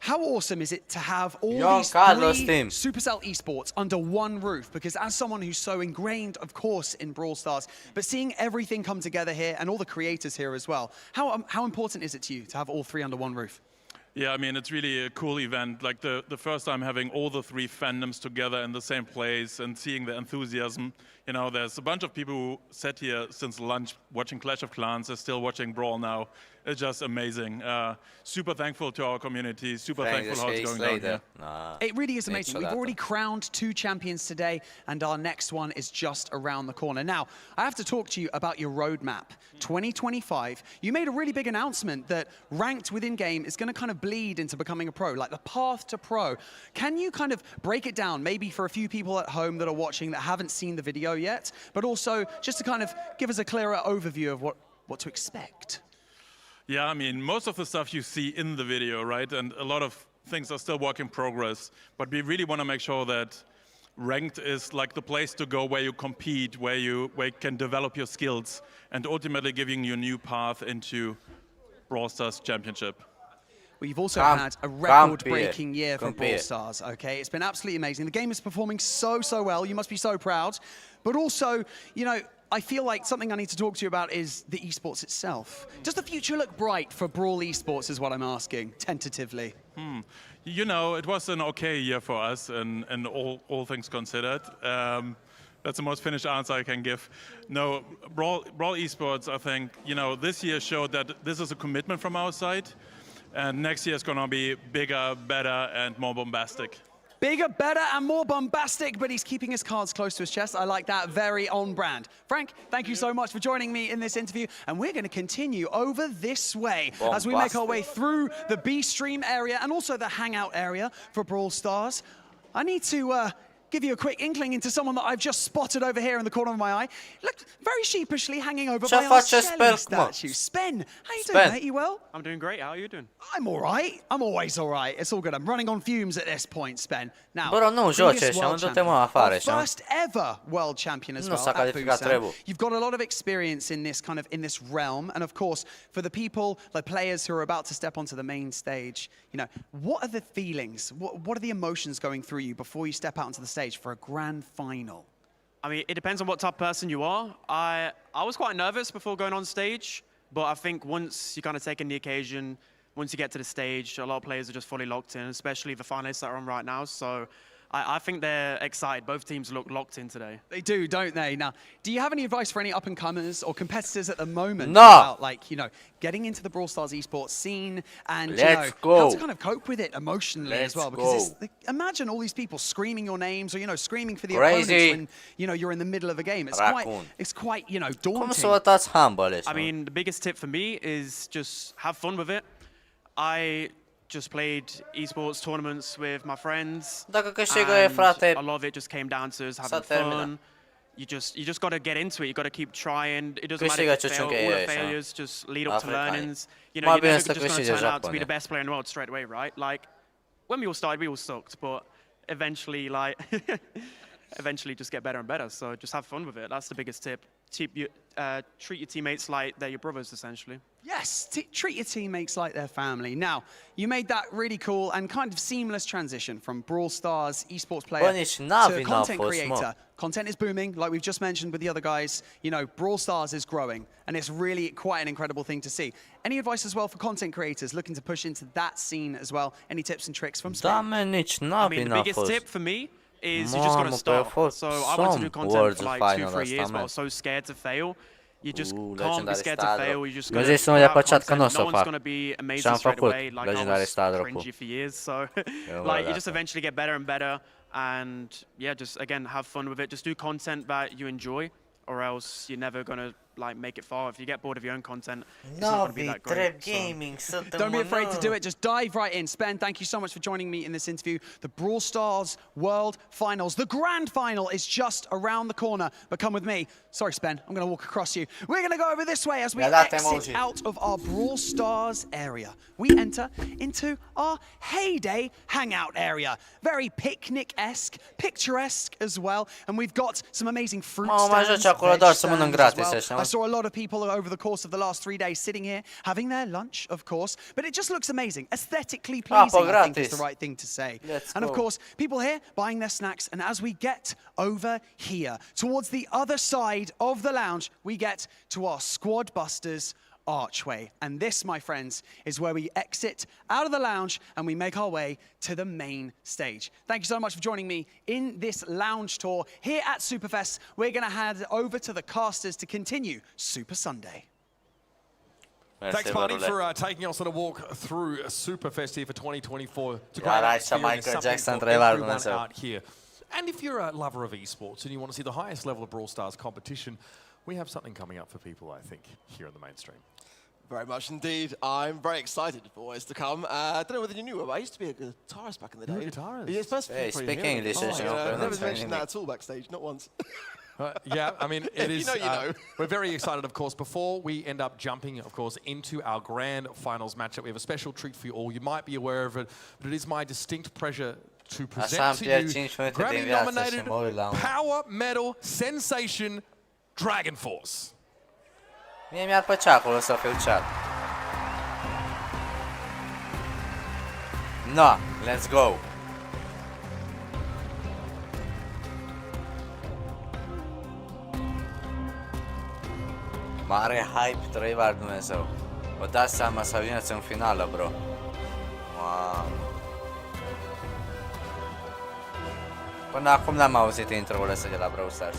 how awesome is it to have all Young these Carlos 3 team. Supercell esports under one roof? Because as someone who's so ingrained, of course, in Brawl Stars, but seeing everything come together here and all the creators here as well, how important is it to you to have all 3 under one roof? Yeah, I mean, it's really a cool event. Like the first time having all the 3 fandoms together in the same place and seeing the enthusiasm. You know, there's a bunch of people who sat here since lunch watching Clash of Clans. They're still watching Brawl now. It's just amazing. Super thankful to our community. Super thankful how it's going down here. It really is amazing. We've already crowned 2 champions today, and our next one is just around the corner. Now, I have to talk to you about your roadmap. 2025, you made a really big announcement that ranked within game is going to kind of bleed into becoming a pro, like the path to pro. Can you kind of break it down, maybe for a few people at home that are watching that haven't seen the video yet, but also just to kind of give us a clearer overview of what to expect? Yeah, I mean, most of the stuff you see in the video, right? And a lot of things are still work in progress. But we really want to make sure that ranked is like the place to go where you compete, where you can develop your skills, and ultimately giving you a new path into Brawl Stars Championship. We've also had a record-breaking year for Brawl Stars, okay? It's been absolutely amazing. The game is performing so well. You must be so proud. But also, you know, I feel like something I need to talk to you about is the esports itself. Does the future look bright for Brawl esports is what I'm asking, tentatively? You know, it was an okay year for us, and all things considered. That's the most finished answer I can give. No, Brawl esports, I think, you know, this year showed that this is a commitment from our side. And next year is going to be bigger, better, and more bombastic. Bigger, better, and more bombastic, but he's keeping his cards close to his chest. I like that, very on brand. Frank, thank you so much for joining me in this interview, and we're going to continue over this way as we make our way through the B-Stream area and also the Hangout area for Brawl Stars. I need to give you a quick inkling into someone that I've just spotted over here in the corner of my eye. Look, very sheepishly hanging over by our Shelly statue. Spen, how you doing, mate? You well? I'm doing great. How are you doing? I'm all right. I'm always all right. It's all good. I'm running on fumes at this point, Spen. Now, Bro, nu joce și am du-te mă afară, și first ever world champion as nu well. s-a calificat trebuie. You've got a lot of experience in this realm, and of course, for the people, the players who are about to step onto the main stage, you know, what are the feelings? What are the emotions going through you before you step out onto the stage for a grand final? I mean, it depends on what type of person you are. I was quite nervous before going on stage, but I think once you kind of take in the occasion, once you get to the stage, a lot of players are just fully locked in, especially the finalists that are on right now. So I think they're excited. Both teams look locked in today. They do, don't they? Now, do you have any advice for any up-and-comers or competitors at the moment No. about, like, you know, getting into the Brawl Stars esports scene and, you know, go. how to kind of cope with it emotionally as well? Because go. imagine all these people screaming your names or, you know, screaming for the Crazy. opponents when, you know, you're in the middle of a game. It's quite, you know, daunting. Cum să votați humble? I mean, the biggest tip for me is just have fun with it. I just played esports tournaments with my friends. Dacă câștigă, frate, a lot of it just came down to us having fun. You just got to get into it. You got to keep trying. It doesn't matter if you fail. All the failures just lead up to learnings. You know, you're never just going to turn out to be the best player in the world straight away, right? Like, when we all started, we all sucked, but eventually, like, eventually just get better and better. So just have fun with it. That's the biggest tip. Treat your teammates like they're your brothers, essentially. Yes, treat your teammates like their family. Now, you made that really cool and kind of seamless transition from Brawl Stars esports player to content creator. Content is booming, like we've just mentioned with the other guys. You know, Brawl Stars is growing, and it's really quite an incredible thing to see. Any advice as well for content creators looking to push into that scene as well? Any tips and tricks from Spen? I mean, the biggest tip for me is you just got to start. So I wanted to do content for like 2-3 years, but I was so scared to fail. You just can't be scared to fail. You just got to put out content. No one's going to be amazing straight away. Like I was cringy for years. So like you just eventually get better and better. And yeah, just again, have fun with it. Just do content that you enjoy, or else you're never going to like make it far. If you get bored of your own content, it's not going to be that great. So don't be afraid to do it. Just dive right in. Spen, thank you so much for joining me in this interview. The Brawl Stars World Finals. The grand final is just around the corner. But come with me. Sorry, Spen. I'm going to walk across you. We're going to go over this way as we exit out of our Brawl Stars area. We enter into our heyday hangout area. Very picnic-esque, picturesque as well. And we've got some amazing fruit stands, I saw a lot of people over the course of the last 3 days sitting here, having their lunch, of course. But it just looks amazing. Aesthetically pleasing, I think is the right thing to say. And of course, people here buying their snacks. And as we get over here, towards the other side of the lounge, we get to our Squad Busters archway. And this, my friends, is where we exit out of the lounge and we make our way to the main stage. Thank you so much for joining me in this lounge tour here at Superfest. We're going to head over to the casters to continue Super Sunday. Thanks, Marty, for taking us on a walk through Superfest here for 2024. It's a great experience, out here. And if you're a lover of esports and you want to see the highest level of Brawl Stars competition, we have something coming up for people, I think, here in the mainstream. Very much indeed. I'm very excited for what's to come. I don't know whether you knew, I used to be a guitarist back in the day. You're a guitarist? Yeah, it's supposed to be speak English. I've never mentioned that at all backstage, not once. Yeah, I mean, it is. You know. We're very excited, of course. Before we end up jumping, of course, into our grand finals matchup, we have a special treat for you all. You might be aware of it, but it is my distinct pleasure to present to you Grammy-nominated power metal sensation Dragon Force. Mie mi-ar plăcea acolo să fiu chat. No, let's go. Mare hype, trăiva lui Dumnezeu. Vă dați seama să ajungeți în finală, bro. Wow. Până acum n-am auzit intro-ul ăsta de la Brawl Stars.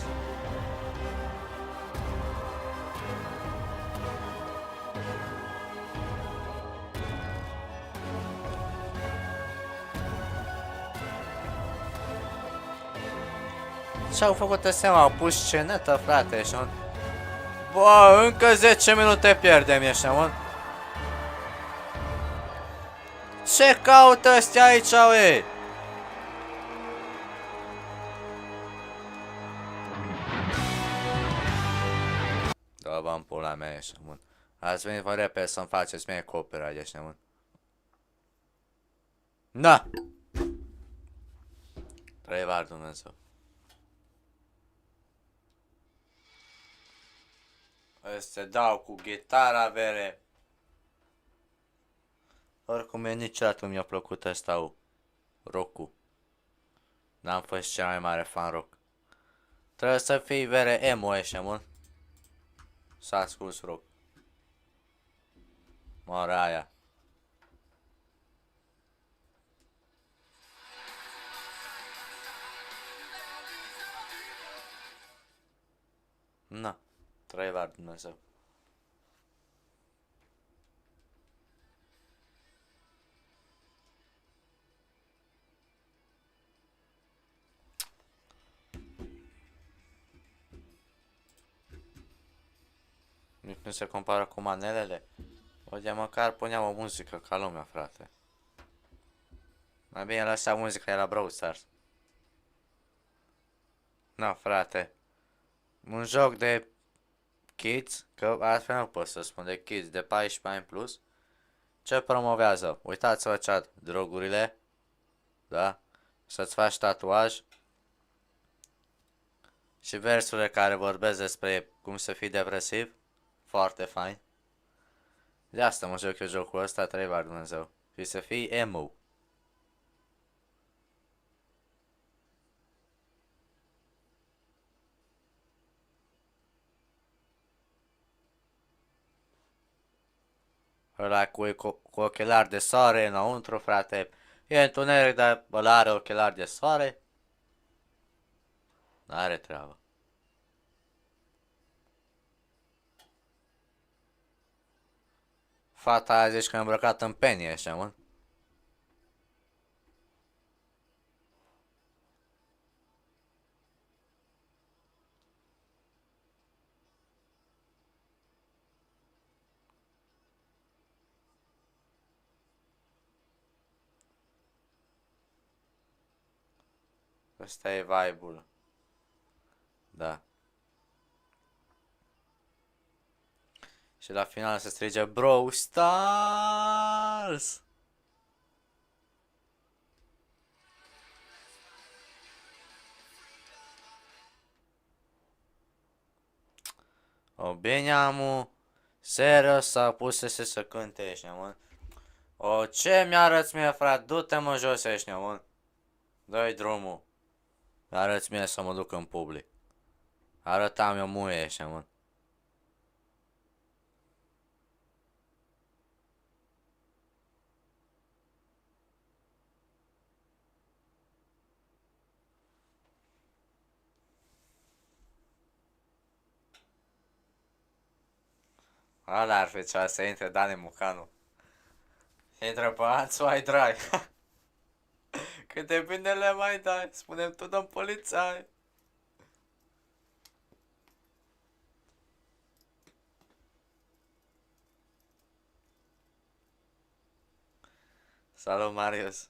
Ce-au făcut ăstea, au pus scenetă, frate, și bă, încă 10 minute pierdem ăștia, mă. Ce caută ăstea aici, ue? Să vă pula mea ăștia, mă. Ați venit vă repede să-mi faceți mie copyright ăștia, mă. Da! Trei var Dumnezeu. Să dau cu gitara, vere. Oricum, mie niciodată mi-a plăcut ăsta, rock-ul. N-am fost cel mai mare fan rock. Trebuie să fii vere emo ăștia, mă. S-a ascuns rock. Mora aia. Na, trei var Dumnezeu. Nici nu se compară cu manelele. Uite, măcar puneam o muzică ca lumea, frate. Mai bine lăsa muzica de la Brawl Stars. Na, frate. Un joc de kids, că altfel nu pot să spun, de kids de 14 ani plus. Ce promovează? Uitați-vă chat, drogurile. Da? Să-ți faci tatuaj. Și versurile care vorbesc despre cum să fii depresiv. Foarte fain. De asta mă joc eu jocul ăsta, 3 var Dumnezeu. Și să fii emo. Ăla cu ochelari de soare înăuntru, frate. E întuneric, dar ăla are ochelari de soare. N-are treabă. Fata aia zici că e îmbrăcat în penny așa, mă. Ăsta e vibe-ul. Da. Și la final se strige Brawl Stars! O, bine, amu. Serios, s-a pus să cânte ăștia, mă. O, ce mi-arăți mie, frate? Du-te, mă, jos ăștia, mă. Dă-i drumul. Arăți mie să mă duc în public. Arătam eu muie ăștia, mă. Ăla ar fi ceva să intre Dani Mucanu. Intră pe Anțu, ai drag. Câte bine le mai dai? Spune-mi tu, domn polițai. Salut, Marius.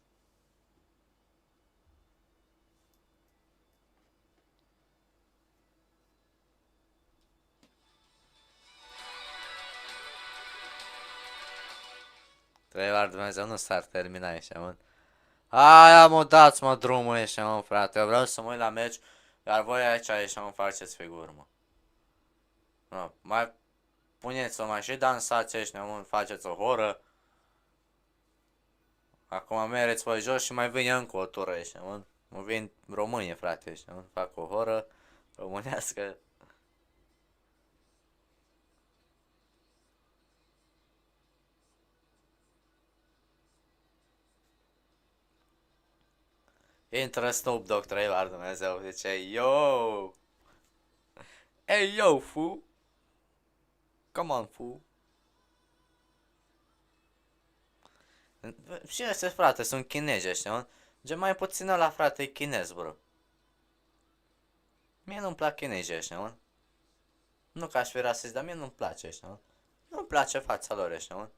Trei ori Dumnezeu nu s-ar termina așa, mă. Aia, mă, dați-mă drumul ăștia, mă, frate. Eu vreau să mă uit la meci, iar voi aici ăștia, mă, faceți figuri, mă. No, mai puneți-o, mai și dansați ăștia, mă, faceți o horă. Acum mereți voi jos și mai vine încă o tură ăștia, mă. Mă vin români, frate, ăștia, mă. Fac o horă românească. Intră Snoop Dogg 3 ori Dumnezeu, zice, yo! Hey, yo, fu! Come on, fu! Și ăștia, frate, sunt chinezi ăștia, mă? Gen mai puțin ăla, frate, e chinez, bro. Mie nu-mi plac chinezii ăștia, mă. Nu că aș fi rasist, dar mie nu-mi place ăștia, mă. Nu-mi place fața lor ăștia, mă.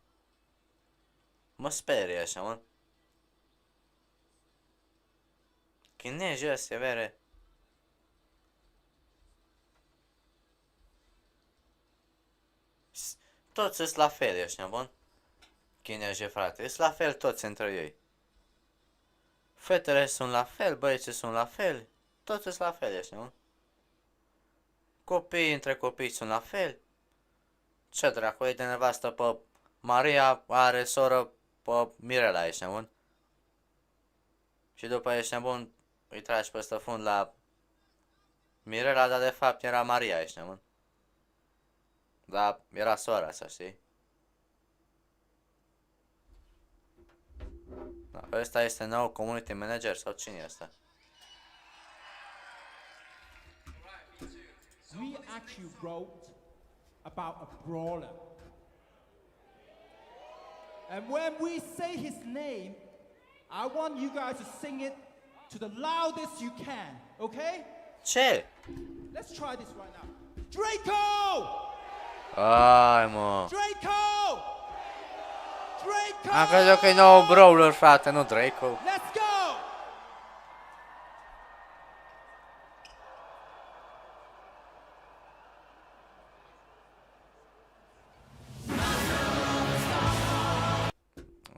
Mă sperie ăștia, mă. Chinezii ăstea, vere. toți sunt la fel, ești nebun? Chinezii, frate, sunt la fel toți între ei. Fetele sunt la fel, băieții sunt la fel, toți sunt la fel, ești nebun? Copiii între copii sunt la fel. Ce dracu, e de nevastă pe Maria, are soră pe Mirela, ești nebun? Și după ești nebun, îi tragi peste fund la Mirela, dar de fapt era Maria, ești nebun? Dar era sora asta, știi? Da, ăsta este nou community manager sau cine este? We actually wrote about a brawler. And when we say his name, I want you guys to sing it to the loudest you can, okay? Ce? Let's try this right now. Draco! Ai, mă. Draco! Draco! Am crezut că e nou Brawler, frate, nu Draco. Let's go!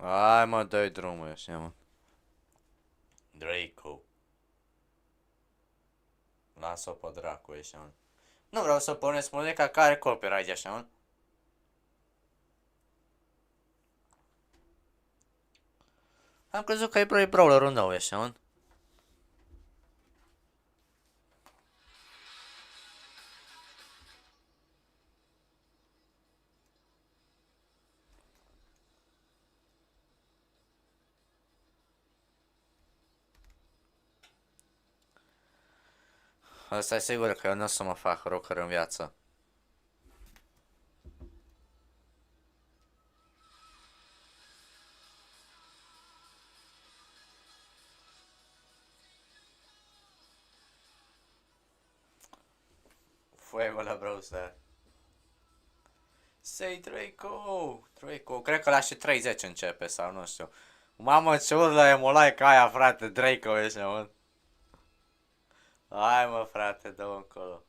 Hai, mă, dă-i drumul ăștia, mă. Draco. Lasă-o pe dracu ăștia, mă. Nu vreau să pornesc muzica care are copyright așa, mă. Am crezut că e Brawlerul nou așa, mă. Asta e sigur că eu nu o să mă fac rocker în viață. Fuego la browser. Say Draco! Draco, cred că la și 30 începe sau nu știu. Mamă, ce urlă emulai ca aia, frate, Draco ăștia, mă. Hai, mă, frate, dă-o încolo.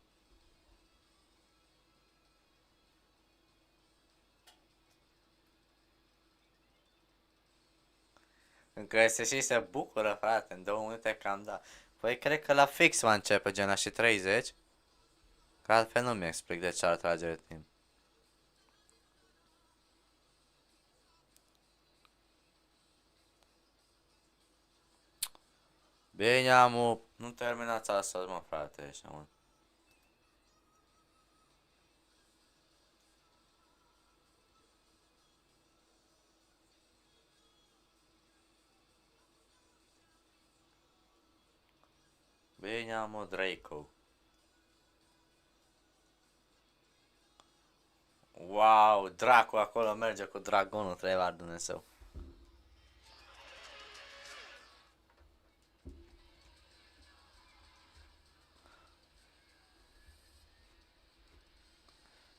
Încă și se bucură, frate, în 2 minute cam da. Păi cred că la fix va începe, gen la și 30. Că altfel nu mi explic de ce ar trage de timp. Bine, amu, nu terminați astăzi, mă, frate, așa, mă. Bine, amu, Draco. Wow, dracu acolo merge cu dragonul, trebuie Dumnezeu.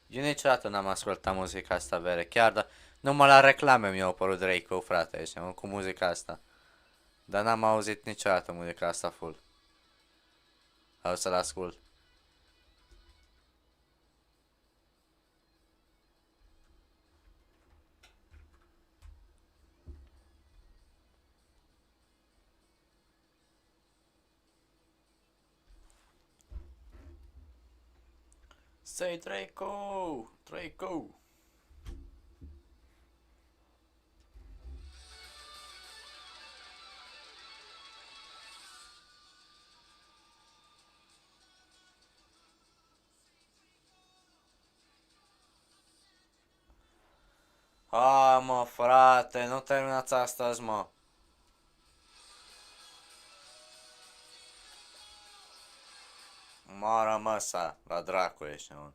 Eu niciodată n-am ascultat muzica asta vere, chiar dar numai la reclame mi-a apărut Draco, frate, așa, cu muzica asta. Dar n-am auzit niciodată muzica asta full. O să-l ascult. Say Draco! Draco! Hai, mă, frate, nu terminați astăzi, mă. Moară măsa, la dracu ești, mă.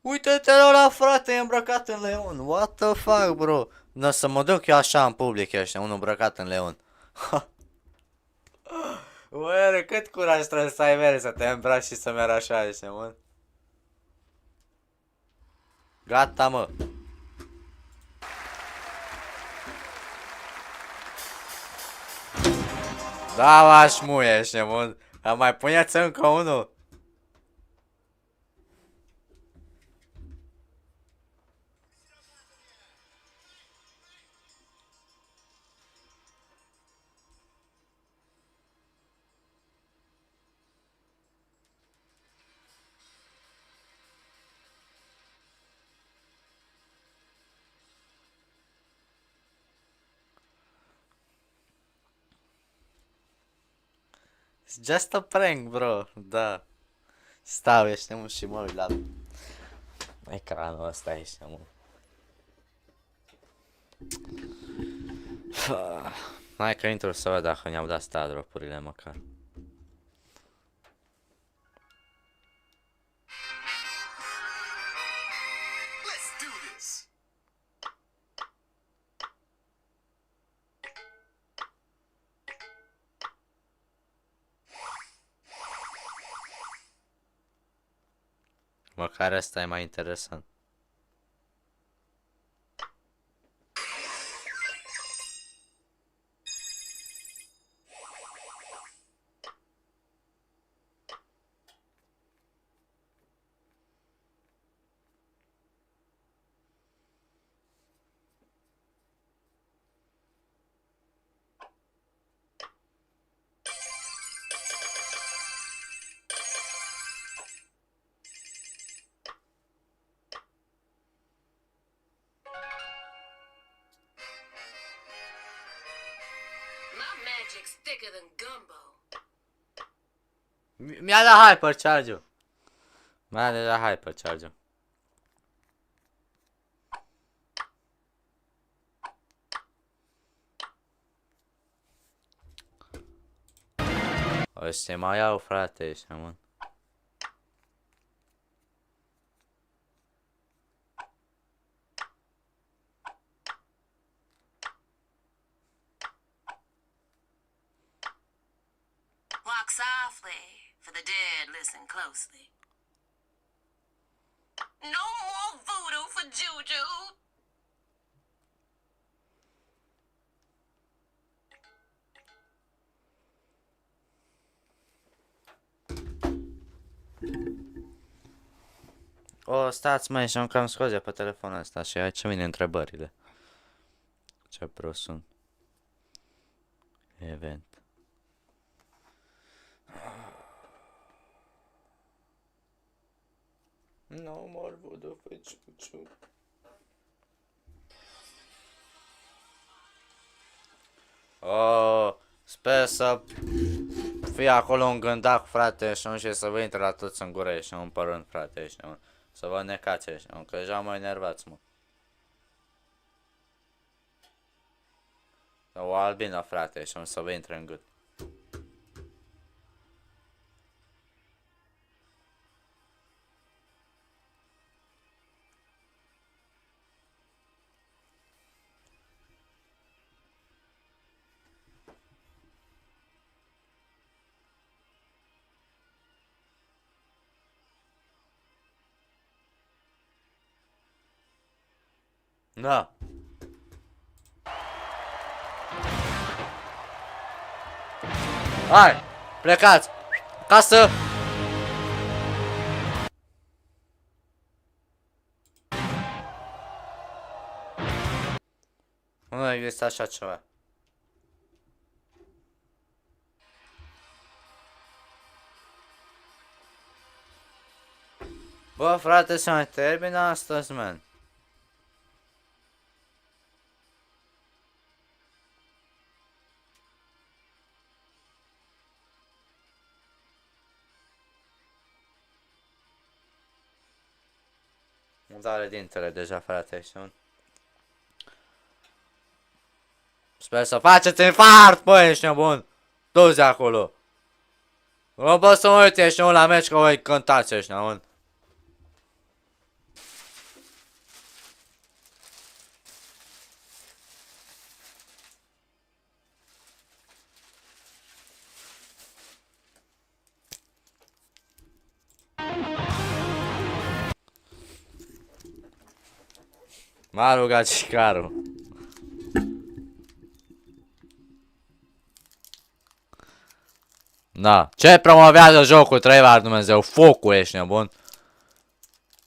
Uite-te la frate, e îmbrăcat în leon. What the fuck, bro? Nu, să mă duc eu așa în public ăștia, unul îmbrăcat în leon. Uere, cât curaj trebuie să ai, vere, să te îmbraci și să mergi așa ăștia, mă. Gata, mă. Da, v-aș muie ăștia, mă. Mai puneți încă unul. It's just a prank, bro. Da. Stau, ești mult și mă uit la ecranul ăsta, ești mult. Hai că intru să văd dacă ne-au dat stat drop-urile măcar. Măcar ăsta e mai interesant. Mi-a dat hypercharge-ul. Mi-a dat hypercharge-ul. Ăștia mai iau, frate, ăștia, mă. Walk softly, for the dead listen closely. No more voodoo for JUJU. O, stați mai și am cam scoze pe telefonul ăsta și aici vine întrebările. Ce prost sunt. Event. No more voodoo for JUJU. Oh, sper să fie acolo un gândac, frate, și să vă intre la toți în gură și în părând, frate, și să vă necați ăștia, că deja mă enervați, mă. O albină, frate, și să vă intre în gât. Da. Hai, plecați. Acasă. Nu există așa ceva. Bă, frate, se mai termină astăzi, man. Îmi doare dintele deja, frate, știu. Sper să faceți infart, bă, ești nebun. Du-ți acolo. Nu pot să mă uit, ești nebun la meci, că voi cântați, ești nebun. M-a rugat și carul. Da. Ce promovează jocul, Trevor, Dumnezeu? Focul, ești nebun?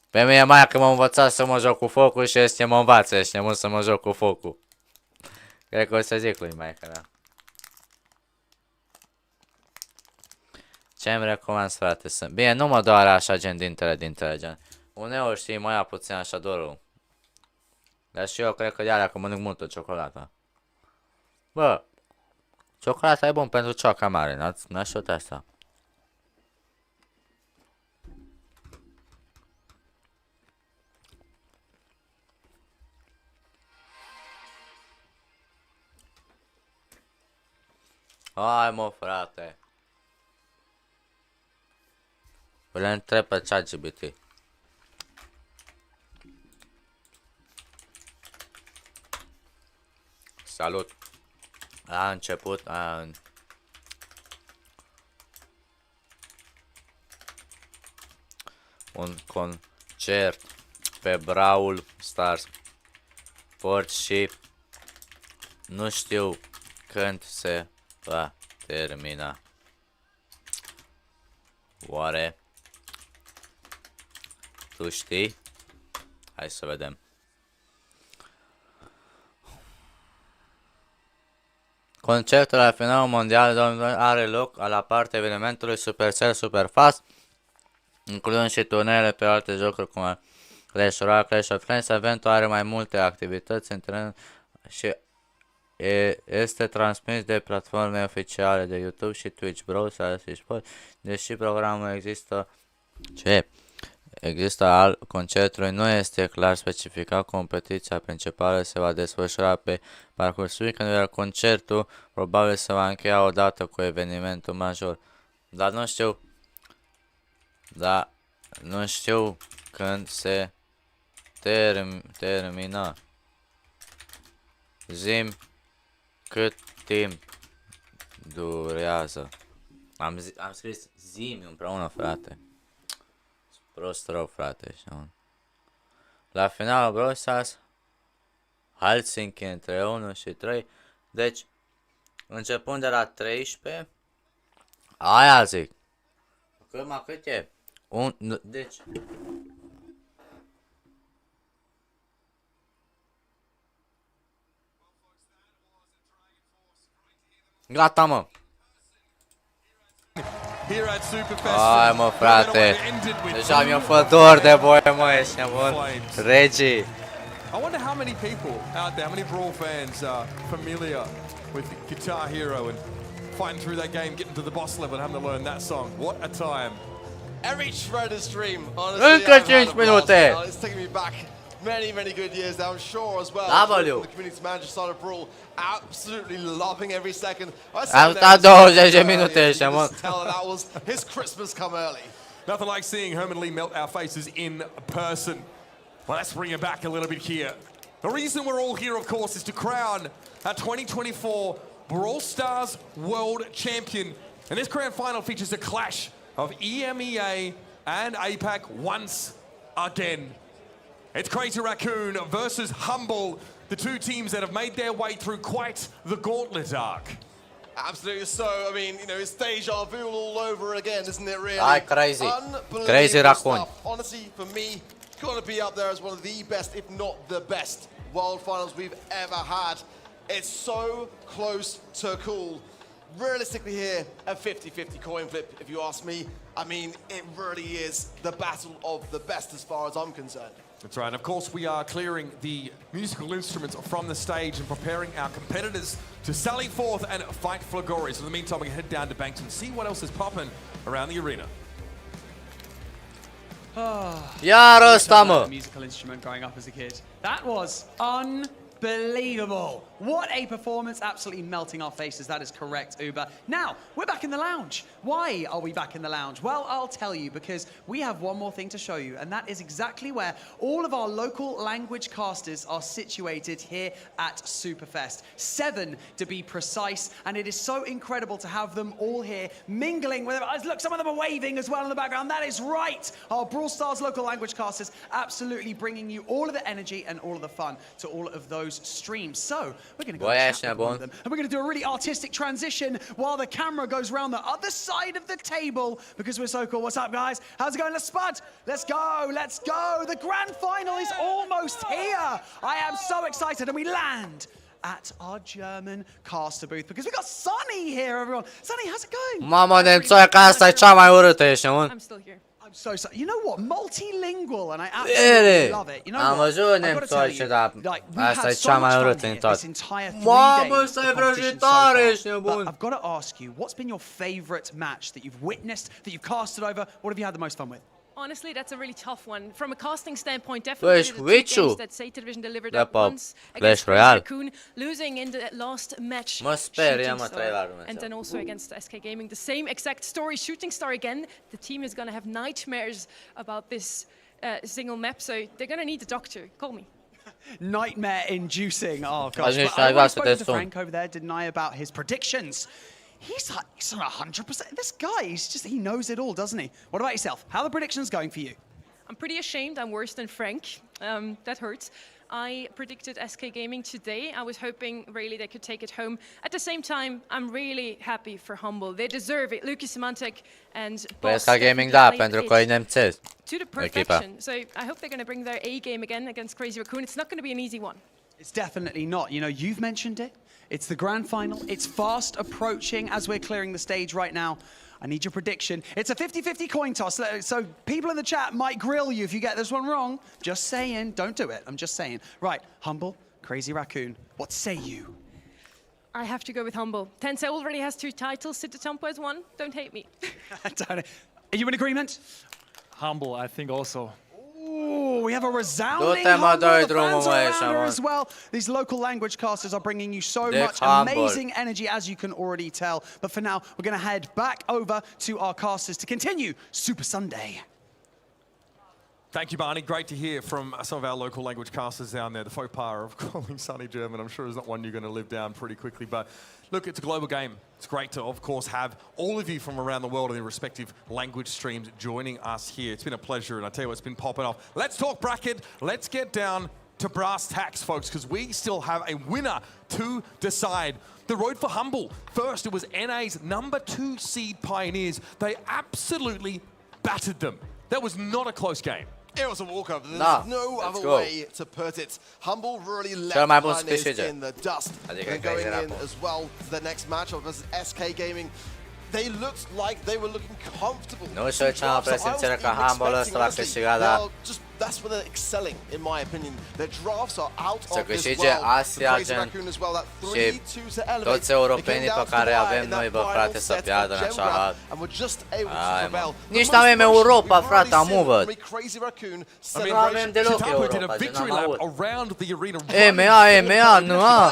Pe mine mai că m-a învățat să mă joc cu focul și este mă învață, ești nebun să mă joc cu focul. Cred că o să zic lui maică, da. Ce-mi recomand, frate? Bine, nu mă doare așa gen dintele gen. Uneori, știi, mai ia puțin așa dorul. Dar și eu cred că de alea că mănânc multă ciocolată. Bă, ciocolata e bun pentru cioaca mare, n-aș știut asta. Hai mă, frate. Le întreb pe ChatGPT. Salut. A început un concert pe Brawl Stars și nu știu când se va termina. Oare tu știi? Hai să vedem. Concertul la finalul mondial 2020 are loc la parte evenimentului Supercell Superfast, incluzând și turneele pe alte jocuri cum ar Clash Royale, Clash of Clans. Eventul are mai multe activități și este transmis de platforme oficiale de YouTube și Twitch, Brawl și Sport. Deși programul există al concertului, nu este clar specificat. Competiția principală se va desfășura pe parcursul weekendului, iar concertul probabil se va încheia odată cu evenimentul major. Dar nu știu când se termina. Zi-mi cât timp durează. Am scris zi-mi împreună, frate. Prost rău, frate. La finalul Brawl Stars, Helsinki între 1 și 3. Deci, începând de la 13. Aia zic. Cât e? Deci. Gata, mă. Hai mă, frate. Deja mi-a făcut dor de voi, mă, ești nebun. Regii. I wonder how many people out there, how many Brawl fans are familiar with Guitar Hero and fighting through that game, getting to the boss level and having to learn that song. What a time. Every shredder stream, honestly, Încă 5 minute. It's taking me back many good years now, I'm sure as well. The community manager side of Brawl, absolutely loving every second. Am stat 20 de minute, ești nebun. That was his Christmas come early. Nothing like seeing Herman Lee melt our faces in person. Well, let's bring it back a little bit here. The reason we're all here, of course, is to crown our 2024 Brawl Stars World Champion. And this grand final features a clash of EMEA and APAC once again. It's Crazy Raccoon versus Humble, the two teams that have made their way through quite the gauntlet arc. Absolutely so. I mean, you know, it's deja vu all over again, isn't it, really? Hi, Crazy. Crazy Raccoon. Honestly, for me, it's got to be up there as one of the best, if not the best, World Finals we've ever had. It's so close to cool. Realistically here, a 50-50 coin flip, if you ask me. I mean, it really is the battle of the best as far as I'm concerned. That's right, and of course we are clearing the musical instruments from the stage and preparing our competitors to sally forth and fight for glory. So in the meantime, we can head down to Bankton and see what else is popping around the arena. Iar ăsta, mă! Musical instrument growing up as a kid. That was unbelievable. What a performance, absolutely melting our faces. That is correct, Uber. Now, we're back in the lounge. Why are we back in the lounge? Well, I'll tell you, because we have one more thing to show you, and that is exactly where all of our local language casters are situated here at Superfest. 7 to be precise, and it is so incredible to have them all here mingling with us. Look, some of them are waving as well in the background. That is right. Our Brawl Stars local language casters absolutely bringing you all of the energy and all of the fun to all of those those streams. So we're going to go chat with one of them, and we're going to do a really artistic transition while the camera goes around the other side of the table because we're so cool. What's up, guys? How's it going? Let's spud. Let's go. Let's go. The grand final is almost here. I am so excited, and we land at our German caster booth because we got Sunny here, everyone. Sunny, how's it going? Mamă, nemțoica asta e cea mai urâtă, ești nebun? I'm still here. I'm so sorry. You know what? Multilingual, and I absolutely love it. You know am what? văzut nemțoice, dar asta e cea mai urâtă din tot. Mamă, stai vrăjitoare, ești nebun. I've got to ask you, what's been your favorite match that you've witnessed, that you've casted over? What have you had the most fun with? Honestly, that's a really tough one. From a casting standpoint, definitely the two games that Site delivered at once against Raccoon, losing in the last match, and then also against SK Gaming. The same exact story, shooting star again. The team is going to have nightmares about this single map, so they're going to need a doctor. Call me. Nightmare-inducing. Oh, gosh. I spoke to Frank over there, didn't I, about his predictions. He's on 100%. This guy, he knows it all, doesn't he? What about yourself? How are the predictions going for you? I'm pretty ashamed. I'm worse than Frank. That hurts. I predicted SK Gaming today. I was hoping really they could take it home. At the same time, I'm really happy for Humble. They deserve it. Lucas Symantec and Boss SK Gaming da, pentru că e nemțesc. To the perfection. So I hope they're going to bring their A game again against Crazy Raccoon. It's not going to be an easy one. It's definitely not. You know, you've mentioned it. It's the grand final. It's fast approaching as we're clearing the stage right now. I need your prediction. It's a 50-50 coin toss, so people in the chat might grill you if you get this one wrong. Just saying. Don't do it. I'm just saying. Right, Humble, Crazy Raccoon, what say you? I have to go with Humble. Tensei already has 2 titles. Site has 1. Don't hate me. Are you in agreement? Humble, I think also. Ooh, we have a resounding Humble. The fans around her as well. These local language casters are bringing you so much amazing energy, as you can already tell. But for now, we're going to head back over to our casters to continue Super Sunday. Thank you, Barney. Great to hear from some of our local language casters down there. The faux pas of calling Sunny German, I'm sure is not one you're going to live down pretty quickly. But look, it's a global game. It's great to, of course, have all of you from around the world in their respective language streams joining us here. It's been a pleasure, and I tell you what, it's been popping off. Let's talk bracket. Let's get down to brass tacks, folks, because we still have a winner to decide. The road for Humble. First, it was NA's number 2 seed Pioneers. They absolutely battered them. That was not a close game. It was a walkover. There's no other way to put it. Humble really left Pioneers in the dust. And going in as well to the next matchup versus SK Gaming. They looked like they were looking comfortable. Nu se făceam presimțirea că Humble ăsta va câștiga, dar that's where they're excelling, in my opinion. Their drafts are out să of this câștige world. Asia, gen, și toți europenii pe care avem noi, bă, frate, să piardă în așa hal. Ai, mă. Nici n-avem Europa, frate, amu, văd. Nu avem deloc Europa, gen, n-am aud. EMEA, nu a.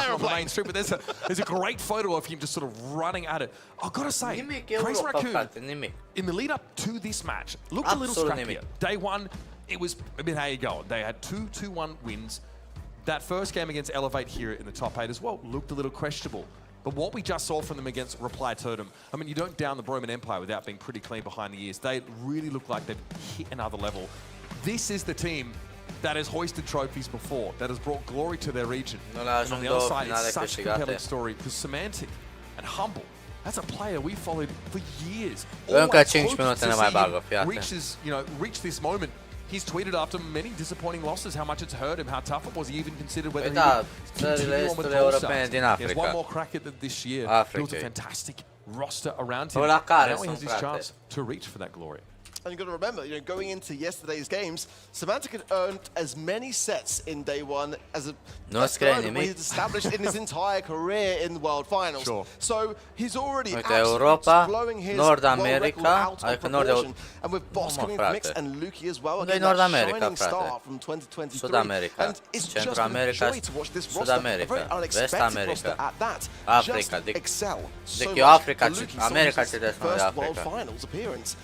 There's a great photo of him just sort of running at it. I've got to say, Crazy Raccoon, in the lead up to this match, looked a little scrappier. Day one, it was, I mean, how you going? They had 2-2-1 wins. That first game against Elevate here in the top 8 as well looked a little questionable. But what we just saw from them against Reply Totem, I mean, you don't down the Roman Empire without being pretty clean behind the ears. They really look like they've hit another level. This is the team that has hoisted trophies before, that has brought glory to their region. And on the other side, it's such a compelling story because Symantec and Humble, that's a player we followed for years. Încă 5 minute ne mai bagă, fii atent. Reach this moment. He's tweeted after many disappointing losses how much it's hurt him, how tough it was. He even considered whether he would continue on with Brawl Stars. He has one more crack at it this year. Built a fantastic roster around him. Now he has his chance to reach for that glory. And you've got to remember, going into yesterday's games, Symantec had earned as many sets in day one as a third he's established in his entire career in the World Finals. Sure. So he's already Europa, blowing his Nord world America, record out of proportion. And with Boss coming into the mix and Luki as well, again, that shining star from 2023. Sud America, and it's just Central America, to watch this Sud roster, America, a very unexpected West America, roster at that. Africa, just excel so much. Africa, America first World Finals appearance.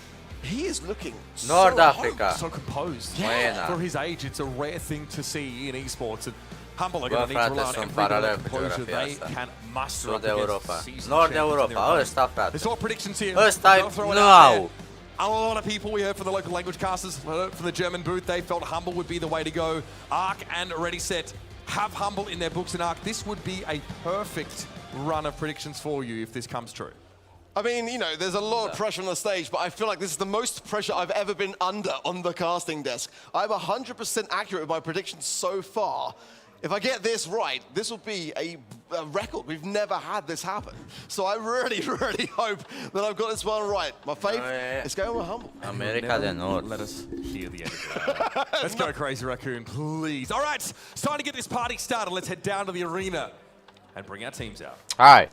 He is looking Nord so Africa. So composed. Yeah. For his age, it's a rare thing to see in esports. And Humble are going to need to rely on every bit of composure they can muster up against season Nord Europa, ăsta, frate. There's all predictions here. Ăsta e A lot of people we heard from the local language casters, from the German booth, they felt Humble would be the way to go. Arc and Ready Set have Humble in their books and Arc, this would be a perfect run of predictions for you if this comes true. I mean, you know, there's a lot of pressure on the stage, but I feel like this is the most pressure I've ever been under on the casting desk. I'm 100% accurate with my predictions so far. If I get this right, this will be a record. We've never had this happen. So I really, really hope that I've got this one right. My favorite is going with Humble. America del Norte. Let us hear the end of that. Let's go, Crazy Raccoon, please. All right, it's time to get this party started. Let's head down to the arena and bring our teams out. All right.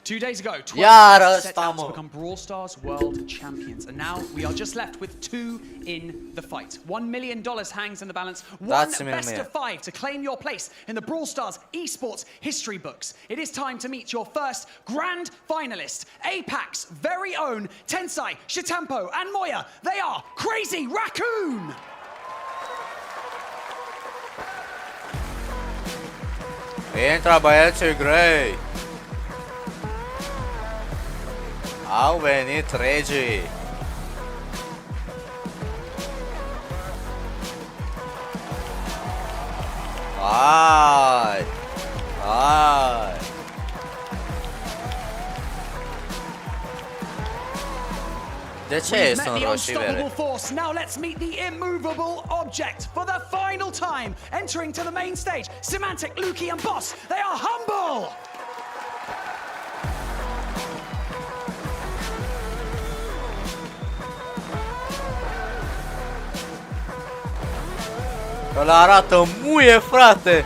2 days ago, 12 set out to become Brawl Stars World Champions, and now we are just left with 2 in the fight. $1 million hangs in the balance. One best of 5 to claim your place in the Brawl Stars esports history books. It is time to meet your first grand finalist, APAC's very own Tensai, Shitampo, and Moya. They are Crazy Raccoon. Intra băieții grei. Au venit regii. Hai! Hai! De ce sunt roșii vere? Now let's meet the immovable object for the final time. Entering to the main stage, Semantic, Lukey, and Boss. They are Humble. Ăla arată muie, frate!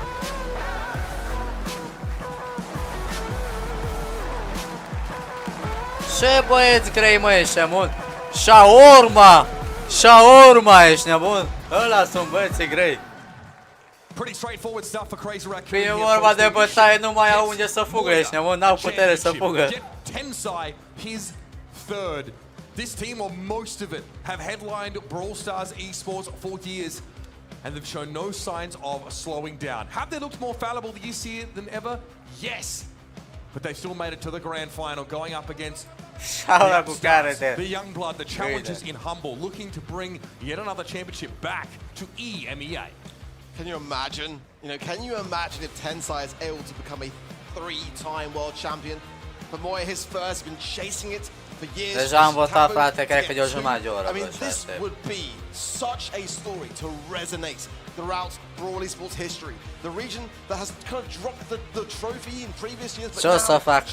Ce băieți grei, mă, ești nebun? Shaorma! Shaorma, ești nebun? Ăla sunt băieții grei. Vine vorba de bătaie, nu mai au unde să fugă, ești nebun? N-au putere să fugă. Tensai, his third. This team, or most of it, have headlined Brawl Stars esports for years. And they've shown no signs of slowing down. Have they looked more fallible this year than ever? Yes. But they've still made it to the grand final, going up against the young blood, the challengers in Humble, looking to bring yet another championship back to EMEA. Can you imagine? You know, can you imagine if Tensai is able to become a 3-time world champion? But Moya, his first, been chasing it for years. Deja am votat, frate, cred că de o jumătate de oră. I mean, this would be such a story to resonate throughout Brawl esports history. The region that has kind of dropped the trophy in previous years, but now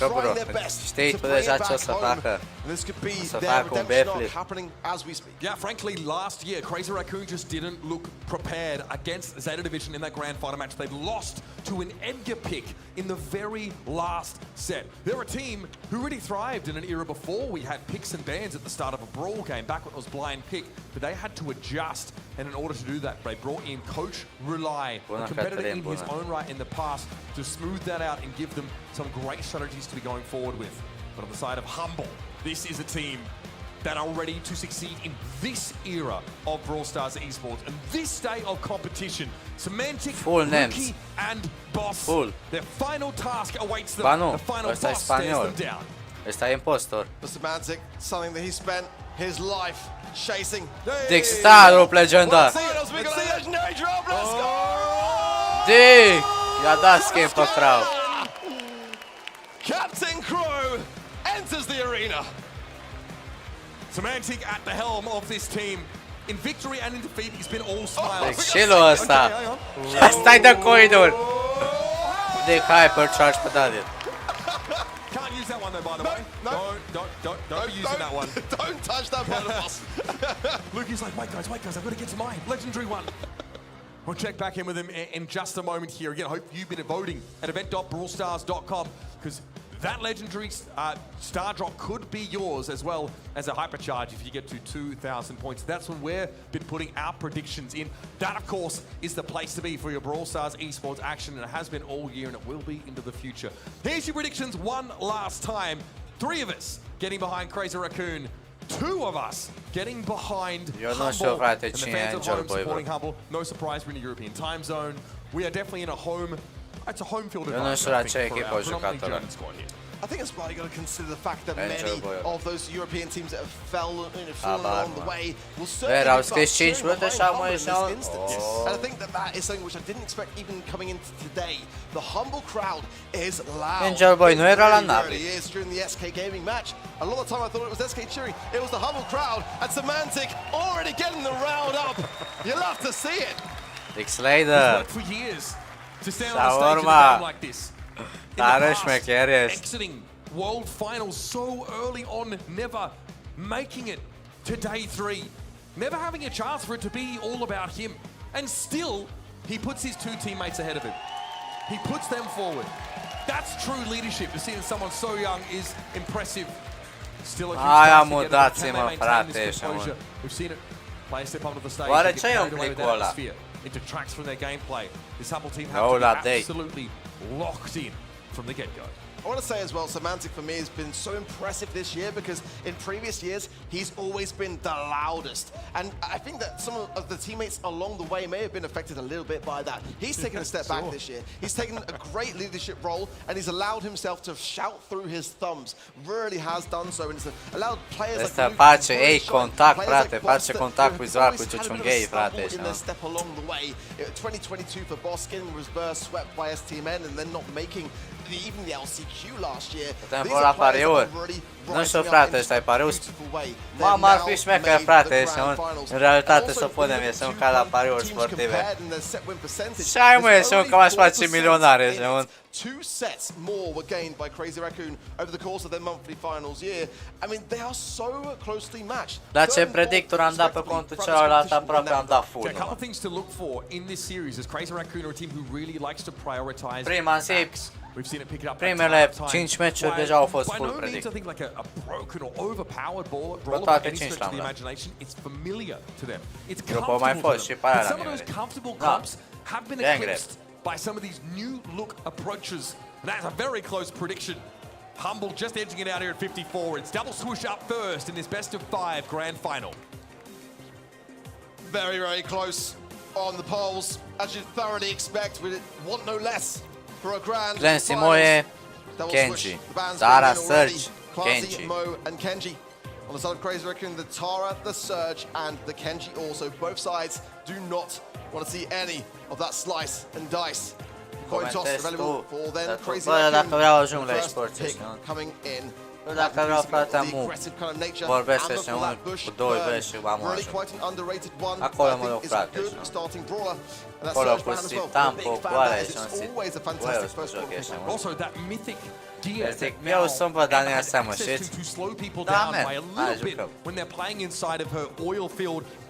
trying their best to bring it back home. And this could be their redemption arc happening as we speak. Yeah, frankly, last year, Crazy Raccoon just didn't look prepared against Zeta Division in that grand final match. They'd lost to an Edgar pick in the very last set. They're a team who really thrived in an era before we had picks and bans at the start of a Brawl game, back when it was blind pick, but they had to adjust, and in order to do that, they brought in Coach Rely, a competitor in his own right in the past, to smooth that out and give them some great strategies to be going forward with. But on the side of Humble, this is a team that are ready to succeed in this era of Brawl Stars esports and this day of competition. Semantic, Rookie, and Boss. Their final task awaits them. The final boss stares them down. Ăsta e impostor. The Semantic, something that he spent his life chasing. Dixtar, drop legendar. Legendary drop, let's go! Dig! I-a dat schimb pe Crow. Captain Crow enters the arena. Semantic at the helm of this team. In victory and in defeat, he's been all smiles. Shilul ăsta. Ăsta-i de coidul. Dig hypercharge pe David. Can't use that one though, by the way. Don't be using that one. Don't touch that part of us. Lukey's like, wait guys, I've got to get to my legendary one. We'll check back in with him in just a moment here. Again, I hope you've been voting at event.brawlstars.com, because that legendary star drop could be yours, as well as a hypercharge if you get to 2,000 points. That's when we've been putting our predictions in. That, of course, is the place to be for your Brawl Stars esports action, and it has been all year, and it will be into the future. Here's your predictions one last time. 3 of us getting behind Crazy Raccoon. 2 of us getting behind Humble, and the fans at home supporting Humble. No surprise, we're in a European time zone. We are definitely in a home. It's a home field advantage, I think, for our predominantly German squad here. I think as well you got to consider the fact that many of those European teams that have fallen along the way will certainly be cheering behind Humble in this instance. And I think that is something which I didn't expect even coming into today. The Humble crowd is loud. It really is during the SK Gaming match. A lot of the time I thought it was SK cheering. It was the Humble crowd, and Semantic already getting the round up. You'll have to see it. It's worked for years to stand on the stage in a game like this. Exiting World Finals so early on, never making it to day 3, never having a chance for it to be all about him, and still he puts his 2 teammates ahead of him. He puts them forward. That's true leadership. To see that someone so young is impressive. Still a huge task to get them. Can they maintain this composure? We've seen it. Players step onto the stage. They get carried away with that atmosphere. It detracts from their gameplay. This Humble team have to be absolutely locked in from the get-go. I want to say as well, Semantic for me has been so impressive this year because in previous years, he's always been the loudest. And I think that some of the teammates along the way may have been affected a little bit by that. He's taken a step back this year. He's taken a great leadership role and he's allowed himself to shout through his thumbs. Really has done so and it's allowed players like face contact, frate, face contact cu Ciuciunghei, frate. In their step along the way. 2022 for Boskin was swept by STMN and then not making even the LCQ last year. Putem vola pariuri. Nu știu, frate, ăsta e pariul. Mamă, ar fi șmecher, frate, și în realitate să punem, este un ca la pariuri sportive. Și ai mă, este un cam aș face milionare, este un... 2 sets more were gained by Crazy Raccoon over the course of their monthly finals year. I mean, they are so closely matched. La ce predictor am dat pe contul celălalt, aproape am dat full. A couple things to look for in this series as Crazy Raccoon are a team who really likes to prioritize. Prima zi, We've seen it pick it up. primele 5 meciuri deja au fost full predict. I think like a broken or overpowered brawler by any stretch of the imagination. It's familiar to them. It's comfortable to them. But some of those comfortable comps have been eclipsed by some of these new look approaches. And that's a very close prediction. Humble just edging it out here at 54. It's double swoosh up first in this best of 5 grand final. Very, very close on the polls. As you'd thoroughly expect, we want no less for a grand Clancy Moe, Kenji, Zara, Surge, Kenji. Mo and Kenji. On the side of Crazy Raccoon, the Tara, the Surge, and the Kenji also. Both sides do not want to see any of that slice and dice. Coin toss available for then Crazy Raccoon. The first pick coming in. Dacă vreau, frate, am vorbesc și unul cu 2 vezi și am ajuns. Acolo mă duc, frate. Acolo cu Sitampo, cu alea și un Sitampo să joc ești. Zic, eu sunt văd Daniel seamă, știți? Da, man, hai jucăm.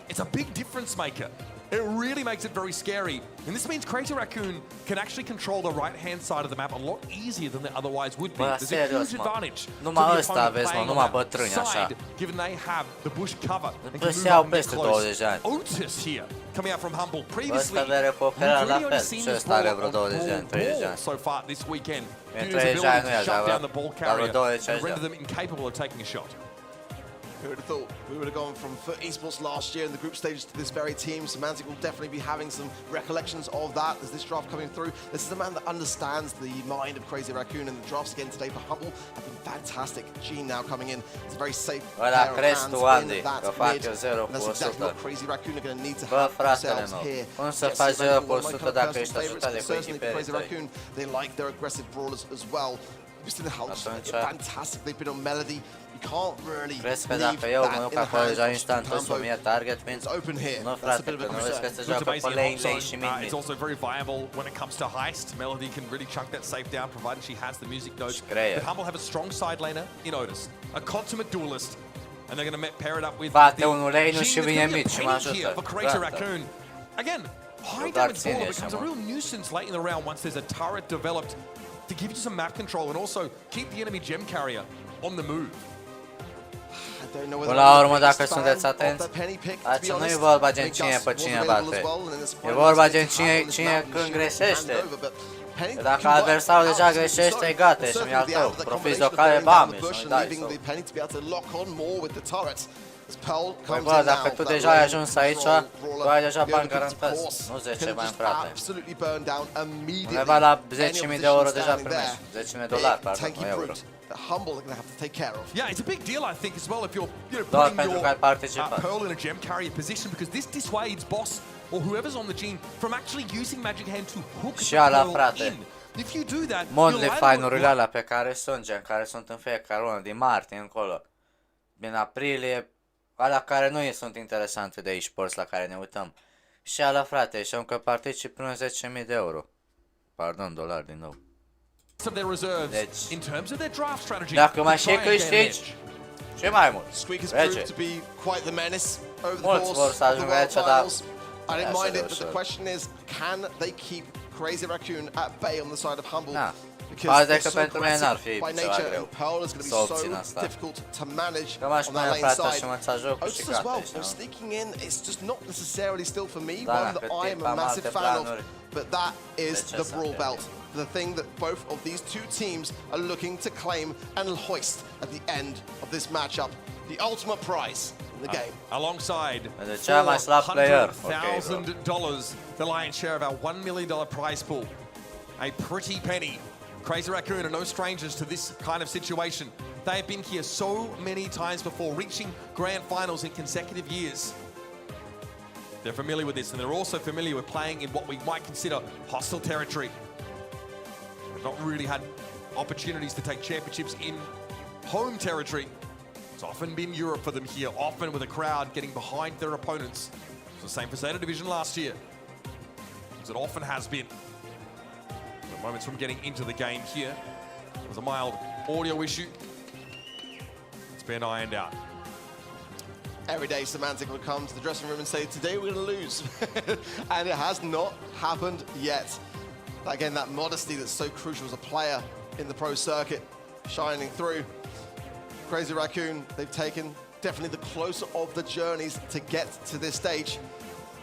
It's a big difference maker. It really makes it very scary. And this means Crazy Raccoon can actually control the right-hand side of the map a lot easier than they otherwise would be. There's a huge advantage to the opponent playing on that side, given they have the bush cover and can move up and close. Otis here, coming out from Humble. Previously, we've really only seen this Brawl so far this weekend. Due to his ability to shut down the ball carrier and render them incapable of taking a shot. Who would have thought we would have gone from FUT Esports last year in the group stages to this very team? Semantic will definitely be having some recollections of that as this draft coming through. This is a man that understands the mind of Crazy Raccoon, and the drafts again today for Humble have been fantastic. Gene now coming in. It's a very safe pair of hands in that mid. And that's exactly what Crazy Raccoon are going to need to have themselves here. Certainly Crazy Raccoon, they like their aggressive brawlers as well. You've seen how fantastic they've been on Melody. Can't really crezi că dacă eu mă duc acolo deja instant o să-mi ia target win? Nu, frate, că nu vezi că se joacă pe lane și mid-mid. It's also very viable when it comes to heist. Melody can really chunk that safe down provided she has the music notes. But Humble have a strong side laner in Otis, a consummate duelist, and they're going to pair it up with Bate unul lane și vine mid și mă ajută. Again, high damage brawler becomes a real nuisance late in the round once there's a turret developed to give you some map control and also keep the enemy gem carrier on the move. Până la urmă, dacă sunteți atenți, aici nu e vorba gen cine pe cine bate. E vorba gen cine când greșește. Că dacă adversarul deja greșește, e gata, și mi-al tău. Profiți locale, bam, și nu-i dai sau. Bă, dacă tu deja ai ajuns aici, tu ai deja bani garantați, nu 10 bani, frate. Undeva la 10.000 de euro deja primești, 10.000 de dolari, pardon, nu euro. that Humble are going to have to take care of. Yeah, it's a big deal, I think, as well, if you're putting your Pearl in a gem carrier position, because this dissuades boss or whoever's on the team from actually using Magic Hand to hook the Pearl in. If you do that, Monthly final-urile alea pe care sunt, gen, care sunt în fiecare lună, din martie încolo, din aprilie, alea care nu sunt interesante de e-sports la care ne uităm. Și ala, frate, și încă particip până 10.000 de euro. Pardon, dolari din nou. Deci, dacă mai și câștigi, și mai mult. Rege. Mulți vor să ajungă aici, dar I didn't mind it, but the question is, can they keep Crazy Raccoon at bay on the side of Humble? Because they're so aggressive by nature, and Pearl is going to be so difficult to manage on that lane side. Oats as well, sneaking in, it's just not necessarily still for me, one that I am a massive fan of, but that is the Brawl belt. The thing that both of these two teams are looking to claim and hoist at the end of this matchup. The ultimate prize in the game. Alongside $400,000, the lion's share of our $1 million prize pool. A pretty penny. Crazy Raccoon are no strangers to this kind of situation. They have been here so many times before, reaching grand finals in consecutive years. They're familiar with this, and they're also familiar with playing in what we might consider hostile territory. They've not really had opportunities to take championships in home territory. It's often been Europe for them here, often with a crowd getting behind their opponents. It's the same for Zeta Division last year, as it often has been. The moments from getting into the game here. There was a mild audio issue. It's been ironed out. Every day Semantic will come to the dressing room and say, today we're going to lose. And it has not happened yet. Again, that modesty that's so crucial as a player in the pro circuit, shining through. Crazy Raccoon, they've taken definitely the closer of the journeys to get to this stage.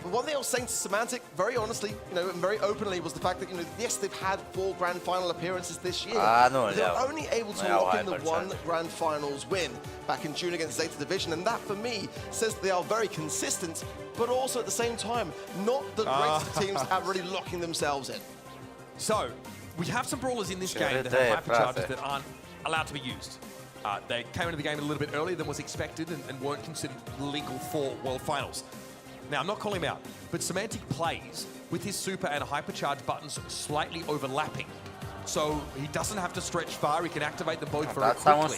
But one thing I was saying to Semantic, very honestly, and very openly, was the fact that, yes, they've had 4 grand final appearances this year. They're only able to lock in the 1 grand finals win back in June against Zeta Division, and that, for me, says they are very consistent, but also at the same time, not the greatest teams at really locking themselves in. So, we have some brawlers in this game that have hypercharges that aren't allowed to be used. They came into the game a little bit earlier than was expected and weren't considered legal for World Finals. Now, I'm not calling him out, but Semantic plays with his super and hypercharge buttons slightly overlapping. So he doesn't have to stretch far, he can activate them both very quickly.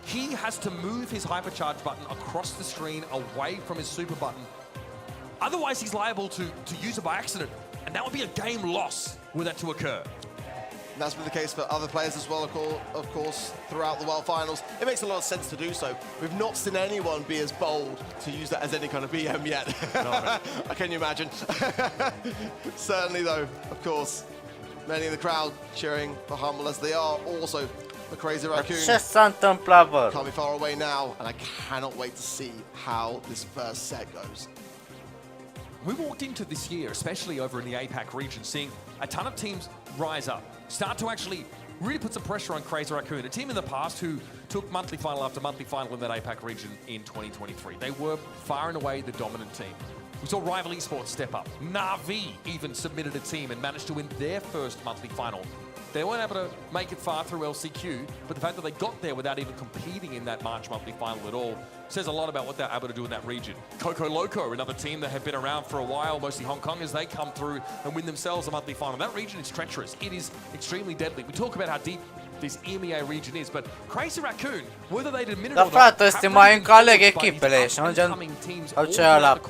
He has to move his hypercharge button across the screen away from his super button. Otherwise, he's liable to use it by accident, and that would be a game loss were that to occur. And that's been the case for other players as well, of course, throughout the World Finals. It makes a lot of sense to do so. We've not seen anyone be as bold to use that as any kind of BM yet. Can you imagine? Certainly, though, of course, many in the crowd cheering for Humble as they are also for Crazy Raccoon. Can't be far away now, and I cannot wait to see how this first set goes. We walked into this year, especially over in the APAC region, seeing a ton of teams rise up, start to actually really put some pressure on Crazy Raccoon, a team in the past who took monthly final after monthly final in that APAC region in 2023. They were far and away the dominant team. We saw Rival Esports step up. Na'Vi even submitted a team and managed to win their first monthly final. They weren't able to make it far through LCQ, but the fact that they got there without even competing in that March monthly final at all says a lot about what they're able to do in that region. Coco Loco, another team that have been around for a while, mostly Hong Kong, as they come through and win themselves a monthly final. That region is treacherous. It is extremely deadly. We talk about how deep this EMEA region is, but Crazy Raccoon, whether they admit it or not, frate, mai încaleg echipele și nu gen aceea la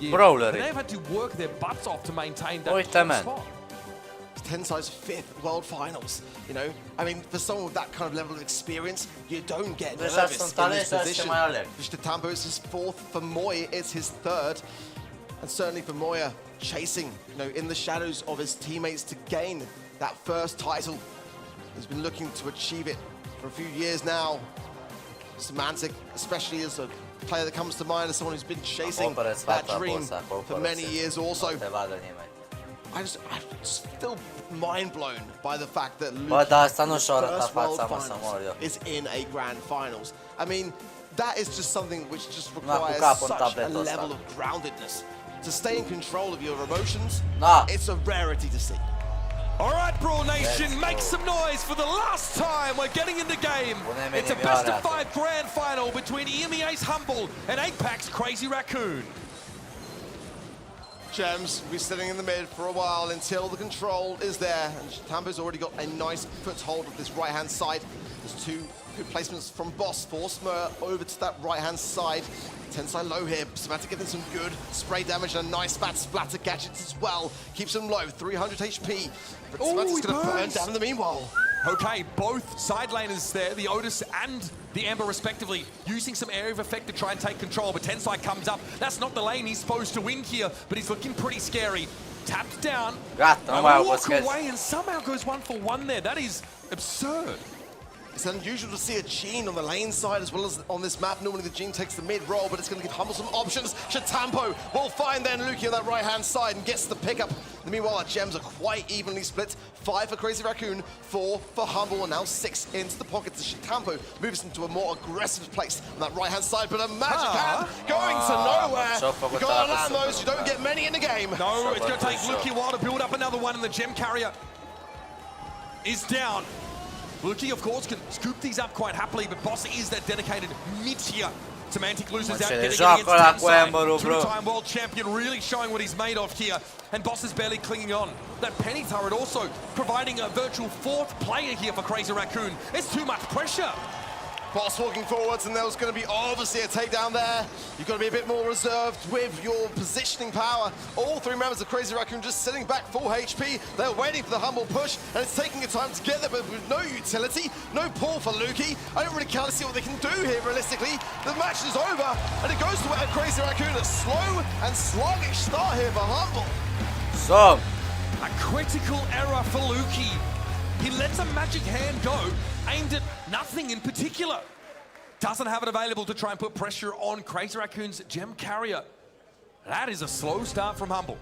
Brawler. They've had to work their butts off to maintain that top spot. 10 size 5th World Finals, I mean, for someone with that kind of level of experience, you don't get nervous in this position. Tambo is his 4th, for Moy it's his 3rd, and certainly for Moya, chasing, in the shadows of his teammates to gain that first title. He's been looking to achieve it for a few years now. Semantic, especially as a player that comes to mind as someone who's been chasing that dream for many years also. I'm still mind blown by the fact that Luke's first World Finals is in a Grand Finals. I mean, that is just something which just requires such a level of groundedness. To stay in control of your emotions, it's a rarity to see. All right, Brawl Nation, make some noise for the last time we're getting into game. It's a best-of-5 grand final between EMEA's Humble and Apex's Crazy Raccoon. Gems will be sitting in the mid for a while until the control is there. And Tambo's already got a nice foothold of this right-hand side. There's two good placements from Boss for Smur over to that right-hand side. Tensai low here. Semantic getting some good spray damage and a nice fat splatter gadgets as well. Keeps him low, 300 HP. But Semantic's going to burn down in the meanwhile. Okay, both side laners there, the Otis and the Amber respectively, using some area of effect to try and take control, but Tensai comes up. That's not the lane he's supposed to win here, but he's looking pretty scary. Tapped down, walk away and somehow goes 1 for 1 there. That is absurd. It's unusual to see a Gene on the lane side as well as on this map. Normally the Gene takes the mid role, but it's going to give Humble some options. Shatampo will find then Luki on that right-hand side and gets the pickup. Meanwhile, our gems are quite evenly split. 5 for Crazy Raccoon, 4 for Humble, and now 6 into the pockets as Shatampo moves into a more aggressive place on that right-hand side. But a magic hand going to nowhere. You gotta land those, you don't get many in the game. No, it's going to take Luki a while to build up another one, and the gem carrier is down. Luki, of course, can scoop these up quite happily, but Boss is that dedicated mid-tier. Semantic loses out, getting against Tensai. Two-time world champion really showing what he's made of here. And Boss is barely clinging on. That penny turret also providing a virtual 4th player here for Crazy Raccoon. It's too much pressure. Boss walking forwards, and there was going to be obviously a takedown there. You've got to be a bit more reserved with your positioning power. All 3 members of Crazy Raccoon just sitting back full HP. They're waiting for the Humble push, and it's taking a time to get there, but with no utility, no pull for Luki. I don't really kind of see what they can do here realistically. The match is over, and it goes to Crazy Raccoon. A slow and sluggish start here for Humble. So, a critical error for Luki. He lets a magic hand go, aimed at nothing in particular. Doesn't have it available to try and put pressure on Crazy Raccoon's gem carrier. That is a slow start from Humble.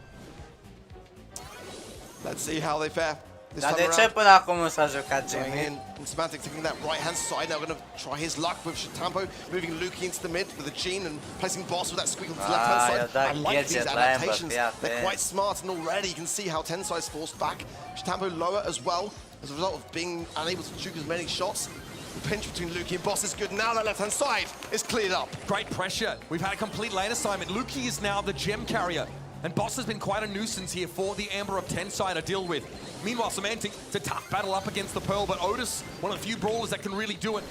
Let's see how they fare. Dar de ce până acum nu s-a jucat Jimmy? Semantic taking that right-hand side, now going to try his luck with Shatampo, moving Luki into the mid with the Gene and placing Boss with that squeak on the left-hand side. I like these adaptations. They're quite smart, and already you can see how Tensai's forced back. Shatampo lower as well, as a result of being unable to shoot as many shots. The pinch between Luki and Boss is good. Now that left-hand side is cleared up. Great pressure. We've had a complete lane assignment. Luki is now the gem carrier. And Boss has been quite a nuisance here for the Amber of Tensai to deal with. Meanwhile, Semantic, it's a tough battle up against the Pearl, but Otis, one of the few brawlers that can really do it,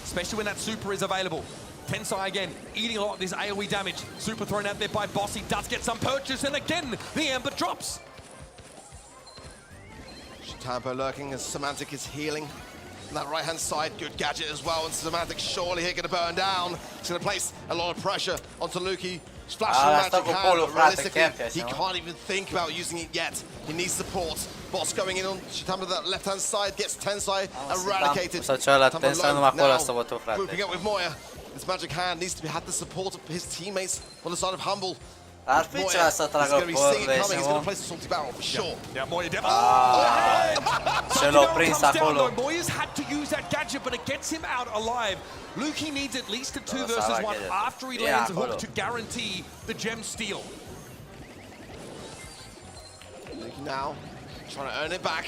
especially when that super is available. Tensai again, eating a lot of this AoE damage. Super thrown out there by Boss. He does get some purchase, and again, the Amber drops. Shatampo lurking as Semantic is healing. On that right-hand side, good gadget as well, and Semantic surely here going to burn down. He's going to place a lot of pressure onto Luki. Splashing magic hand, but realistically, he can't even think about using it yet. He needs support. Boss going in on Shatampo, that left-hand side, gets Tensai eradicated. Now, grouping up with Moya. This magic hand needs to have the support of his teammates on the side of Humble. Ar fi ceva să tragă porvești, Ce l-a prins acolo. Moya's had to use that gadget, but it gets him out alive. Luki needs at least a 2 versus 1 after he lands a hook to guarantee the gem steal. Luki now trying to earn it back.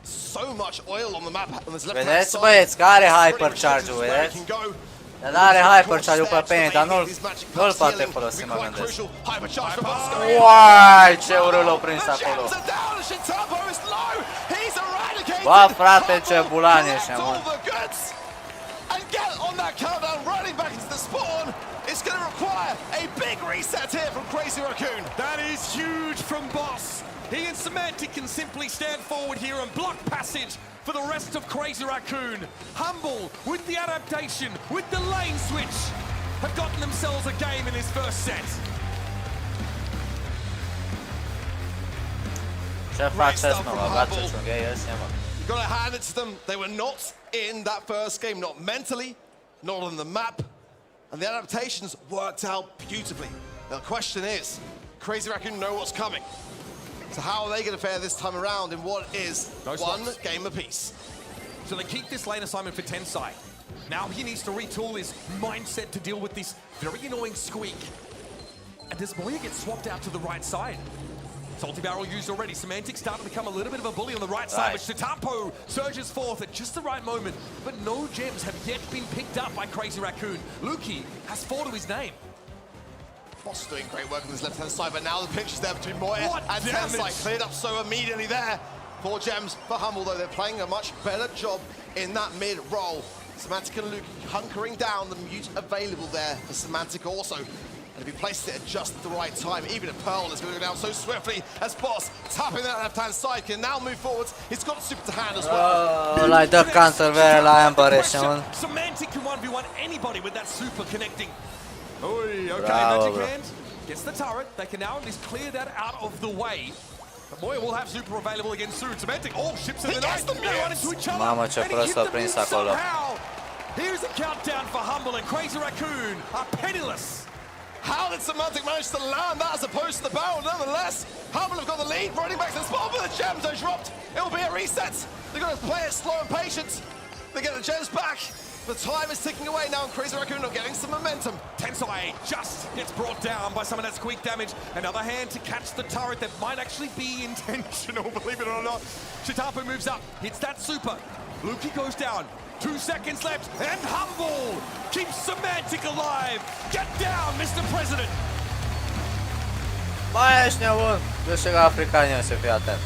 So much oil on the map on this left-hand Vedeți, side. băieți, că are hypercharge-ul, vedeți? El are hypercharge-ul pe penny, dar nu-l poate folosi, mă gândesc. Uai, ce urât l-a prins acolo. Bă, frate, ce bulan ești, mă. And get on that countdown, running back into the spawn. It's going to require a big reset here from Crazy Raccoon. That is huge from Boss. He and Semantic can simply stand forward here and block passage for the rest of Crazy Raccoon. Humble, with the adaptation, with the lane switch, have gotten themselves a game in this first set. Ce faceți, mă? Vă baceți un gay ăsta, mă. You've got to hand it to them. They were not in that first game, not mentally, not on the map. And the adaptations worked out beautifully. Now the question is, Crazy Raccoon know what's coming. So how are they going to fare this time around in what is one game apiece? So they keep this lane assignment for Tensai. Now he needs to retool his mindset to deal with this very annoying squeak. And does Moya get swapped out to the right side? Salty barrel used already. Semantic starting to become a little bit of a bully on the right side, but Shitapo surges forth at just the right moment. But no gems have yet been picked up by Crazy Raccoon. Luki has 4 to his name. Boss doing great work on his left-hand side, but now the picture's there between Moya and Tensai. Cleared up so immediately there. 4 gems for Humble, though they're playing a much better job in that mid-roll. Semantic and Luke hunkering down, the mute available there for Semantic also. And if he placed it at just the right time, even if Pearl is going to go down so swiftly as Boss, tapping that left-hand side, can now move forwards. He's got super to hand as well. Oh, like the counter very lion variation. Semantic can 1v1 anybody with that super connecting. Okay, Bravo, Magic Hand gets the turret. They can now at least clear that out of the way. But Moya will have super available again soon. Semantic all ships in the night. They run into each other. Mamă, ce prost a prins acolo. Here's a countdown for Humble and Crazy Raccoon are penniless. How did Semantic manage to land that as opposed to the barrel? Nonetheless, Humble have got the lead, running back to the spot, but the gems are dropped. It'll be a reset. They're going to play it slow and patient. They get the gems back. The time is ticking away now, and Crazy Raccoon are getting some momentum. Tensai just gets brought down by some of that squeak damage. Another hand to catch the turret that might actually be intentional, believe it or not. Shitapo moves up, hits that super. Luki goes down. 2 seconds left, and Humble keeps Semantic alive. Get down, Mr. President. Mai ești nebun, câștigă africanii, să fii atent.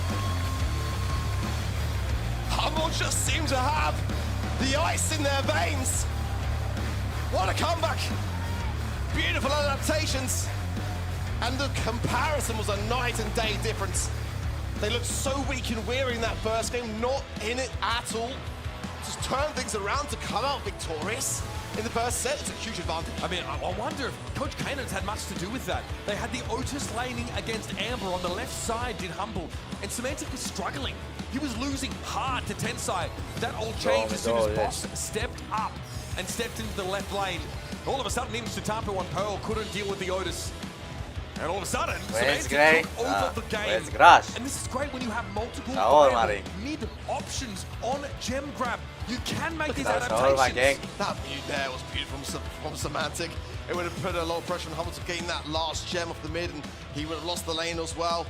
Humble just seem to have the ice in their veins. What a comeback. Beautiful adaptations. And the comparison was a night and day difference. They looked so weak and weary in that first game, not in it at all. Just turn things around to come out victorious in the first set. It's a huge advantage. I mean, I wonder if Coach Kanan's had much to do with that. They had the Otis laning against Amber on the left side, did Humble, and Semantic was struggling. He was losing hard to Tensai. That all changed as soon as Boss stepped up and stepped into the left lane. All of a sudden, even Shitapo and Pearl couldn't deal with the Otis. And all of a sudden, Semantic took over the game. And this is great when you have multiple mid options on gem grab. You can make these adaptations. That mute there was beautiful from Semantic. It would have put a lot of pressure on Humble to gain that last gem off the mid, and he would have lost the lane as well.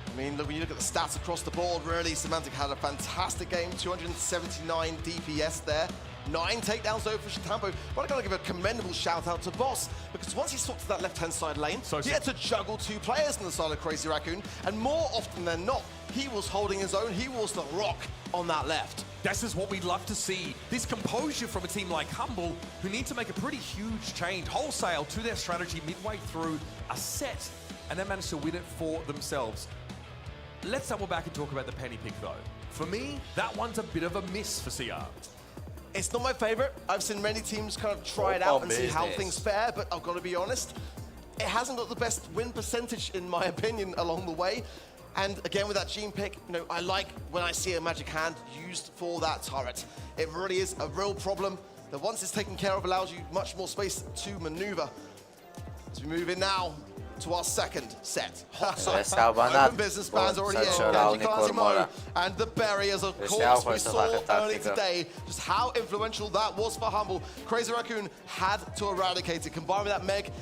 I mean, when you look at the stats across the board, really, Semantic had a fantastic game, 279 DPS there. 9 takedowns though for Shitapo, but I gotta give a commendable shout out to Boss, because once he swapped to that left-hand side lane, he had to juggle 2 players on the side of Crazy Raccoon, and more often than not, he was holding his own, he was the rock on that left. This is what we'd love to see. This composure from a team like Humble, who need to make a pretty huge change, wholesale, to their strategy midway through a set, and they managed to win it for themselves. Let's double back and talk about the penny pick though. For me, that one's a bit of a miss for CR. It's not my favorite. I've seen many teams kind of try it out and see how things fare, but I've got to be honest, it hasn't got the best win percentage in my opinion along the way. And again, with that gene pick, you know, I like when I see a magic hand used for that turret. It really is a real problem that once it's taken care of, allows you much more space to maneuver. As we move in now to our second set. Open business bands already in. And the barriers, of course, we saw earlier today just how influential that was for Humble. Crazy Raccoon had to eradicate it. Combined with that Meg,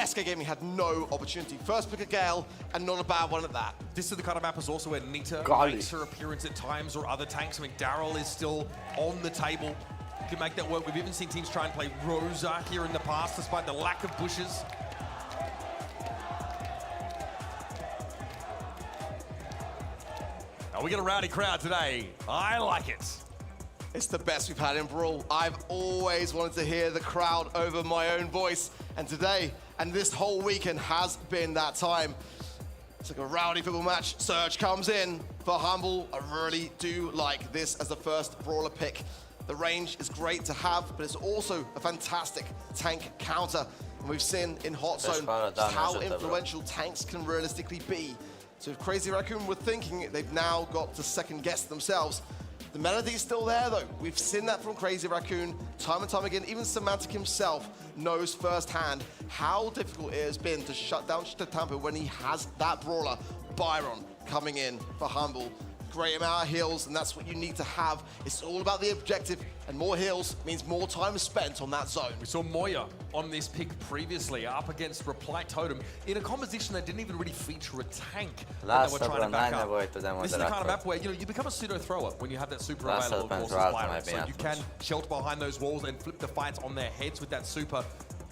SK Gaming had no opportunity. First pick a Gale, and not a bad one at that. This is the kind of map is also where Nita makes her appearance at times, or other tanks. I mean, Daryl is still on the table. You can make that work. We've even seen teams try and play Rosa here in the past, despite the lack of bushes. We got a rowdy crowd today. I like it. It's the best we've had in Brawl. I've always wanted to hear the crowd over my own voice. And today, and this whole weekend has been that time. It's like a rowdy football match. Surge comes in for Humble. I really do like this as the first Brawler pick. The range is great to have, but it's also a fantastic tank counter. And we've seen in Hot Zone just how influential tanks can realistically be. So if Crazy Raccoon were thinking they've now got to second guess themselves. The melody is still there though. We've seen that from Crazy Raccoon time and time again. Even Semantic himself knows firsthand how difficult it has been to shut down Shitapo when he has that brawler, Byron, coming in for Humble. great amount of heals, and that's what you need to have. It's all about the objective, and more heals means more time spent on that zone. We saw Moya on this pick previously, up against Reply Totem, in a composition that didn't even really feature a tank that they were trying to back up. This is the kind of map where you become a pseudo-thrower when you have that super available, of course, as Byron. So you can shelter behind those walls and flip the fights on their heads with that super.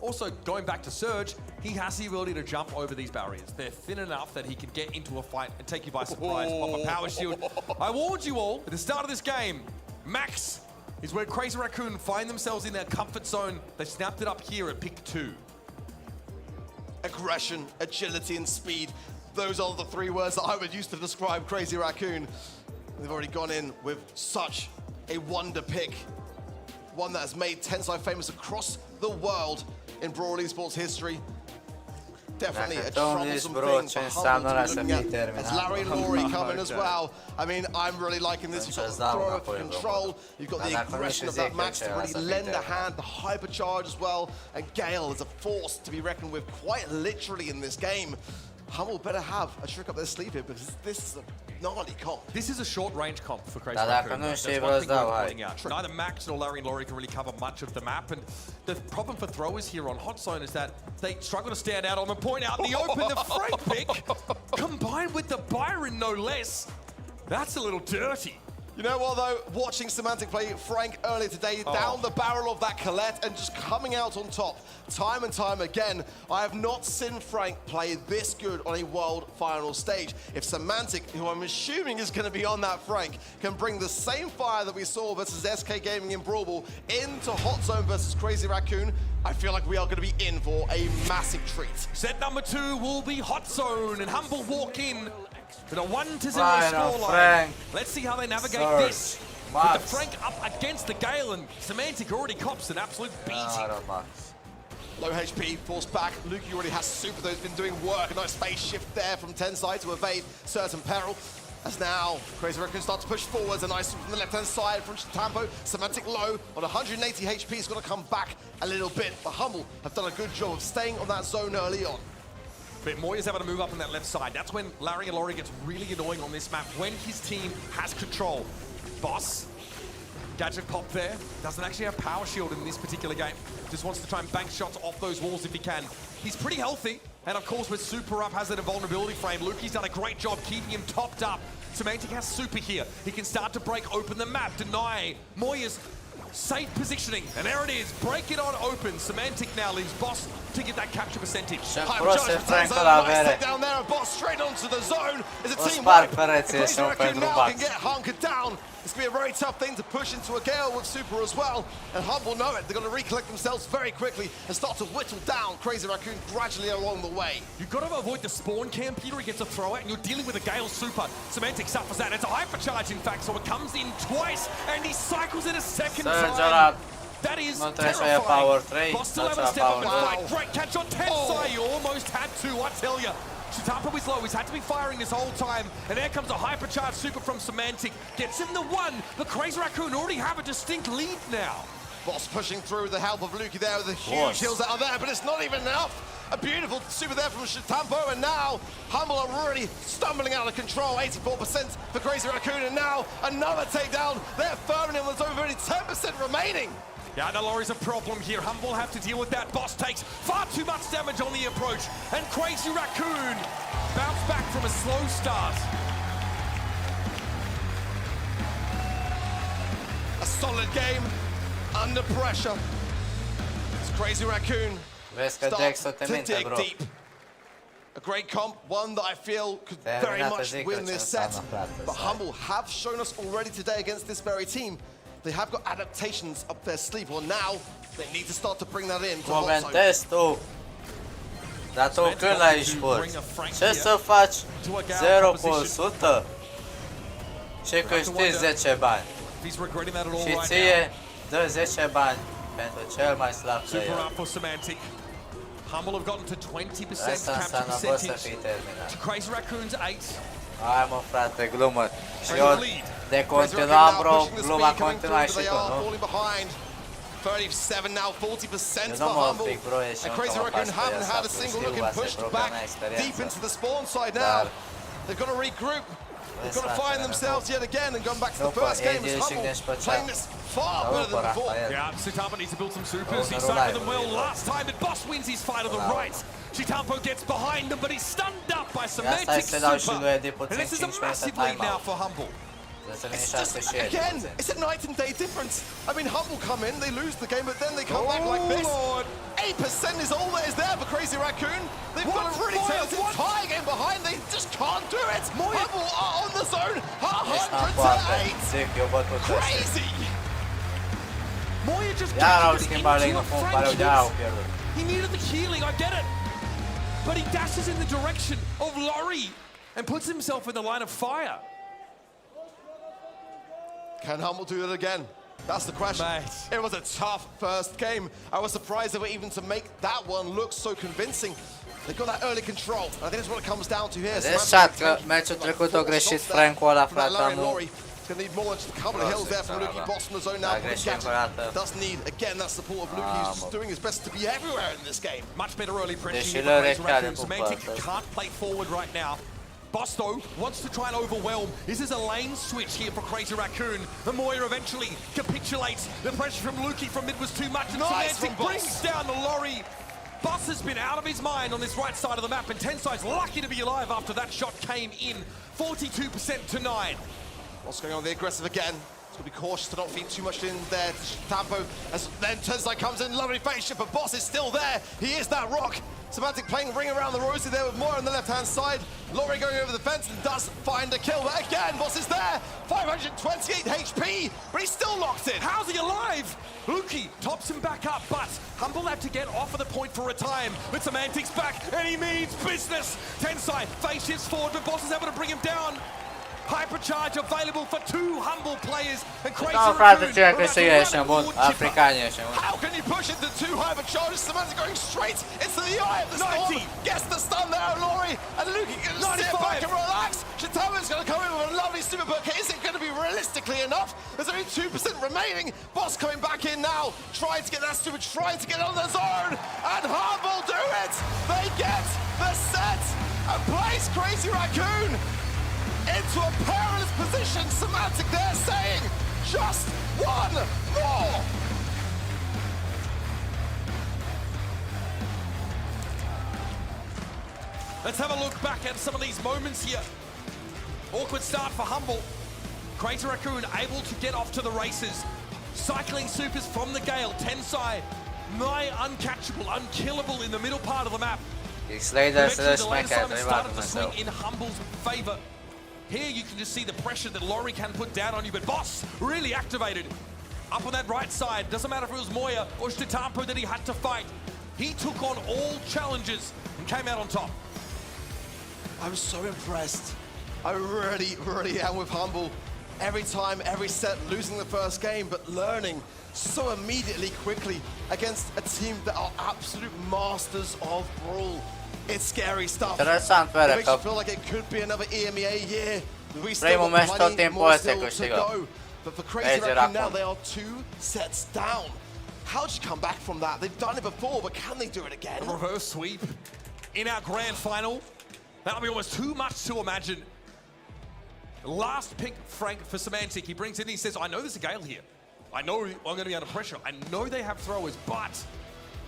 Also, going back to Surge, he has the ability to jump over these barriers. They're thin enough that he can get into a fight and take you by surprise, pop a power shield. I warned you all at the start of this game, Max is where Crazy Raccoon find themselves in their comfort zone. They snapped it up here at pick 2. Aggression, agility, and speed. Those are the 3 words that I would use to describe Crazy Raccoon. They've already gone in with such a wonder pick. One that has made Tensai famous across the world in Brawl esports history. Definitely a troublesome thing for Humble to be looking at. As Larry and Laurie come in as well. I mean, I'm really liking this. You've got the thrower for control. You've got the aggression of that Max to really lend a hand, the hypercharge as well. And Gale is a force to be reckoned with quite literally in this game. Humble better have a trick up their sleeve here because this is a gnarly comp. This is a short-range comp for Crazy Raccoon. That's one thing worth pointing out. Neither Max nor Larry and Laurie can really cover much of the map, and the problem for throwers here on Hot Zone is that they struggle to stand out on the point out in the open. The Frank pick, combined with the Byron no less, that's a little dirty. You know what though, watching Semantic play Frank earlier today, down the barrel of that Colette and just coming out on top time and time again. I have not seen Frank play this good on a world final stage. If Semantic, who I'm assuming is going to be on that Frank, can bring the same fire that we saw versus SK Gaming in Brawl Ball into Hot Zone versus Crazy Raccoon, I feel like we are going to be in for a massive treat. Set number 2 will be Hot Zone, and Humble walk in with a 1-0 scoreline. Let's see how they navigate this. With the Frank up against the Gale, and Semantic already cops an absolute beating. Low HP, forced back. Luki already has super, though, he's been doing work. A nice phase shift there from Tensai to evade certain peril. As now, Crazy Raccoon starts to push forwards. A nice from the left-hand side from Tampo. Semantic low on 180 HP. He's going to come back a little bit. But Humble have done a good job of staying on that zone early on. But Moya's able to move up on that left side. That's when Larry and Laurie gets really annoying on this map, when his team has control. Boss, gadget pop there. Doesn't actually have power shield in this particular game. Just wants to try and bank shots off those walls if he can. He's pretty healthy. And of course, with super up, has that invulnerability frame. Luki's done a great job keeping him topped up. Semantic has super here. He can start to break open the map, deny Moya's safe positioning, and there it is. Break it on open. Semantic now leaves Boss to get that capture percentage. Frank la avere. Down there, and Boss straight onto the zone. Is a team sparg pereții și un pentru now can get hunkered down. It's going to be a very tough thing to push into a Gale with super as well. And Humble know it. They're going to recollect themselves very quickly and start to whittle down Crazy Raccoon gradually along the way. You've got to avoid the spawn camp here against a thrower, and you're dealing with a Gale super. Semantic suffers that. It's a hypercharge, in fact, so it comes in twice, and he cycles it a second time. That is terrifying. Boss still having a step up and fight. Great catch on Tensai. You almost had to, I tell you. Tampo is low, he's had to be firing this whole time, and there comes a hypercharged super from Semantic. Gets him the 1, but Crazy Raccoon already have a distinct lead now. Boss pushing through with the help of Luki there with the huge heals that are there, but it's not even enough. A beautiful super there from Tampo, and now Humble are really stumbling out of control. 84% for Crazy Raccoon, and now another takedown. They're firming him, there's only 10% remaining. Yeah, the Laurie's a problem here. Humble have to deal with that. Boss takes far too much damage on the approach, and Crazy Raccoon bounce back from a slow start. A solid game under pressure. It's Crazy Raccoon start to dig deep. A great comp, one that I feel could very much win this set. But Humble have shown us already today against this very team. They have got adaptations up their sleeve. Well, now they need to start to bring that in. Comentezi tu. Dar tu când l-ai spus? Ce să faci 0%? Și câștigi 10 bani. Și ție dă 10 bani pentru cel mai slab player. Humble have gotten to 20% capture percentage. To Crazy Raccoon's 8. Hai mă frate, glumă. Și eu de continuam, bro, gluma continuă și tu, nu? 37 now, 40% for Humble. And Crazy Raccoon haven't had a single look and pushed back deep into the spawn side now. They've got to regroup. They've got to find themselves yet again and going back to the first game as Humble playing this far better than before. Yeah, Sutampo needs to build some supers. He started with them well last time, but Boss wins his fight on the right. Sutampo gets behind them, but he's stunned up by Semantic Super. And this is a massive lead now for Humble. It's just, again, it's a night and day difference. I mean, Humble come in, they lose the game, but then they come back like this. 8% is all that is there for Crazy Raccoon. They've got a really talented entire game behind. They just can't do it. Humble are on the zone. 100 to 8. Crazy. Moya just dashes into a franchise. He needed the healing, I get it. But he dashes in the direction of Laurie and puts himself in the line of fire. Can Humble do it again? That's the question. Mate. It was a tough first game. I was surprised they were even to make that one look so convincing. They've got that early control. I think that's what it comes down to here. Deșat că meciul trecut a greșit Franco ăla, fratamu. It's going to need more than just a couple of hills there from Luki. Boss in the zone now. Does need, again, that support of Luki. He's just doing his best to be everywhere in this game. Much better early pressure here for Crazy Raccoon. Semantic can't play forward right now. Boss, though, wants to try and overwhelm. This is a lane switch here for Crazy Raccoon. The Moya eventually capitulates. The pressure from Luki from mid was too much, and Semantic brings down the Laurie. Boss has been out of his mind on this right side of the map, and Tensai's lucky to be alive after that shot came in. 42% to 9. What's going on? The aggressive again. He's got to be cautious to not feed too much in there to Tampo. As then Tensai comes in, lovely face shot, but Boss is still there. He is that rock. Semantic playing ring around the rosy there with Moya on the left-hand side. Laurie going over the fence and does find a kill. But again, Boss is there. 528 HP, but he's still locked in. How's he alive? Luki tops him back up, but Humble had to get off of the point for a time. But Semantic's back, and he means business. Tensai face shifts forward, but Boss is able to bring him down. Hypercharge available for two Humble players, and Crazy Raccoon. How can you push into two hypercharges? Semantic going straight into the eye of the storm. Gets the stun there, Laurie, and Luki can sit back and relax. Shitaba's going to come in with a lovely super perk. Is it going to be realistically enough? There's only 2% remaining. Boss coming back in now, trying to get that super, trying to get on the zone, and Humble do it. They get the set and place Crazy Raccoon into a perilous position. Semantic there saying, just one more. Let's have a look back at some of these moments here. Awkward start for Humble. Crazy Raccoon able to get off to the races. Cycling supers from the Gale. Tensai, nigh uncatchable, unkillable in the middle part of the map. Eventually the lane assignment started to swing in Humble's favor. Here you can just see the pressure that Laurie can put down on you, but Boss really activated. Up on that right side, doesn't matter if it was Moya or Shtitampo that he had to fight. He took on all challenges and came out on top. I'm so impressed. I really am with Humble. Every time, every set, losing the first game, but learning so immediately, quickly against a team that are absolute masters of Brawl. It's scary stuff. It makes you feel like it could be another EMEA year. We still got plenty more still to go. But for Crazy Raccoon now, they are 2 sets down. How'd you come back from that? They've done it before, but can they do it again? A reverse sweep in our grand final. That'll be almost too much to imagine. Last pick, Frank, for Semantic. He brings in, he says, I know there's a Gale here. I know I'm going to be under pressure. I know they have throwers, but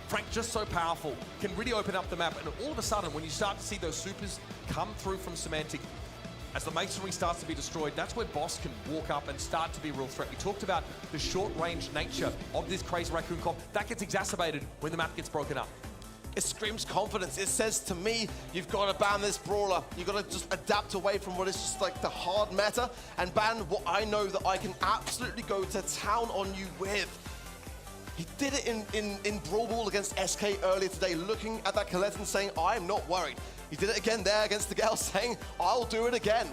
Frank just so powerful, can really open up the map, and all of a sudden, when you start to see those supers come through from Semantic, as the masonry starts to be destroyed, that's where Boss can walk up and start to be a real threat. We talked about the short-range nature of this Crazy Raccoon comp. That gets exacerbated when the map gets broken up. It screams confidence. It says to me, you've got to ban this Brawler. You've got to just adapt away from what is just like the hard meta and ban what I know that I can absolutely go to town on you with. He did it in Brawl against SK earlier today, looking at that Colette and saying, I'm not worried. He did it again there against the Gale, saying, I'll do it again.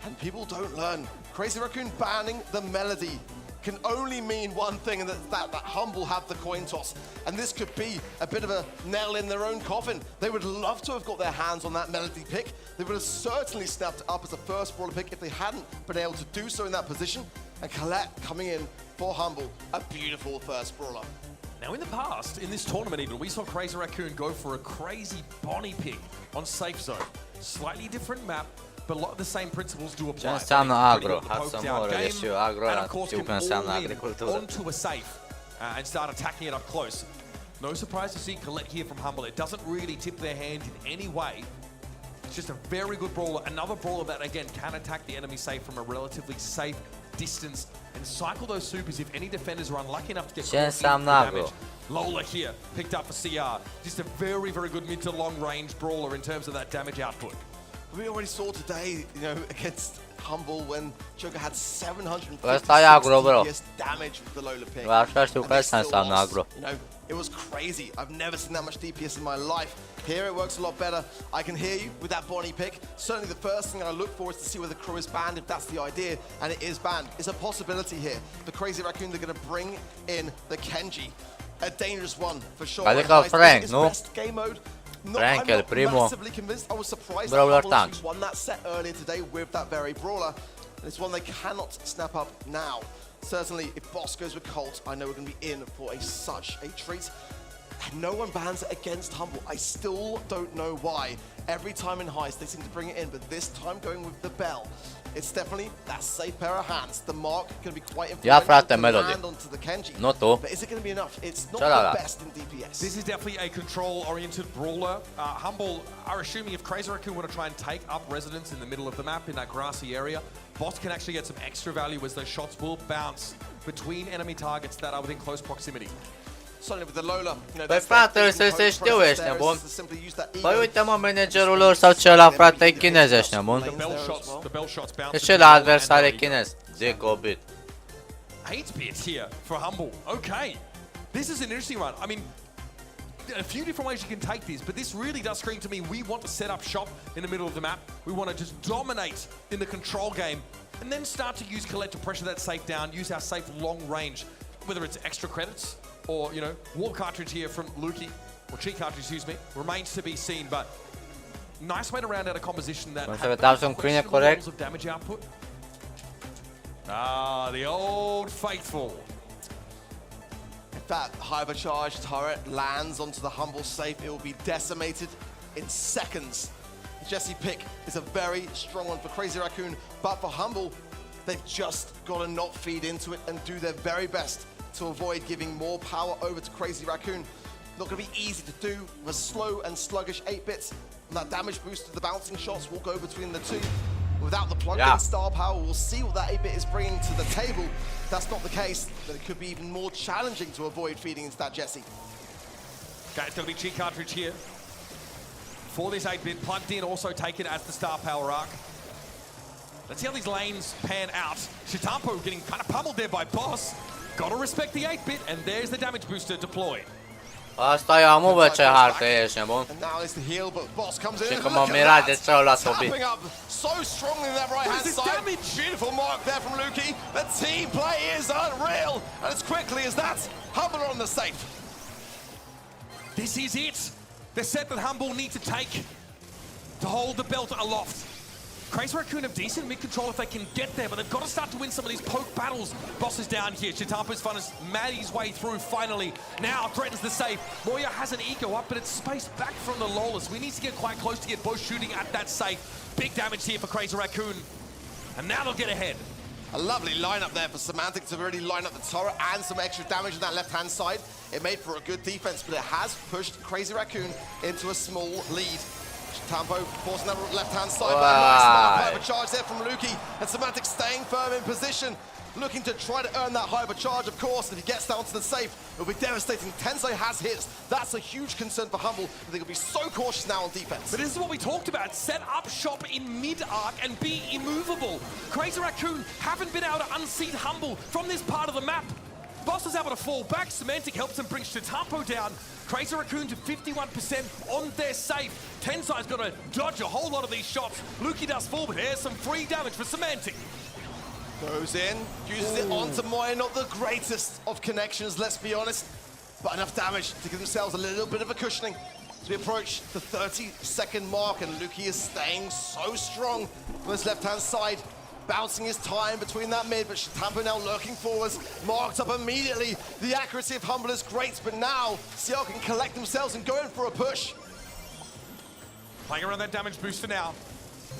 And people don't learn. Crazy Raccoon banning the Melody can only mean one thing, and that Humble have the coin toss. And this could be a bit of a nail in their own coffin. They would love to have got their hands on that Melody pick. They would have certainly snapped it up as a first Brawler pick if they hadn't been able to do so in that position. And Colette coming in for Humble, a beautiful first Brawler. Now in the past, in this tournament even, we saw Crazy Raccoon go for a crazy Bonnie pick on Safe Zone. Slightly different map, below the same principles do apply. Ce înseamnă agro? Hai să mă oră și eu agro, dar știu că înseamnă agricultură. Onto a safe and start attacking it up close. No surprise to see Colette here from Humble. It doesn't really tip their hand in any way. It's just a very good brawler. Another brawler that, again, can attack the enemy safe from a relatively safe distance and cycle those supers if any defenders are unlucky enough to get damage. Lola here, picked up for CR. Just a very, very good mid to long range brawler in terms of that damage output. We already saw today, you know, against Humble when Joker had 750 DPS damage with the Lola pick. Așa știu că asta înseamnă agro. You know, it was crazy. I've never seen that much DPS in my life. Here it works a lot better. I can hear you with that Bonnie pick. Certainly the first thing I look for is to see whether the Crow is banned, if that's the idea, and it is banned. It's a possibility here. The Crazy Raccoon, they're going to bring in the Kenji. A dangerous one for sure. Adică Frank, nu? Game mode. Frank el primul Brawler tanks won that set earlier today with that very brawler. And it's one they cannot snap up now. Certainly, if Boss goes with Colt, I know we're going to be in for such a treat. And no one bans it against Humble. I still don't know why. Every time in Heist, they seem to bring it in, but this time going with the Bell. It's definitely that safe pair of hands. The mark going to be quite important to land onto the Kenji. But is it going to be enough? It's not the best in DPS. This is definitely a control-oriented brawler. Humble are assuming if Crazy Raccoon want to try and take up residence in the middle of the map in that grassy area, Boss can actually get some extra value as those shots will bounce between enemy targets that are within close proximity. Păi frate, să știu, ești nebun. Păi uite mă, managerul lor sau celălalt, frate, e chinez, ești nebun. E celălalt adversar e chinez. Zic obit. 8-bit here for Humble. Okay. This is an interesting one. I mean, a few different ways you can take this, but this really does scream to me we want to set up shop in the middle of the map. We want to just dominate in the control game and then start to use Colette to pressure that safe down, use our safe long range, whether it's extra credits or, you know, war cartridge here from Lukey, or cheat cartridge, excuse me, remains to be seen, but nice way to round out a composition that has levels of damage output. Ah, the old faithful. If that hypercharged turret lands onto the Humble safe, it will be decimated in seconds. The Jesse pick is a very strong one for Crazy Raccoon, but for Humble, they've just got to not feed into it and do their very best to avoid giving more power over to Crazy Raccoon. Not going to be easy to do with slow and sluggish 8-bits. And that damage boost to the bouncing shots will go between the two. Without the plug-in star power, we'll see what that 8-bit is bringing to the table. If that's not the case, then it could be even more challenging to avoid feeding into that Jesse. Okay, it's going to be cheat cartridge here. For this 8-bit, plugged in, also taken as the star power arc. Let's see how these lanes pan out. Shitampo getting kind of pummeled there by Boss. Gotta respect the 8-bit, and there's the damage booster deployed. Asta eu am ce hartă ești, nebun. Și că m-am mirat de ce-au luat obit. So strongly in that right hand side. Beautiful mark there from Lukey. The team play is unreal. And as quickly as that, Humble on the safe. This is it. The set that Humble need to take to hold the belt aloft. Crazy Raccoon have decent mid-control if they can get there, but they've got to start to win some of these poke battles. Boss is down here. Chitampo's fun has made his way through finally. Now threatens the safe. Moya has an eco up, but it's spaced back from the Lawless. We need to get quite close to get both shooting at that safe. Big damage here for Crazy Raccoon. And now they'll get ahead. A lovely lineup there for Semantic to really line up the turret and some extra damage on that left-hand side. It made for a good defense, but it has pushed Crazy Raccoon into a small lead. Tampo forcing that left-hand side, but a nice hypercharge there from Lukey, and Semantic staying firm in position, looking to try to earn that hypercharge, of course. If he gets down to the safe, it'll be devastating. Tensei has hits. That's a huge concern for Humble. They're going to be so cautious now on defense. But this is what we talked about. Set up shop in mid-arc and be immovable. Crazy Raccoon haven't been able to unseat Humble from this part of the map. Boss is able to fall back. Semantic helps him bring Shitampo down. Crazy Raccoon to 51% on their safe. Tensei's got to dodge a whole lot of these shots. Lukey does fall, but here's some free damage for Semantic. Goes in, uses it onto Moya. Not the greatest of connections, let's be honest. But enough damage to give themselves a little bit of a cushioning. As we approach the 30-second mark, and Lukey is staying so strong on this left-hand side. Bouncing his time between that mid, but Shitampo now lurking forwards, marked up immediately. The accuracy of Humble is great, but now CL can collect themselves and go in for a push. Playing around that damage booster now.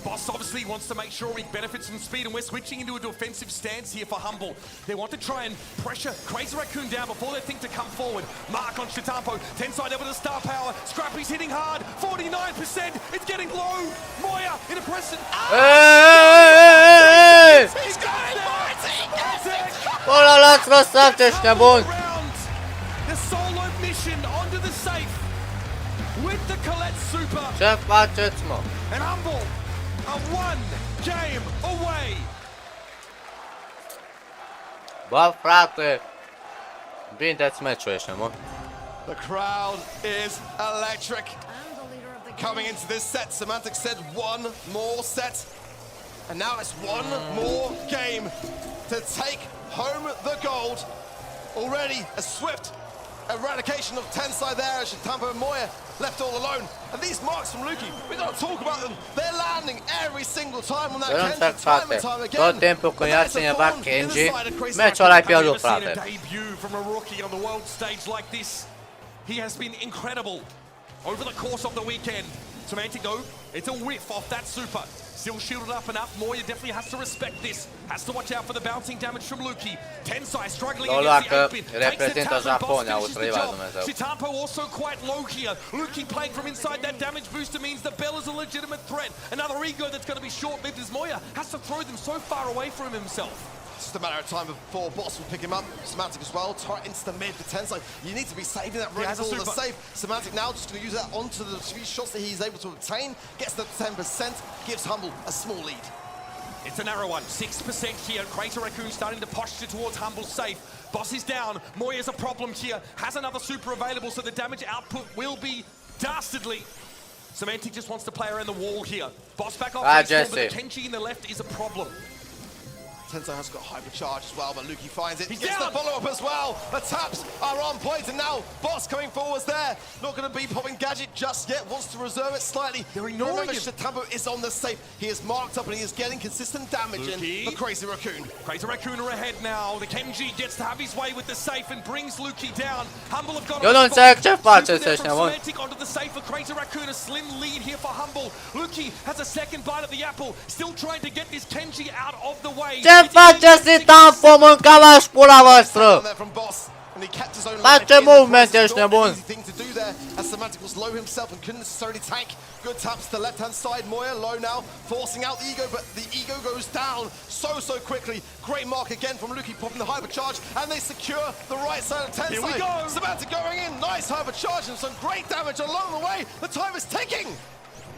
Boss obviously wants to make sure he benefits from speed, and we're switching into a defensive stance here for Humble. They want to try and pressure Crazy Raccoon down before they think to come forward. Mark on Shitampo, 10 side over to star power. Scrappy's hitting hard, 49%. It's getting low. Moya in a pressing. He's got it, Bă, lați lăsați, ești nebun! The solo mission onto the safe with the Colette Super. Ce faceți, mă? And Humble are one game away. Bă, frate, vindeți meciul ăsta, mă. The crowd is electric. Coming into this set, Semantic said one more set. And now it's one more game to take home the gold. Already a swift eradication of 10 side there as Shitampo and Moya left all alone. And these marks from Luki, we don't talk about them. They're landing every single time on that Kenji, time and time again. Tot timpul când ia cineva Kenji, meciul ăla ai pierdut, frate. Debut from a rookie on the world stage like this. He has been incredible over the course of the weekend. Semantic though, it's a whiff off that super. Still shielded up enough. Moya definitely has to respect this. Has to watch out for the bouncing damage from Luki. Tensai struggling against the 8-pin. Takes the tap and Boss finishes the job. Shitampo also quite low here. Luki playing from inside. That damage booster means that Bell is a legitimate threat. Another ego that's going to be short-lived as Moya has to throw them so far away from himself. It's just a matter of time before Boss will pick him up. Semantic as well, tight into the mid for Tensai. You need to be saving that ready for the safe. Semantic now just going to use that onto the three shots that he's able to obtain. Gets the 10%, gives Humble a small lead. It's a narrow one, 6% here. Crater Raccoon starting to posture towards Humble's safe. Boss is down, Moya's a problem here. Has another super available, so the damage output will be dastardly. Semantic just wants to play around the wall here. Boss back off, but the Kenji in the left is a problem. Tensai has got hypercharge as well, but Luki finds it. He gets the follow-up as well. The taps are on point, and now Boss coming forwards there. Not going to be popping Gadget just yet. Wants to reserve it slightly. They're ignoring him. Shitampo is on the safe. He is marked up, and he is getting consistent damage in for Crazy Raccoon. Crazy Raccoon are ahead now. The Kenji gets to have his way with the safe and brings Luki down. Humble have got Eu nu înțeleg ce faceți ăștia, mă. onto the safe for Crazy Raccoon. A slim lead here for Humble. Luki has a second bite at the apple. Still trying to get this Kenji out of the way. Ce faceți, Shitampo, mânca-v-aș pula voastră! Face movement, ești nebun! As Semantic was low himself and couldn't necessarily tank. Good taps to the left-hand side. Moya low now, forcing out the ego, but the ego goes down so quickly. Great mark again from Luki, popping the hypercharge, and they secure the right side of Tensai. Here we go! Semantic going in, nice hypercharge and some great damage along the way. The time is ticking.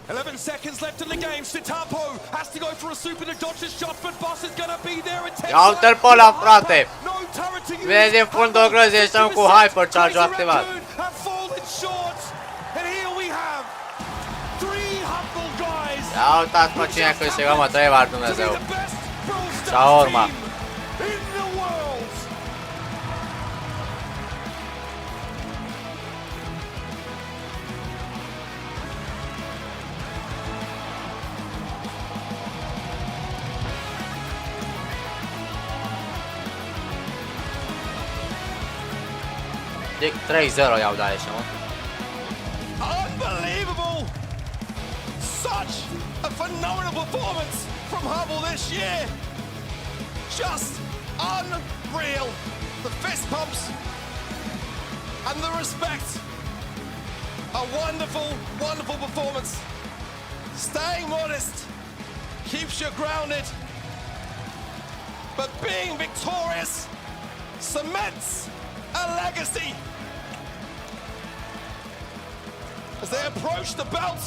11 seconds left in the game. Shitampo has to go for a super to dodge his shot, but Boss is going to be there at 10. Ia uite-l pe ăla, frate! Vine din fundul grăzii, ăștia cu hypercharge-ul activat. Ia uitați pe cine câștigă, mă, 3 vari, Dumnezeu. Shaorma. Dic 3-0 iau de aici, mă. Unbelievable! Such a phenomenal performance from Humble this year. Just unreal. The fist pumps and the respect. A wonderful performance. Staying modest keeps you grounded, but being victorious cements a legacy. As they approach the belt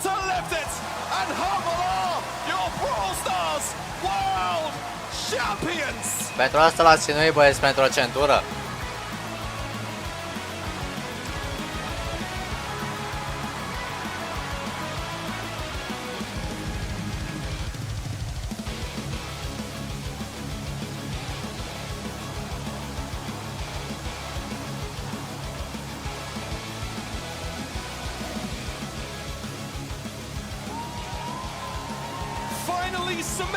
to lift it, and Humble are your Brawl Stars World Champions! Pentru asta l-ați ținuit, băieți, pentru o centură?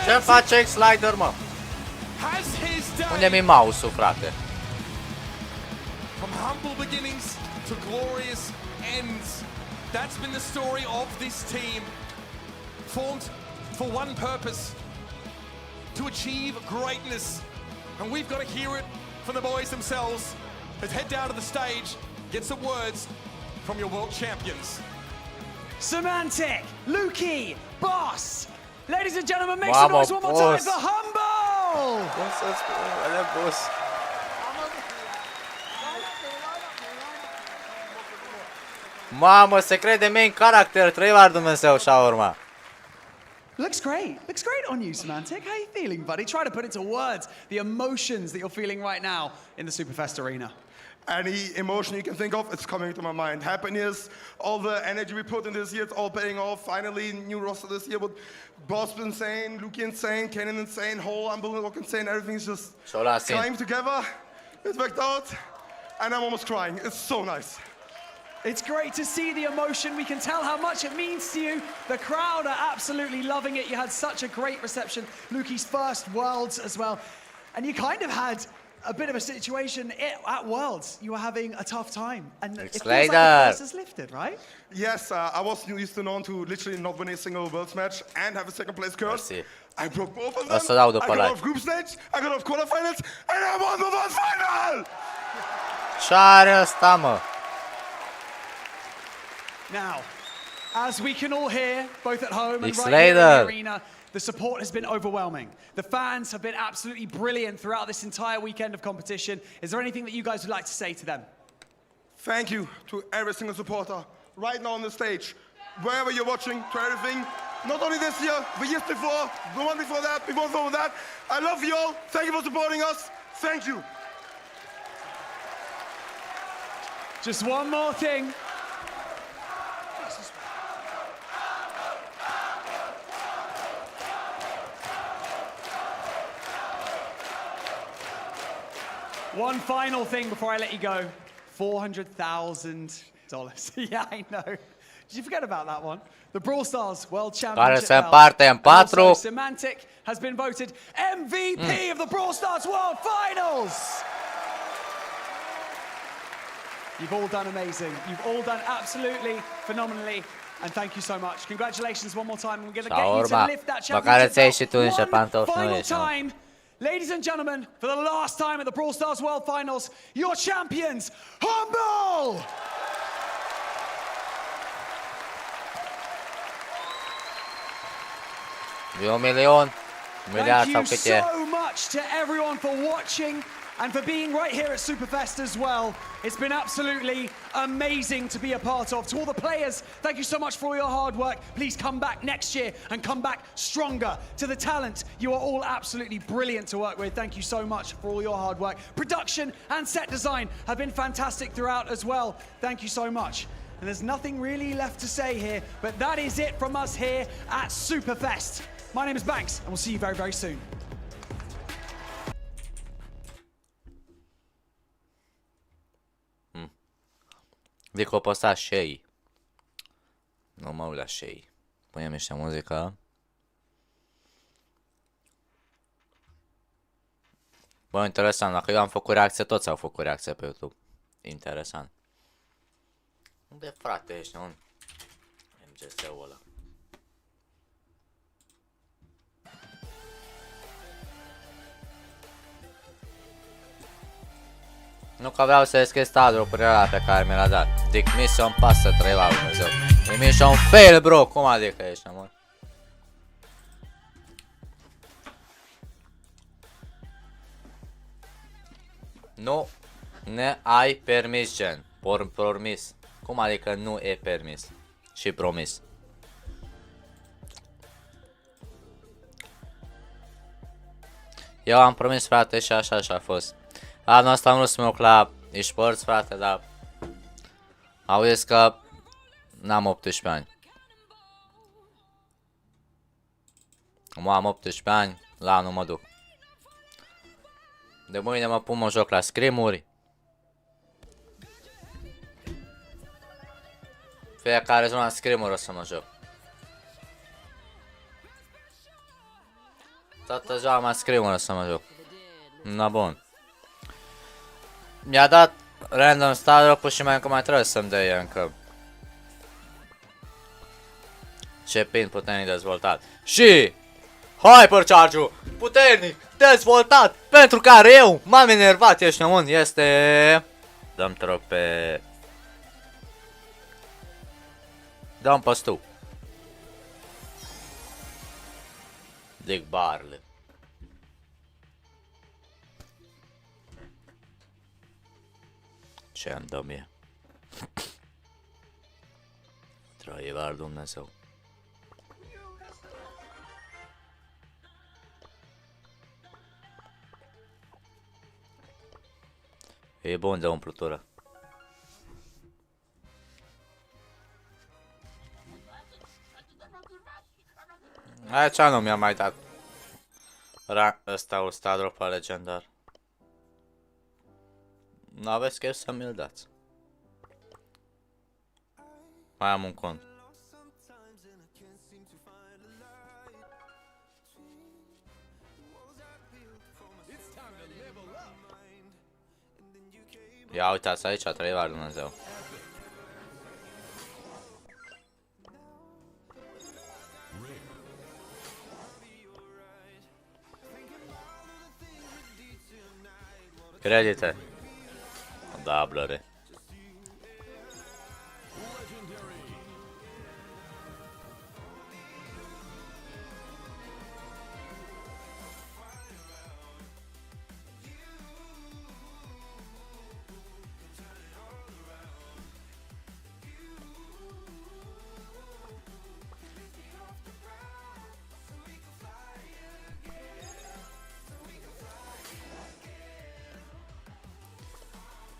Ce face X-Slider, mă? Unde mi mouse-ul, frate? From humble beginnings to glorious ends, That's been the story of this team, formed for one purpose, to achieve greatness. And we've got to hear it from the boys themselves. Let's head down to the stage, get some words from your world champions. Semantic, Lukey, Boss. Ladies and gentlemen, make some noise one more time for Humble! Mamă, se crede main character, trăivar Dumnezeu și-a urma. Looks great on you, Semantic. How are you feeling, buddy? Try to put into words the emotions that you're feeling right now in the Superfest arena. Any emotion you can think of, it's coming to my mind. Happiness, all the energy we put in this year, it's all paying off. Finally, new roster this year with Boss insane, Luki insane, Kenan insane, whole Unbelievable insane. Everything's just coming together. It worked out, and I'm almost crying. It's so nice. It's great to see the emotion. We can tell how much it means to you. The crowd are absolutely loving it. You had such a great reception. Luki's first Worlds as well. And you kind of had a bit of a situation at Worlds. You were having a tough time. And it feels like the curse is lifted, right? Yes, I was used to known to literally not win a single Worlds match and have a second place curse. I broke both of them. I got off group stage, I got off quarterfinals, and I won the World Final! Ce are ăsta, mă? Now, as we can all hear, both at home and right here in the arena, the support has been overwhelming. The fans have been absolutely brilliant throughout this entire weekend of competition. Is there anything that you guys would like to say to them? Thank you to every single supporter right now on the stage. Wherever you're watching, to everything. Not only this year, the years before, the one before that, before that. I love you all. Thank you for supporting us. Thank you. Just one more thing. One final thing before I let you go. $400,000. Yeah, I know. Did you forget about that one? The Brawl Stars World Championship. Care se împarte în 4. Semantic has been voted MVP of the Brawl Stars World Finals. You've all done amazing. You've all done absolutely phenomenally. And thank you so much. Congratulations one more time. We're going to get you to lift that championship one final time. Ladies and gentlemen, for the last time at the Brawl Stars World Finals, your champions, Humble! Thank you so much to everyone for watching and for being right here at Superfest as well. It's been absolutely amazing to be a part of. To all the players, thank you so much for all your hard work. Please come back next year and come back stronger. To the talent, you are all absolutely brilliant to work with. Thank you so much for all your hard work. Production and set design have been fantastic throughout as well. Thank you so much. And there's nothing really left to say here, but that is it from us here at Superfest. My name is Banks, and we'll see you very, very soon. Dico pe ăsta Shea. Nu mă uit la Shea. Punem niște muzică. Bă, interesant, dacă eu am făcut reacție, toți au făcut reacție pe YouTube. Interesant. Unde frate ești, unde? MGS-ul ăla. Nu că vreau să deschid stadrurile ăla pe care mi l-a dat. Dic, mission pasă 3 la Dumnezeu. E mission fail, bro! Cum adică ești, amor? Nu ne ai permis, gen. Promis. Cum adică nu e permis? Și promis. Eu am promis, frate, și așa și a fost. Anul ăsta am vrut să mă duc la eSports, frate, dar au zis că n-am 18 ani. Cum am 18 ani, la anul mă duc. De mâine mă pun, mă joc la scrim-uri. Fiecare zi la scrim-uri o să mă joc. Toată ziua la scrim-uri o să mă joc. Na bun. Mi-a dat random start-up și mai încă mai trebuie să-mi dea încă Ce pin puternic dezvoltat. Și Hypercharge-ul puternic dezvoltat, pentru care eu m-am enervat, ești nebun, este... Dăm te rog pe... Dăm pe stu. Dic barle. Ce îmi dă mie? Trăivar Dumnezeu. E bun de umplutură. Aici nu mi-a mai dat. Ăsta o sta dropa legendar. N-aveți chef să mi-l dați. Mai am un cont. Ia uitați aici, a trăit Dumnezeu. Credite. Da, blăre.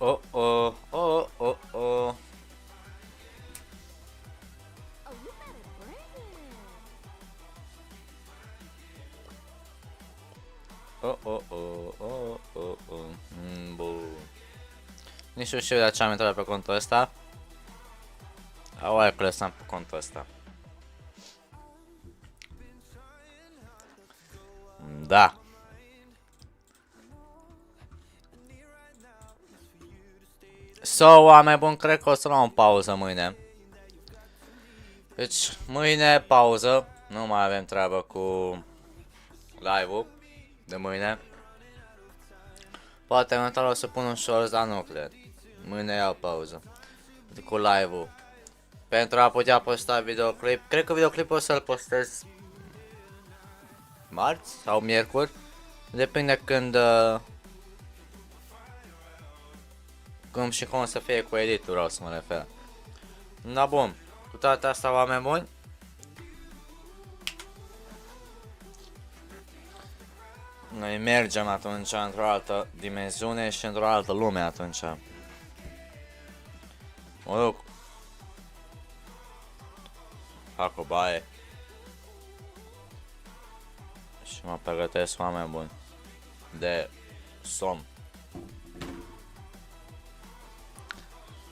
Oh, oh, oh, oh, oh. Oh, oh, oh, oh, oh, oh. Bun. Nici nu știu de ce am intrat pe contul ăsta. Oare că lăsam pe contul ăsta. Da. So, oameni buni, cred că o să luăm pauză mâine. Deci, mâine pauză. Nu mai avem treabă cu live-ul de mâine. Poate eventual o să pun un shorts, dar nu cred. Mâine iau pauză cu live-ul. Pentru a putea posta videoclip. Cred că videoclipul o să-l postez marți sau miercuri. Depinde când... Cum și cum o să fie cu editul, vreau să mă refer. Da, bun. Cu toate astea, oameni buni. Noi mergem atunci într-o altă dimensiune și într-o altă lume atunci. Mă duc. Fac o baie. Și mă pregătesc, oameni buni, de somn.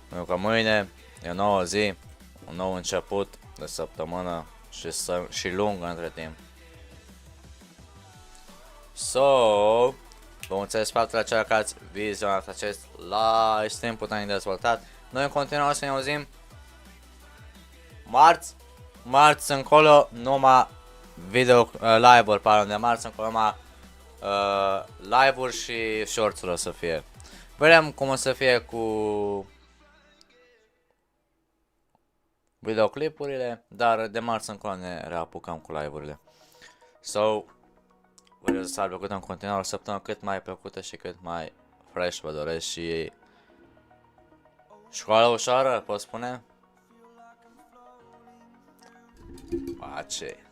Pentru că mâine e o nouă zi, un nou început de săptămână și lung între timp. So, vă mulțumesc faptul acela că ați vizionat acest live stream puternic dezvoltat. Noi în continuare să ne auzim marți încolo, numai video live-uri, pardon, de marți încolo numai live-uri și shorts-uri o să fie. Vedem cum o să fie cu videoclipurile, dar de marți încolo ne reapucăm cu live-urile. So, vă să vă în continuare o săptămână cât mai plăcută și cât mai fresh vă doresc și școală ușoară, pot spune? Pace.